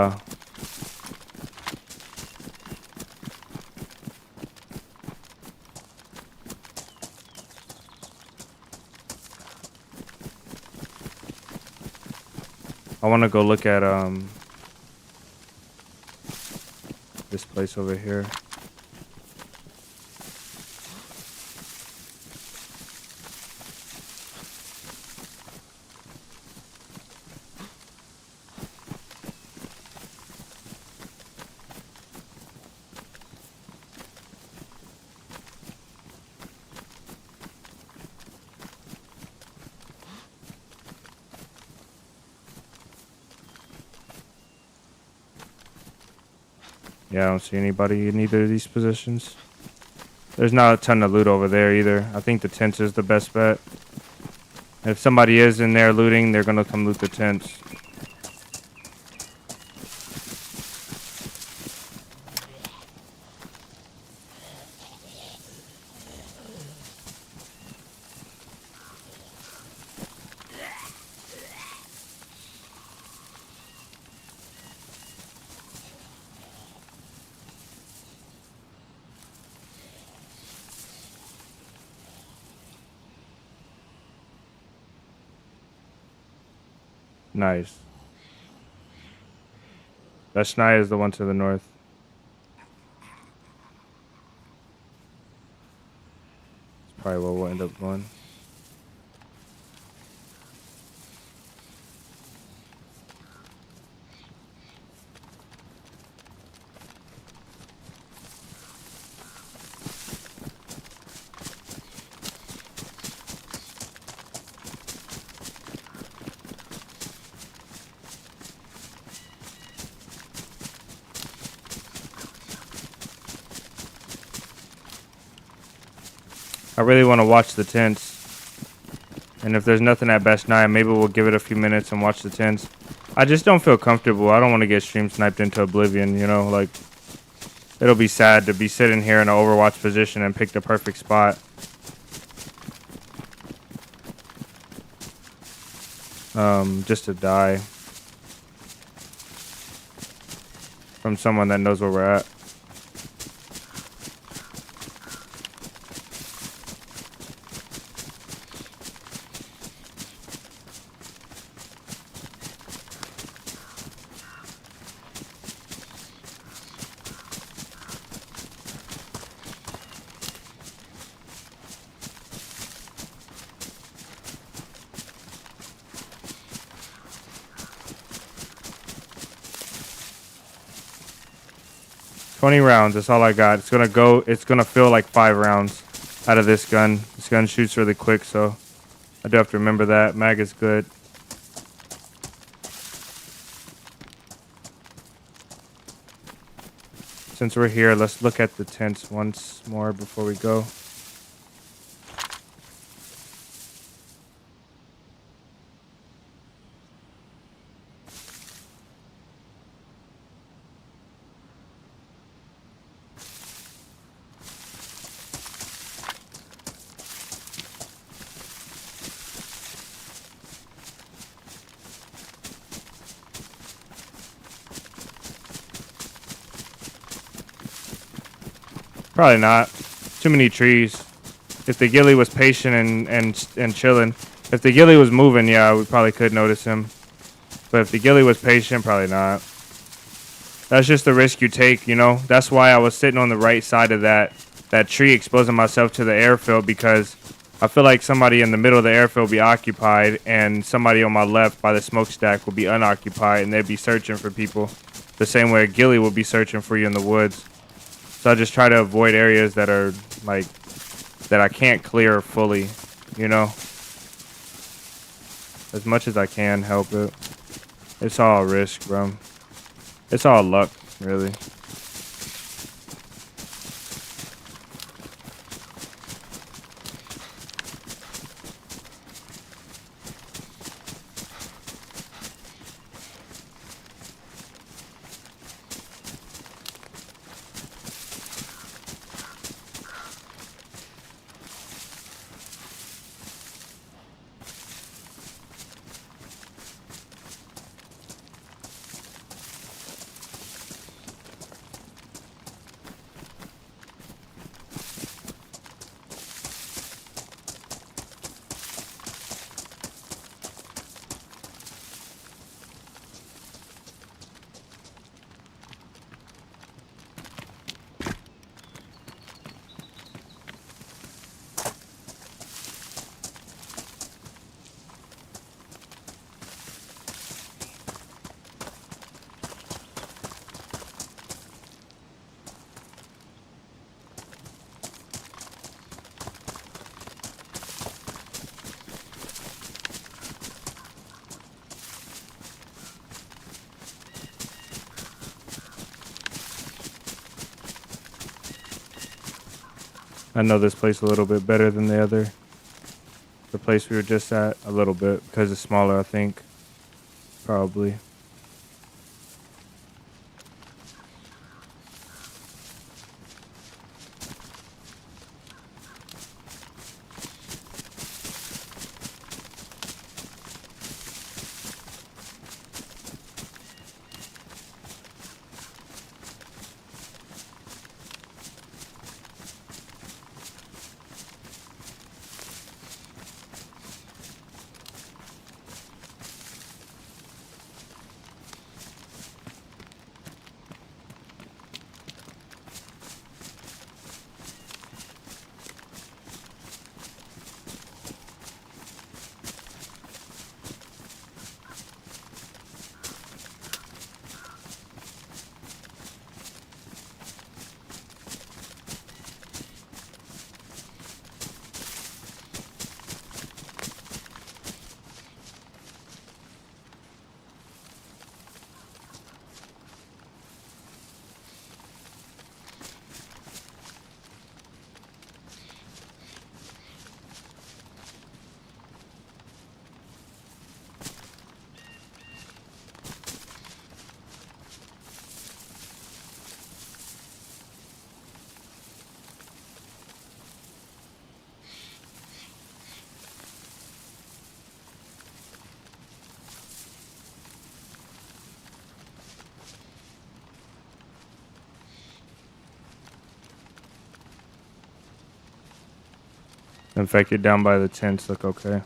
this place over here. Yeah, I don't see anybody in either of these positions. There's not a ton of loot over there either. I think the tents is the best bet. If somebody is in there looting, they're gonna come loot the tents. Nice. That 𝙭 is the one to the north. It's probably where we'll end up going. I really want to watch the tents. And if there's nothing at best 9, maybe we'll give it a few minutes and watch the tents. I just don't feel comfortable. I don't want to get stream sniped into oblivion, you know? Like, it'll be sad to be sitting here in an overwatch position and pick the perfect spot. Just to die. From someone that knows where we're at. 20 rounds, that's all I got. It's gonna feel like 5 rounds out of this gun. This gun shoots really quick, so I do have to remember that. Mag is good. Since we're here, let's look at the tents once more before we go. Probably not. Too many trees. If the ghillie was patient and chilling. If the ghillie was moving, yeah, we probably could notice him. But if the ghillie was patient, probably not. That's just the risk you take, you know? That's why I was sitting on the right side of that tree, exposing myself to the airfield, because I feel like somebody in the middle of the airfield will be occupied, and somebody on my left by the smokestack will be unoccupied, and they'd be searching for people. The same way a ghillie will be searching for you in the woods. So I just try to avoid areas that are, like, that I can't clear fully, you know? As much as I can help it. It's all risk, bro. It's all luck, really. I know this place a little bit better than the place we were just at, a little bit, because it's smaller, I think. Probably. infected down by the tents look okay.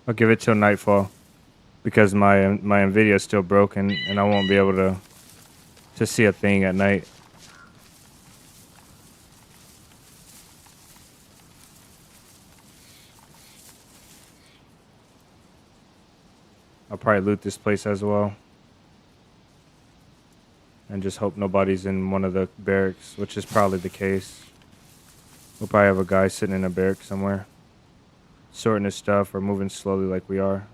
I'll give it till nightfall because my Nvidia is still broken and I won't be able to see a thing at night. I'll probably loot this place as well. And just hope nobody's in one of the barracks, which is probably the case. We'll probably have a guy sitting in a barrack somewhere, sorting his stuff or moving slowly like we are.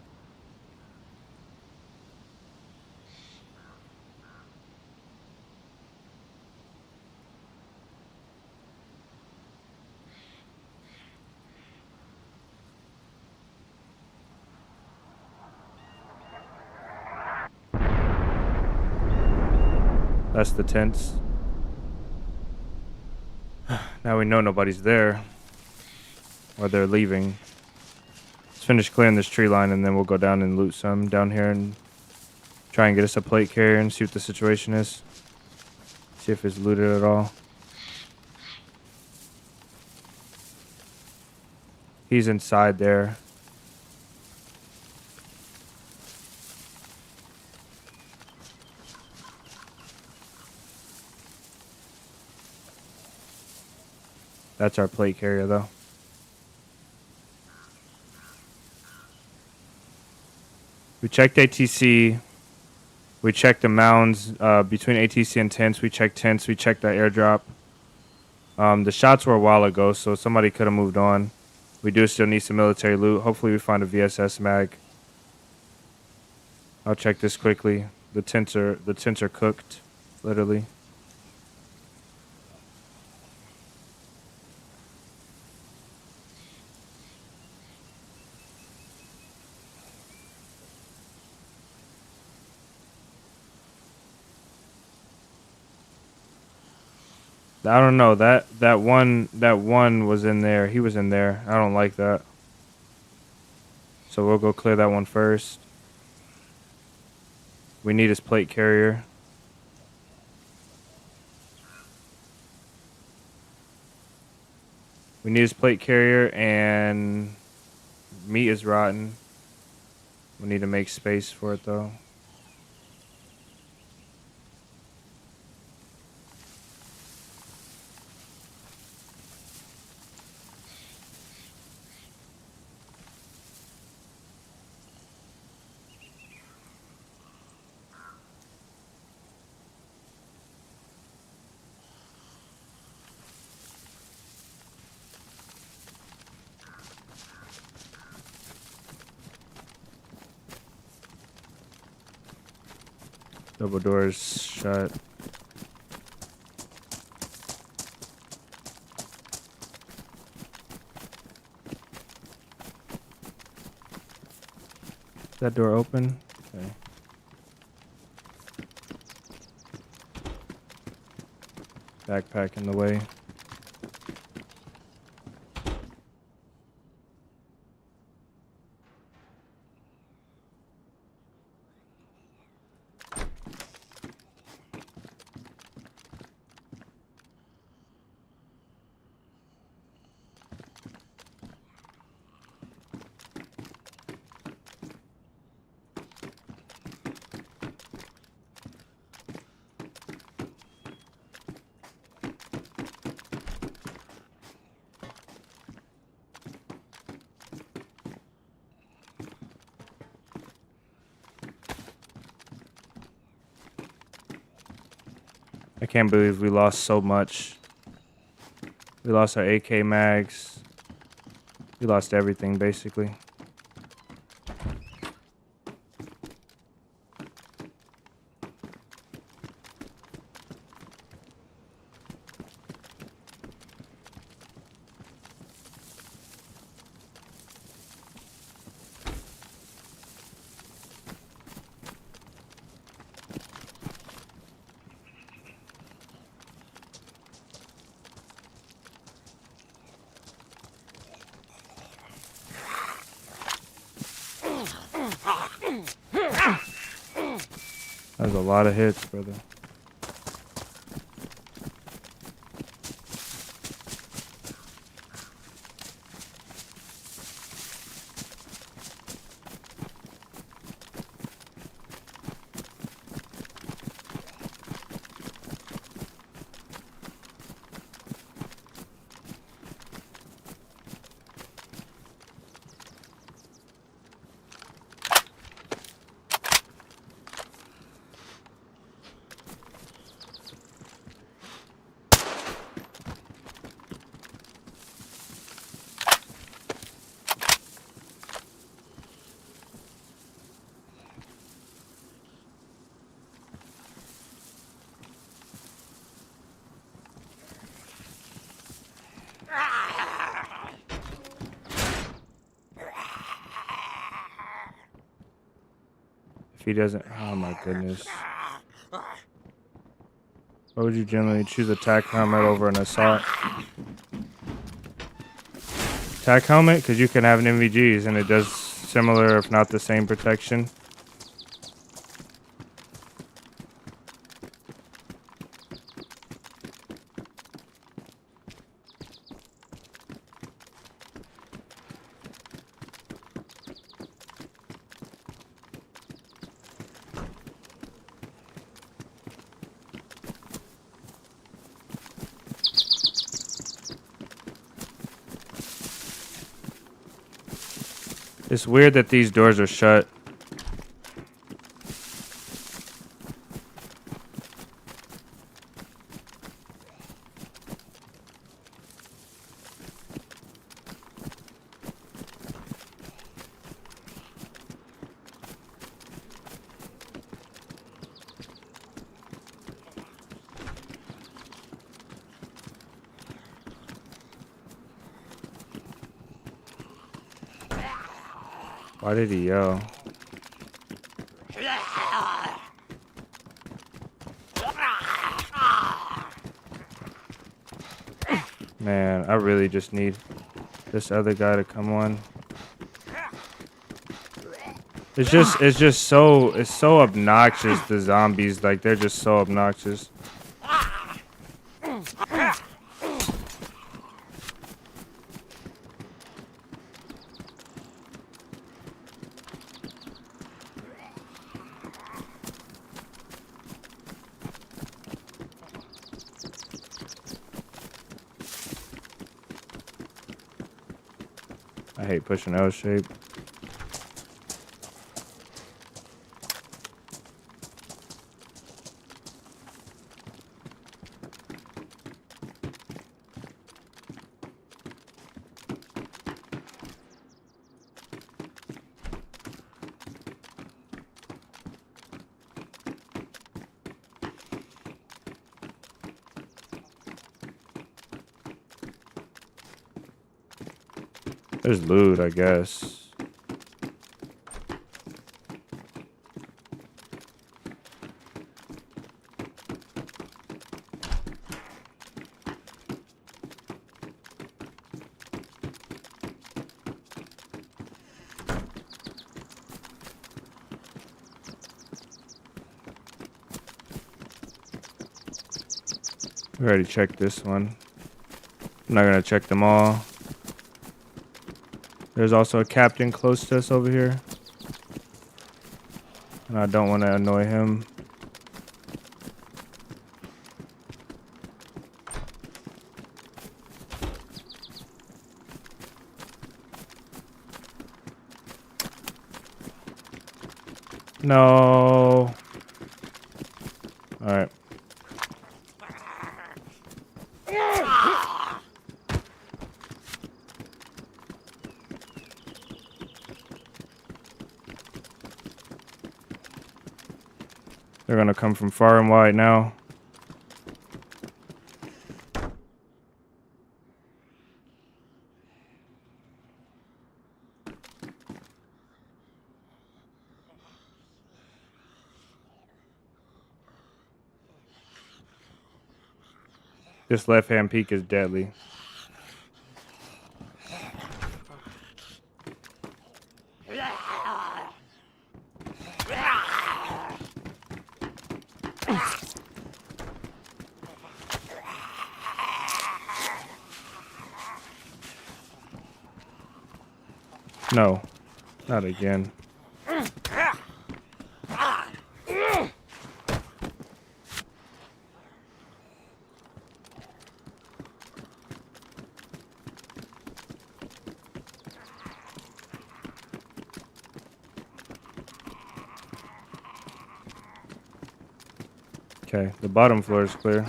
That's the tents. Now we know nobody's there. Or they're leaving. Let's finish clearing this tree line and then we'll go down and loot some down here and try and get us a plate carrier and see what the situation is. See if it's looted at all. He's inside there. That's our plate carrier, though. We checked ATC. We checked the mounds between ATC and tents. We checked tents. We checked the airdrop. The shots were a while ago, so somebody could have moved on. We do still need some military loot. Hopefully we find a VSS mag. I'll check this quickly. The tents are cooked, literally. I don't know. That one was in there. He was in there. I don't like that. So we'll go clear that one first. We need his plate carrier. We need his plate carrier and meat is rotten. We need to make space for it though. Double doors shut. Is that door open? Okay. Backpack in the way. I can't believe we lost so much. We lost our AK mags. We lost everything, basically. That's a lot of hits, brother. If he doesn't, oh my goodness. Why would you generally choose a tac helmet over an assault? Tac helmet, because you can have an MVGs and it does similar, if not the same protection. It's weird that these doors are shut. Why did he yell? Man, I really just need this other guy to come on. It's so obnoxious, the zombies. Like, they're just so obnoxious. I hate pushing L shape. There's loot, I guess. We already checked this one. I'm not gonna check them all. There's also a captain close to us over here. And I don't want to annoy him. No. All right. They're gonna come from far and wide now. This left-hand peek is deadly. No, not again. Okay, the bottom floor is clear.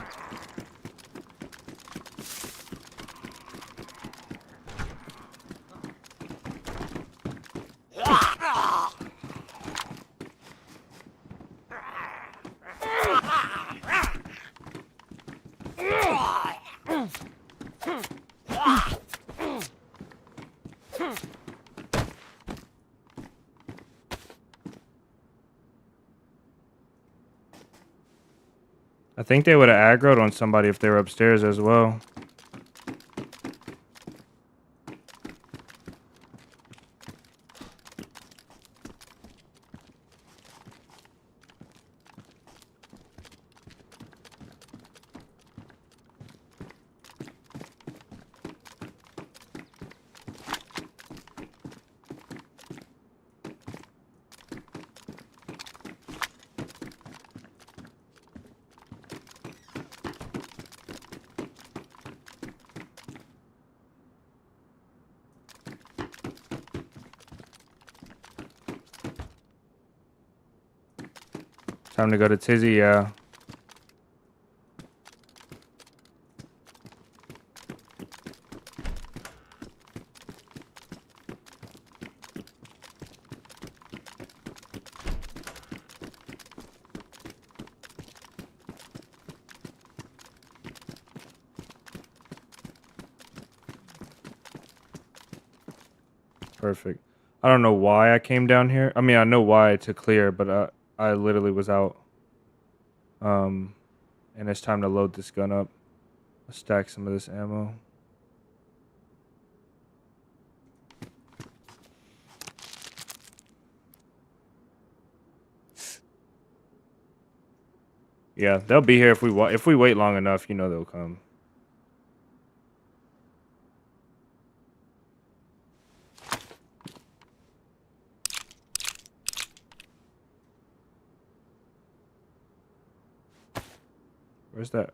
I think they would have aggroed on somebody if they were upstairs as well. Time to go to Tizzy, yeah. Perfect. I don't know why I came down here. I mean, I know why to clear, but I literally was out. And it's time to load this gun up. Let's stack some of this ammo. Yeah, they'll be here if we wait long enough. You know they'll come. Where's that?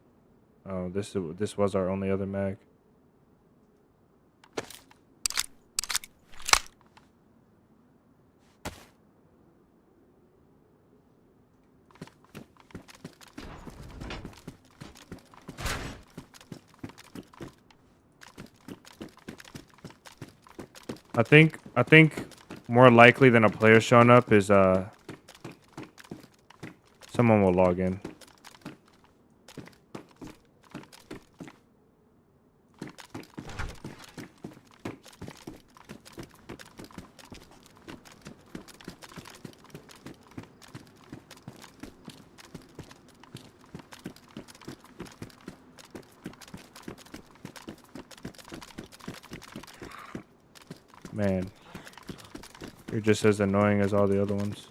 Oh, this was our only other mag. I think more likely than a player showing up is someone will log in. Man, you're just as annoying as all the other ones.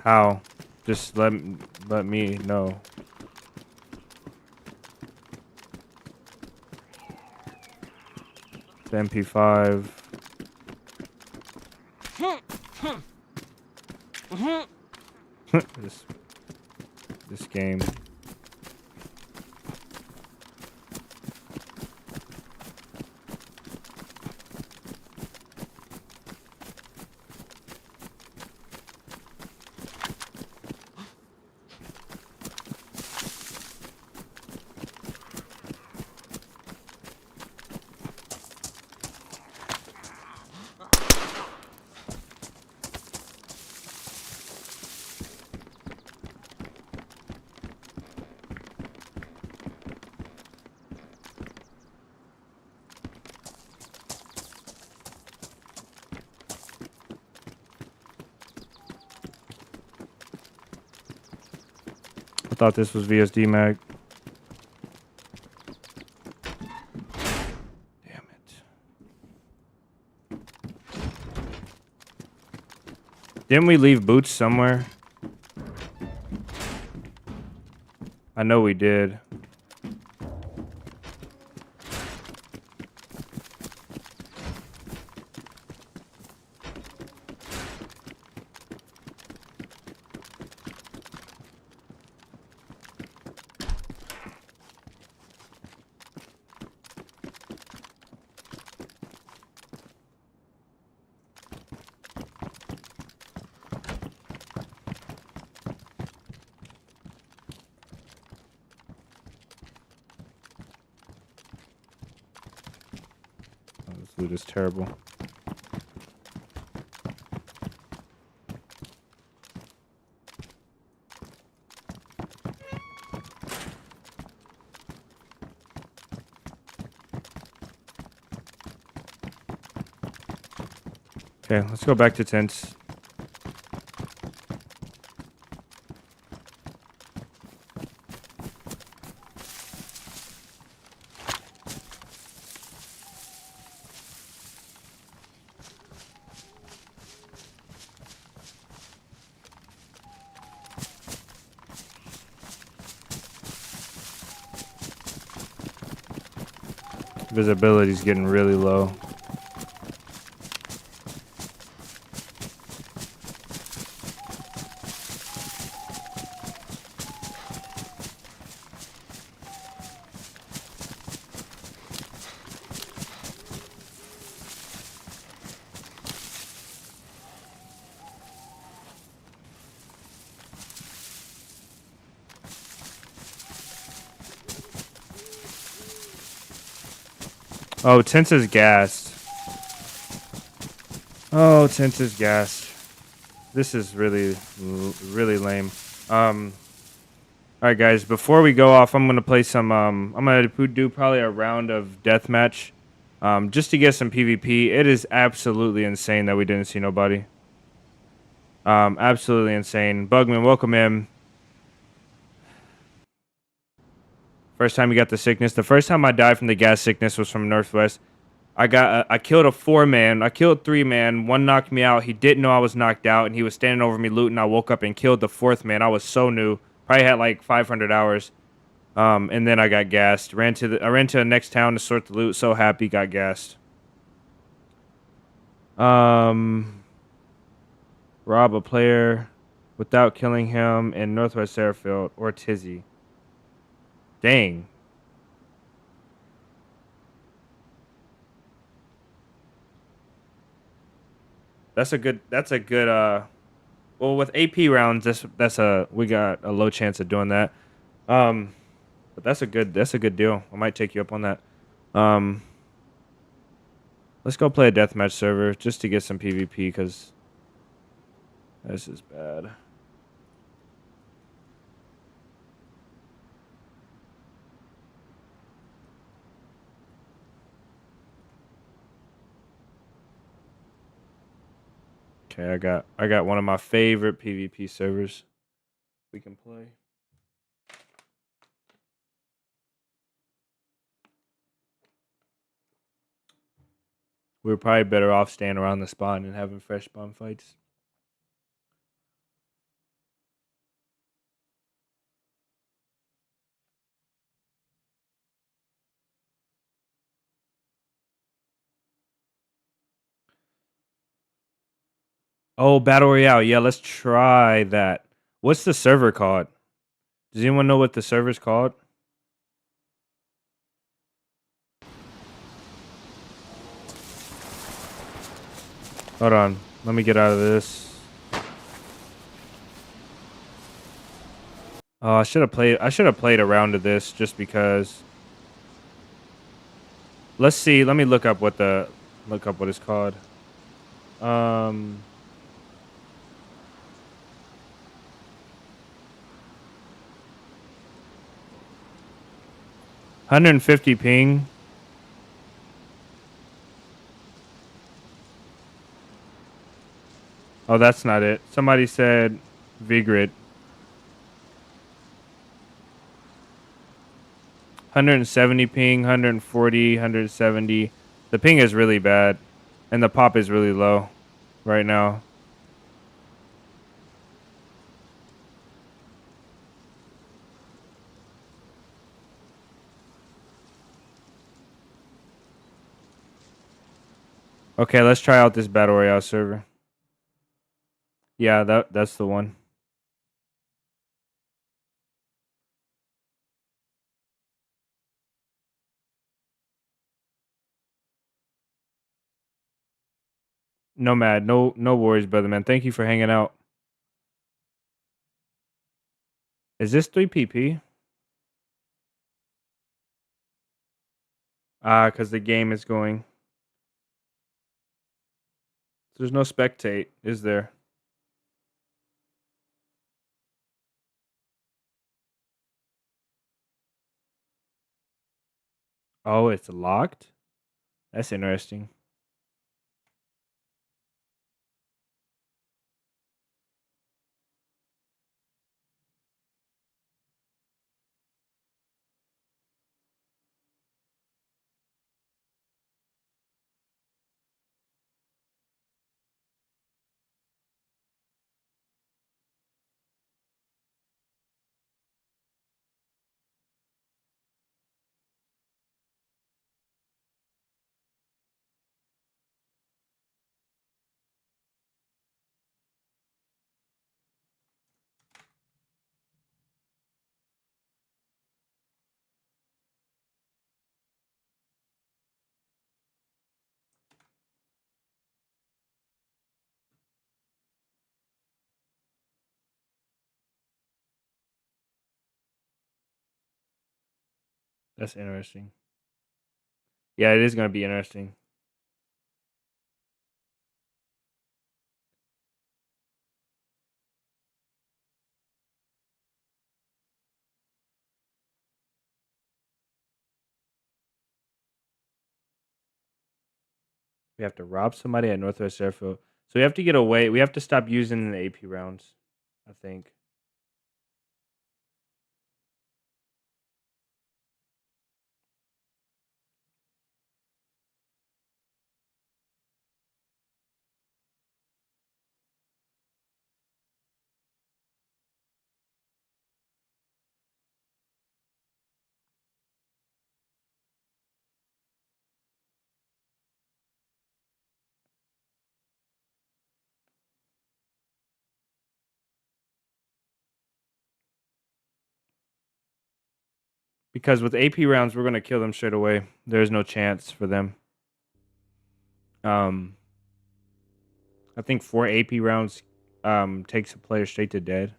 How? Just let me know. The MP5. this game. thought this was VSD mag. Damn it. Didn't we leave boots somewhere? I know we did. Oh, this loot is terrible. Okay, let's go back to tents. Visibility's getting really low. Oh, tents is gassed. Oh, tents is gassed. This is really lame. All right, guys. Before we go off, I'm gonna play some. I'm gonna do probably a round of deathmatch, just to get some PvP. It is absolutely insane that we didn't see nobody. Absolutely insane. Bugman, welcome in. First time you got the sickness. The first time I died from the gas sickness was from Northwest. I killed a 4-man. I killed 3-man. One knocked me out. He didn't know I was knocked out, and he was standing over me looting. I woke up and killed the 4th man. I was so new. Probably had like 500 hours. And then I got gassed. I ran to the next town to sort the loot. So happy, got gassed. Rob a player without killing him in Northwest Airfield or Tizzy. Dang. That's a good well, with AP rounds we got a low chance of doing that. But that's a good deal. I might take you up on that. Let's go play a deathmatch server just to get some PvP cuz this is bad. Okay, I got one of my favorite PvP servers we can play. We're probably better off staying around the spawn and having fresh spawn fights. Oh, Battle Royale. Yeah, let's try that. What's the server called? Does anyone know what the server's called? Hold on. Let me get out of this. Oh, I should have played a round of this just because. Let's see. Let me look up what it's called. 150 ping. Oh, that's not it. Somebody said VGrid. 170 ping, 140, 170. The ping is really bad, and the pop is really low right now. Okay, let's try out this Battle Royale server. Yeah, that's the one. Nomad, no worries, brother man. Thank you for hanging out. Is this 3PP? Because the game is going. There's no spectate, is there? Oh, it's locked? That's interesting. That's interesting. Yeah, it is going to be interesting. We have to rob somebody at Northwest Airfield. So we have to get away. We have to stop using the AP rounds, I think. Because with AP rounds, we're going to kill them straight away. There's no chance for them. I think 4 AP rounds takes a player straight to dead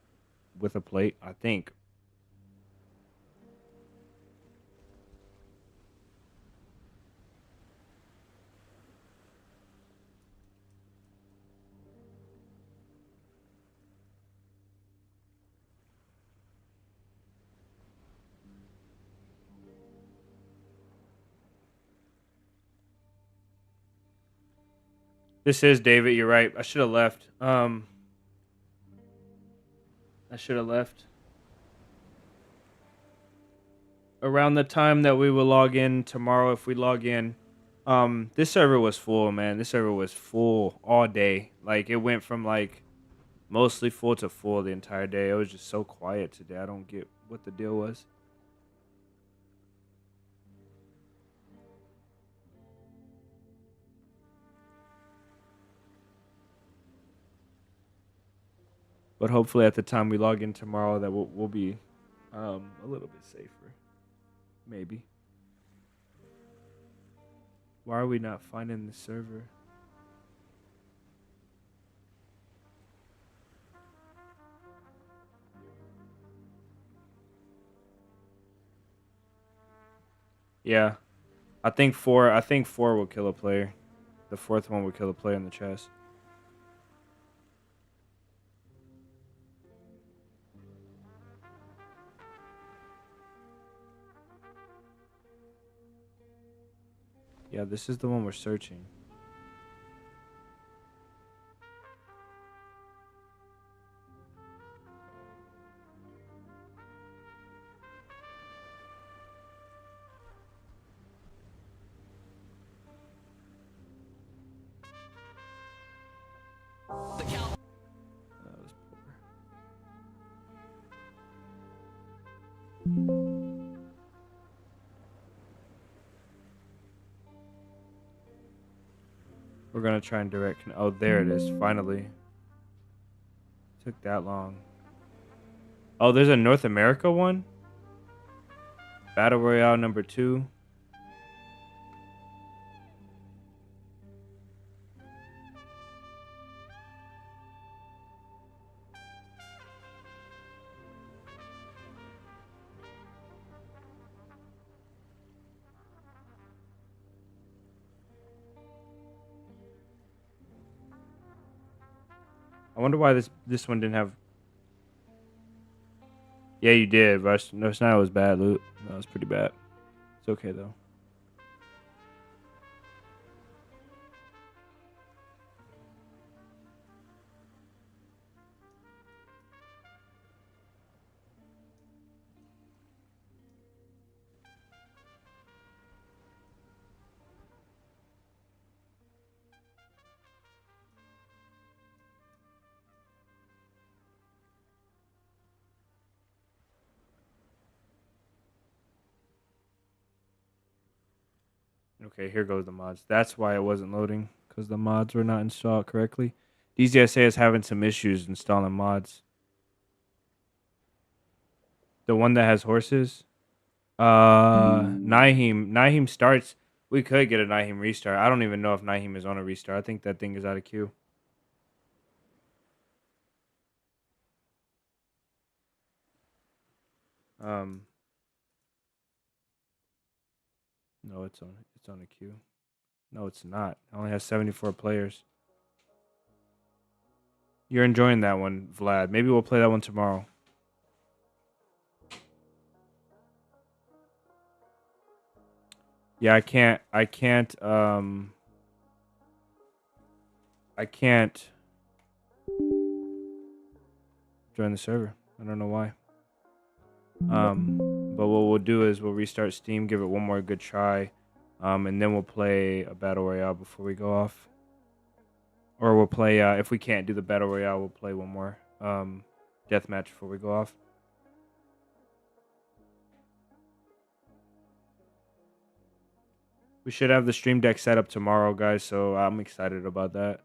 with a plate, I think. This is David, you're right. I should have left. I should have left around the time that we will log in tomorrow if we log in. This server was full, man. This server was full all day. Like it went from like mostly full to full the entire day. It was just so quiet today. I don't get what the deal was. But hopefully at the time we log in tomorrow that we'll be a little bit safer. Maybe. Why are we not finding the server? Yeah. I think four will kill a player. The fourth one will kill a player in the chest. Yeah, this is the one we're searching. We're gonna try and direct. Oh, there it is. Finally. Took that long. Oh, there's a North America one? Battle Royale number 2. I wonder why this one didn't have. Yeah, you did. Rush. No, it's not. It was bad loot. That was pretty bad. It's okay though. Okay, here goes the mods. That's why it wasn't loading, because the mods were not installed correctly. DZSA is having some issues installing mods. The one that has horses? Naheem starts. We could get a Naheem restart. I don't even know if Naheem is on a restart. I think that thing is out of queue. No, it's on a queue. No, it's not. It only has 74 players. You're enjoying that one, Vlad. Maybe we'll play that one tomorrow. Yeah, I can't join the server. I don't know why. But what we'll do is we'll restart Steam, give it one more good try, and then we'll play a battle royale before we go off. Or we'll play if we can't do the battle royale, we'll play one more deathmatch before we go off. We should have the stream deck set up tomorrow, guys, so I'm excited about that.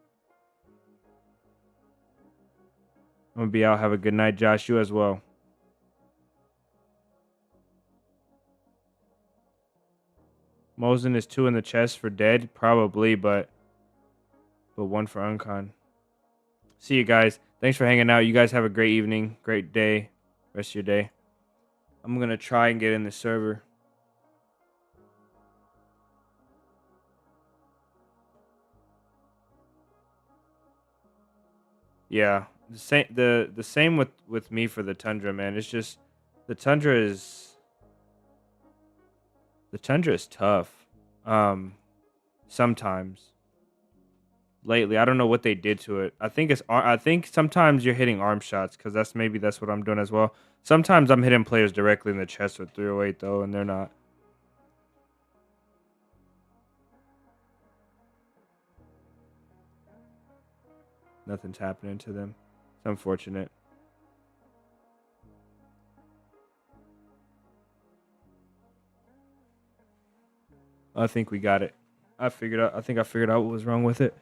I'm gonna be out. Have a good night, Josh. You as well. Mosin is 2 in the chest for dead, probably, but 1 for Uncon. See you guys. Thanks for hanging out. You guys have a great evening, great day, rest of your day. I'm gonna try and get in the server. Yeah, the same with me for the Tundra, man. It's just the Tundra is tough. Sometimes. Lately, I don't know what they did to it. I think sometimes you're hitting arm shots, because that's what I'm doing as well. Sometimes I'm hitting players directly in the chest with 308 though, and they're not. Nothing's happening to them. It's unfortunate. I think we got it. I think I figured out what was wrong with it.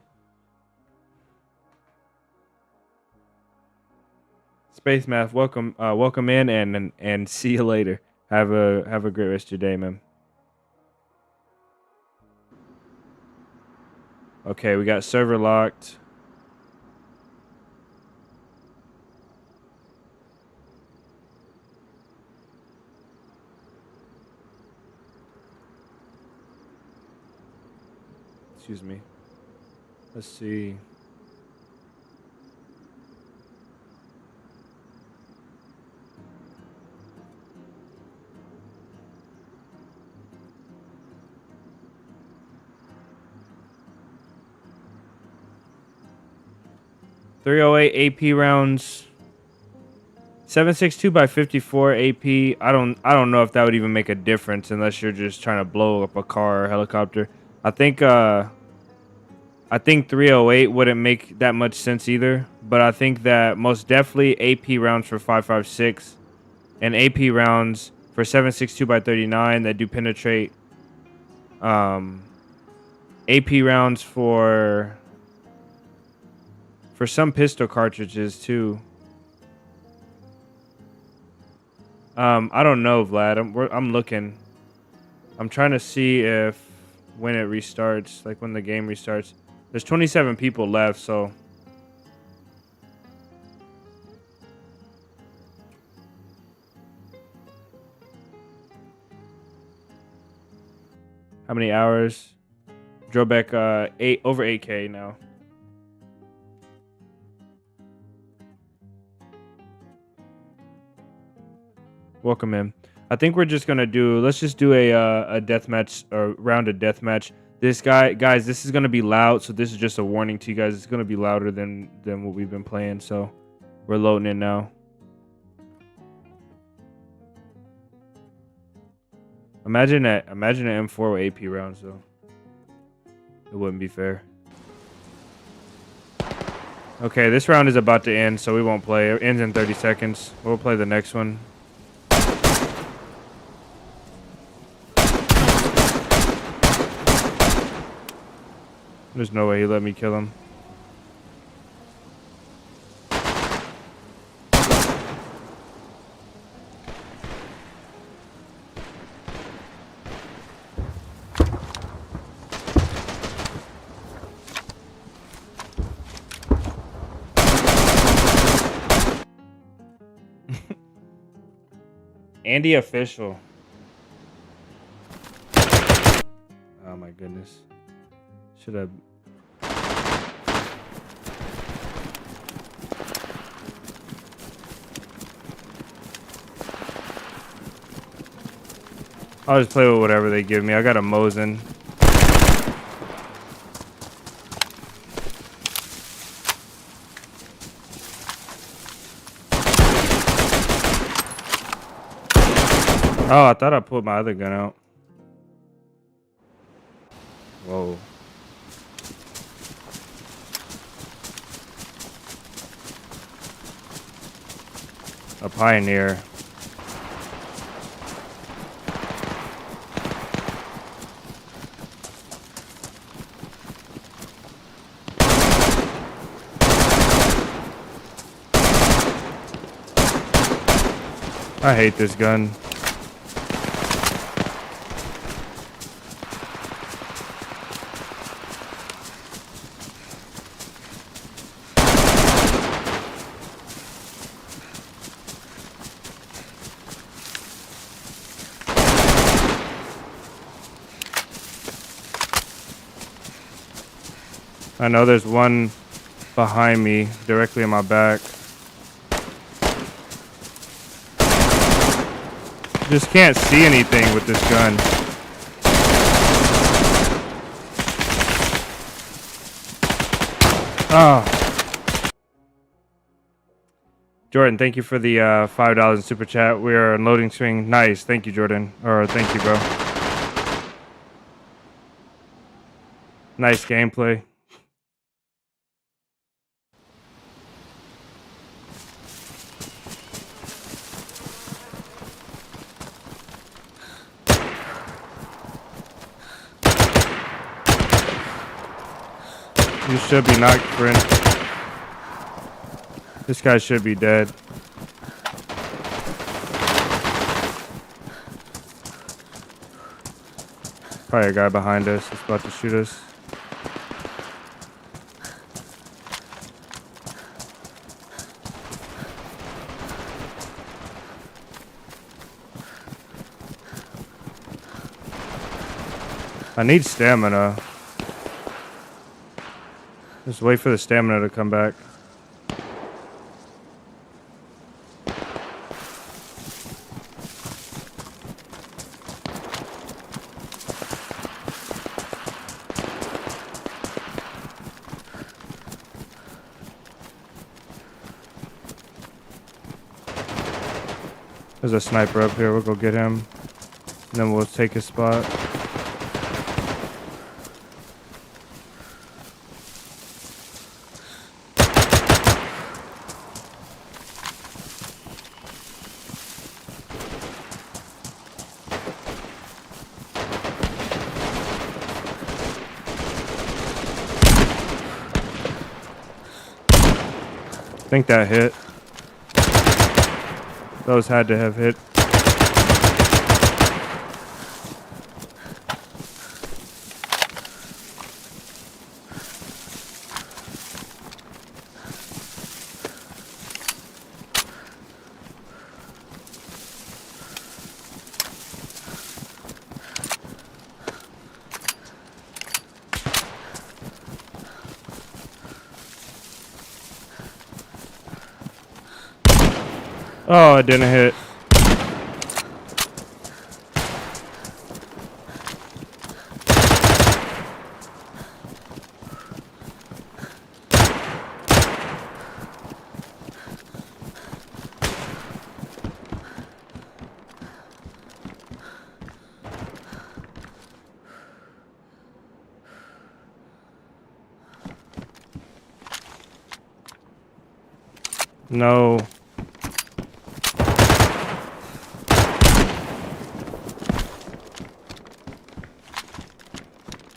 Space Math, welcome in and see you later. Have a great rest of your day, man. Okay, we got server locked. Excuse me. Let's see. .308 AP rounds. 7.62 by 54 AP. I don't know if that would even make a difference unless you're just trying to blow up a car or helicopter. I think 308 wouldn't make that much sense either, but I think that most definitely AP rounds for 5.56 and AP rounds for 7.62x39 that do penetrate. AP rounds for some pistol cartridges too. I don't know, Vlad. I'm looking. I'm trying to see if when it restarts, like when the game restarts. There's 27 people left, so how many hours? Drobek, over 8K now. Welcome in. I think we're just gonna let's just do a death match or round of death match. This guys, this is gonna be loud, so this is just a warning to you guys. It's gonna be louder than what we've been playing, so we're loading in now. Imagine an M4 with AP rounds though. It wouldn't be fair. Okay, this round is about to end, so we won't play. It ends in 30 seconds. We'll play the next one. There's no way he let me kill him. Andy official. Oh my goodness. Should have. I'll just play with whatever they give me. I got a Mosin. Oh, I thought I pulled my other gun out. Whoa. A Pioneer. I hate this gun. I know there's one behind me, directly in my back. Just can't see anything with this gun. Oh. Jordan, thank you for the $5 super chat. We are unloading swing. Nice. Thank you, Jordan. Or thank you, bro. Nice gameplay. You should be knocked, friend. This guy should be dead. Probably a guy behind us that's about to shoot us. I need stamina. Just wait for the stamina to come back. There's a sniper up here. We'll go get him. And then we'll take his spot. think that hit. Those had to have hit. Oh, it didn't hit. No.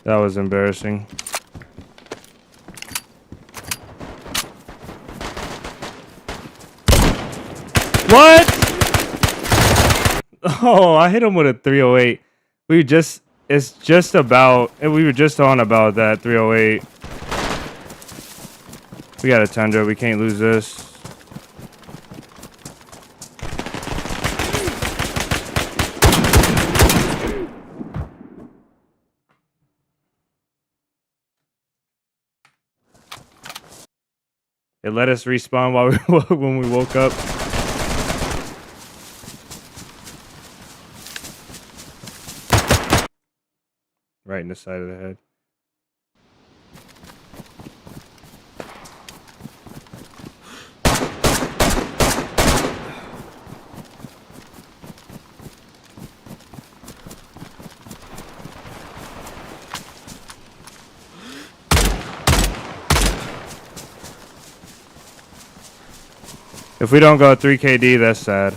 That was embarrassing. What? Oh, I hit him with a 308. It's just about, and we were just on about that 308. We got a Tundra. We can't lose this. It let us respawn while we when we woke up. Right in the side of the head. If we don't go 3KD, that's sad.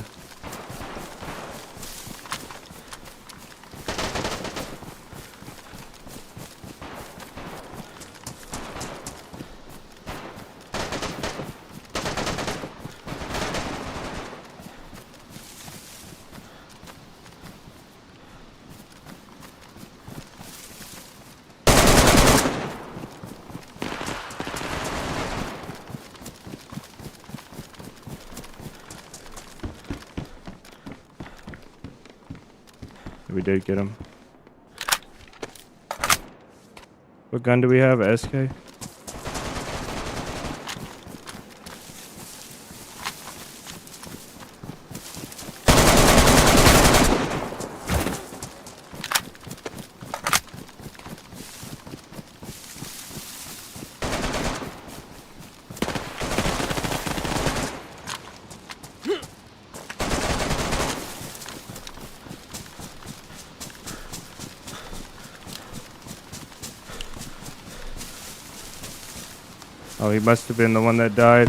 We did get him. What gun do we have? SK? Oh, he must have been the one that died.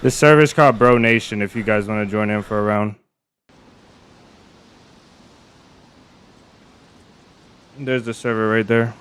This server's called Bro Nation if you guys want to join in for a round. There's the server right there.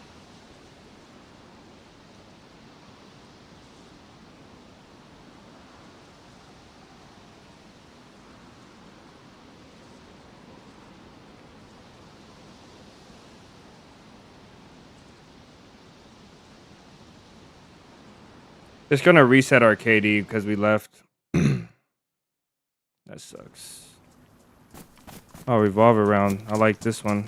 It's gonna reset our KD because we left. That sucks. Oh, revolver round. I like this one.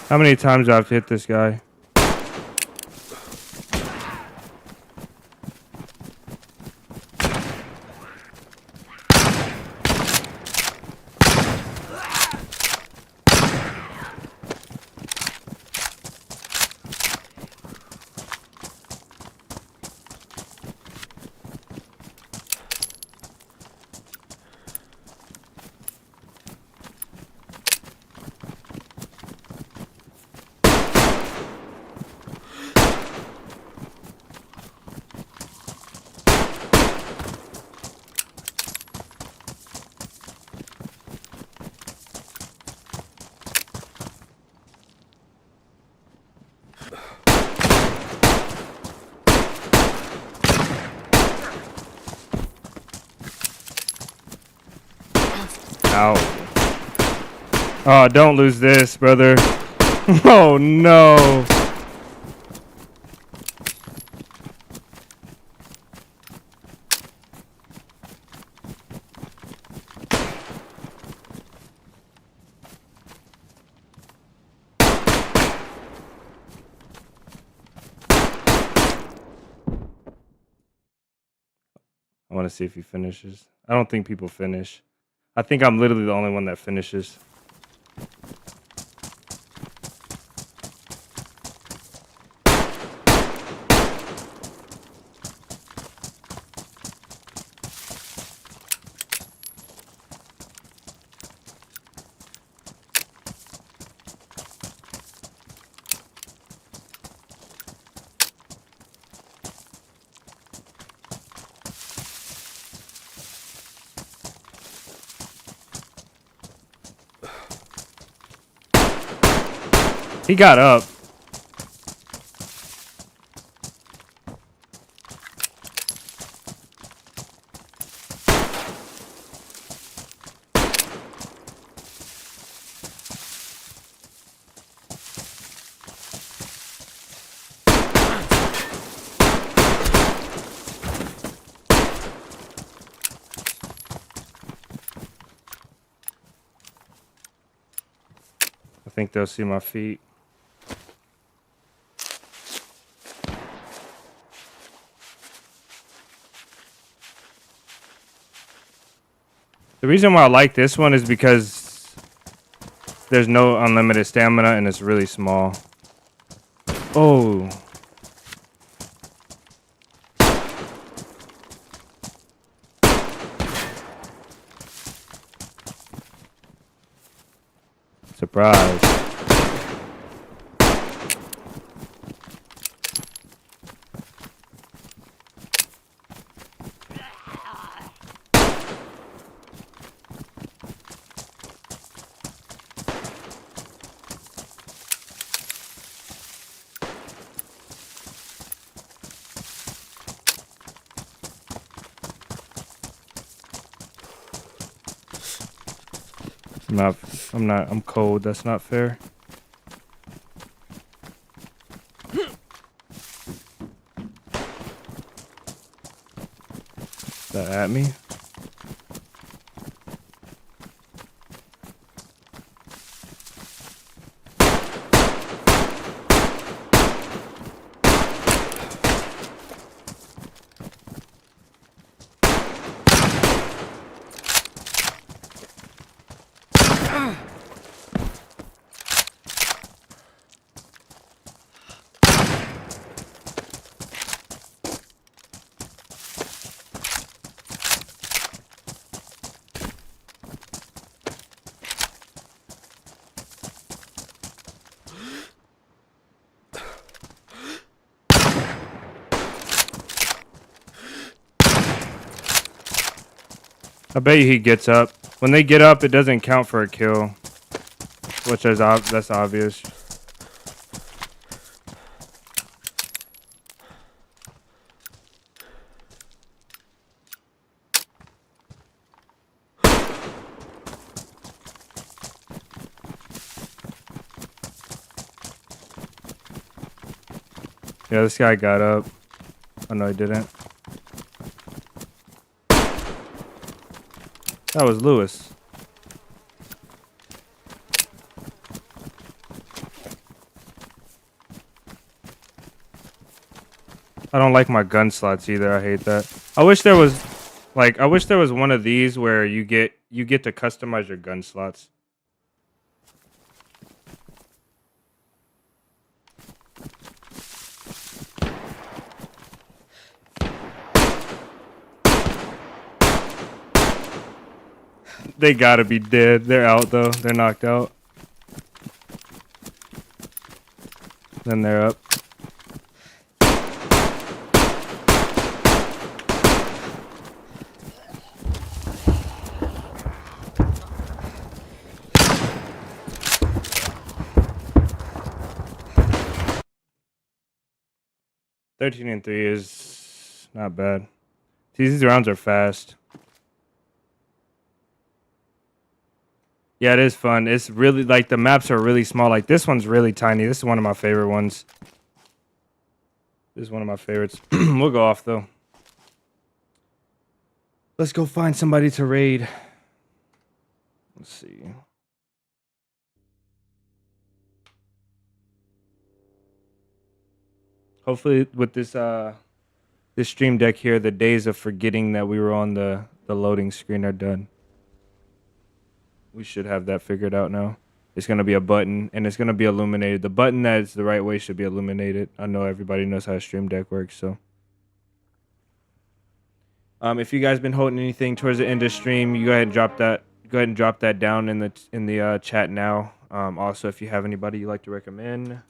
How many times do I have to hit this guy? Ow. Oh, don't lose this, brother. Oh, no. I want to see if he finishes. I don't think people finish. I think I'm literally the only one that finishes. He got up. I think they'll see my feet. The reason why I like this one is because there's no unlimited stamina and it's really small. Oh. Surprise. I'm cold. That's not fair. Is that at me? I bet you he gets up. When they get up, it doesn't count for a kill, which is that's obvious. Yeah, this guy got up. Oh no, he didn't. That was Lewis. I don't like my gun slots either. I hate that. I wish there was one of these where you get to customize your gun slots. They gotta be dead. They're out though. They're knocked out. Then they're up. $13 and 3 is not bad. These rounds are fast. Yeah, it is fun. It's really like the maps are really small. Like this one's really tiny. This is one of my favorite ones. This is one of my favorites. We'll go off though. Let's go find somebody to raid. Let's see. Hopefully with this this stream deck here, the days of forgetting that we were on the loading screen are done. We should have that figured out now. It's going to be a button, and it's going to be illuminated. The button that is the right way should be illuminated. I know everybody knows how a stream deck works, so. If you guys been holding anything towards the end of stream, you go ahead and drop that. Go ahead and drop that down in the chat now. Also, if you have anybody you'd like to recommend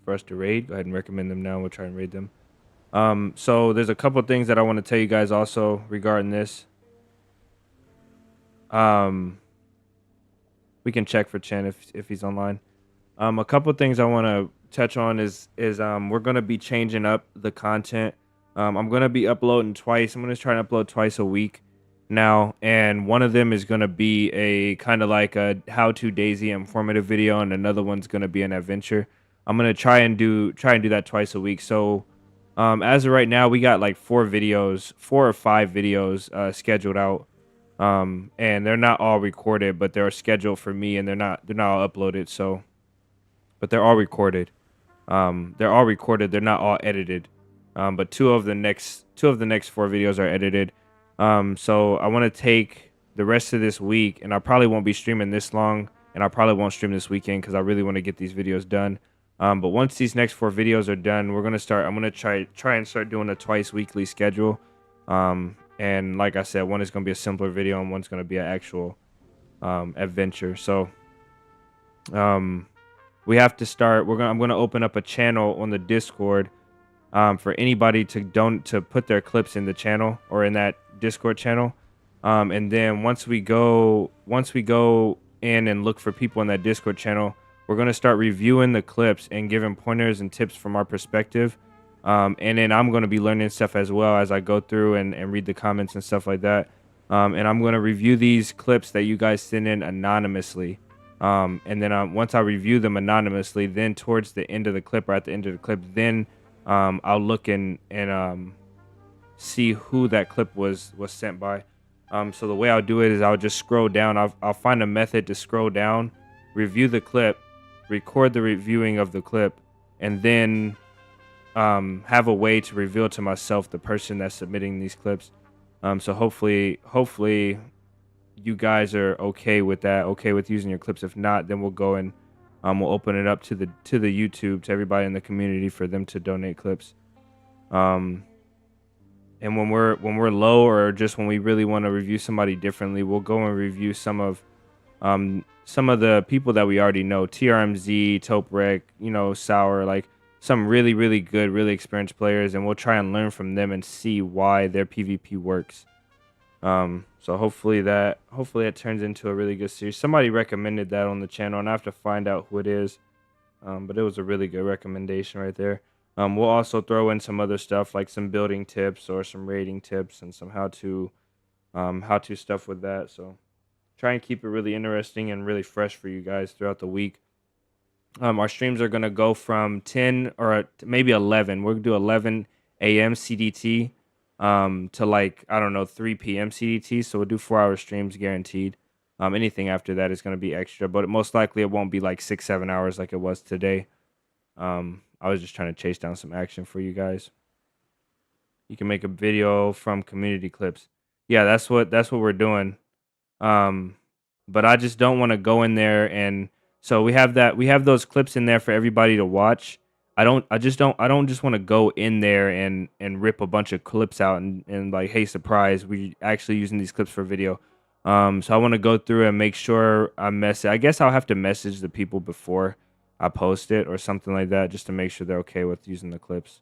for us to raid, go ahead and recommend them now. We'll try and raid them. So there's a couple things that I want to tell you guys also regarding this. We can check for Chen if he's online. A couple things I want to touch on is we're going to be changing up the content. I'm going to be uploading twice. I'm going to try and upload twice a week now, and one of them is going to be a kind of like a how-to DayZ informative video, and another one's going to be an adventure. I'm going to try and do that twice a week. So as of right now, we got like 4 or 5 videos scheduled out. And they're not all recorded, but they're scheduled for me, and they're not all uploaded. So, but they're all recorded. They're all recorded. They're not all edited. But two of the next 4 videos are edited. So I want to take the rest of this week, and I probably won't be streaming this long, and I probably won't stream this weekend because I really want to get these videos done. But once these next 4 videos are done, we're gonna start. I'm gonna try and start doing a twice weekly schedule. And like I said, one is going to be a simpler video and one's going to be an actual adventure. So we have to start. I'm going to open up a channel on the Discord for anybody to put their clips in the channel or in that Discord channel. And then once we go in and look for people in that Discord channel, we're going to start reviewing the clips and giving pointers and tips from our perspective. And then I'm going to be learning stuff as well as I go through and read the comments and stuff like that. And I'm going to review these clips that you guys send in anonymously. And then once I review them anonymously, then towards the end of the clip or at the end of the clip, then I'll look and see who that clip was sent by. So the way I'll do it is I'll just scroll down. I'll find a method to scroll down, review the clip, record the reviewing of the clip, and then have a way to reveal to myself the person that's submitting these clips. So hopefully you guys are okay with that, okay with using your clips. If not, then we'll go and we'll open it up to the YouTube, to everybody in the community for them to donate clips. And when we're low, or just when we really want to review somebody differently, we'll go and review some of the people that we already know, TRMZ, Toprek, Sour, like some really, really good, really experienced players, and we'll try and learn from them and see why their PvP works. So hopefully that turns into a really good series. Somebody recommended that on the channel, and I have to find out who it is. But it was a really good recommendation right there. We'll also throw in some other stuff like some building tips or some raiding tips and some how-to stuff with that. So try and keep it really interesting and really fresh for you guys throughout the week. Our streams are going to go from 10 or maybe 11. We're going to do 11 a.m. CDT to like, I don't know, 3 p.m. CDT. So we'll do 4-hour streams guaranteed. Anything after that is going to be extra, but most likely it won't be like 6-7 hours like it was today. I was just trying to chase down some action for you guys. You can make a video from community clips. Yeah, that's what we're doing. But I just don't want to go in there, and so we have those clips in there for everybody to watch. I don't just want to go in there and rip a bunch of clips out and like, hey, surprise, we actually using these clips for video. So I want to go through and make sure I guess I'll have to message the people before I post it or something like that, just to make sure they're okay with using the clips.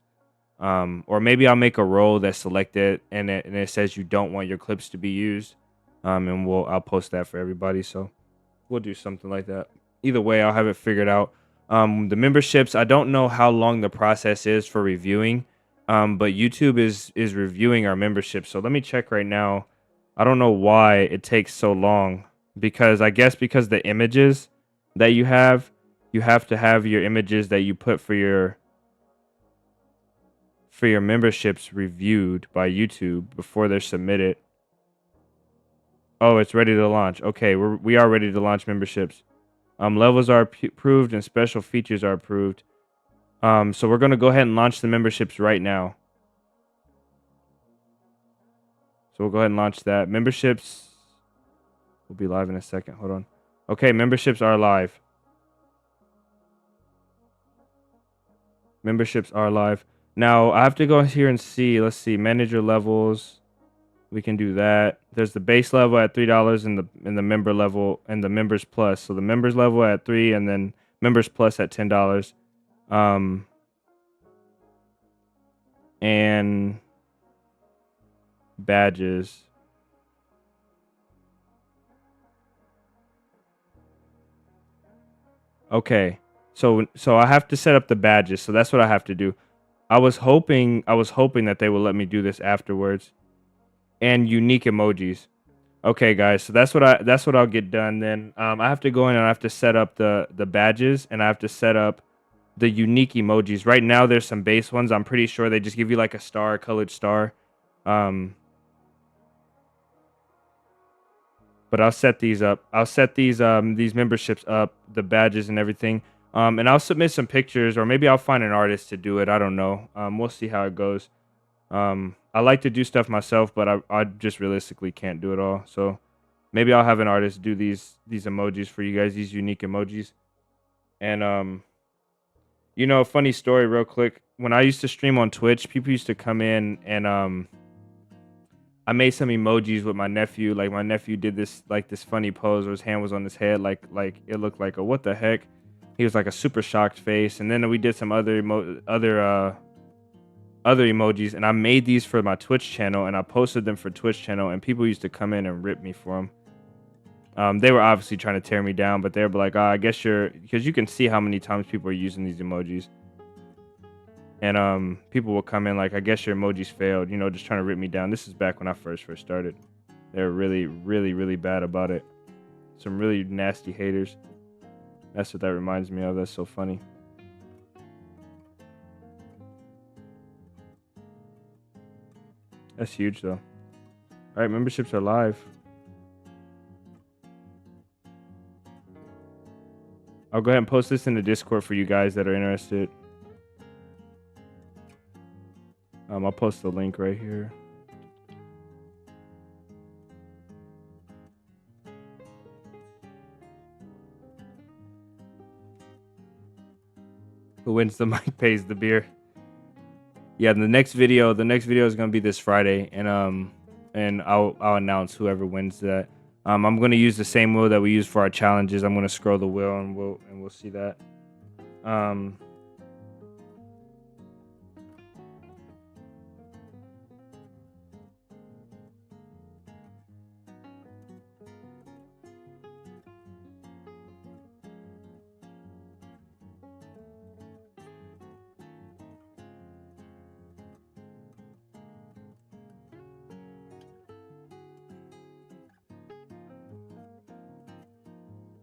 Or maybe I'll make a role that's selected and it says you don't want your clips to be used. And I'll post that for everybody. So we'll do something like that. Either way, I'll have it figured out. The memberships, I don't know how long the process is for reviewing. But YouTube is reviewing our memberships. So let me check right now. I don't know why it takes so long, because I guess because the images that you have to have your images that you put for your memberships reviewed by YouTube before they're submitted. Oh, it's ready to launch. Okay, we are ready to launch memberships. Levels are approved and special features are approved. So we're going to go ahead and launch the memberships right now. So we'll go ahead and launch that. Memberships will be live in a second. Hold on. Okay, memberships are live. Memberships are live. Now, I have to go here and see. Let's see. Manager levels. We can do that. There's the base level at $3 and the member level and the members plus. So the members level at $3 and then members plus at $10. And badges. Okay. So I have to set up the badges. So that's what I have to do. I was hoping that they would let me do this afterwards. And unique emojis. Okay, guys. So that's what I'll get done then. I have to go in and I have to set up the badges, and I have to set up the unique emojis. Right now there's some base ones. I'm pretty sure they just give you like a star, a colored star. But I'll set these up. I'll set these memberships up, the badges and everything. And I'll submit some pictures, or maybe I'll find an artist to do it. I don't know. We'll see how it goes. I like to do stuff myself, but I just realistically can't do it all. So maybe I'll have an artist do these emojis for you guys, these unique emojis. And you know, funny story real quick. When I used to stream on Twitch, people used to come in and I made some emojis with my nephew. Like my nephew did this funny pose where his hand was on his head, like it looked like a what the heck. He was like a super shocked face. And then we did some other emojis, and I made these for my Twitch channel and I posted them for Twitch channel, and people used to come in and rip me for them. They were obviously trying to tear me down, but they were like, I guess because you can see how many times people are using these emojis. And people will come in like, I guess your emojis failed, you know, just trying to rip me down. This is back when I first started. They're really, really, really bad about it. Some really nasty haters. That's what that reminds me of. That's so funny. That's huge though. All right, memberships are live. I'll go ahead and post this in the Discord for you guys that are interested. I'll post the link right here. Who wins the mic pays the beer. Yeah, the next video is gonna be this Friday, and I'll announce whoever wins that. I'm gonna use the same wheel that we use for our challenges. I'm gonna scroll the wheel and we'll see that.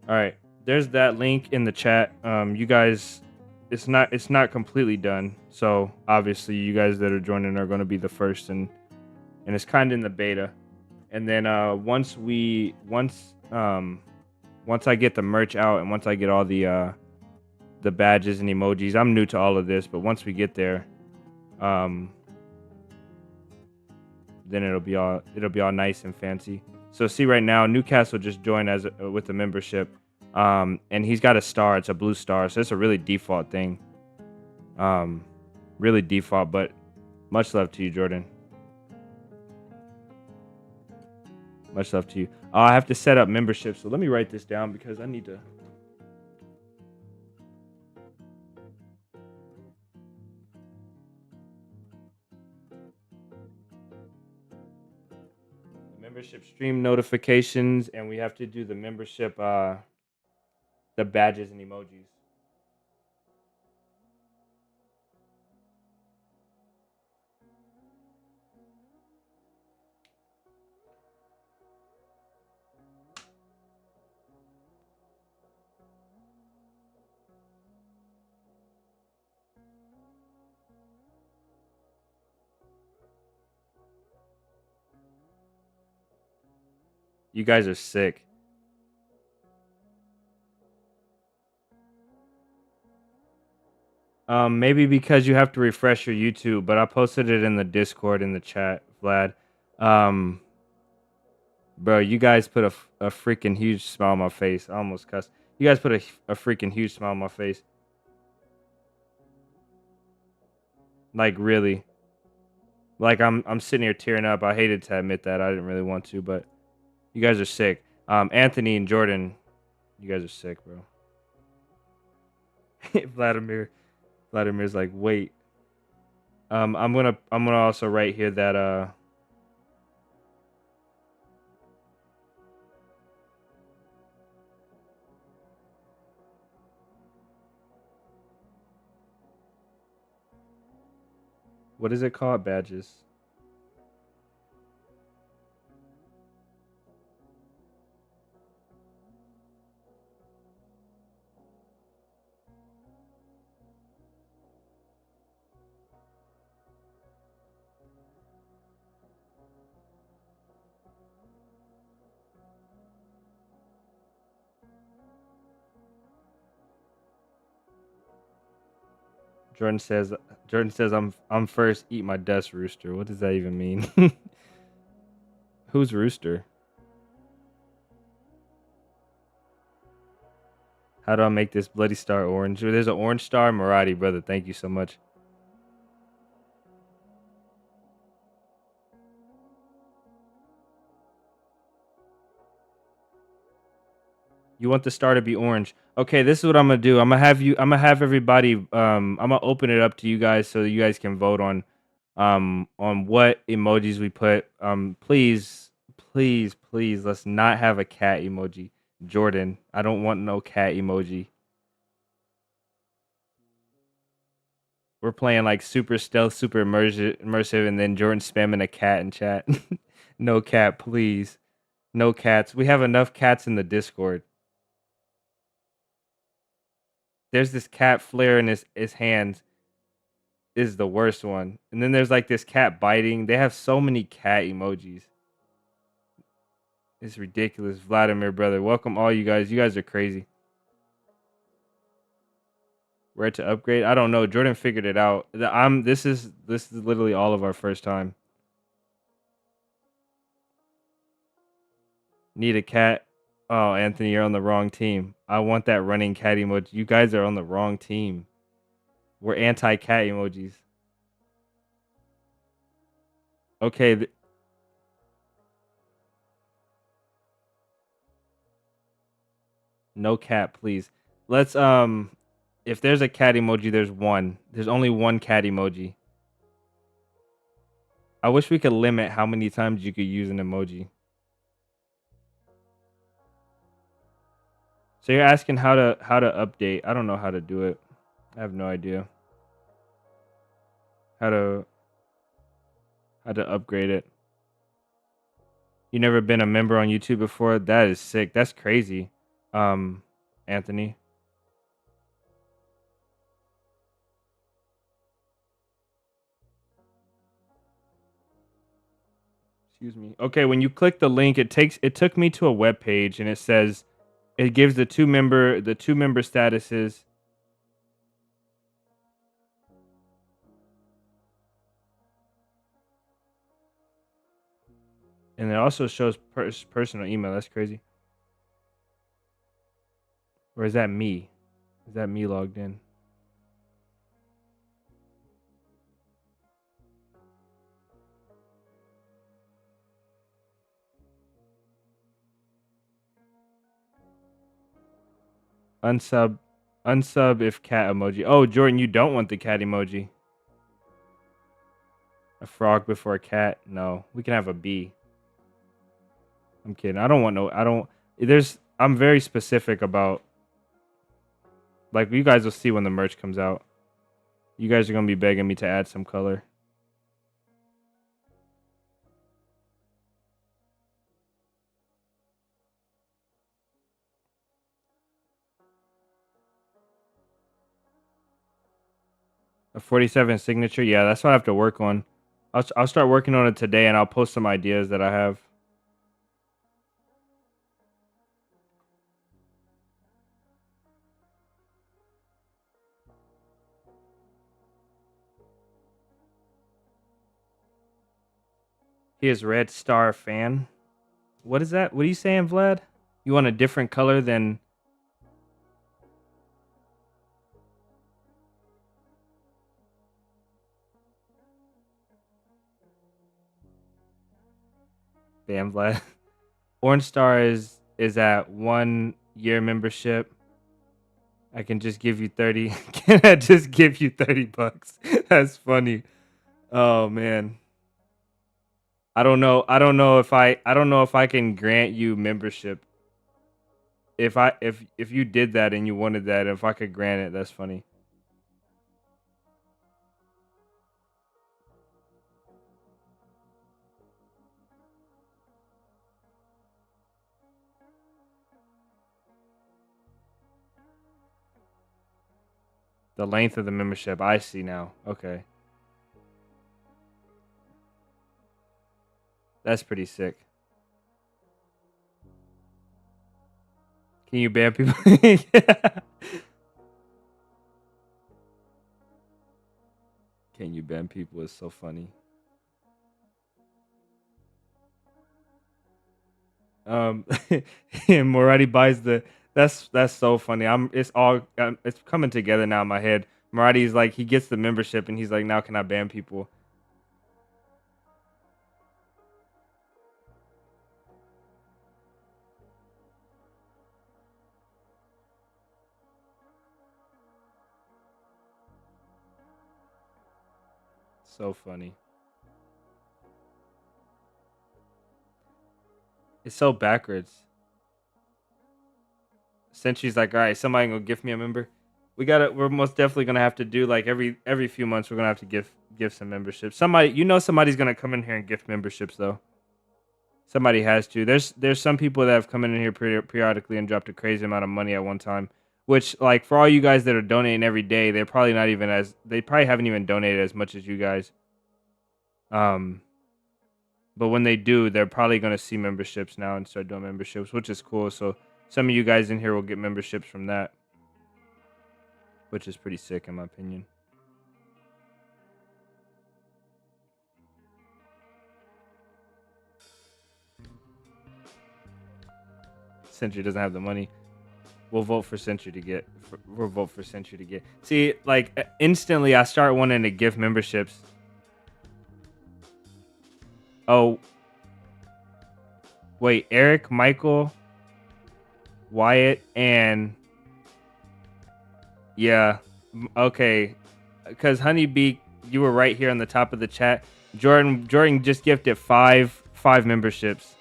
All right, there's that link in the chat. You guys, it's not completely done. So obviously you guys that are joining are going to be the first, and it's kind of in the beta. And then once I get the merch out, and once I get all the the badges and emojis. I'm new to all of this, but once we get there, then it'll be all nice and fancy. So see right now, Newcastle just joined as with the membership, and he's got a star. It's a blue star, so it's a really default thing. Really default, but much love to you, Jordan. Much love to you. I have to set up membership, so let me write this down because I need to. Membership stream notifications, and we have to do the membership, the badges and emojis. You guys are sick. Maybe because you have to refresh your YouTube, but I posted it in the Discord in the chat, Vlad. Bro, you guys put a freaking huge smile on my face. I almost cussed. You guys put a freaking huge smile on my face. Like really. Like I'm sitting here tearing up. I hated to admit that. I didn't really want to, but you guys are sick. Anthony and Jordan, you guys are sick, bro. Vladimir's like, wait. I'm gonna also write here that what is it called? Badges. Jordan says I'm first. Eat my dust, Rooster. What does that even mean? Who's Rooster? How do I make this bloody star orange? There's an orange star, Marathi, brother. Thank you so much. You want the star to be orange. Okay, this is what I'm gonna do. I'm gonna have everybody I'm gonna open it up to you guys so that you guys can vote on what emojis we put. Please let's not have a cat emoji. Jordan, I don't want no cat emoji. We're playing like super stealth, super immersive, and then Jordan spamming a cat in chat. No cat, please. No cats. We have enough cats in the Discord. There's this cat flare in his hands is the worst one. And then there's like this cat biting. They have so many cat emojis. It's ridiculous. Vladimir, brother. Welcome all you guys. You guys are crazy. Where to upgrade? I don't know. Jordan figured it out. This is literally all of our first time. Need a cat. Oh, Anthony, you're on the wrong team. I want that running cat emoji. You guys are on the wrong team. We're anti-cat emojis. Okay. No cat, please. Let's if there's a cat emoji, there's one. There's only one cat emoji. I wish we could limit how many times you could use an emoji. So you're asking how to update. I don't know how to do it. I have no idea. How to upgrade it. You never been a member on YouTube before? That is sick. That's crazy. Anthony. Excuse me. Okay, when you click the link, it took me to a web page and it says it gives the two member statuses. And it also shows personal email. That's crazy. Or is that me? Is that me logged in? Unsub if cat emoji. Oh, Jordan, you don't want the cat emoji. A frog before a cat? No, we can have a bee. I'm kidding. I don't want no. I don't. I'm very specific about. Like, you guys will see when the merch comes out. You guys are gonna be begging me to add some color. A 47 signature? Yeah, that's what I have to work on. I'll start working on it today, and I'll post some ideas that I have. He is Red Star fan. What is that? What are you saying, Vlad? You want a different color than... Damn, Vlad. Orange Star is at 1 year membership. I can just give you 30. Can I just give you $30? That's funny. Oh man. I don't know if I can grant you membership. If you did that and you wanted that, if I could grant it, that's funny. The length of the membership. I see now. Okay. That's pretty sick. Can you ban people? Yeah. Can you ban people is so funny. And Morati buys the... That's so funny. It's coming together now in my head. Marati's like, he gets the membership and he's like, now can I ban people? So funny. It's so backwards. Century's like, all right, somebody gonna gift me a member. We're most definitely gonna have to do, like, every few months we're gonna have to give some memberships. Somebody's gonna come in here and gift memberships though. Somebody has to. There's some people that have come in here periodically and dropped a crazy amount of money at one time. Which, like, for all you guys that are donating every day, they probably haven't even donated as much as you guys. But when they do, they're probably gonna see memberships now and start doing memberships, which is cool. So some of you guys in here will get memberships from that, which is pretty sick in my opinion. Century doesn't have the money. We'll vote for Century to get. We'll vote for Century to get. See, like, instantly I start wanting to give memberships. Oh. Wait, Eric, Michael, Wyatt, and... Yeah. Okay. Because Honeybee, you were right here on the top of the chat. Jordan just gifted five memberships.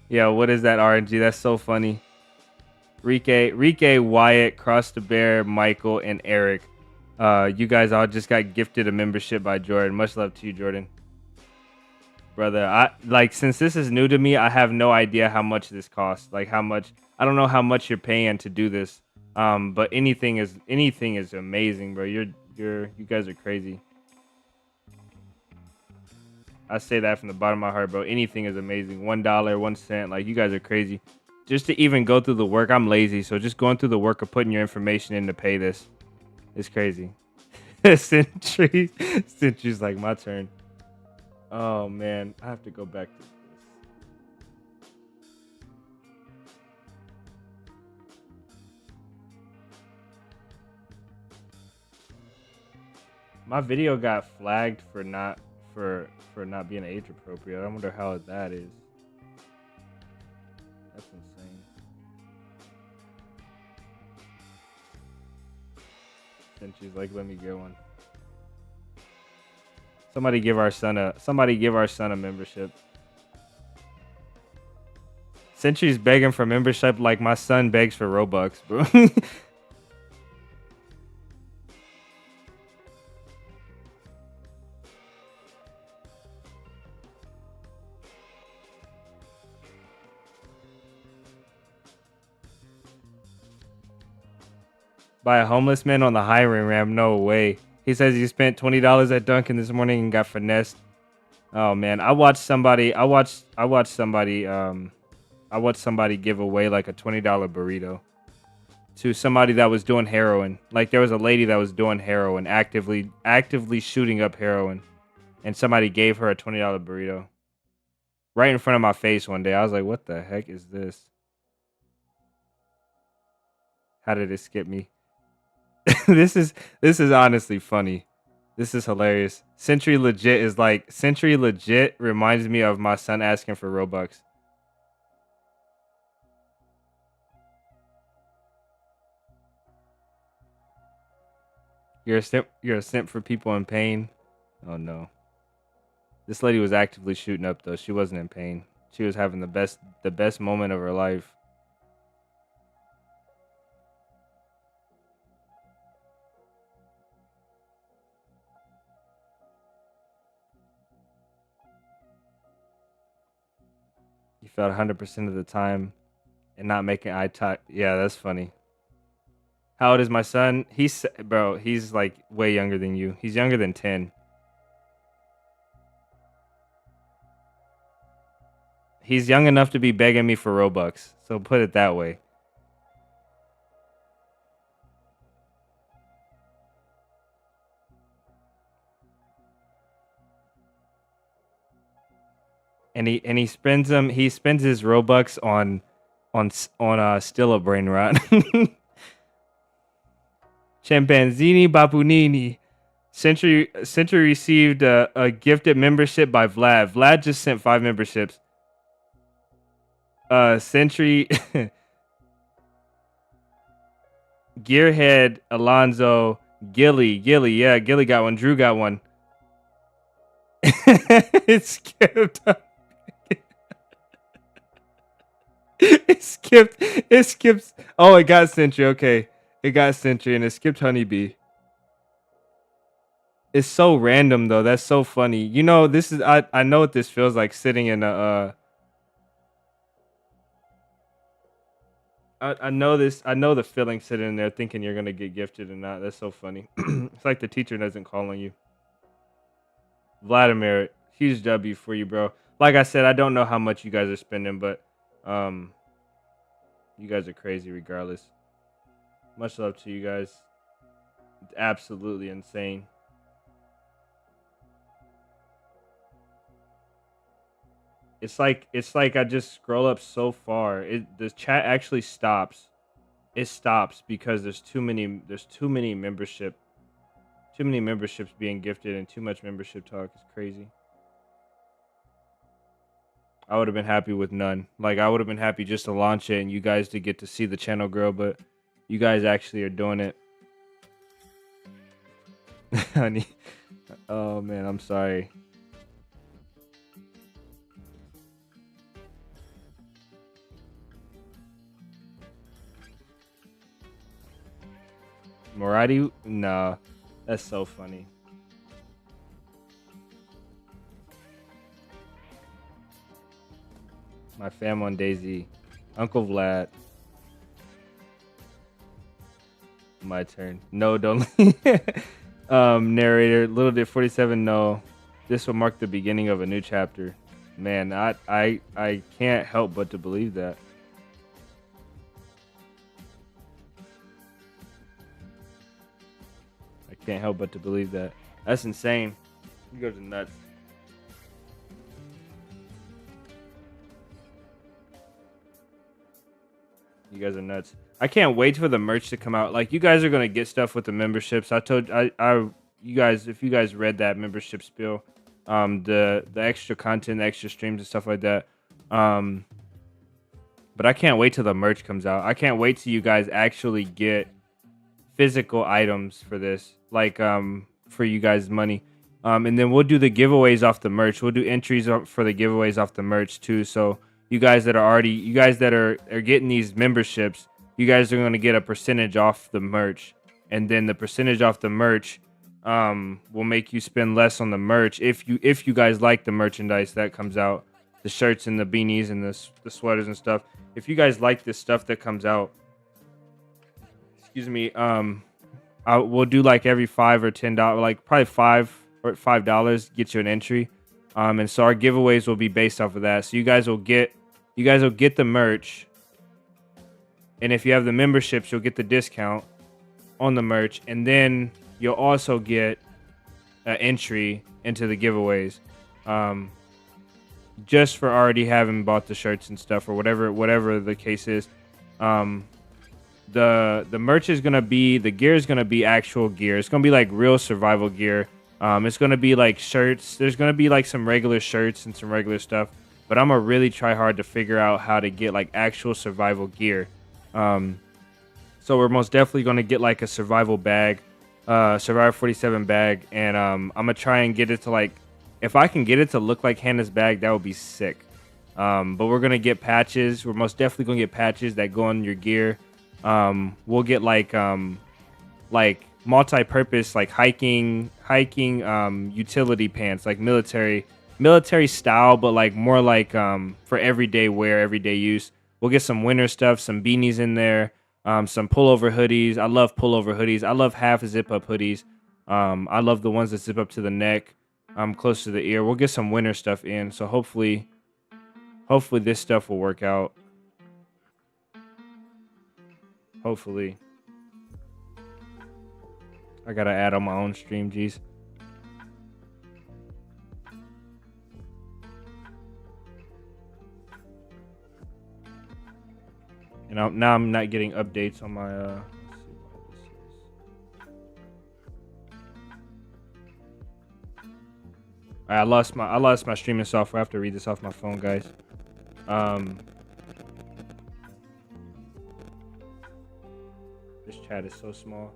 Yeah, what is that, RNG? That's so funny. Rike, Wyatt, Cross the Bear, Michael, and Eric. You guys all just got gifted a membership by Jordan. Much love to you, Jordan. Brother, since this is new to me, I have no idea how much this costs. Like, how much... I don't know how much you're paying to do this. But anything is amazing, bro. You guys are crazy. I say that from the bottom of my heart, bro. Anything is amazing. $1, 1 cent. Like, you guys are crazy. Just to even go through the work, I'm lazy. So just going through the work of putting your information in to pay this. It's crazy. Sentry's like my turn. Oh man, I have to go back to this. My video got flagged for not being age appropriate. I wonder how that is. That's insane. Sentry's like, let me get one. Somebody give our son a membership. Sentry's begging for membership like my son begs for Robux, bro. By a homeless man on the hiring ramp? No way. He says he spent $20 at Dunkin' this morning and got finessed. Oh man, I watched somebody give away like a $20 burrito to somebody that was doing heroin. Like there was a lady that was doing heroin, actively shooting up heroin, and somebody gave her a $20 burrito right in front of my face one day. I was like, what the heck is this? How did it skip me? This is honestly funny. This is hilarious. Sentry legit reminds me of my son asking for Robux. You're a simp for people in pain. Oh no. This lady was actively shooting up though. She wasn't in pain. She was having the best moment of her life. You felt 100% of the time and not making eye contact. Yeah, that's funny. How old is my son? He's like way younger than you. He's younger than 10. He's young enough to be begging me for Robux. So put it that way. And he spends his Robux on still a brain rot. Chimpanzini Bapunini. Century received a gifted membership by Vlad. Vlad just sent 5 memberships. Century Gearhead, Alonzo, Gilly, yeah, Gilly got one. Drew got one. It skipped. It skips. Oh, it got Sentry. Okay. It got Sentry and it skipped Honeybee. It's so random though. That's so funny. You know, this is I know what this feels like sitting in a I know the feeling sitting in there thinking you're gonna get gifted or not. That's so funny. It's like the teacher doesn't call on you. Vladimir, huge W for you, bro. Like I said, I don't know how much you guys are spending, but you guys are crazy regardless. Much love to you guys. It's absolutely insane. It's like I just scroll up so far. The chat actually stops. It stops because there's too many memberships being gifted and too much membership talk. Is crazy. I would have been happy with none. Like I would have been happy just to launch it and you guys to get to see the channel grow, but you guys actually are doing it. Honey. Oh man, I'm sorry. Morati? Nah. That's so funny. My fam on DayZ. Uncle Vlad. My turn. No, don't. Narrator. Little Did 47. No. This will mark the beginning of a new chapter. Man, I can't help but to believe that. Can't help but to believe that. That's insane. You guys are nuts. You guys are nuts. I can't wait for the merch to come out. Like, you guys are gonna get stuff with the memberships. You guys, if you guys read that membership spiel, the extra content, the extra streams and stuff like that. But I can't wait till the merch comes out. I can't wait till you guys actually get physical items for this, like for you guys' money. And then we'll do the giveaways off the merch. We'll do entries for the giveaways off the merch too. So you guys that are getting these memberships, you guys are going to get a percentage off the merch, and then the percentage off the merch will make you spend less on the merch if you guys like the merchandise that comes out, the shirts and the beanies and the sweaters and stuff. If you guys like this stuff that comes out, excuse me, we'll do like every $5 or $10, like probably $5 get you an entry. And so our giveaways will be based off of that. So you guys will get the merch, and if you have the memberships, you'll get the discount on the merch, and then you'll also get an entry into the giveaways, just for already having bought the shirts and stuff, or whatever the case is. The merch is gonna be, the gear is gonna be actual gear. It's gonna be like real survival gear. It's gonna be like shirts. There's gonna be like some regular shirts and some regular stuff, but I'm gonna really try hard to figure out how to get like actual survival gear. So we're most definitely gonna get like a survival bag, Survivor 47 bag, and I'm gonna try and get it to, like, if I can get it to look like Hannah's bag, that would be sick. But we're gonna get patches. We're most definitely gonna get patches that go on your gear. We'll get like multi-purpose, like hiking utility pants, like military style, but like more like for everyday wear, everyday use. We'll get some winter stuff, some beanies in there, some pullover hoodies. I love pullover hoodies. I love half zip up hoodies. I love the ones that zip up to the neck, close to the ear. We'll get some winter stuff in, so hopefully this stuff will work out. Hopefully. I gotta add on my own stream, geez. And now I'm not getting updates on my let's see what this is. Alright, I lost my streaming software. I have to read this off my phone, guys. This chat is so small.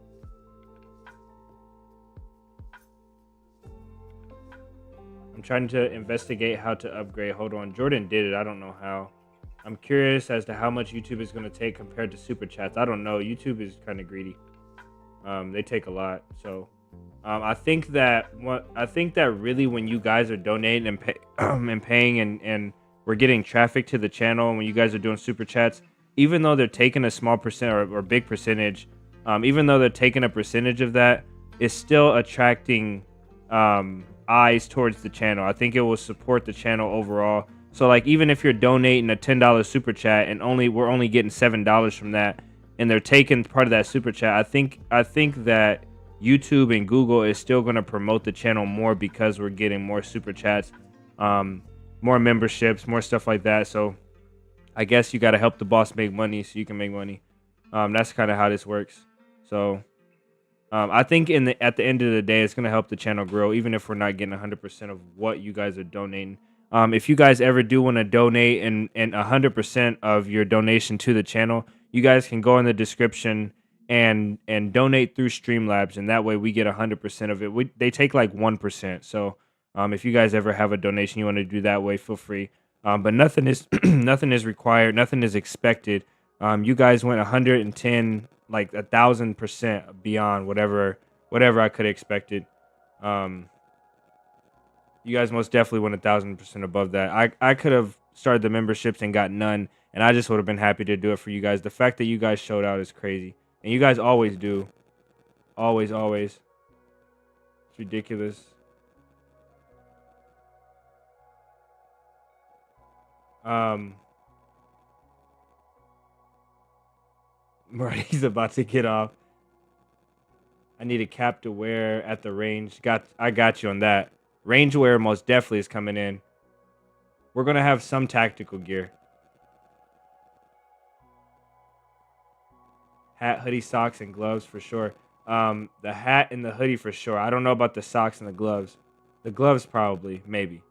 I'm trying to investigate how to upgrade. Hold on. Jordan did it. I don't know how. I'm curious as to how much YouTube is going to take compared to super chats. I don't know. YouTube is kind of greedy. They take a lot. So I think that really when you guys are donating and paying and we're getting traffic to the channel, and when you guys are doing super chats, even though they're taking a small percent or big percentage, even though they're taking a percentage of that, it's still attracting eyes towards the channel. I think it will support the channel overall. So like, even if you're donating a $10 super chat and we're only getting $7 from that, and they're taking part of that super chat, I think that YouTube and Google is still going to promote the channel more because we're getting more super chats, more memberships, more stuff like that. So I guess you got to help the boss make money so you can make money. That's kind of how this works. So I think at the end of the day, it's going to help the channel grow, even if we're not getting 100% of what you guys are donating. If you guys ever do want to donate and 100% of your donation to the channel, you guys can go in the description and donate through Streamlabs, and that way we get 100% of it. They take like 1%. So if you guys ever have a donation you want to do that way, feel free. But nothing is nothing is required, nothing is expected. You guys went 110, like 1,000% beyond whatever I could have expected. You guys most definitely went 1,000% above that. I could have started the memberships and got none, and I just would have been happy to do it for you guys. The fact that you guys showed out is crazy, and you guys always do. Always. It's ridiculous. Marty's about to get off. I need a cap to wear at the range. I got you on that. Range wear most definitely is coming in. We're gonna have some tactical gear. Hat, hoodie, socks, and gloves for sure. The hat and the hoodie for sure. I don't know about the socks and the gloves. The gloves probably, maybe.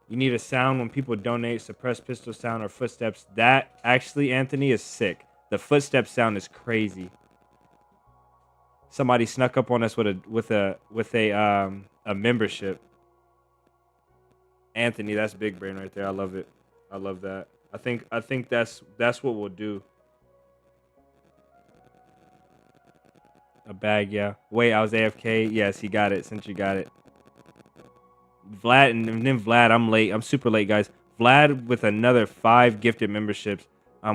You need a sound when people donate, suppressed pistol sound or footsteps. That actually, Anthony, is sick. The footstep sound is crazy. Somebody snuck up on us with a membership. Anthony, that's big brain right there. I love it. I love that. I think that's what we'll do. A bag, yeah. Wait, I was AFK. Yes, he got it since you got it. Vlad and then Vlad, I'm late. I'm super late, guys. Vlad with another 5 gifted memberships.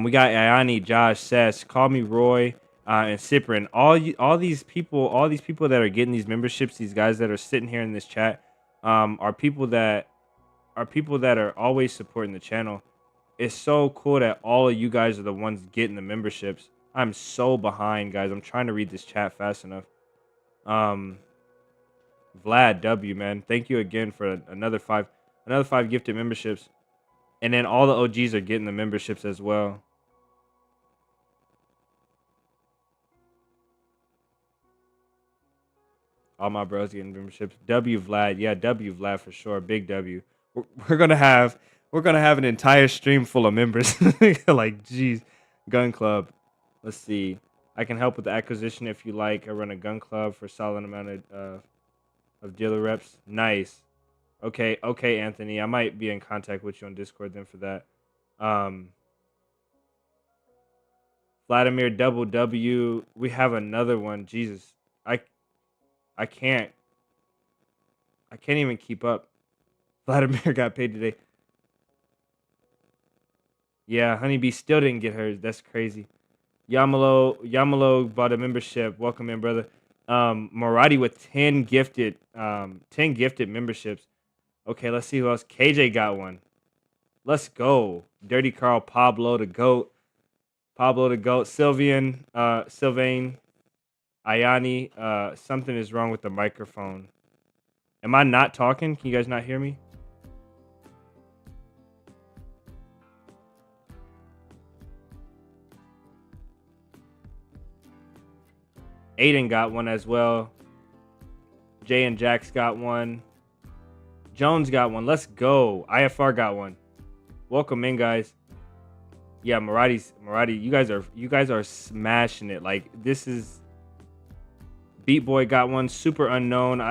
We got Ayani, Josh, Sess, Call Me Roy, and Cyprian. All these people that are getting these memberships, these guys that are sitting here in this chat, are people that are always supporting the channel. It's so cool that all of you guys are the ones getting the memberships. I'm so behind, guys. I'm trying to read this chat fast enough. Vlad W, man, thank you again for another 5 gifted memberships. And then all the OGs are getting the memberships as well. All my bros getting memberships. W Vlad, yeah, W Vlad for sure. Big W. We're gonna have an entire stream full of members. Like, geez, gun club. Let's see. I can help with the acquisition if you like. I run a gun club for a solid amount of dealer reps. Nice. Okay, Anthony. I might be in contact with you on Discord then for that. Vladimir Double W. We have another one. Jesus. I can't even keep up. Vladimir got paid today. Yeah, Honeybee still didn't get hers. That's crazy. Yamalo bought a membership. Welcome in, brother. Maradi with 10 gifted memberships. Okay, let's see who else. KJ got one. Let's go. Dirty Carl, Pablo the GOAT. Sylvain, Ayani. Something is wrong with the microphone. Am I not talking? Can you guys not hear me? Aiden got one as well. Jay and Jax got one. Jones got one. Let's go. IFR got one. Welcome in, guys. Yeah, Maradi, you guys are smashing it. Like, this is Beat Boy got one. Super Unknown.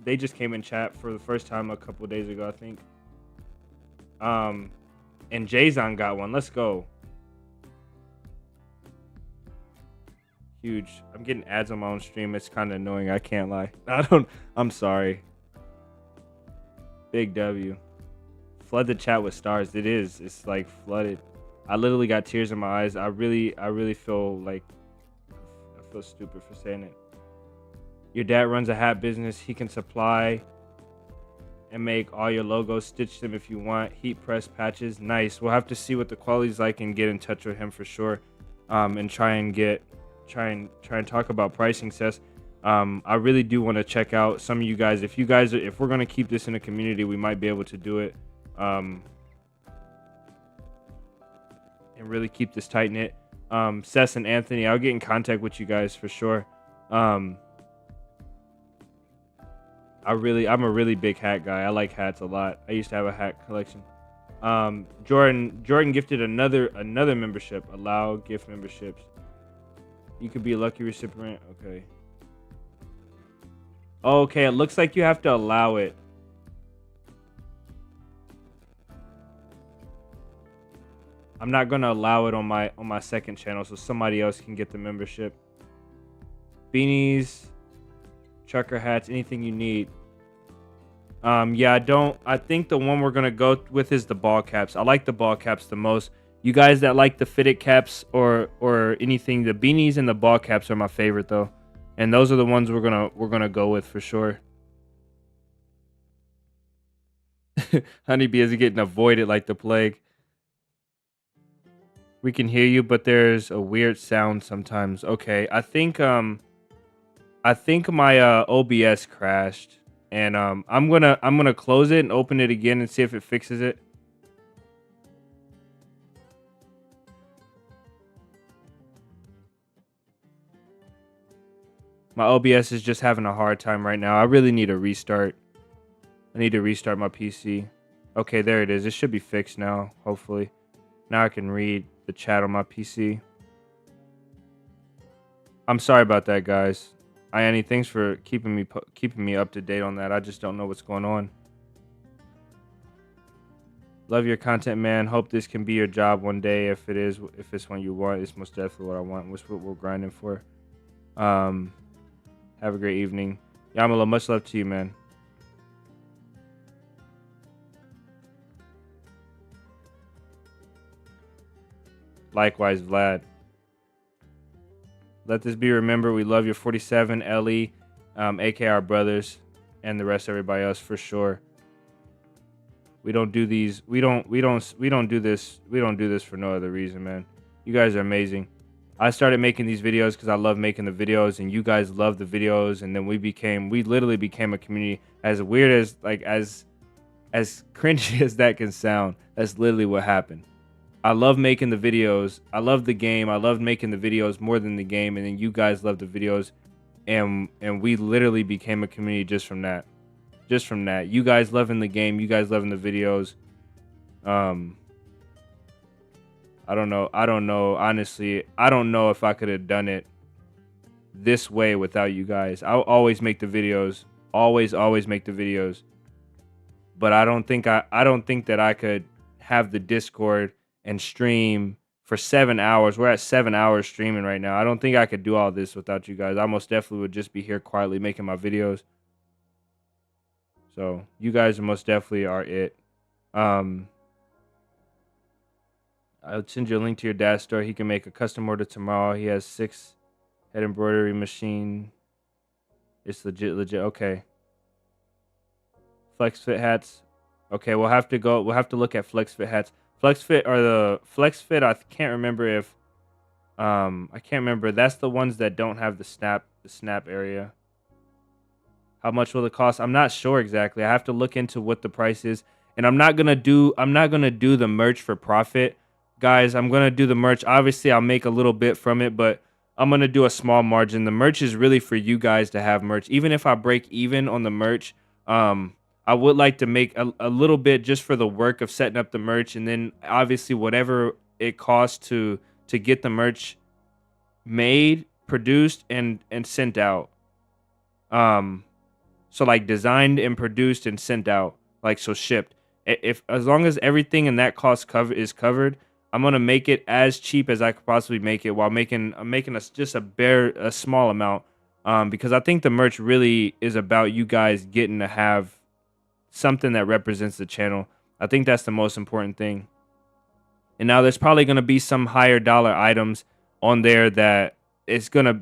They just came in chat for the first time a couple days ago, I think. And Jayzon got one. Let's go. Huge. I'm getting ads on my own stream. It's kind of annoying. I can't lie. I'm sorry. Big W. Flood the chat with stars. It is. It's like flooded. I literally got tears in my eyes. I really feel like I feel stupid for saying it. Your dad runs a hat business. He can supply and make all your logos. Stitch them if you want. Heat press patches. Nice. We'll have to see what the quality's like and get in touch with him for sure. And try and talk about pricing, Seth. I really do want to check out some of you guys. If we're gonna keep this in a community, we might be able to do it. And really keep this tight knit. Seth and Anthony, I'll get in contact with you guys for sure. I'm a really big hat guy. I like hats a lot. I used to have a hat collection. Jordan gifted another membership. Allow gift memberships. You could be a lucky recipient. Okay. Okay, it looks like you have to allow it. I'm not gonna allow it on my second channel, so somebody else can get the membership. Beanies, trucker hats, anything you need. Yeah, I think the one we're gonna go with is the ball caps. I like the ball caps the most. You guys that like the fitted caps or anything, the beanies and the ball caps are my favorite though. And those are the ones we're gonna go with for sure. Honeybee is getting avoided like the plague. We can hear you, but there's a weird sound sometimes. Okay, I think I think my OBS crashed, and I'm gonna close it and open it again and see if it fixes it. My OBS is just having a hard time right now. I really need a restart. I need to restart my PC. Okay, there it is. It should be fixed now, hopefully. Now I can read the chat on my PC. I'm sorry about that, guys. Ianni, thanks for keeping me up to date on that. I just don't know what's going on. Love your content, man. Hope this can be your job one day. If it's what you want, it's most definitely what I want. It's what we're grinding for. Have a great evening. Yamala, much love to you, man. Likewise, Vlad. Let this be remembered. We love your 47, Ellie, aka our brothers, and the rest of everybody else for sure. We don't do these. We don't do this. We don't do this for no other reason, man. You guys are amazing. I started making these videos because I love making the videos, and you guys love the videos, and then we literally became a community. As weird as as cringy as that can sound, that's literally what happened. I love making the videos. I love the game. I love making the videos more than the game, and then you guys love the videos, and we literally became a community just from that. Just from that. You guys loving the game, you guys loving the videos. I don't know. Honestly, I don't know if I could have done it this way without you guys. I'll always make the videos. Always make the videos. But I don't think that I could have the Discord and stream for 7 hours. We're at 7 hours streaming right now. I don't think I could do all this without you guys. I most definitely would just be here quietly making my videos. So you guys most definitely are it. I'll send you a link to your dad's store. He can make a custom order tomorrow. He has 6 head embroidery machine. It's legit. Okay. Flex fit hats. Okay, we'll have to look at flex fit hats. Flex fit I can't remember if I can't remember. That's the ones that don't have the snap area. How much will it cost? I'm not sure exactly. I have to look into what the price is. And I'm not gonna do the merch for profit. Guys, I'm gonna do the merch. Obviously, I'll make a little bit from it, but I'm gonna do a small margin. The merch is really for you guys to have merch. Even if I break even on the merch, I would like to make a little bit just for the work of setting up the merch, and then obviously whatever it costs to get the merch made, produced, and sent out. So like designed and produced and sent out, like so shipped. If as long as everything in that cost is covered, I'm gonna make it as cheap as I could possibly make it while making just a small amount. Because I think the merch really is about you guys getting to have something that represents the channel. I think that's the most important thing. And now there's probably gonna be some higher dollar items on there that it's gonna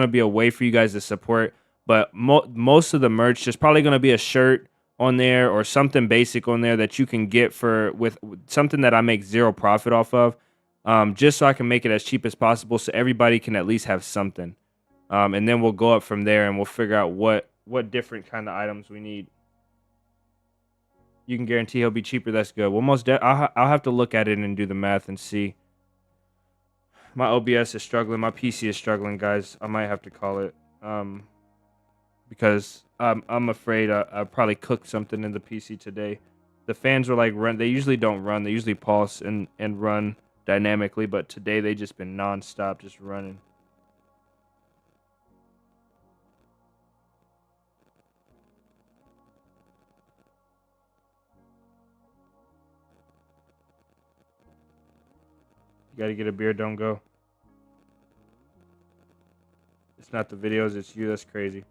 be a way for you guys to support. But most of the merch, there's probably gonna be a shirt on there or something basic on there that you can get with something that I make zero profit off of, just so I can make it as cheap as possible so everybody can at least have something. And then we'll go up from there and we'll figure out what different kind of items we need. You can guarantee he'll be cheaper. That's good. Well, I'll have to look at it and do the math and see. My OBS is struggling. My PC is struggling, guys. I might have to call it. Because I'm afraid I probably cooked something in the PC today. The fans were like run. They usually don't run. They usually pulse and run dynamically. But today they just been nonstop, just running. You gotta get a beer. Don't go. It's not the videos. It's you. That's crazy.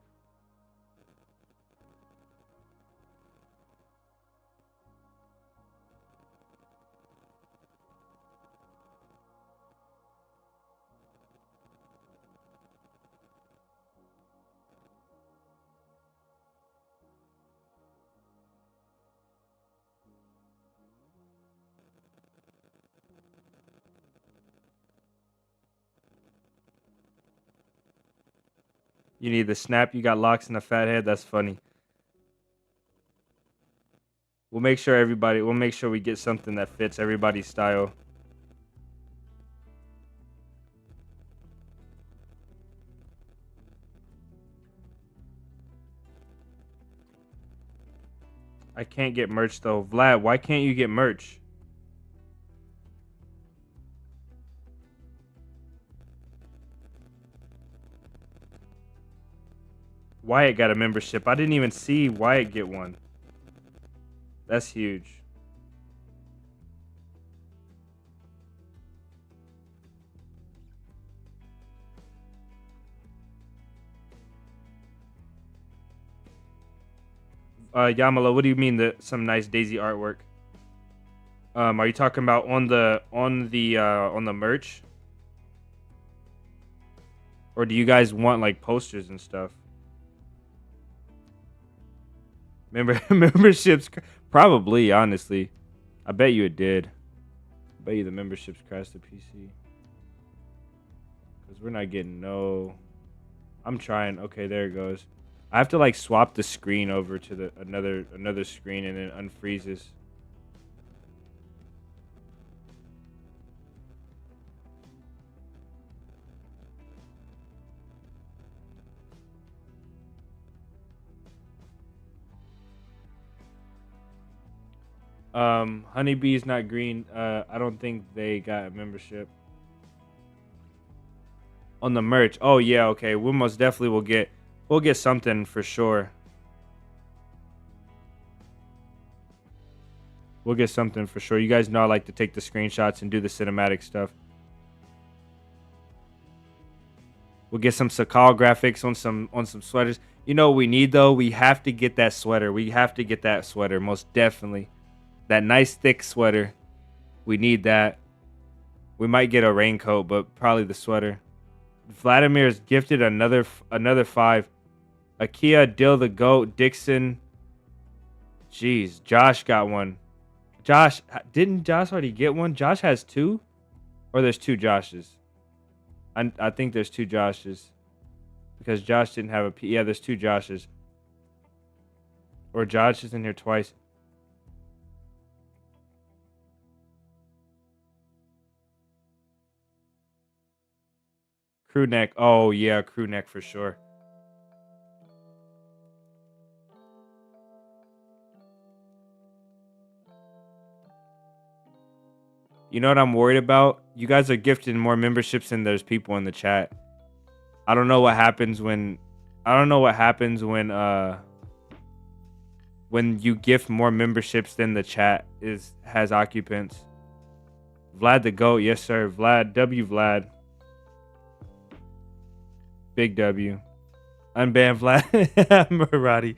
You need the snap. You got locks and a fat head. That's funny. We'll make sure we get something that fits everybody's style. I can't get merch though. Vlad, why can't you get merch? Wyatt got a membership. I didn't even see Wyatt get one. That's huge. Yamala, what do you mean some nice DayZ artwork? Are you talking about on the merch? Or do you guys want like posters and stuff? Memberships probably, honestly. I bet you it did. I bet you the memberships crashed the PC. Cause we're not getting no. I'm trying. Okay, there it goes. I have to like swap the screen over to the another screen and it unfreezes. Honeybee's not green. I don't think they got a membership. On the merch. Oh yeah, okay. We most definitely we'll get something for sure. We'll get something for sure. You guys know I like to take the screenshots and do the cinematic stuff. We'll get some Sakal graphics on some sweaters. You know what we need though? We have to get that sweater. We have to get that sweater, most definitely. That nice thick sweater. We need that. We might get a raincoat, but probably the sweater. Vladimir's gifted another 5. Akia, Dill the Goat, Dixon. Jeez, Josh got one. Josh, didn't Josh already get one? Josh has 2? Or there's 2 Joshes? I think there's 2 Joshes. Because Josh didn't have a P. Yeah, there's 2 Joshes. Or Josh is in here twice. Crew neck. Oh, yeah, crew neck for sure. You know what I'm worried about? You guys are gifting more memberships than there's people in the chat. I don't know what happens when when you gift more memberships than the chat has occupants. Vlad the GOAT, yes sir. Vlad, W Vlad. Big W. Unban Vlad. Marathi.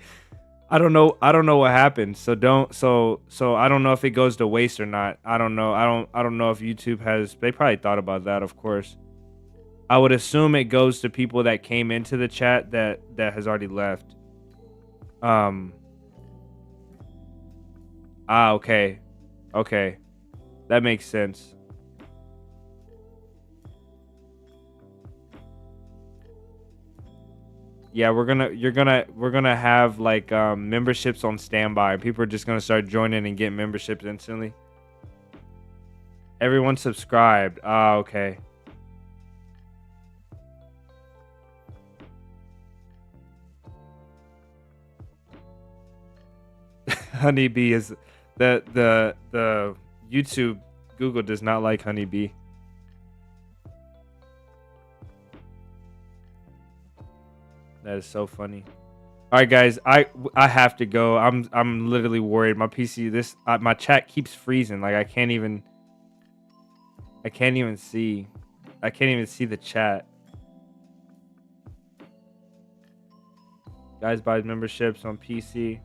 I don't know what happened. So I don't know if it goes to waste or not. I don't know. I don't know if YouTube has. They probably thought about that, of course. I would assume it goes to people that came into the chat that has already left. Okay. Okay. That makes sense. Yeah, we're gonna have like memberships on standby. People are just gonna start joining and getting memberships instantly. Everyone subscribed. Okay. Honeybee is the YouTube Google does not like Honeybee. That is so funny. All right, guys, I have to go. I'm literally worried. My PC, my chat keeps freezing. Like I can't even see. I can't even see the chat. Guys, buy memberships on PC.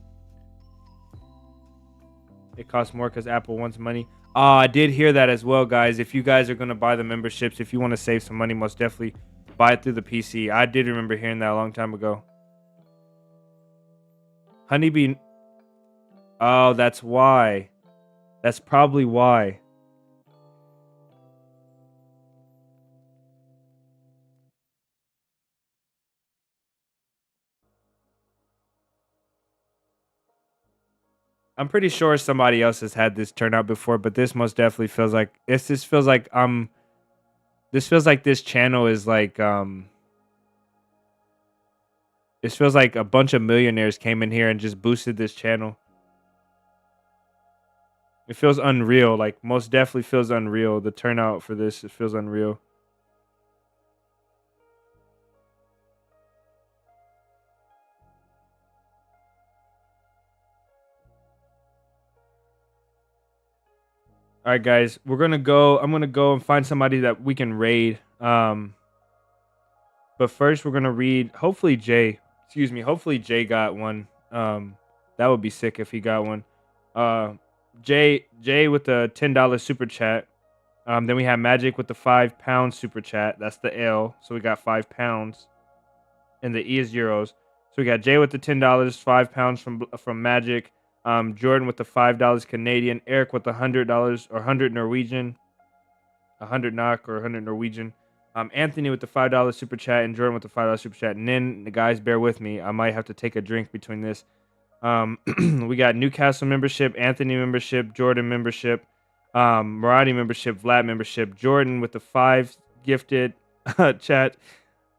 It costs more because Apple wants money. I did hear that as well, guys. If you guys are gonna buy the memberships, if you want to save some money, most definitely buy it through the PC. I did remember hearing that a long time ago. Honeybee. Oh, that's why. That's probably why. I'm pretty sure somebody else has had this turnout before, but this most definitely feels like this feels like this channel is like this feels like a bunch of millionaires came in here and just boosted this channel. It feels unreal, like most definitely feels unreal. The turnout for this, it feels unreal. All right, guys, we're gonna go. I'm gonna go and find somebody that we can raid. But first, we're gonna read. Hopefully, Jay. Excuse me. Hopefully, Jay got one. That would be sick if he got one. Jay with the $10 super chat. Then we have Magic with the £5 super chat. That's the L. So we got £5, and the E is euros. So we got Jay with the $10, £5 from Magic. Jordan with the $5 Canadian, Eric with the $100 or 100 Norwegian, 100 NOK or 100 Norwegian. Anthony with the $5 super chat, and Jordan with the $5 super chat. And then the guys, bear with me. I might have to take a drink between this. We got Newcastle membership, Anthony membership, Jordan membership, Maradi membership, Vlad membership, Jordan with the 5 gifted chat,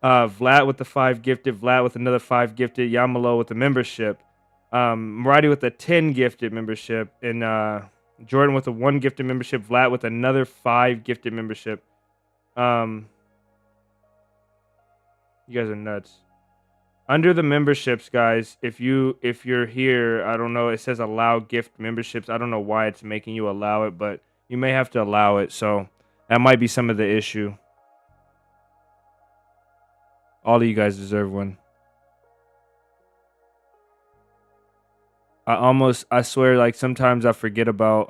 Vlad with the 5 gifted, Vlad with another 5 gifted, Yamalo with the membership. Maradi with a 10 gifted membership, and Jordan with a 1 gifted membership, Vlad with another 5 gifted membership. You guys are nuts. Under the memberships, guys, if you're here, I don't know, it says allow gift memberships. I don't know why it's making you allow it, but you may have to allow it, so that might be some of the issue. All of you guys deserve one. I swear, like sometimes I forget about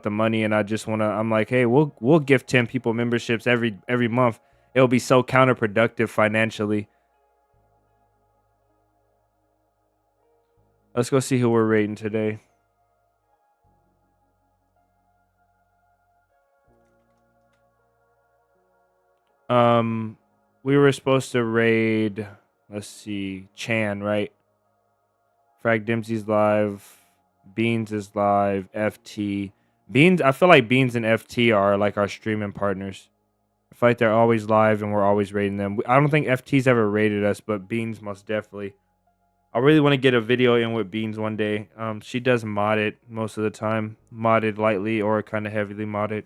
the money, and I just I'm like, hey, we'll give 10 people memberships every month. It'll be so counterproductive financially. Let's go see who we're rating today. We were supposed to raid, let's see, Chan, right? Frag Dempsey's live. Beans is live. FT. Beans, I feel like Beans and FT are like our streaming partners. I feel like they're always live and we're always rating them. I don't think FT's ever rated us, but Beans most definitely. I really want to get a video in with Beans one day. She does mod it most of the time. Modded lightly or kind of heavily modded.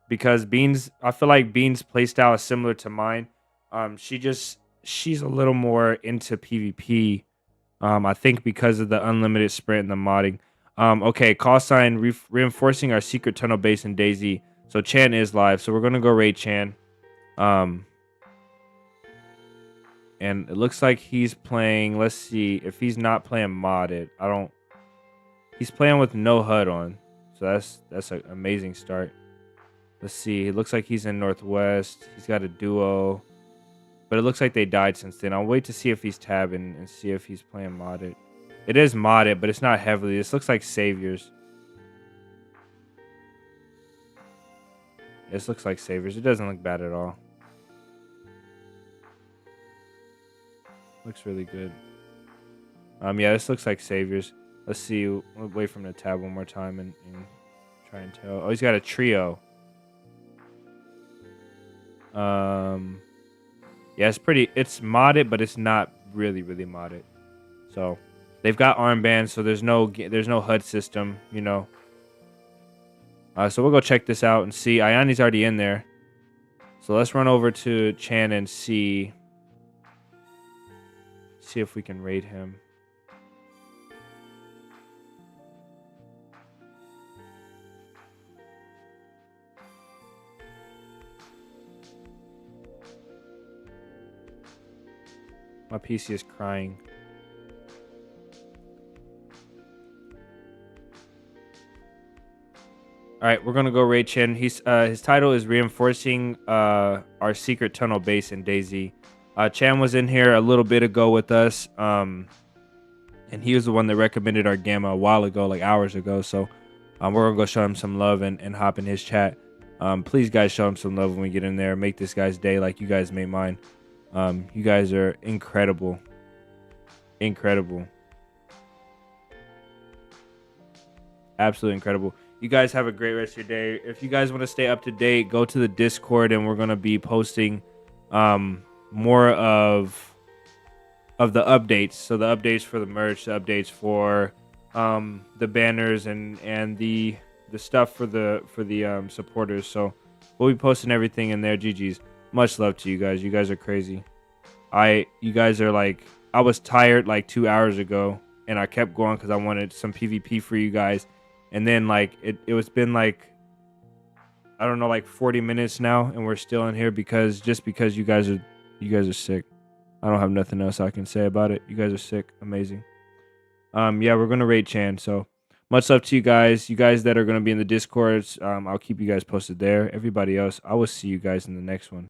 Because Beans, I feel like Beans' playstyle is similar to mine. She's a little more into PvP. I think because of the unlimited sprint and the modding. Okay, call sign reinforcing our secret tunnel base in DayZ. So Chan is live, so we're gonna go raid Chan. And it looks like he's playing. Let's see if he's not playing modded. He's playing with no HUD on, so that's an amazing start. Let's see. It looks like he's in Northwest. He's got a duo. But it looks like they died since then. I'll wait to see if he's tabbing and see if he's playing modded. It is modded, but it's not heavily. This looks like Saviors. This looks like Saviors. It doesn't look bad at all. Looks really good. Yeah, this looks like Saviors. Let's see. We'll wait for him to tab one more time and try and tell. Oh, he's got a trio. Yeah, it's modded, but it's not really modded. So they've got armbands, so there's no HUD system, you know. So we'll go check this out and see. Ayani's already in there. So let's run over to Chan and see if we can raid him. My PC is crying. All right, we're gonna go raid Chan. His title is reinforcing our secret tunnel base in DayZ. Chan was in here a little bit ago with us, and he was the one that recommended our gamma a while ago, like hours ago. So we're gonna go show him some love and hop in his chat. Please, guys, show him some love when we get in there. Make this guy's day like you guys made mine. You guys are incredible. Incredible. Absolutely incredible. You guys have a great rest of your day. If you guys want to stay up to date, go to the Discord, and we're gonna be posting more of the updates. So the updates for the merch, the updates for the banners, and the stuff for the supporters. So we'll be posting everything in there. GG's. Much love to you guys. You guys are crazy. You guys are like, I was tired like 2 hours ago, and I kept going because I wanted some PvP for you guys. And then like it was been like, I don't know, like 40 minutes now, and we're still in here because you guys are sick. I don't have nothing else I can say about it. You guys are sick. Amazing. Yeah, we're gonna rate Chan. So much love to you guys. You guys that are gonna be in the Discords, I'll keep you guys posted there. Everybody else, I will see you guys in the next one.